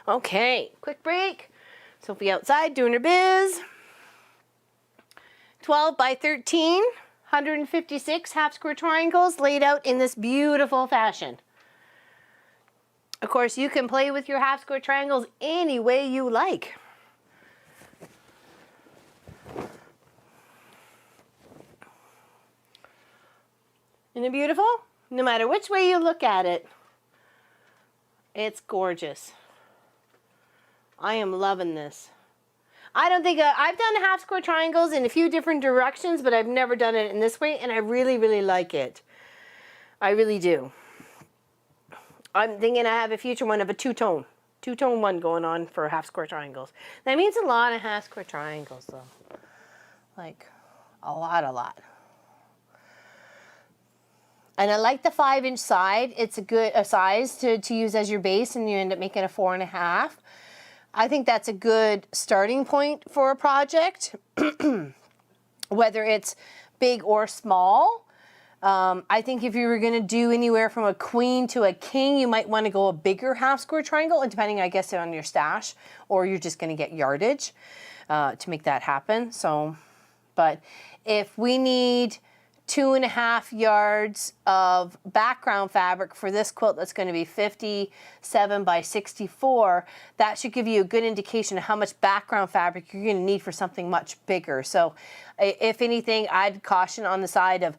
Okay, quick break. Sophie outside doing her biz. 12 by 13, 156 half square triangles laid out in this beautiful fashion. Of course, you can play with your half square triangles any way you like. Isn't it beautiful? No matter which way you look at it, it's gorgeous. I am loving this. I don't think I've done half square triangles in a few different directions, but I've never done it in this way, and I really, really like it. I really do. I'm thinking I have a future one of a two-tone one going on for half square triangles. That means a lot of half square triangles, though. Like, a lot. And I like the 5-inch side. It's a good size to use as your base, and you end up making a 4.5. I think that's a good starting point for a project, whether it's big or small. I think if you were going to do anywhere from a queen to a king, you might want to go a bigger half square triangle, and depending, I guess, on your stash, or you're just going to get yardage to make that happen. So, but if we need 2.5 yards of background fabric for this quilt that's going to be 57 by 64, that should give you a good indication of how much background fabric you're going to need for something much bigger. So if anything, I'd caution on the side of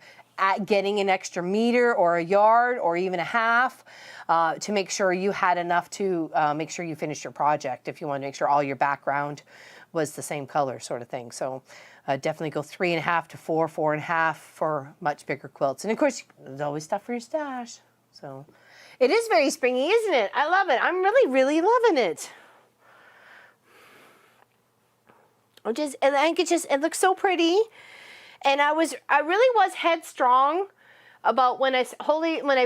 getting an extra meter or a yard or even a half to make sure you had enough to make sure you finished your project, if you want to make sure all your background was the same color, sort of thing. So definitely go 3.5 to 4, 4.5 for much bigger quilts. And of course, there's always stuff for your stash. So it is very springy, isn't it? I love it. I'm really, really loving it. And I think it looks so pretty. And I really was headstrong about when I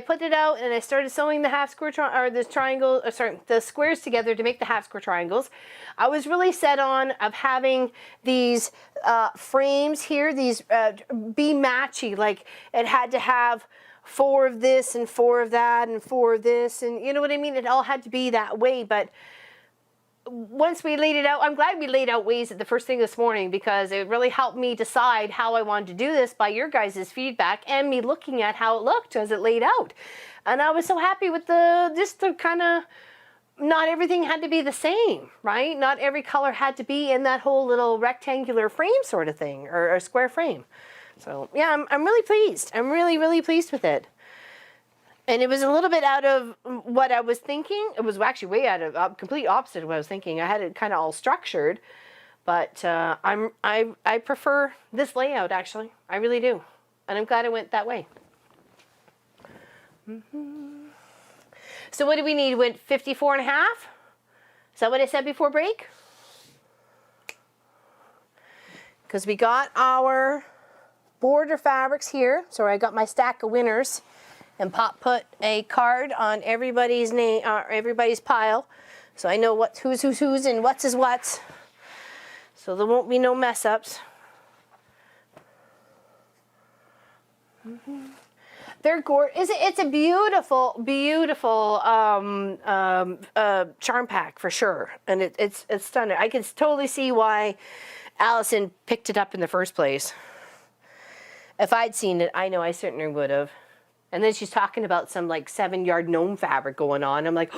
put it out and I started sewing the half square the squares together to make the half square triangles. I was really set on of having these frames here, these be matchy, like it had to have 4 of this and 4 of that and 4 of this, and you know what I mean? It all had to be that way. But once we laid it out, I'm glad we laid out ways at the first thing this morning, because it really helped me decide how I wanted to do this by your guys' feedback and me looking at how it looked as it laid out. And I was so happy with the kind of, not everything had to be the same, right? Not every color had to be in that whole little rectangular frame sort of thing, or a square frame. So yeah, I'm really pleased. I'm really, really pleased with it. And it was a little bit out of what I was thinking. It was actually way out of complete opposite of what I was thinking. I had it kind of all structured, but I prefer this layout, actually. I really do, and I'm glad it went that way. So what do we need? Went 54.5. Is that what I said before break? Because we got our border fabrics here. So I got my stack of winners. And Pop put a card on everybody's name, everybody's pile, so I know who's and what's is what's. So there won't be no mess ups. They're gorgeous. It's a beautiful, beautiful charm pack for sure, and it's stunning. I can totally see why Allison picked it up in the first place. If I'd seen it, I know I certainly would have. And then she's talking about some like 7-yard gnome fabric going on. I'm like,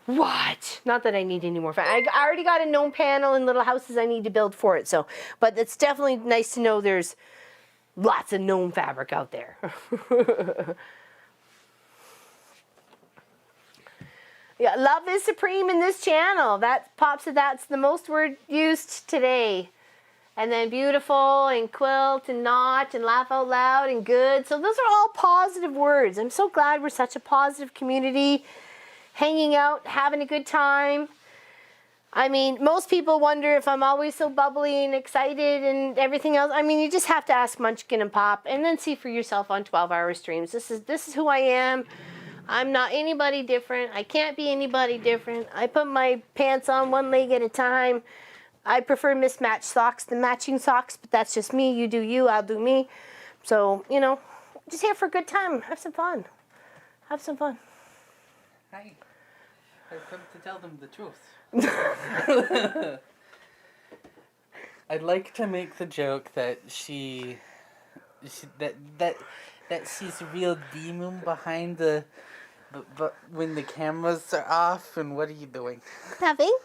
what? Not that I need any more fabric. I already got a gnome panel and little houses I need to build for it. So, but it's definitely nice to know there's lots of gnome fabric out there. Yeah, love is supreme in this channel. That Pop said that's the most word used today. And then beautiful and quilt and knot and laugh out loud and good. So those are all positive words. I'm so glad we're such a positive community, hanging out, having a good time. I mean, most people wonder if I'm always so bubbly and excited and everything else. I mean, you just have to ask Munchkin and Pop and then see for yourself on 12-hour streams. This is who I am. I'm not anybody different. I can't be anybody different. I put my pants on one leg at a time. I prefer mismatched socks than matching socks, but that's just me. You do you, I'll do me. So, you know, just here for a good time. Have some fun. Have some fun. Hi. I've come to tell them the truth. I'd like to make the joke that that she's a real demon behind the. But when the cameras are off, and what are you doing? Nothing.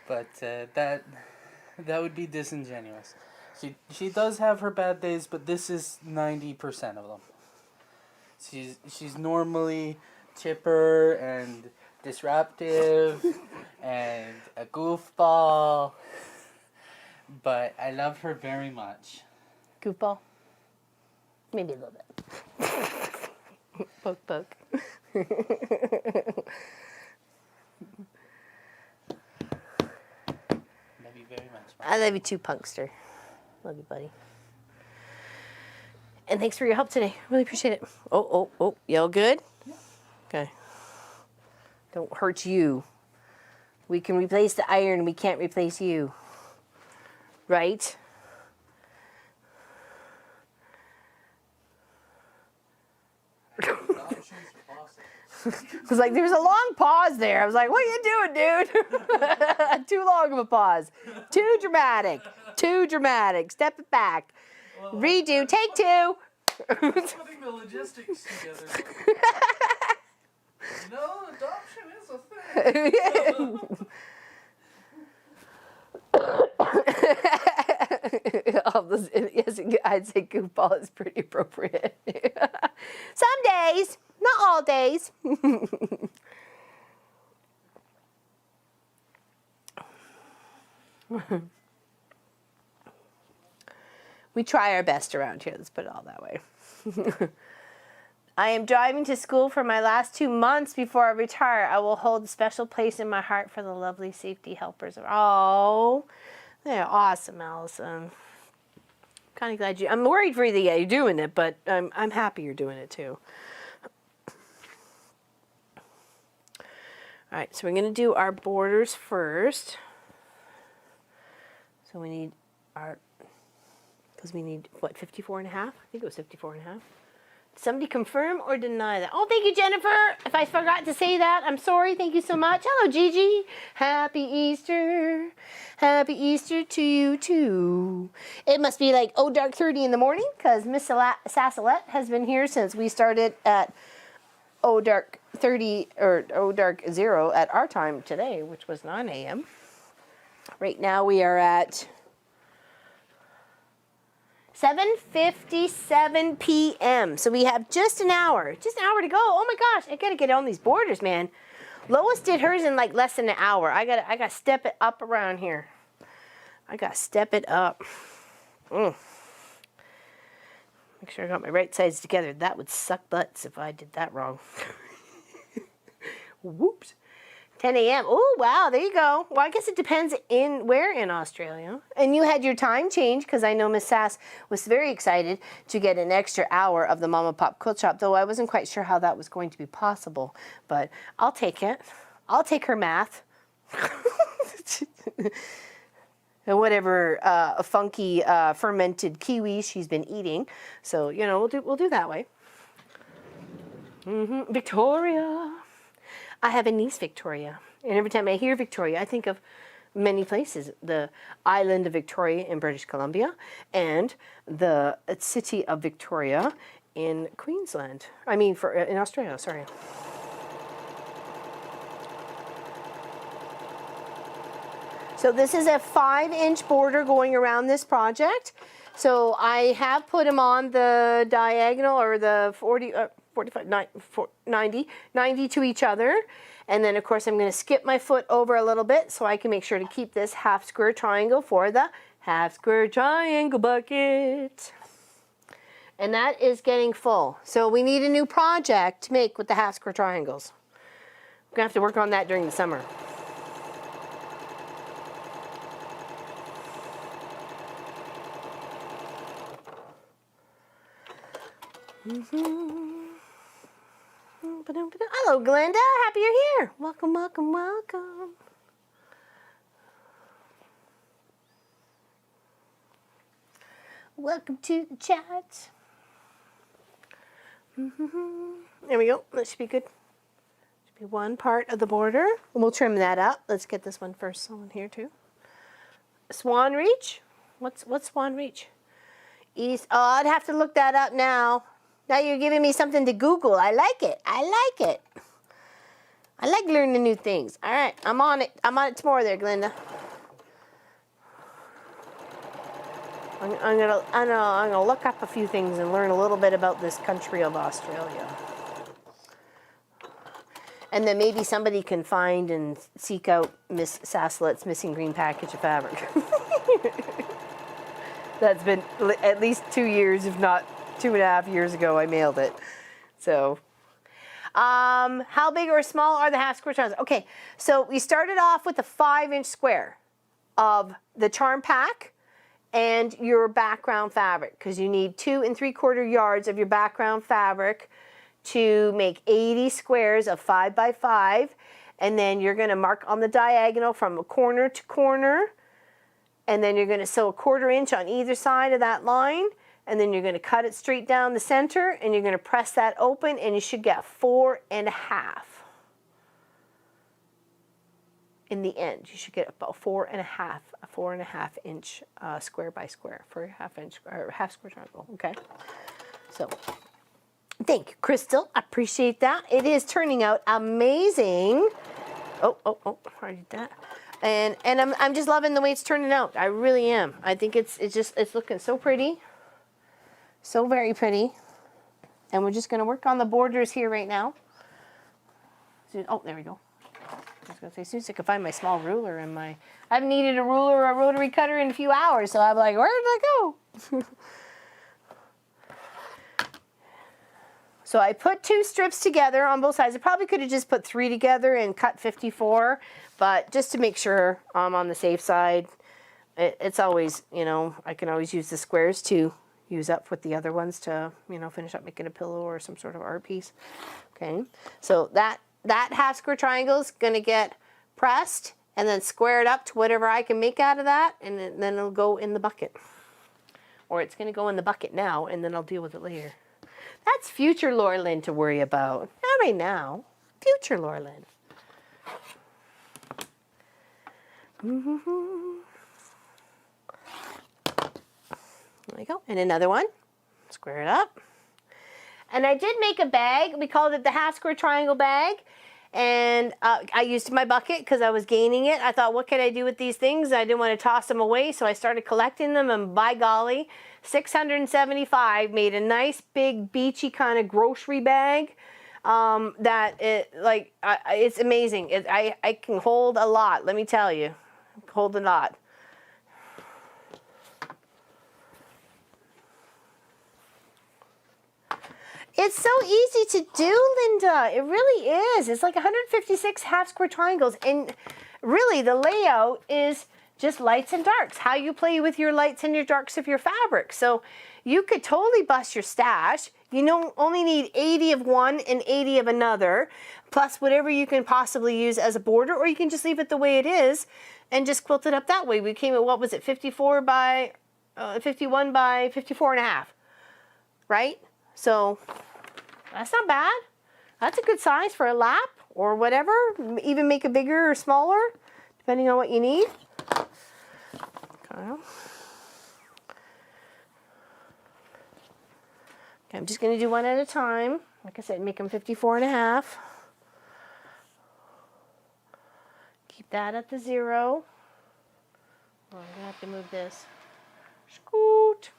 But that would be disingenuous. She does have her bad days, but this is 90% of them. She's normally chipper and disruptive and a goofball, but I love her very much. Goofball. Maybe a little bit. Poke, poke. Love you very much. I love you too, Punkster. Love you, buddy. And thanks for your help today. Really appreciate it. Oh. You all good? Yeah. Okay. Don't hurt you. We can replace the iron. We can't replace you. Right? I was like, there's a long pause there. I was like, what are you doing, dude? Too long of a pause. Too dramatic. Too dramatic. Step it back. Well, Redo. Take two. putting the logistics together. Adoption is a thing. Yes, I'd say goofball is pretty appropriate. Some days, not all days. We try our best around here. Let's put it all that way. I am driving to school for my last 2 months before I retire. I will hold a special place in my heart for the lovely safety helpers. Oh, they're awesome, Allison. Kind of glad you. I'm worried for you that you're doing it, but I'm happy you're doing it too. All right, so we're going to do our borders first. So we need our, because we need, what, 54 and a half? I think it was 54 and a half. Did somebody confirm or deny that? Oh, thank you, Jennifer. If I forgot to say that, I'm sorry. Thank you so much. Hello, Gigi. Happy Easter. Happy Easter to you, too. It must be like, dark 30 in the morning, because Miss Sassalette has been here since we started at dark 30 or dark 0 at our time today, which was 9 a.m. Right now we are at 7:57 p.m. So we have just an hour to go. Oh my gosh, I gotta get on these borders, man. Lois did hers in like less than an hour. I gotta step it up around here. I gotta step it up. Make sure I got my right sides together. That would suck butts if I did that wrong. Whoops. 10 a.m. Oh, wow, there you go. Well, I guess it depends where in Australia. And you had your time change, because I know Miss Sass was very excited to get an extra hour of the Mama Pop Quilt Shop, though I wasn't quite sure how that was going to be possible. But I'll take it. I'll take her math. And whatever funky fermented kiwi she's been eating. So, we'll do that way. Victoria. I have a niece, Victoria. And every time I hear Victoria, I think of many places. The island of Victoria in British Columbia and the city of Victoria in Queensland. In Australia, sorry. So this is a 5-inch border going around this project. So I have put them on the diagonal, or the 45, 90 to each other. And then of course I'm going to skip my foot over a little bit so I can make sure to keep this half square triangle for the half square triangle bucket. And that is getting full. So we need a new project to make with the half square triangles. We're going to have to work on that during the summer. Hello, Glenda. Happy you're here. Welcome, welcome, welcome. Welcome to the chat. There we go. That should be good. Be one part of the border. We'll trim that up. Let's get this one first on here too. Swan Reach? What's Swan Reach? East. Oh, I'd have to look that up now. Now you're giving me something to Google. I like it. I like it. I like learning new things. All right, I'm on it. I'm on it tomorrow there, Glenda. I'm gonna look up a few things and learn a little bit about this country of Australia. And then maybe somebody can find and seek out Miss Saslet's missing green package of fabric. That's been at least 2 years, if not 2.5 years ago, I mailed it. So, how big or small are the half square triangles? Okay, so we started off with a 5-inch square of the charm pack and your background fabric, because you need 2 3/4 yards of your background fabric to make 80 squares of 5 by 5, and then you're going to mark on the diagonal from corner to corner, and then you're going to sew a 1/4 inch on either side of that line, and then you're going to cut it straight down the center, and you're going to press that open, and you should get 4.5. In the end, you should get about 4.5, a 4.5 inch square by square for a half square triangle. Okay, so thank you, Crystal. I appreciate that. It is turning out amazing. Oh, I did that. And I'm just loving the way it's turning out. I really am. I think it's looking so pretty, so very pretty. And we're just gonna work on the borders here right now. Oh, there we go. I was gonna say, as soon as I can find my small ruler and I haven't needed a ruler or a rotary cutter in a few hours, so I'm like, where did I go? So I put 2 strips together on both sides. I probably could have just put 3 together and cut 54, but just to make sure I'm on the safe side, it's always, you know, I can always use the squares to use up with the other ones to, you know, finish up making a pillow or some sort of art piece. Okay, so that half square triangle is going to get pressed and then squared up to whatever I can make out of that, and then it'll go in the bucket. Or it's going to go in the bucket now, and then I'll deal with it later. That's future Laura Lynn to worry about. Not right now. Future Laura Lynn. There we go. And another one. Square it up. And I did make a bag. We called it the half square triangle bag. And I used my bucket because I was gaining it. I thought, what can I do with these things? I didn't want to toss them away, so I started collecting them. And by golly, 675 made a nice big beachy kind of grocery bag. It's amazing. I can hold a lot. Let me tell you, hold a lot. It's so easy to do, Linda. It really is. It's like 156 half square triangles. And really, the layout is just lights and darks. How you play with your lights and your darks of your fabric. So you could totally bust your stash. You only need 80 of one and 80 of another, plus whatever you can possibly use as a border, or you can just leave it the way it is and just quilt it up that way. We came at, what was it, 51 by 54.5, right? So that's not bad. That's a good size for a lap or whatever. Even make it bigger or smaller, depending on what you need. Okay, I'm just going to do one at a time. Like I said, make them 54.5. Keep that at the 0. Oh, I'm going to have to move this. Scoot.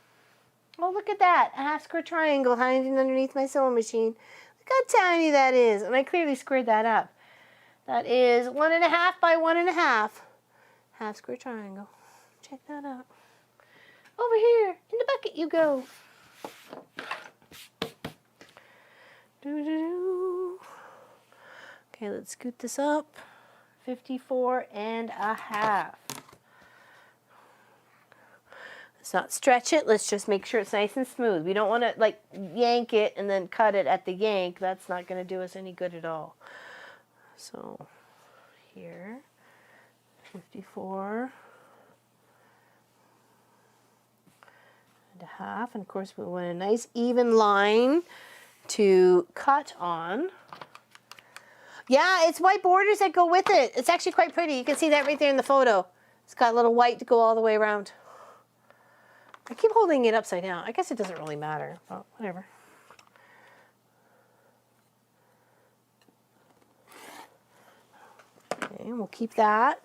Oh, look at that. A half square triangle hiding underneath my sewing machine. Look how tiny that is. And I clearly squared that up. That is 1.5 by 1.5. Half square triangle. Check that out. Over here, in the bucket you go. Doo-doo-doo. Okay, let's scoot this up. 54.5. Let's not stretch it. Let's just make sure it's nice and smooth. We don't want to like yank it and then cut it at the yank. That's not going to do us any good at all. So here, 54.5. And of course we want a nice even line to cut on. Yeah, it's white borders that go with it. It's actually quite pretty. You can see that right there in the photo. It's got a little white to go all the way around. I keep holding it upside down. I guess it doesn't really matter. Well, whatever. Okay, we'll keep that.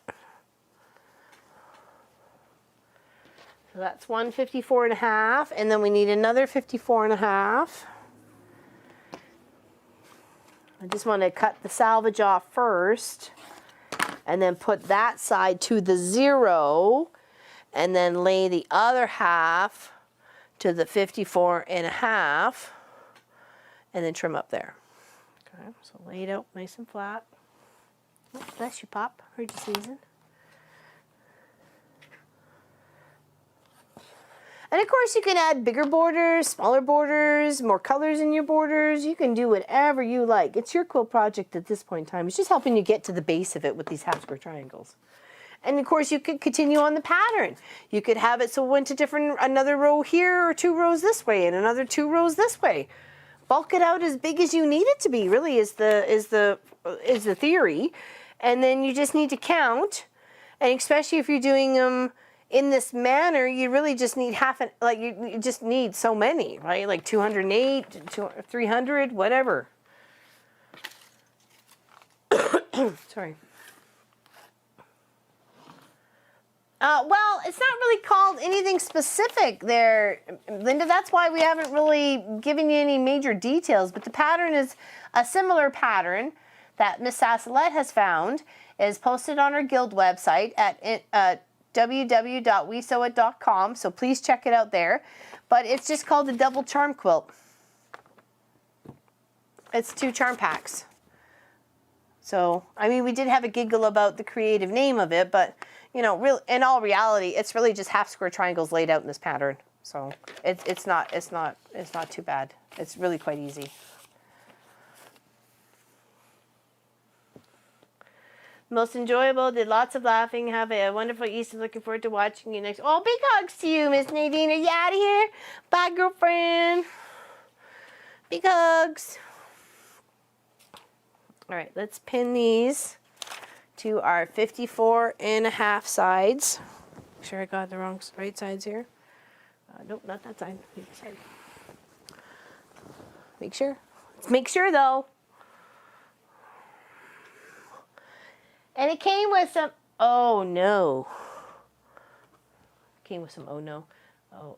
So that's 154.5, and then we need another 54.5. I just want to cut the salvage off first, and then put that side to the 0, and then lay the other half to the 54.5, and then trim up there. Okay, so lay it out nice and flat. Oh, bless you, Pop. Heard you sneezing. And of course you can add bigger borders, smaller borders, more colors in your borders. You can do whatever you like. It's your quilt project at this point in time. It's just helping you get to the base of it with these half square triangles. And of course you could continue on the pattern. You could have it so it went to another row here or 2 rows this way and another 2 rows this way. Bulk it out as big as you need it to be, really is the theory. And then you just need to count. And especially if you're doing them in this manner, you really just need you just need so many, right? Like 208, 300, whatever. Sorry. Well, it's not really called anything specific there, Linda. That's why we haven't really given you any major details. But the pattern is a similar pattern that Miss Sassolette has found, is posted on our guild website at www.wesewit.com. So please check it out there. But it's just called the Double Charm Quilt. It's 2 charm packs. So, I mean, we did have a giggle about the creative name of it, but, you know, in all reality, it's really just half square triangles laid out in this pattern. So it's not too bad. It's really quite easy. Most enjoyable, did lots of laughing, have a wonderful Easter, looking forward to watching you next. Oh, big hugs to you, Miss Nadine. Are you out of here? Bye, girlfriend. Big hugs. All right, let's pin these to our 54.5 sides. Make sure I got the right sides here. Nope, not that side. Make sure. Let's make sure, though. And it came with some, oh no. Came with some, oh no.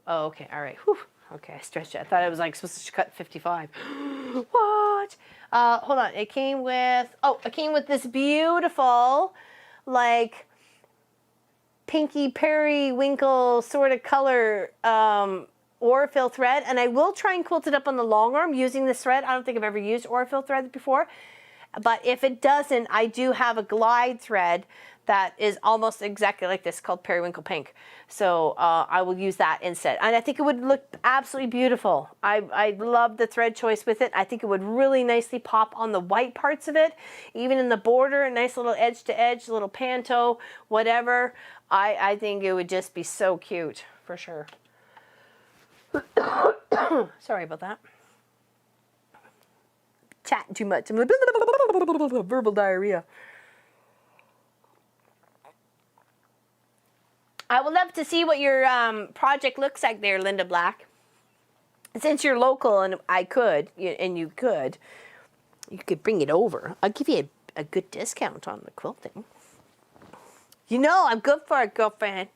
Oh, okay, all right. Whew. Okay, I stretched it. I thought I was like supposed to cut 55. What? Hold on. It came with this beautiful, like, pinky periwinkle sort of color Orifil thread. And I will try and quilt it up on the long arm using this thread. I don't think I've ever used Orifil thread before. But if it doesn't, I do have a glide thread that is almost exactly like this, called Periwinkle Pink. So I will use that instead. And I think it would look absolutely beautiful. I love the thread choice with it. I think it would really nicely pop on the white parts of it, even in the border, a nice little edge to edge, little panto, whatever. I think it would just be so cute, for sure. Sorry about that. Chatting too much. I'm like, verbal diarrhea. I would love to see what your project looks like there, Linda Black. Since you're local and I could, and you could bring it over. I'll give you a good discount on the quilting. You know, I'm good for it, girlfriend.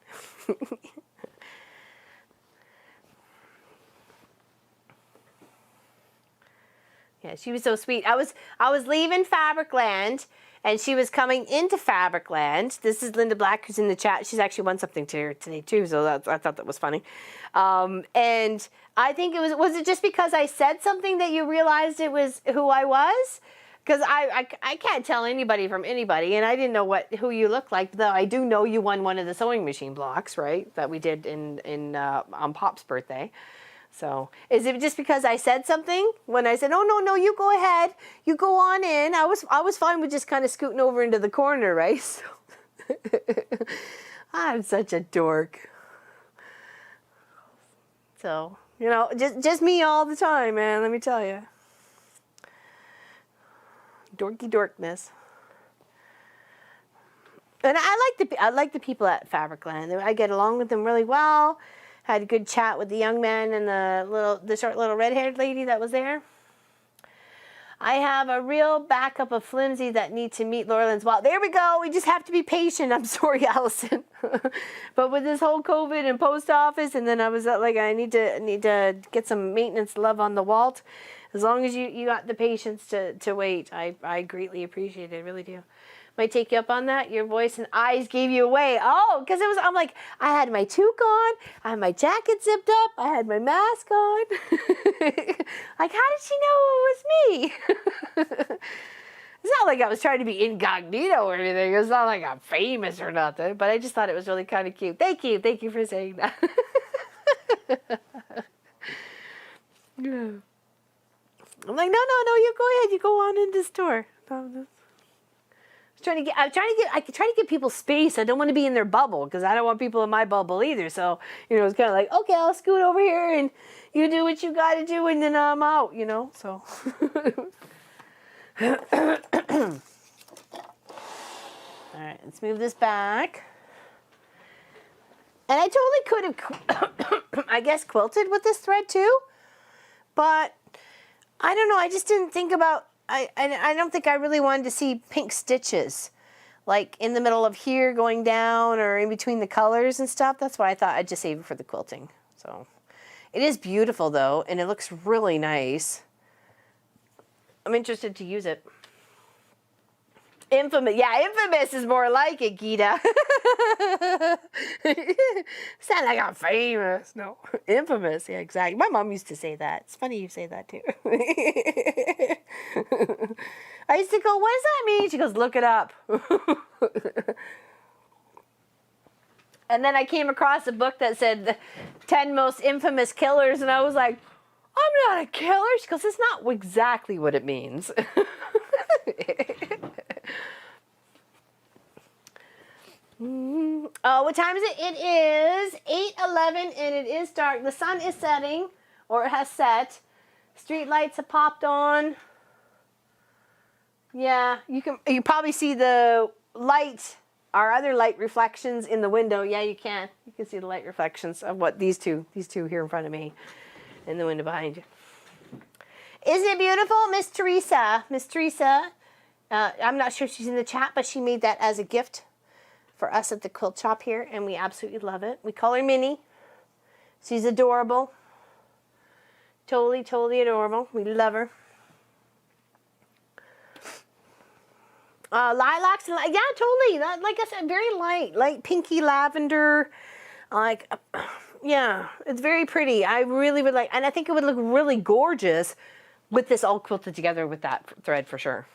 Yeah, she was so sweet. I was leaving Fabricland, and she was coming into Fabricland. This is Linda Black, who's in the chat. She's actually won something today too, so I thought that was funny. And I think was it just because I said something that you realized it was who I was? Because I can't tell anybody from anybody, and I didn't know who you looked like. Though I do know you won one of the sewing machine blocks, right? That we did on Pop's birthday. So, is it just because I said something when I said, "Oh no, you go ahead, you go on in"? I was fine with just kind of scooting over into the corner, right? So I'm such a dork. So, you know, just me all the time, man. Let me tell you. Dorky dorkness. And I like the people at Fabricland. I get along with them really well. Had a good chat with the young man and the short little red-haired lady that was there. I have a real backup of flimsy that need to meet Laurelyn's wall. There we go. We just have to be patient. I'm sorry, Allison. But with this whole COVID and post office, and then I was like, I need to get some maintenance love on the Walt. As long as you got the patience to wait, I greatly appreciate it. I really do. Might take you up on that. Your voice and eyes gave you away. Oh, because I'm like, I had my toque on, I had my jacket zipped up, I had my mask on. Like, how did she know it was me? It's not like I was trying to be incognito or anything. It's not like I'm famous or nothing, but I just thought it was really kind of cute. Thank you for saying that. I'm like, no, you go ahead, you go on in the store. I'm trying to give people space. I don't want to be in their bubble because I don't want people in my bubble either. So, it's kind of like, okay, I'll scoot over here and you do what you got to do and then I'm out, so. All right, let's move this back. And I totally could have, I guess, quilted with this thread too. But I don't know. I just didn't think about, I don't think I really wanted to see pink stitches like in the middle of here going down or in between the colors and stuff. That's why I thought I'd just save it for the quilting. So it is beautiful though, and it looks really nice. I'm interested to use it. Infamous. Yeah, infamous is more like it, Gita. Sound like I'm famous. No, infamous. Yeah, exactly. My mom used to say that. It's funny you say that too. I used to go, what does that mean? She goes, look it up. And then I came across a book that said the 10 most infamous killers, and I was like, I'm not a killer. She goes, it's not exactly what it means. What time is it? It is 8:11 and it is dark. The sun is setting, or it has set. Street lights have popped on. Yeah, you probably see the light, our other light reflections in the window. Yeah, you can. You can see the light reflections of what these two here in front of me, in the window behind you. Isn't it beautiful, Miss Teresa? Miss Teresa, I'm not sure if she's in the chat, but she made that as a gift for us at the quilt shop here, and we absolutely love it. We call her Minnie. She's adorable. Totally, totally adorable. We love her. Lilacs, and yeah, totally. Like I said, very light pinky lavender. Yeah, it's very pretty. I really would like, and I think it would look really gorgeous with this all quilted together with that thread for sure.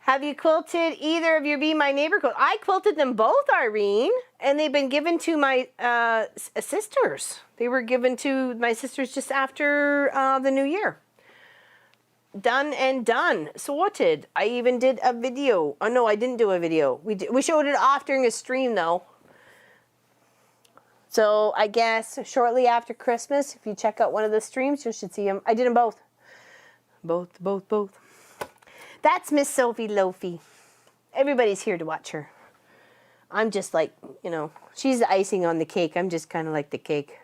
Have you quilted either of your Be My Neighbor quilt? I quilted them both, Irene, and they've been given to my sisters. They were given to my sisters just after the new year. Done and done. Sorted. I even did a video. Oh, no, I didn't do a video. We showed it off during a stream, though. So I guess shortly after Christmas, if you check out one of the streams, you should see them. I did them both. Both. That's Miss Sophie Lofi. Everybody's here to watch her. I'm just like, she's the icing on the cake. I'm just kind of like the cake.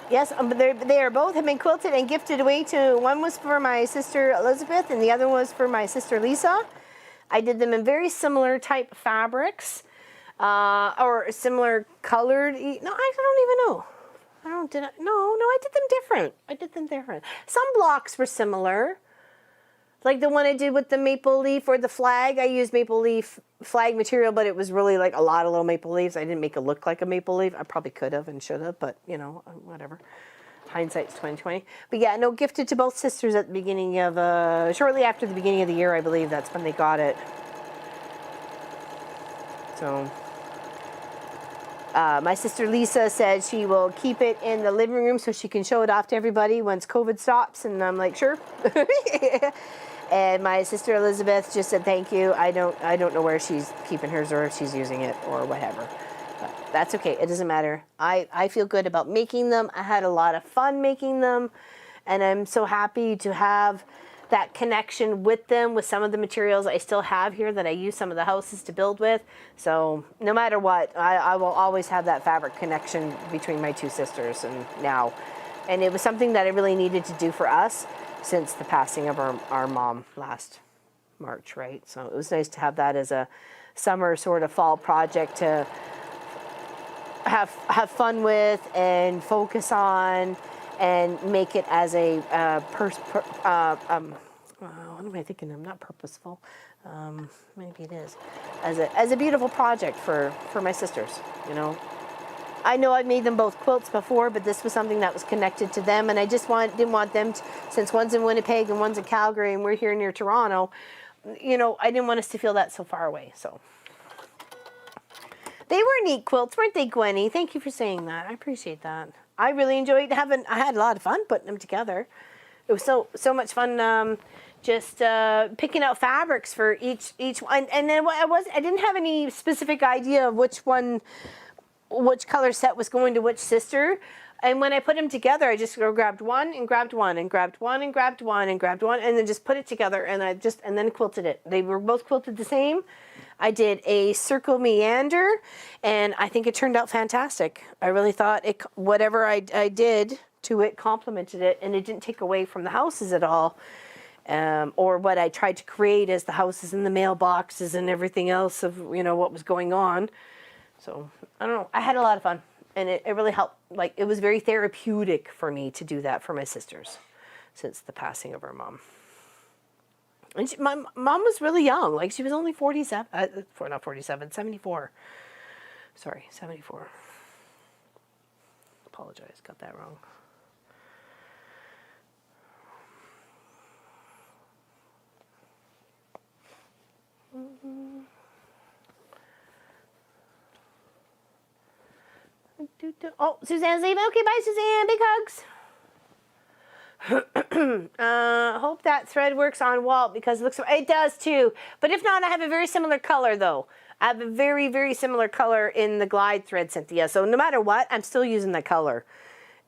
Yes, they are both have been quilted and gifted away to, one was for my sister Elizabeth and the other was for my sister Lisa. I did them in very similar type fabrics. Or similar colored, no, I don't even know. I did them different. Some blocks were similar. Like the one I did with the maple leaf or the flag, I used maple leaf flag material, but it was really like a lot of little maple leaves. I didn't make it look like a maple leaf. I probably could have and should have, but whatever. Hindsight's 2020. But yeah, no, gifted to both sisters at the beginning of, shortly after the beginning of the year, I believe that's when they got it. So, my sister Lisa said she will keep it in the living room so she can show it off to everybody once COVID stops, and I'm like, sure. And my sister Elizabeth just said thank you. I don't know where she's keeping hers or if she's using it or whatever. But that's okay. It doesn't matter. I feel good about making them. I had a lot of fun making them, and I'm so happy to have that connection with them, with some of the materials I still have here that I use some of the houses to build with. So no matter what, I will always have that fabric connection between my two sisters and now. And it was something that I really needed to do for us since the passing of our mom last March, right? So it was nice to have that as a summer sort of fall project to have fun with and focus on and make it as a what am I thinking? I'm not purposeful. Maybe it is as a beautiful project for my sisters. You know, I know I've made them both quilts before, but this was something that was connected to them, and I just didn't want them to, since one's in Winnipeg and one's in Calgary, and we're here near Toronto. You know, I didn't want us to feel that so far away. So they were neat quilts, weren't they, Gwenny? Thank you for saying that. I appreciate that. I really enjoyed having. I had a lot of fun putting them together. It was so much fun. Just picking out fabrics for each one, and then I didn't have any specific idea of which color set was going to which sister. And when I put them together, I just grabbed one and grabbed one and grabbed one and grabbed one and grabbed one, and then just put it together, and then quilted it. They were both quilted the same. I did a circle meander, and I think it turned out fantastic. I really thought whatever I did to it complemented it, and it didn't take away from the houses at all. Or what I tried to create as the houses and the mailboxes and everything else of, you know, what was going on. So, I don't know. I had a lot of fun, and it really helped. Like, it was very therapeutic for me to do that for my sisters since the passing of our mom. And my mom was really young. Like, she was only 74. Sorry, 74. Apologize, got that wrong. Oh, Suzanne's leaving. Okay, bye, Suzanne. Big hugs. Hope that thread works on Walt because it does too. But if not, I have a very similar color though. I have a very, very similar color in the glide thread, Cynthia. So no matter what, I'm still using that color.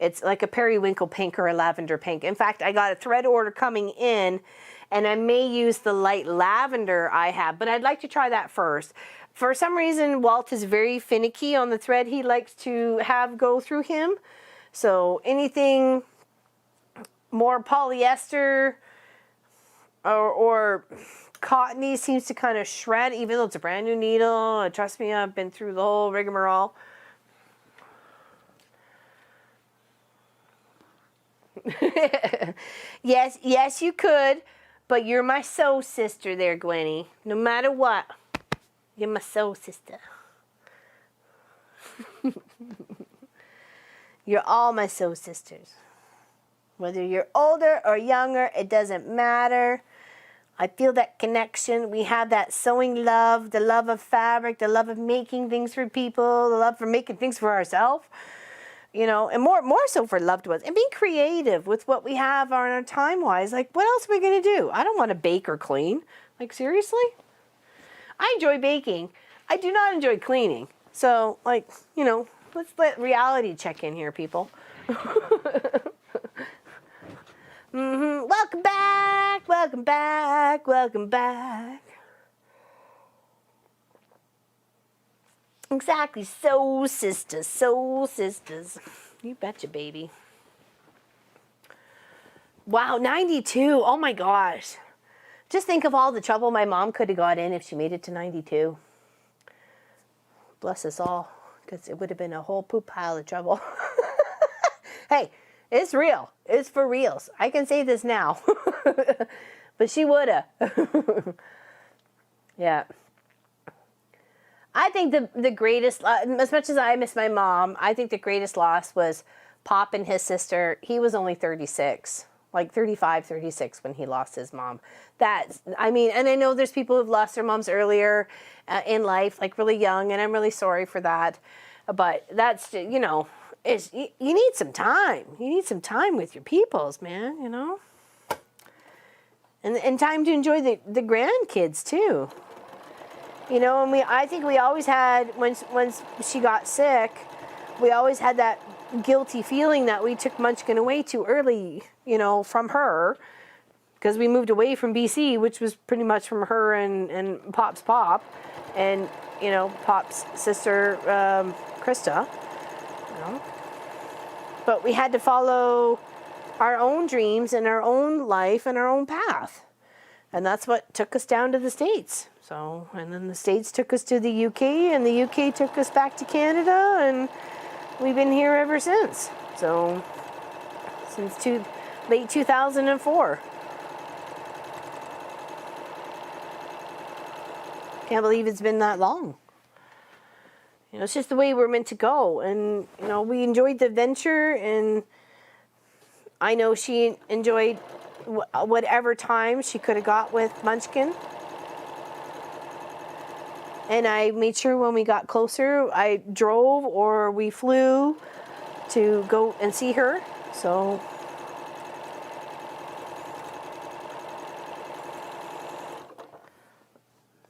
It's like a periwinkle pink or a lavender pink. In fact, I got a thread order coming in, and I may use the light lavender I have, but I'd like to try that first. For some reason, Walt is very finicky on the thread he likes to have go through him. So anything more polyester or cottony seems to kind of shred, even though it's a brand new needle. Trust me, I've been through the whole rigmarole. Yes, you could, but you're my soul sister there, Gwenny. No matter what, you're my soul sister. You're all my soul sisters. Whether you're older or younger, it doesn't matter. I feel that connection. We have that sewing love, the love of fabric, the love of making things for people, the love for making things for ourselves. You know, and more so for loved ones. And being creative with what we have on our time-wise. Like, what else are we going to do? I don't want to bake or clean. Like, seriously? I enjoy baking. I do not enjoy cleaning. So, like, you know, let's let reality check in here, people. Welcome back, welcome back, welcome back. Exactly, soul sisters, soul sisters. You betcha, baby. Wow, 92, oh my gosh. Just think of all the trouble my mom could have got in if she made it to 92. Bless us all, because it would have been a whole poop pile of trouble. Hey, it's real. It's for reals. I can say this now. But she would have. Yeah. I think the greatest, as much as I miss my mom, I think the greatest loss was Pop and his sister. He was only 36, like 35, 36 when he lost his mom. I mean, and I know there's people who've lost their moms earlier in life, like really young, and I'm really sorry for that. But that's, you know, you need some time. You need some time with your peoples, man, you know? And time to enjoy the grandkids, too. You know, and I think we always had, once she got sick, we always had that guilty feeling that we took Munchkin away too early, you know, from her, because we moved away from BC, which was pretty much from her and Pop's pop, and, you know, Pop's sister, Krista, you know. But we had to follow our own dreams and our own life and our own path. And that's what took us down to the States. So, and then the States took us to the UK, and the UK took us back to Canada, and we've been here ever since. So, since late 2004. Can't believe it's been that long. You know, it's just the way we're meant to go. And, you know, we enjoyed the adventure, and I know she enjoyed whatever time she could have got with Munchkin. And I made sure when we got closer, I drove or we flew to go and see her. So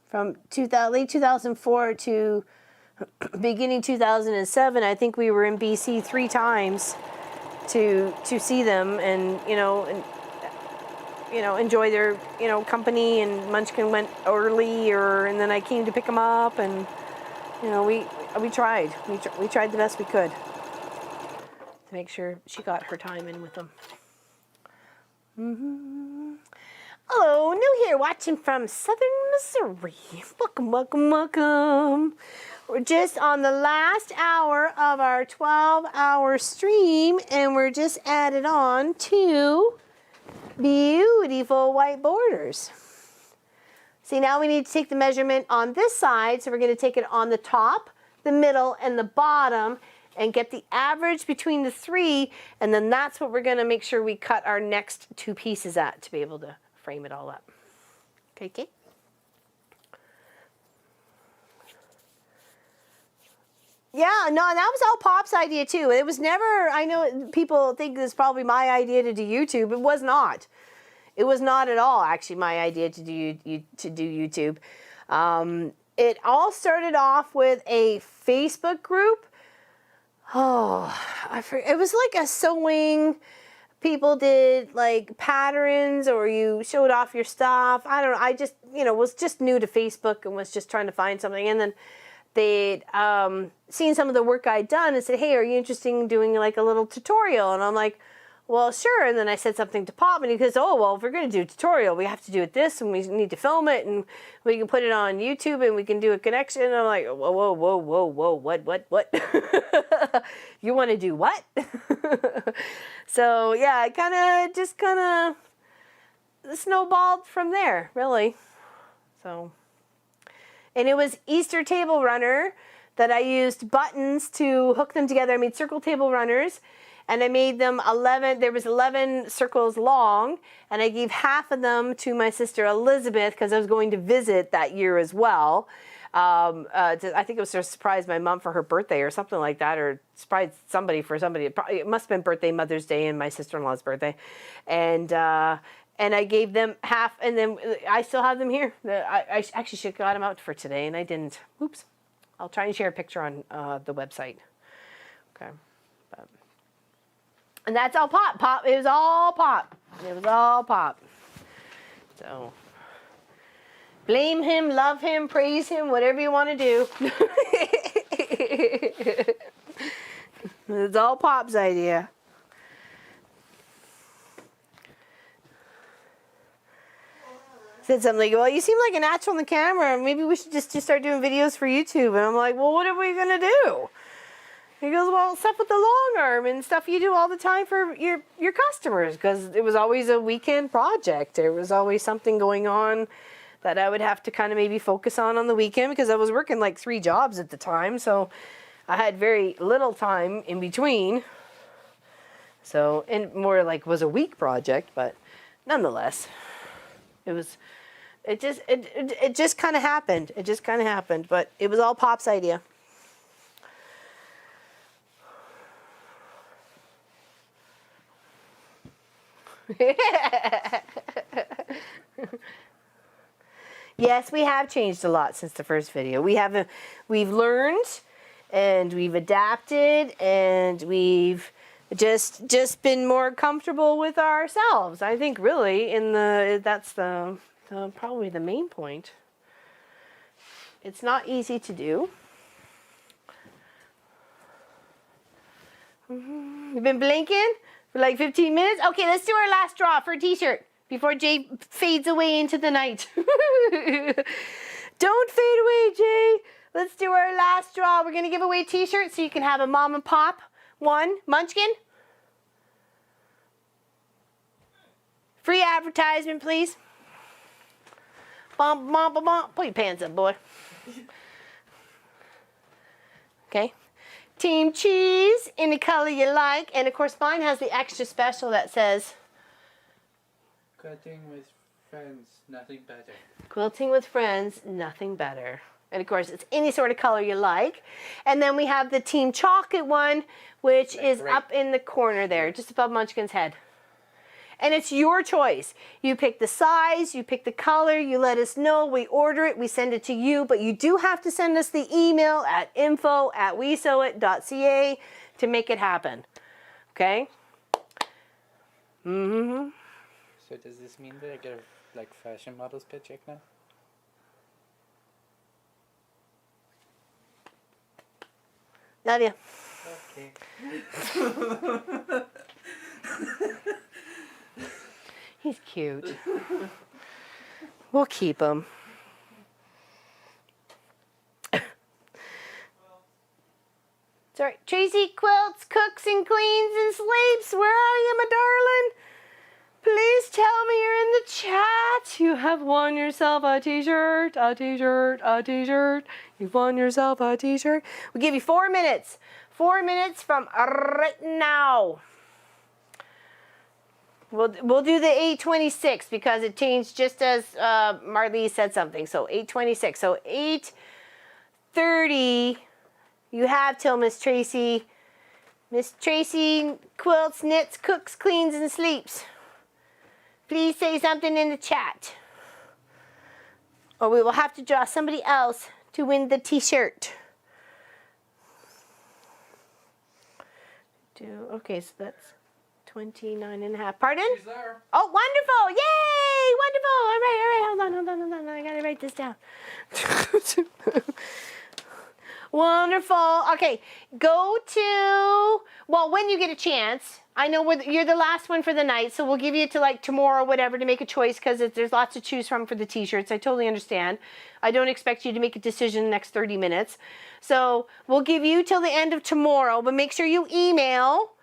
from late 2004 to beginning 2007, I think we were in BC 3 times to see them, and enjoy their company. And Munchkin went early, and then I came to pick him up, and we tried the best we could to make sure she got her time in with them. Hello, new here, watching from Southern Missouri. Welcome, welcome, welcome. We're just on the last hour of our 12-hour stream, and we're just added on 2 beautiful white borders. See, now we need to take the measurement on this side, so we're going to take it on the top, the middle, and the bottom, and get the average between the 3, and then that's what we're going to make sure we cut our next 2 pieces at to be able to frame it all up. Okay, okay? Yeah, no, that was all Pop's idea too. It was never, I know people think this is probably my idea to do YouTube. It was not. It was not at all actually my idea to do YouTube. It all started off with a Facebook group. Oh, I forget. It was like a sewing. People did like patterns, or you showed off your stuff. I don't know. I just, was just new to Facebook and was just trying to find something. And then they'd seen some of the work I'd done and said, hey, are you interested in doing like a little tutorial? And I'm like, well, sure. And then I said something to Pop, and he goes, oh, well, if we're going to do a tutorial, we have to do it this, and we need to film it, and we can put it on YouTube, and we can do a connection. And I'm like, whoa, whoa, whoa, whoa, whoa, what? You want to do what? So, yeah, I kind of snowballed from there, really. So, and it was Easter table runner that I used buttons to hook them together. I made circle table runners, and I made them 11, there was 11 circles long, and I gave half of them to my sister Elizabeth because I was going to visit that year as well. I think it was to surprise my mom for her birthday or something like that, or surprise somebody for somebody. It must have been birthday, Mother's Day, and my sister-in-law's birthday. And I gave them half, and then I still have them here. I actually should have got them out for today, and I didn't. Oops. I'll try and share a picture on the website. Okay. And that's all Pop. It was all Pop. It was all Pop. So, blame him, love him, praise him, whatever you want to do. It's all Pop's idea. Said something like, well, you seem like a natural on the camera. Maybe we should just start doing videos for YouTube. And I'm like, well, what are we going to do? He goes, well, stuff with the long arm and stuff you do all the time for your customers, because it was always a weekend project. There was always something going on that I would have to kind of maybe focus on the weekend, because I was working like 3 jobs at the time. So I had very little time in between. So, and more like was a week project, but nonetheless, it just kind of happened. It just kind of happened, but it was all Pop's idea. Yes, we have changed a lot since the first video. We've learned and we've adapted and we've just been more comfortable with ourselves. I think really that's the probably the main point. It's not easy to do. You've been blinking for like 15 minutes? Okay, let's do our last draw for a t-shirt before Jay fades away into the night. Don't fade away, Jay. Let's do our last draw. We're going to give away t-shirts so you can have a mom and pop one. Munchkin? Free advertisement, please. Bum, bum, bum, bum. Pull your pants up, boy. Okay. Team Cheese, any color you like. And of course mine has the extra special that says Quilting with friends, nothing better. Quilting with friends, nothing better. And of course it's any sort of color you like. And then we have the Team Chocolate one, which is up in the corner there, just above Munchkin's head. And it's your choice. You pick the size, you pick the color, you let us know, we order it, we send it to you, but you do have to send us the email at info@wesewit.ca to make it happen. Okay? Mm-hmm. So does this mean that I get a like fashion models paycheck now? Love you. Okay. He's cute. We'll keep him. Sorry, Tracy quilts, cooks, and cleans and sleeps. Where are you, my darling? Please tell me you're in the chat. You have won yourself a t-shirt, a t-shirt, a t-shirt. You've won yourself a t-shirt. We'll give you 4 minutes. 4 minutes from right now. We'll do the 8:26 because it changed just as Marley said something. So 8:26. So 8:30. You have till Miss Tracy. Miss Tracy quilts, knits, cooks, cleans, and sleeps. Please say something in the chat. Or we will have to draw somebody else to win the t-shirt. Okay, so that's 29.5. Pardon? She's there. Oh, wonderful. Yay! Wonderful. All right. Hold on. I got to write this down. Wonderful. Okay, go to, well, when you get a chance. I know you're the last one for the night, so we'll give you to like tomorrow or whatever to make a choice because there's lots to choose from for the t-shirts. I totally understand. I don't expect you to make a decision in the next 30 minutes. So we'll give you till the end of tomorrow, but make sure you email,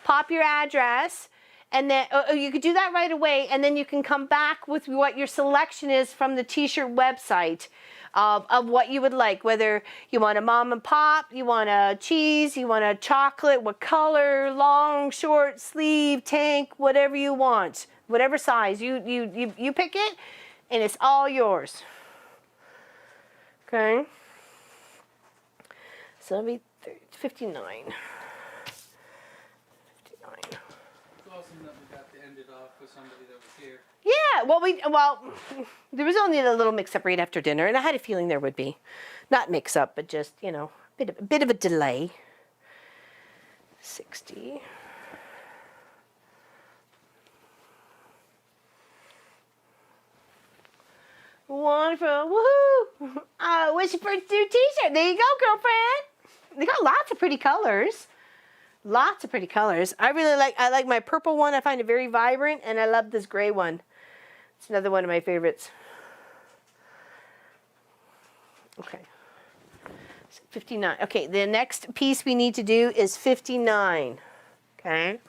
pop your address, and then you could do that right away, and then you can come back with what your selection is from the t-shirt website. Of what you would like, whether you want a mom and pop, you want a cheese, you want a chocolate, what color, long, short, sleeve, tank, whatever you want, whatever size, you pick it, and it's all yours. Okay. So that'll be 59. 59. It's awesome that we got to end it off with somebody that was here. Yeah, well, there was only a little mix-up right after dinner, and I had a feeling there would be. Not mix-up, but just, you know, a bit of a delay. 60. Wonderful. Woohoo! What's your first new t-shirt? There you go, girlfriend. They got lots of pretty colors. Lots of pretty colors. I like my purple one. I find it very vibrant, and I love this gray one. It's another one of my favorites. Okay. 59. Okay, the next piece we need to do is 59. Okay.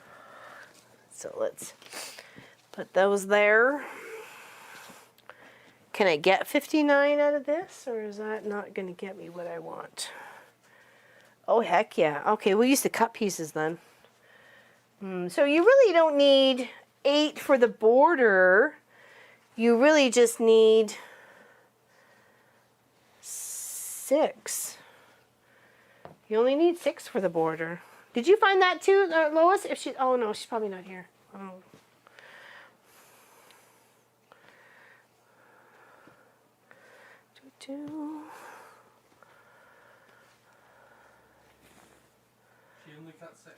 So let's put those there. Can I get 59 out of this, or is that not going to get me what I want? Oh, heck yeah. Okay, we'll use the cut pieces then. So you really don't need 8 for the border. You really just need 6. You only need 6 for the border. Did you find that too, Lois? Oh no, she's probably not here. Oh. 2. She only cut 6.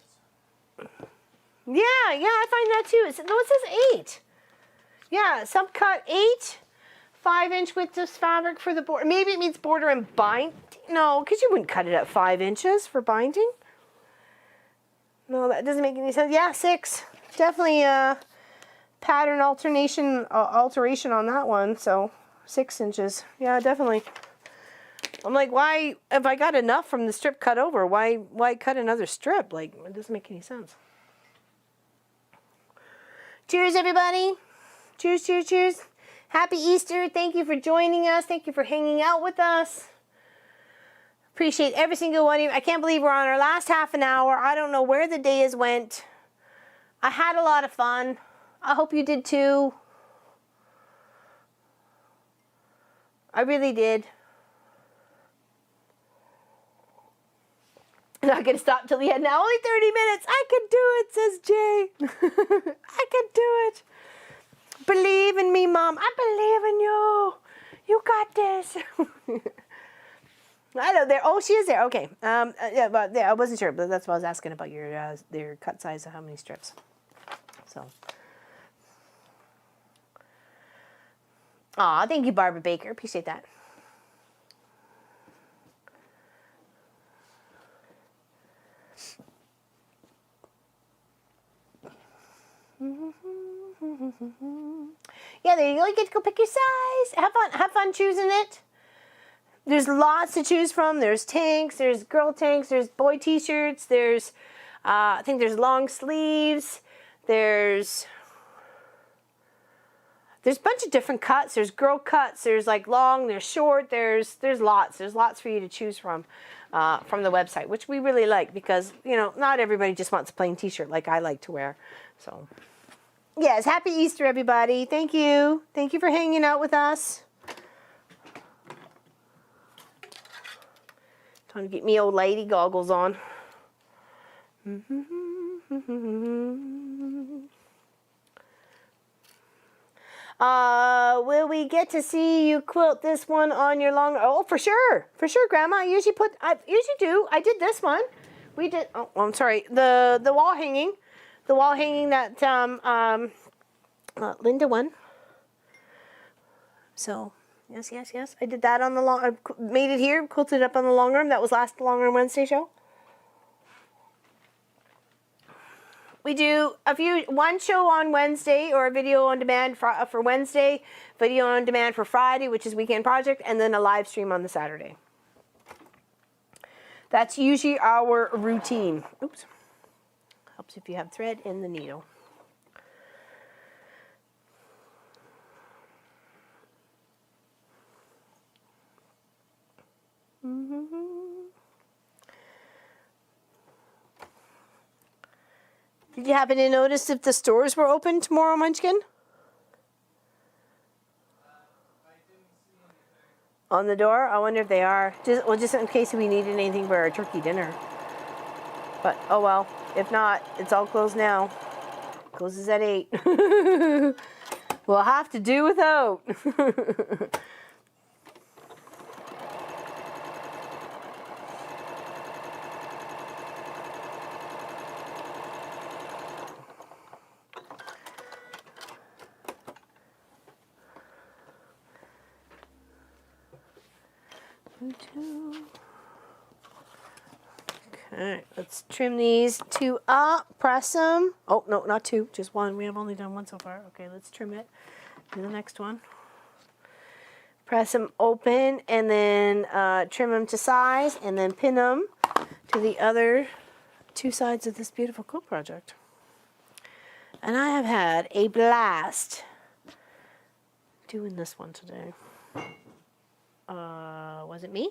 Yeah, I find that too. No, it says 8. Yeah, subcut 8. 5-inch width of fabric for the border. Maybe it means border and bind. No, because you wouldn't cut it at 5 inches for binding. No, that doesn't make any sense. Yeah, 6. Definitely pattern alteration on that one. So 6 inches. Yeah, definitely. I'm like, why? If I got enough from the strip cut over, why cut another strip? Like, it doesn't make any sense. Cheers, everybody. Cheers, cheers, cheers. Happy Easter. Thank you for joining us. Thank you for hanging out with us. Appreciate every single one of you. I can't believe we're on our last half an hour. I don't know where the day has went. I had a lot of fun. I hope you did too. I really did. I'm not going to stop till the end now. Only 30 minutes. I can do it, says Jay. I can do it. Believe in me, Mom. I believe in you. You got this. I know there. Oh, she is there. Okay. Yeah, but yeah, I wasn't sure, but that's why I was asking about your cut size of how many strips. So. Aw, thank you, Barbara Baker. Appreciate that. Yeah, there you go. You get to go pick your size. Have fun choosing it. There's lots to choose from. There's tanks, there's girl tanks, there's boy t-shirts, there's I think there's long sleeves, there's a bunch of different cuts. There's girl cuts, there's like long, there's short, there's lots for you to choose from the website, which we really like because, you know, not everybody just wants a plain t-shirt like I like to wear. So yes, happy Easter, everybody. Thank you. Thank you for hanging out with us. Time to get me old lady goggles on. Will we get to see you quilt this one on your long? Oh, for sure, Grandma. I usually do. I did this one. We did. Oh, I'm sorry. The wall hanging, that Linda one. So. Yes. I did that on the long. I made it here, quilted it up on the long arm. That was last Long Arm Wednesday show. We do one show on Wednesday, or a video on demand for Wednesday, video on demand for Friday, which is Weekend Project, and then a live stream on the Saturday. That's usually our routine. Oops. Helps if you have thread in the needle. Did you happen to notice if the stores were open tomorrow, Munchkin? I didn't see anything. On the door? I wonder if they are. Just in case we needed anything for our turkey dinner. But, oh well. If not, it's all closed now. Closes at 8. We'll have to do without. Okay, let's trim these 2 up, press them. Oh, no, not 2, just 1. We have only done 1 so far. Okay, let's trim it. Do the next one. Press them open and then trim them to size and then pin them to the other 2 sides of this beautiful quilt project. And I have had a blast doing this one today. Was it me?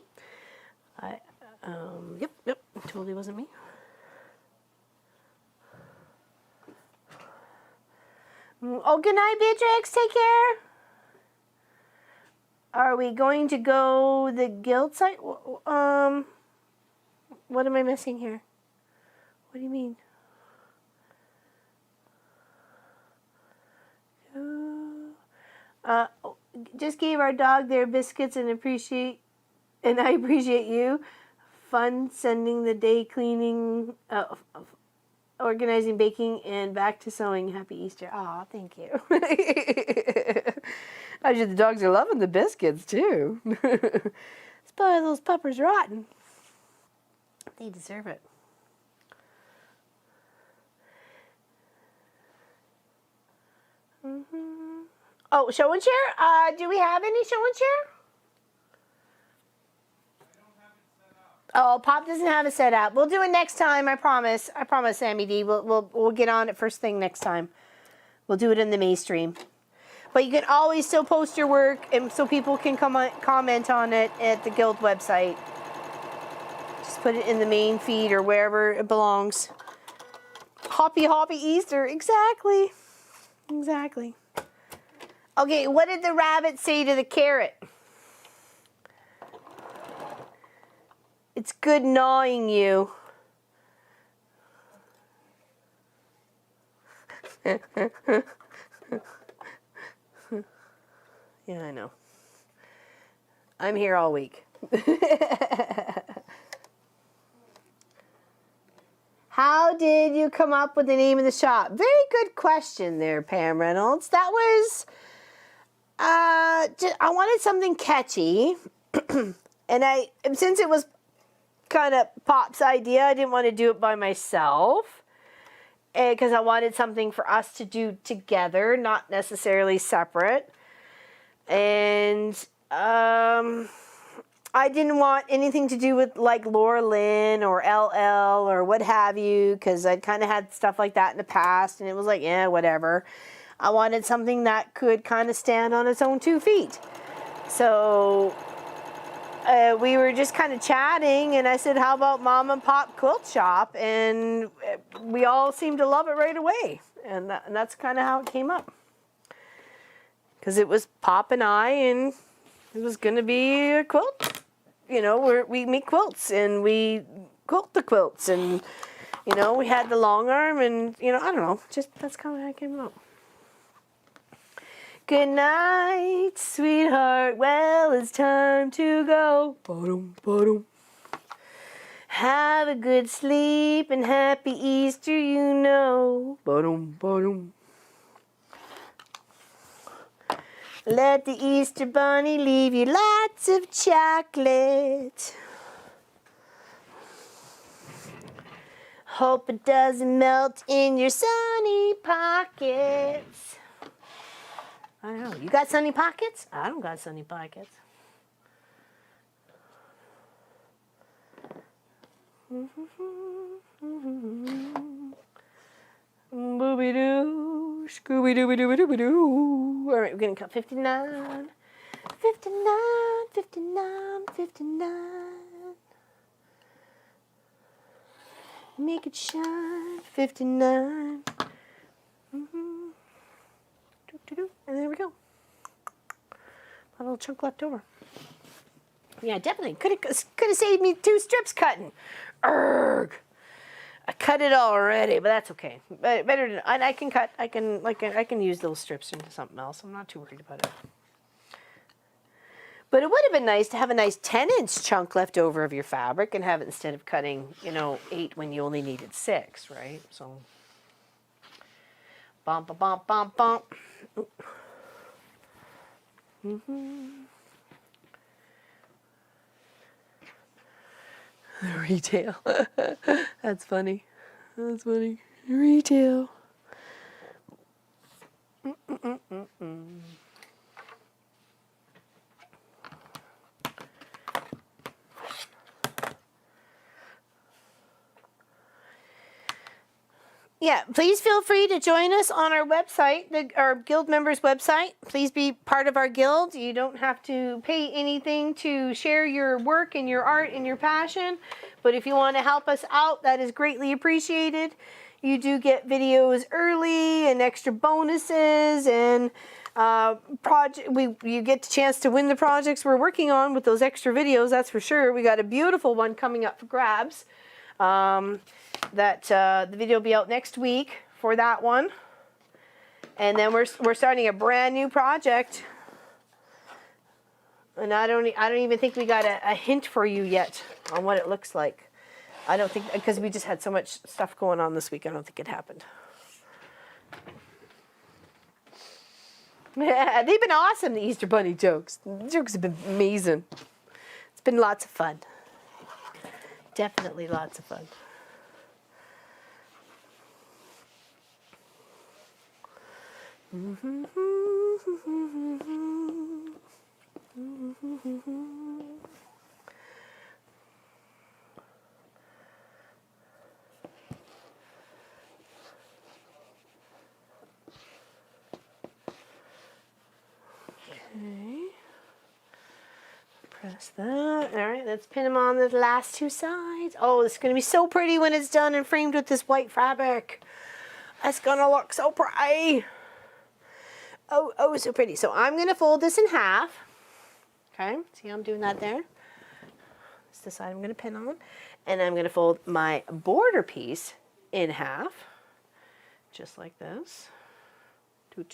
Yep, totally wasn't me. Oh, good night, Beatrix. Take care. Are we going to go the guild site? What am I missing here? What do you mean? just gave our dog their biscuits and I appreciate you. Fun sending the day cleaning, organizing, baking, and back to sewing. Happy Easter. Aw, thank you. Actually, the dogs are loving the biscuits too. Spoil those puppers rotten. They deserve it. Oh, show and share? Do we have any show and share? Oh, Pop doesn't have it set up. We'll do it next time. I promise. I promise, Sammy D. We'll get on it first thing next time. We'll do it in the May stream. But you can always still post your work, and so people can comment on it at the Guild website. Just put it in the main feed or wherever it belongs. Hoppy Easter. Exactly. Exactly. Okay, what did the rabbit say to the carrot? It's good gnawing you. Yeah, I know. I'm here all week. How did you come up with the name of the shop? Very good question there, Pam Reynolds. That was, I wanted something catchy. And since it was kind of Pop's idea, I didn't want to do it by myself. Because I wanted something for us to do together, not necessarily separate. And I didn't want anything to do with like Laura Lynn or LL or what have you, because I'd kind of had stuff like that in the past, and it was like, yeah, whatever. I wanted something that could kind of stand on its own 2 feet. So we were just kind of chatting, and I said, how about Mom and Pop Quilt Shop? And we all seemed to love it right away. And that's kind of how it came up. Because it was Pop and I, and it was going to be a quilt. You know, we make quilts, and we quilt the quilts. And, you know, we had the long arm, and, you know, I don't know. Just that's kind of how it came up. Good night, sweetheart. Well, it's time to go. Ba-dum, ba-dum. Have a good sleep and happy Easter, you know. Ba-dum, ba-dum. Let the Easter bunny leave you lots of chocolate. Hope it doesn't melt in your sunny pockets. I don't know. You got sunny pockets? I don't got sunny pockets. Booby-doo, Scooby-Dooby-Dooby-Doo. All right, we're going to cut 59. 59, 59, 59. Make it shine. 59. And there we go. A little chunk left over. Yeah, definitely. Could have saved me 2 strips cutting. Urgh. I cut it already, but that's okay. Better than, and I can cut. I can use those strips into something else. I'm not too worried about it. But it would have been nice to have a nice 10-inch chunk left over of your fabric and have it instead of cutting, 8 when you only needed 6, right? So, bump, bump, bump, bump. Retail. That's funny. That's funny. Retail. Yeah, please feel free to join us on our website, our guild members website. Please be part of our guild. You don't have to pay anything to share your work and your art and your passion. But if you want to help us out, that is greatly appreciated. You do get videos early and extra bonuses, and you get the chance to win the projects we're working on with those extra videos, that's for sure. We got a beautiful one coming up for grabs. The video will be out next week for that one. And then we're starting a brand new project And I don't even think we got a hint for you yet on what it looks like. I don't think, because we just had so much stuff going on this week, I don't think it happened. Yeah, they've been awesome, the Easter Bunny jokes. The jokes have been amazing. It's been lots of fun. Definitely lots of fun. Okay. Press that. All right, let's pin them on the last two sides. Oh, it's going to be so pretty when it's done and framed with this white fabric. It's going to look so pretty. Oh, so pretty. So I'm going to fold this in half. Okay, see how I'm doing that there? It's the side I'm going to pin on. And I'm going to fold my border piece in half, just like this.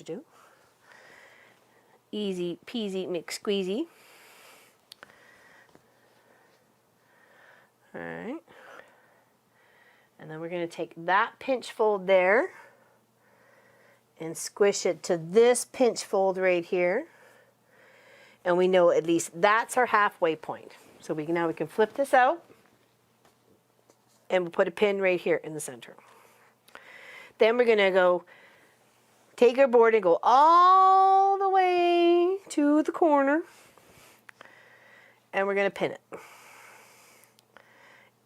Do. Easy peasy McSqueezy. All right. And then we're going to take that pinch fold there and squish it to this pinch fold right here. And we know at least that's our halfway point. So now we can flip this out and we'll put a pin right here in the center. Then we're going to go take our board and go all the way to the corner. And we're going to pin it.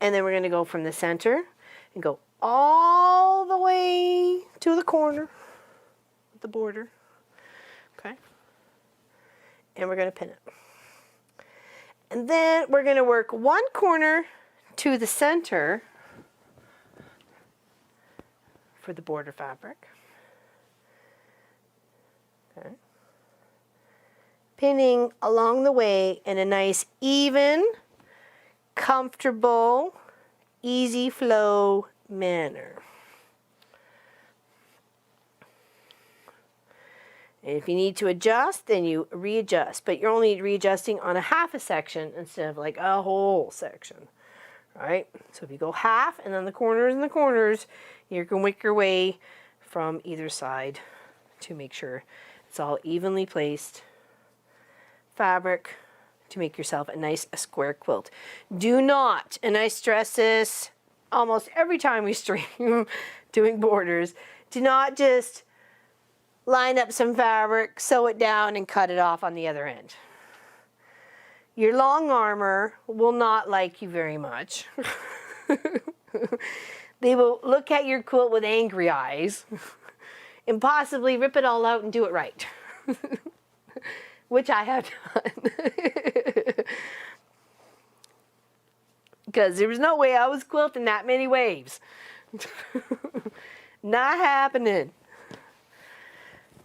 And then we're going to go from the center and go all the way to the corner with the border. Okay. And we're going to pin it. And then we're going to work one corner to the center for the border fabric. Okay. Pinning along the way in a nice, even, comfortable, easy flow manner. And if you need to adjust, then you readjust, but you're only readjusting on a half a section instead of like a whole section, right? So if you go half and then the corners, you can work your way from either side to make sure it's all evenly placed fabric to make yourself a nice square quilt. Do not, and I stress this almost every time we stream doing borders, do not just line up some fabric, sew it down, and cut it off on the other end. Your long armor will not like you very much. They will look at your quilt with angry eyes and possibly rip it all out and do it right. Which I have done. Because there was no way I was quilting that many waves. Not happening.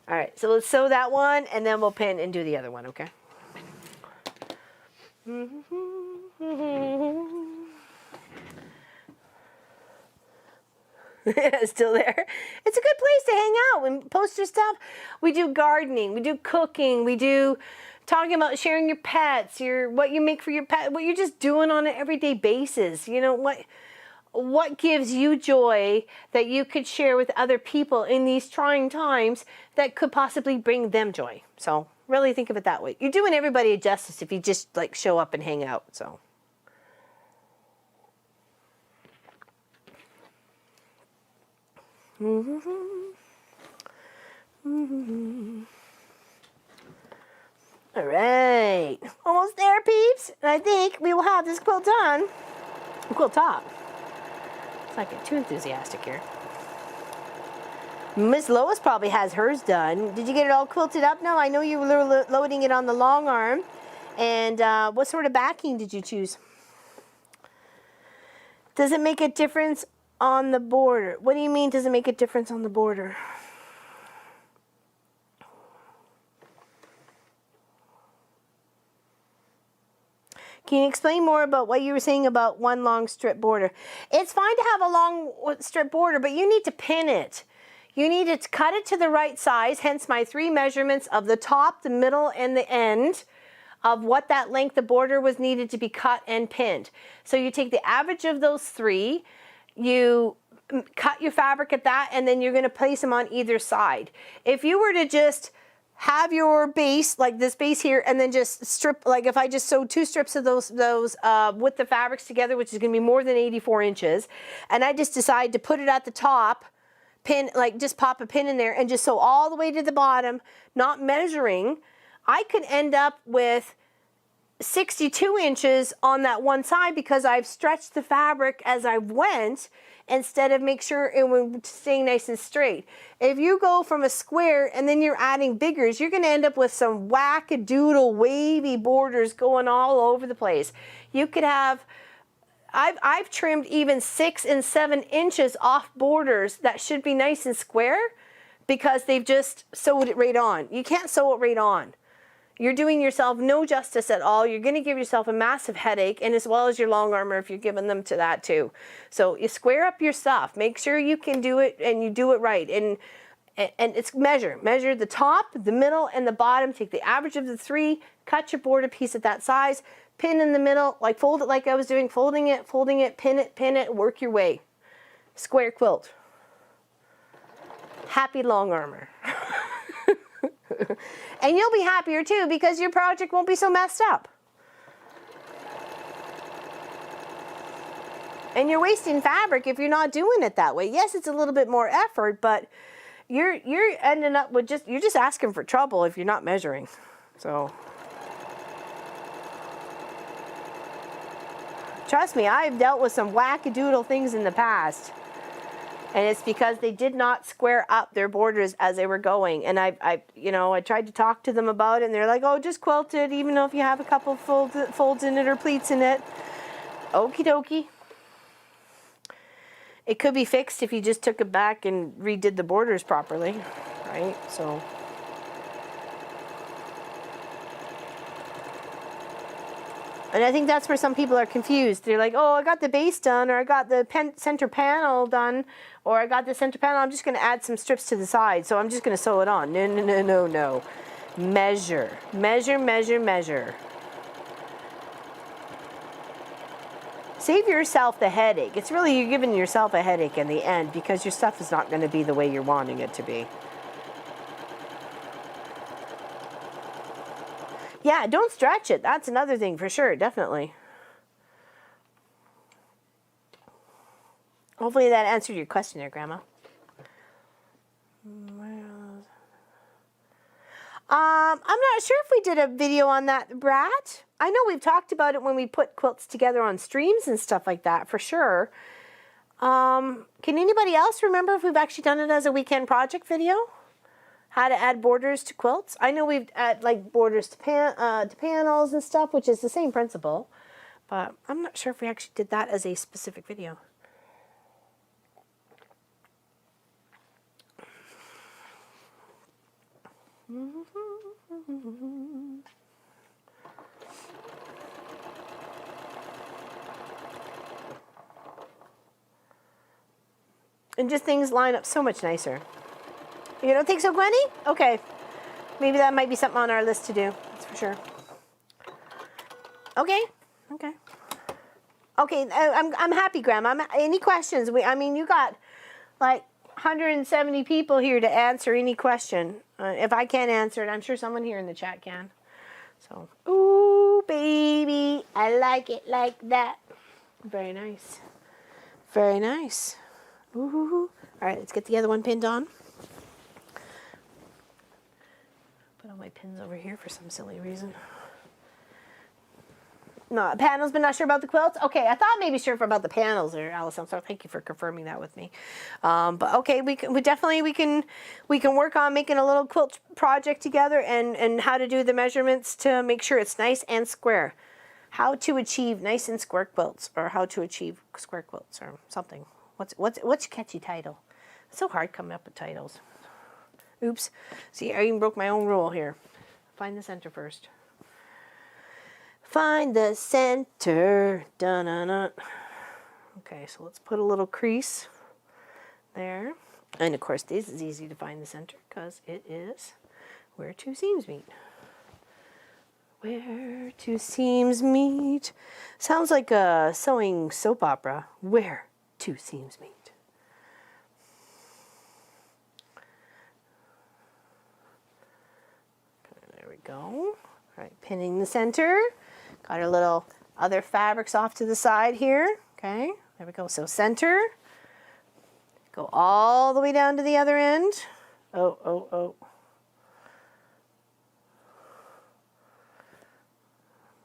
All right, so let's sew that one and then we'll pin and do the other one, okay? Still there. It's a good place to hang out and post your stuff. We do gardening, we do cooking, we do talking about sharing your pets, what you make for your pet, what you're just doing on an everyday basis. You know, what gives you joy that you could share with other people in these trying times that could possibly bring them joy. So really think of it that way. You're doing everybody a justice if you just like show up and hang out. So. All right, almost there, peeps. And I think we will have this quilt done. Quilt top. It's not getting too enthusiastic here. Miss Lois probably has hers done. Did you get it all quilted up? No, I know you were loading it on the long arm. And what sort of backing did you choose? Does it make a difference on the border? What do you mean, does it make a difference on the border? Can you explain more about what you were saying about one long strip border? It's fine to have a long strip border, but you need to pin it. You need to cut it to the right size, hence my 3 measurements of the top, the middle, and the end. of what that length of border was needed to be cut and pinned. So you take the average of those three, you cut your fabric at that, and then you're going to place them on either side. If you were to just have your base, like this base here, and then just strip, like if I just sewed 2 strips of those with the fabrics together, which is going to be more than 84 inches, and I just decide to put it at the top, pin, like just pop a pin in there and just sew all the way to the bottom, not measuring, I could end up with 62 inches on that one side because I've stretched the fabric as I went instead of make sure it would stay nice and straight. If you go from a square and then you're adding biggers, you're going to end up with some wackadoodle wavy borders going all over the place. You could have, I've trimmed even 6 and 7 inches off borders that should be nice and square because they've just sewed it right on. You can't sew it right on. You're doing yourself no justice at all. You're going to give yourself a massive headache, and as well as your long armor if you're giving them to that too. So you square up your stuff. Make sure you can do it and you do it right. And it's measure. Measure the top, the middle, and the bottom. Take the average of the 3, cut your border piece at that size, pin in the middle, like fold it like I was doing, folding it, pin it, work your way. Square quilt. Happy long armor. And you'll be happier too because your project won't be so messed up. And you're wasting fabric if you're not doing it that way. Yes, it's a little bit more effort, but you're ending up with you're just asking for trouble if you're not measuring. So trust me, I've dealt with some wackadoodle things in the past. And it's because they did not square up their borders as they were going. And I tried to talk to them about it, and they're like, oh, just quilt it, even though if you have a couple folds in it or pleats in it. Okie dokie. It could be fixed if you just took it back and redid the borders properly, right? So. And I think that's where some people are confused. They're like, oh, I got the base done, or I got the center panel done, or I got the center panel. I'm just going to add some strips to the side, so I'm just going to sew it on. No, no, no, no, no. Measure. Measure, measure, measure. Save yourself the headache. It's really, you're giving yourself a headache in the end because your stuff is not going to be the way you're wanting it to be. Yeah, don't stretch it. That's another thing for sure, definitely. Hopefully that answered your question there, Grandma. I'm not sure if we did a video on that, Brat. I know we've talked about it when we put quilts together on streams and stuff like that, for sure. Can anybody else remember if we've actually done it as a weekend project video? How to add borders to quilts. I know we've added like borders to panels and stuff, which is the same principle, but I'm not sure if we actually did that as a specific video. And just things line up so much nicer. You don't think so, Gwenny? Okay. Maybe that might be something on our list to do. That's for sure. Okay. Okay. Okay, I'm happy, Grandma. Any questions? I mean, you got like 170 people here to answer any question. If I can't answer it, I'm sure someone here in the chat can. So, ooh, baby, I like it like that. Very nice. Very nice. Ooh. All right, let's get the other one pinned on. Put all my pins over here for some silly reason. No, panels, but not sure about the quilts. Okay, I thought maybe sure about the panels there, Alison. So thank you for confirming that with me. But okay, we can work on making a little quilt project together and how to do the measurements to make sure it's nice and square. How to achieve nice and square quilts, or how to achieve square quilts, or something. What's your catchy title? It's so hard coming up with titles. Oops. See, I even broke my own rule here. Find the center first. Find the center. Dun-dun-dun. Okay, so let's put a little crease there. And of course, this is easy to find the center because it is where 2 seams meet. Where two seams meet. Sounds like a sewing soap opera. Where two seams meet. There we go. All right, pinning the center. Got our little other fabrics off to the side here. Okay, there we go. So center. Go all the way down to the other end. Oh, oh, oh.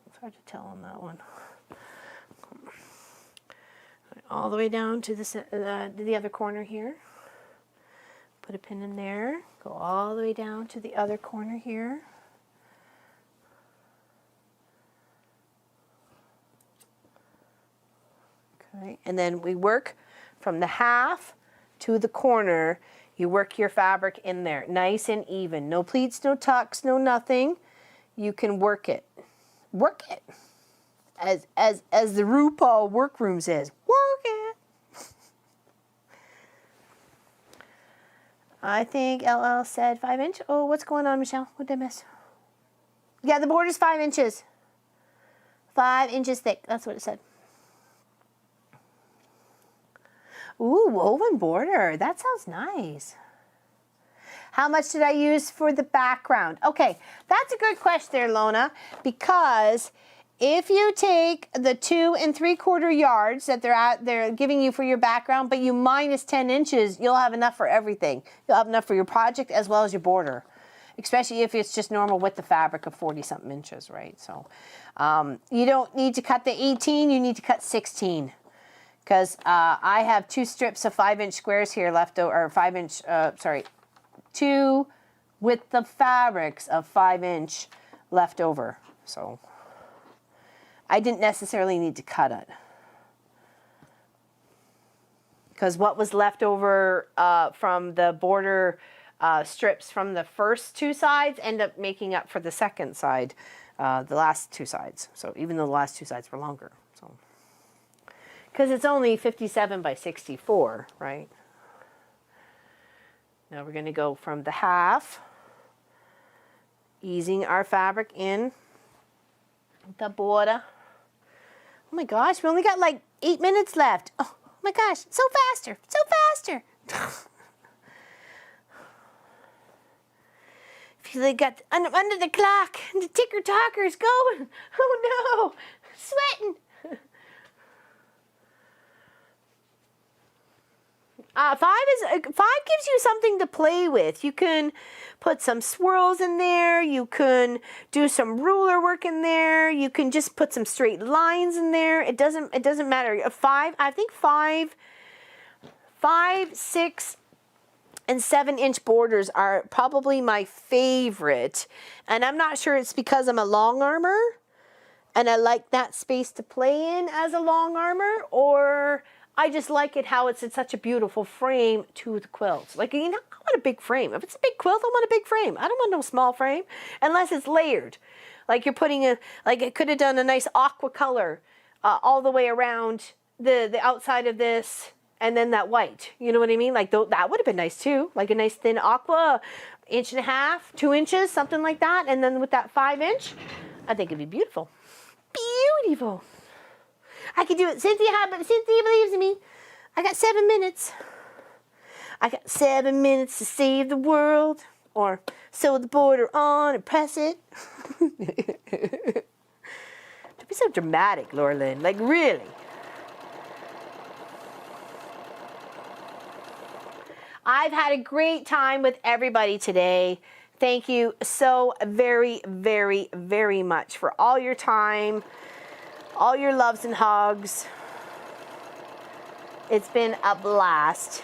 It's hard to tell on that one. All the way down to the other corner here. Put a pin in there. Go all the way down to the other corner here. Okay, and then we work from the half to the corner. You work your fabric in there, nice and even. No pleats, no tucks, no nothing. You can work it. Work it. As the RuPaul workroom says, work it. I think LL said 5 inch. Oh, what's going on, Michelle? What did I miss? Yeah, the border's 5 inches. 5 inches thick. That's what it said. Ooh, woven border. That sounds nice. How much did I use for the background? Okay, that's a good question there, Lona, because if you take the 2 3/4 yards that they're giving you for your background, but you minus 10 inches, you'll have enough for everything. You'll have enough for your project as well as your border, especially if it's just normal width of fabric of 40-something inches, right? So you don't need to cut the 18, you need to cut 16. Because I have 2 strips of 5-inch squares here left over, or 5-inch, 2 width of fabrics of 5-inch left over. So I didn't necessarily need to cut it. Because what was left over from the border strips from the first 2 sides end up making up for the second side, the last 2 sides. So even though the last 2 sides were longer. So. Because it's only 57 by 64, right? Now we're going to go from the half, easing our fabric in the border. Oh my gosh, we only got like 8 minutes left. Oh my gosh, so faster, so faster. Feel like got under the clock and the ticker talker's going. Oh no, sweating. 5 gives you something to play with. You can put some swirls in there. You can do some ruler work in there. You can just put some straight lines in there. It doesn't matter. 5, I think 5, 6, and 7-inch borders are probably my favorite. And I'm not sure it's because I'm a long armor and I like that space to play in as a long armor, or I just like it how it's in such a beautiful frame to the quilts. Like, you know, I want a big frame. If it's a big quilt, I want a big frame. I don't want no small frame unless it's layered. Like you're putting like it could have done a nice aqua color all the way around the outside of this and then that white. You know what I mean? Like that would have been nice too. Like a nice thin aqua, 1.5 inches, 2 inches, something like that. And then with that 5-inch, I think it'd be beautiful. Beautiful. I can do it. Cynthia believes in me. I got 7 minutes. I got 7 minutes to save the world. Or sew the border on and press it. Don't be so dramatic, Laura Lynn. Like, really. I've had a great time with everybody today. Thank you so very, very, very much for all your time, all your loves and hugs. It's been a blast.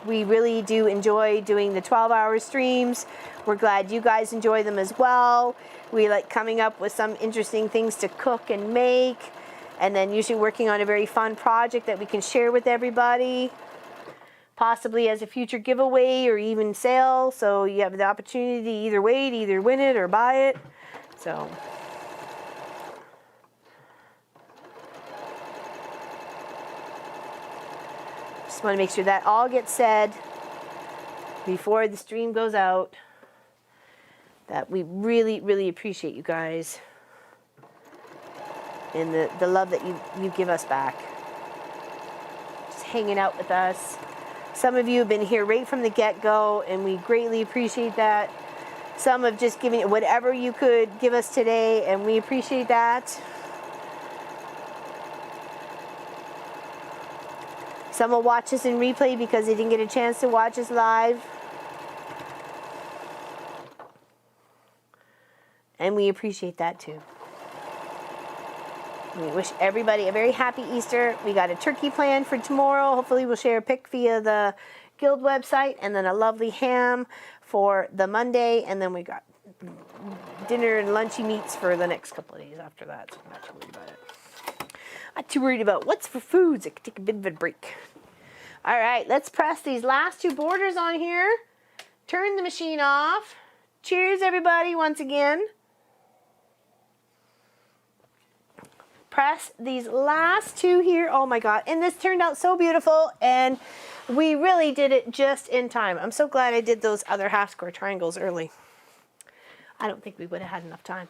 We really do enjoy doing the 12-hour streams. We're glad you guys enjoy them as well. We like coming up with some interesting things to cook and make, and then usually working on a very fun project that we can share with everybody, possibly as a future giveaway or even sale. So you have the opportunity either way to either win it or buy it. So just want to make sure that all gets said before the stream goes out. that we really, really appreciate you guys and the love that you give us back. Just hanging out with us. Some of you have been here right from the get-go, and we greatly appreciate that. Some have just given whatever you could give us today, and we appreciate that. Some will watch us in replay because they didn't get a chance to watch us live. And we appreciate that too. We wish everybody a very happy Easter. We got a turkey planned for tomorrow. Hopefully we'll share a pic via the Guild website, and then a lovely ham for the Monday, and then we got dinner and lunchy meats for the next couple of days after that. So I'm not too worried about it. Not too worried about what's for foods. I could take a bit of a break. All right, let's press these last two borders on here. Turn the machine off. Cheers, everybody, once again. Press these last two here. Oh my God, and this turned out so beautiful, and we really did it just in time. I'm so glad I did those other half square triangles early. I don't think we would have had enough time.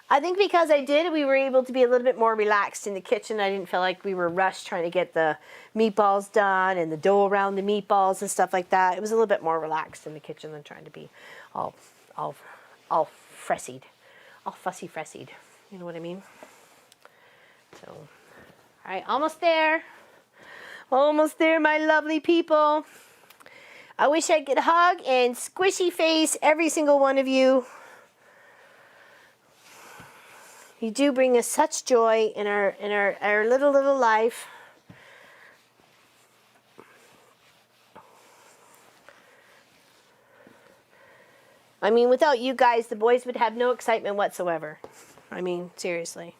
I think because I did, we were able to be a little bit more relaxed in the kitchen. I didn't feel like we were rushed trying to get the meatballs done and the dough around the meatballs and stuff like that. It was a little bit more relaxed in the kitchen than trying to be all fressied, all fussy-fressied. You know what I mean? So, all right, almost there. Almost there, my lovely people. I wish I could hug and squishy face every single one of you. You do bring us such joy in our little life. I mean, without you guys, the boys would have no excitement whatsoever. I mean, seriously.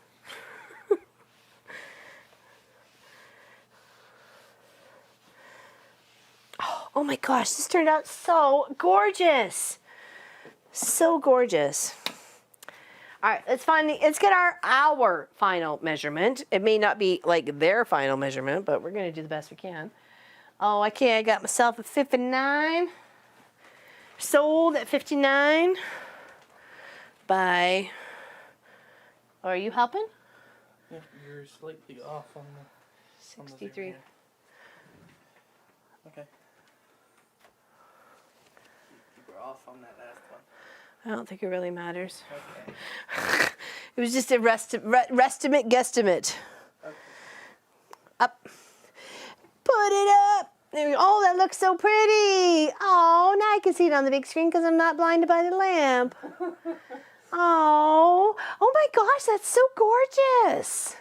Oh my gosh, this turned out so gorgeous. So gorgeous. All right, let's get our final measurement. It may not be like their final measurement, but we're gonna do the best we can. Oh, okay, I got myself a 59. Sold at 59 by, are you helping? Yeah, you're slightly off on the 63. Okay. You were off on that last one. I don't think it really matters. Okay. It was just a restimate guesstimate. Okay. Up. Put it up. There we go. Oh, that looks so pretty. Oh, now I can see it on the big screen because I'm not blinded by the lamp. Oh my gosh, that's so gorgeous.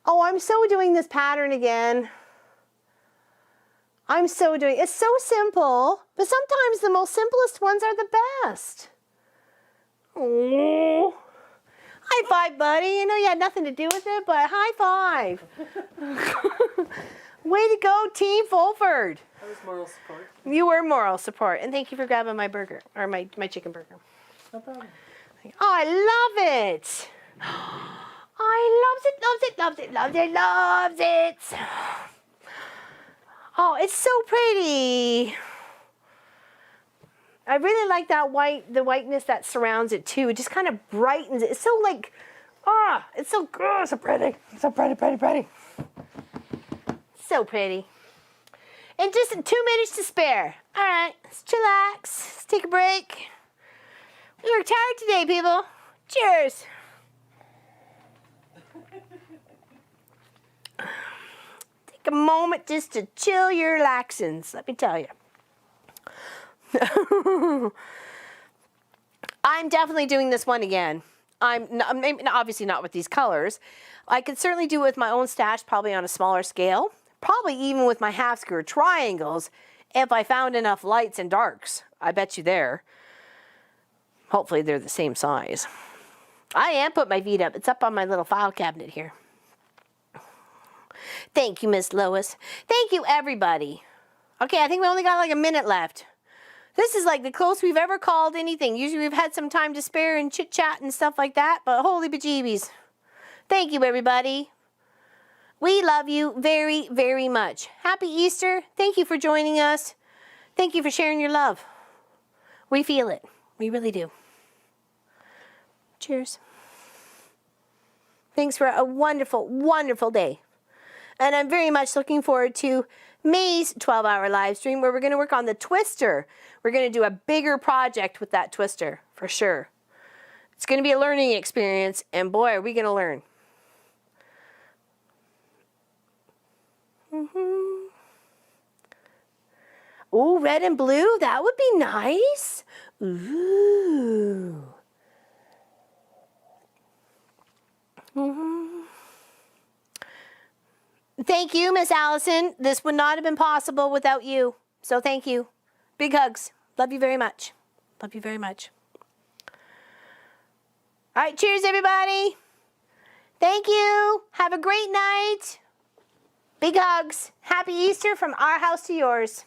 Oh, I'm so doing this pattern again. It's so simple, but sometimes the most simplest ones are the best. Oh. High five, buddy. You know you had nothing to do with it, but high five. Way to go, Team Fulford. That was moral support. You were moral support, and thank you for grabbing my burger, or my chicken burger. No problem. Oh, I love it. I loves it. Oh, it's so pretty. I really like that the whiteness that surrounds it too. It just kind of brightens it. It's so like, it's so good, so pretty. So pretty. So pretty. And just 2 minutes to spare. All right, let's chillax. Let's take a break. We worked hard today, people. Cheers. Take a moment just to chill your laxins, let me tell you. I'm definitely doing this one again. Obviously not with these colors. I could certainly do it with my own stash, probably on a smaller scale. Probably even with my half square triangles, if I found enough lights and darks. I bet you there. Hopefully they're the same size. I am put my feet up. It's up on my little file cabinet here. Thank you, Miss Lois. Thank you, everybody. Okay, I think we only got like a minute left. This is like the closest we've ever called anything. Usually we've had some time to spare and chit-chat and stuff like that, but holy bejeebies. Thank you, everybody. We love you very, very much. Happy Easter. Thank you for joining us. Thank you for sharing your love. We feel it. We really do. Cheers. Thanks for a wonderful, wonderful day. And I'm very much looking forward to May's 12-hour live stream where we're going to work on the twister. We're going to do a bigger project with that twister, for sure. It's going to be a learning experience, and boy, are we going to learn. Ooh, red and blue, that would be nice. Ooh. Thank you, Miss Allison. This would not have been possible without you. So thank you. Big hugs. Love you very much. Love you very much. All right, cheers, everybody. Thank you. Have a great night. Big hugs. Happy Easter from our house to yours.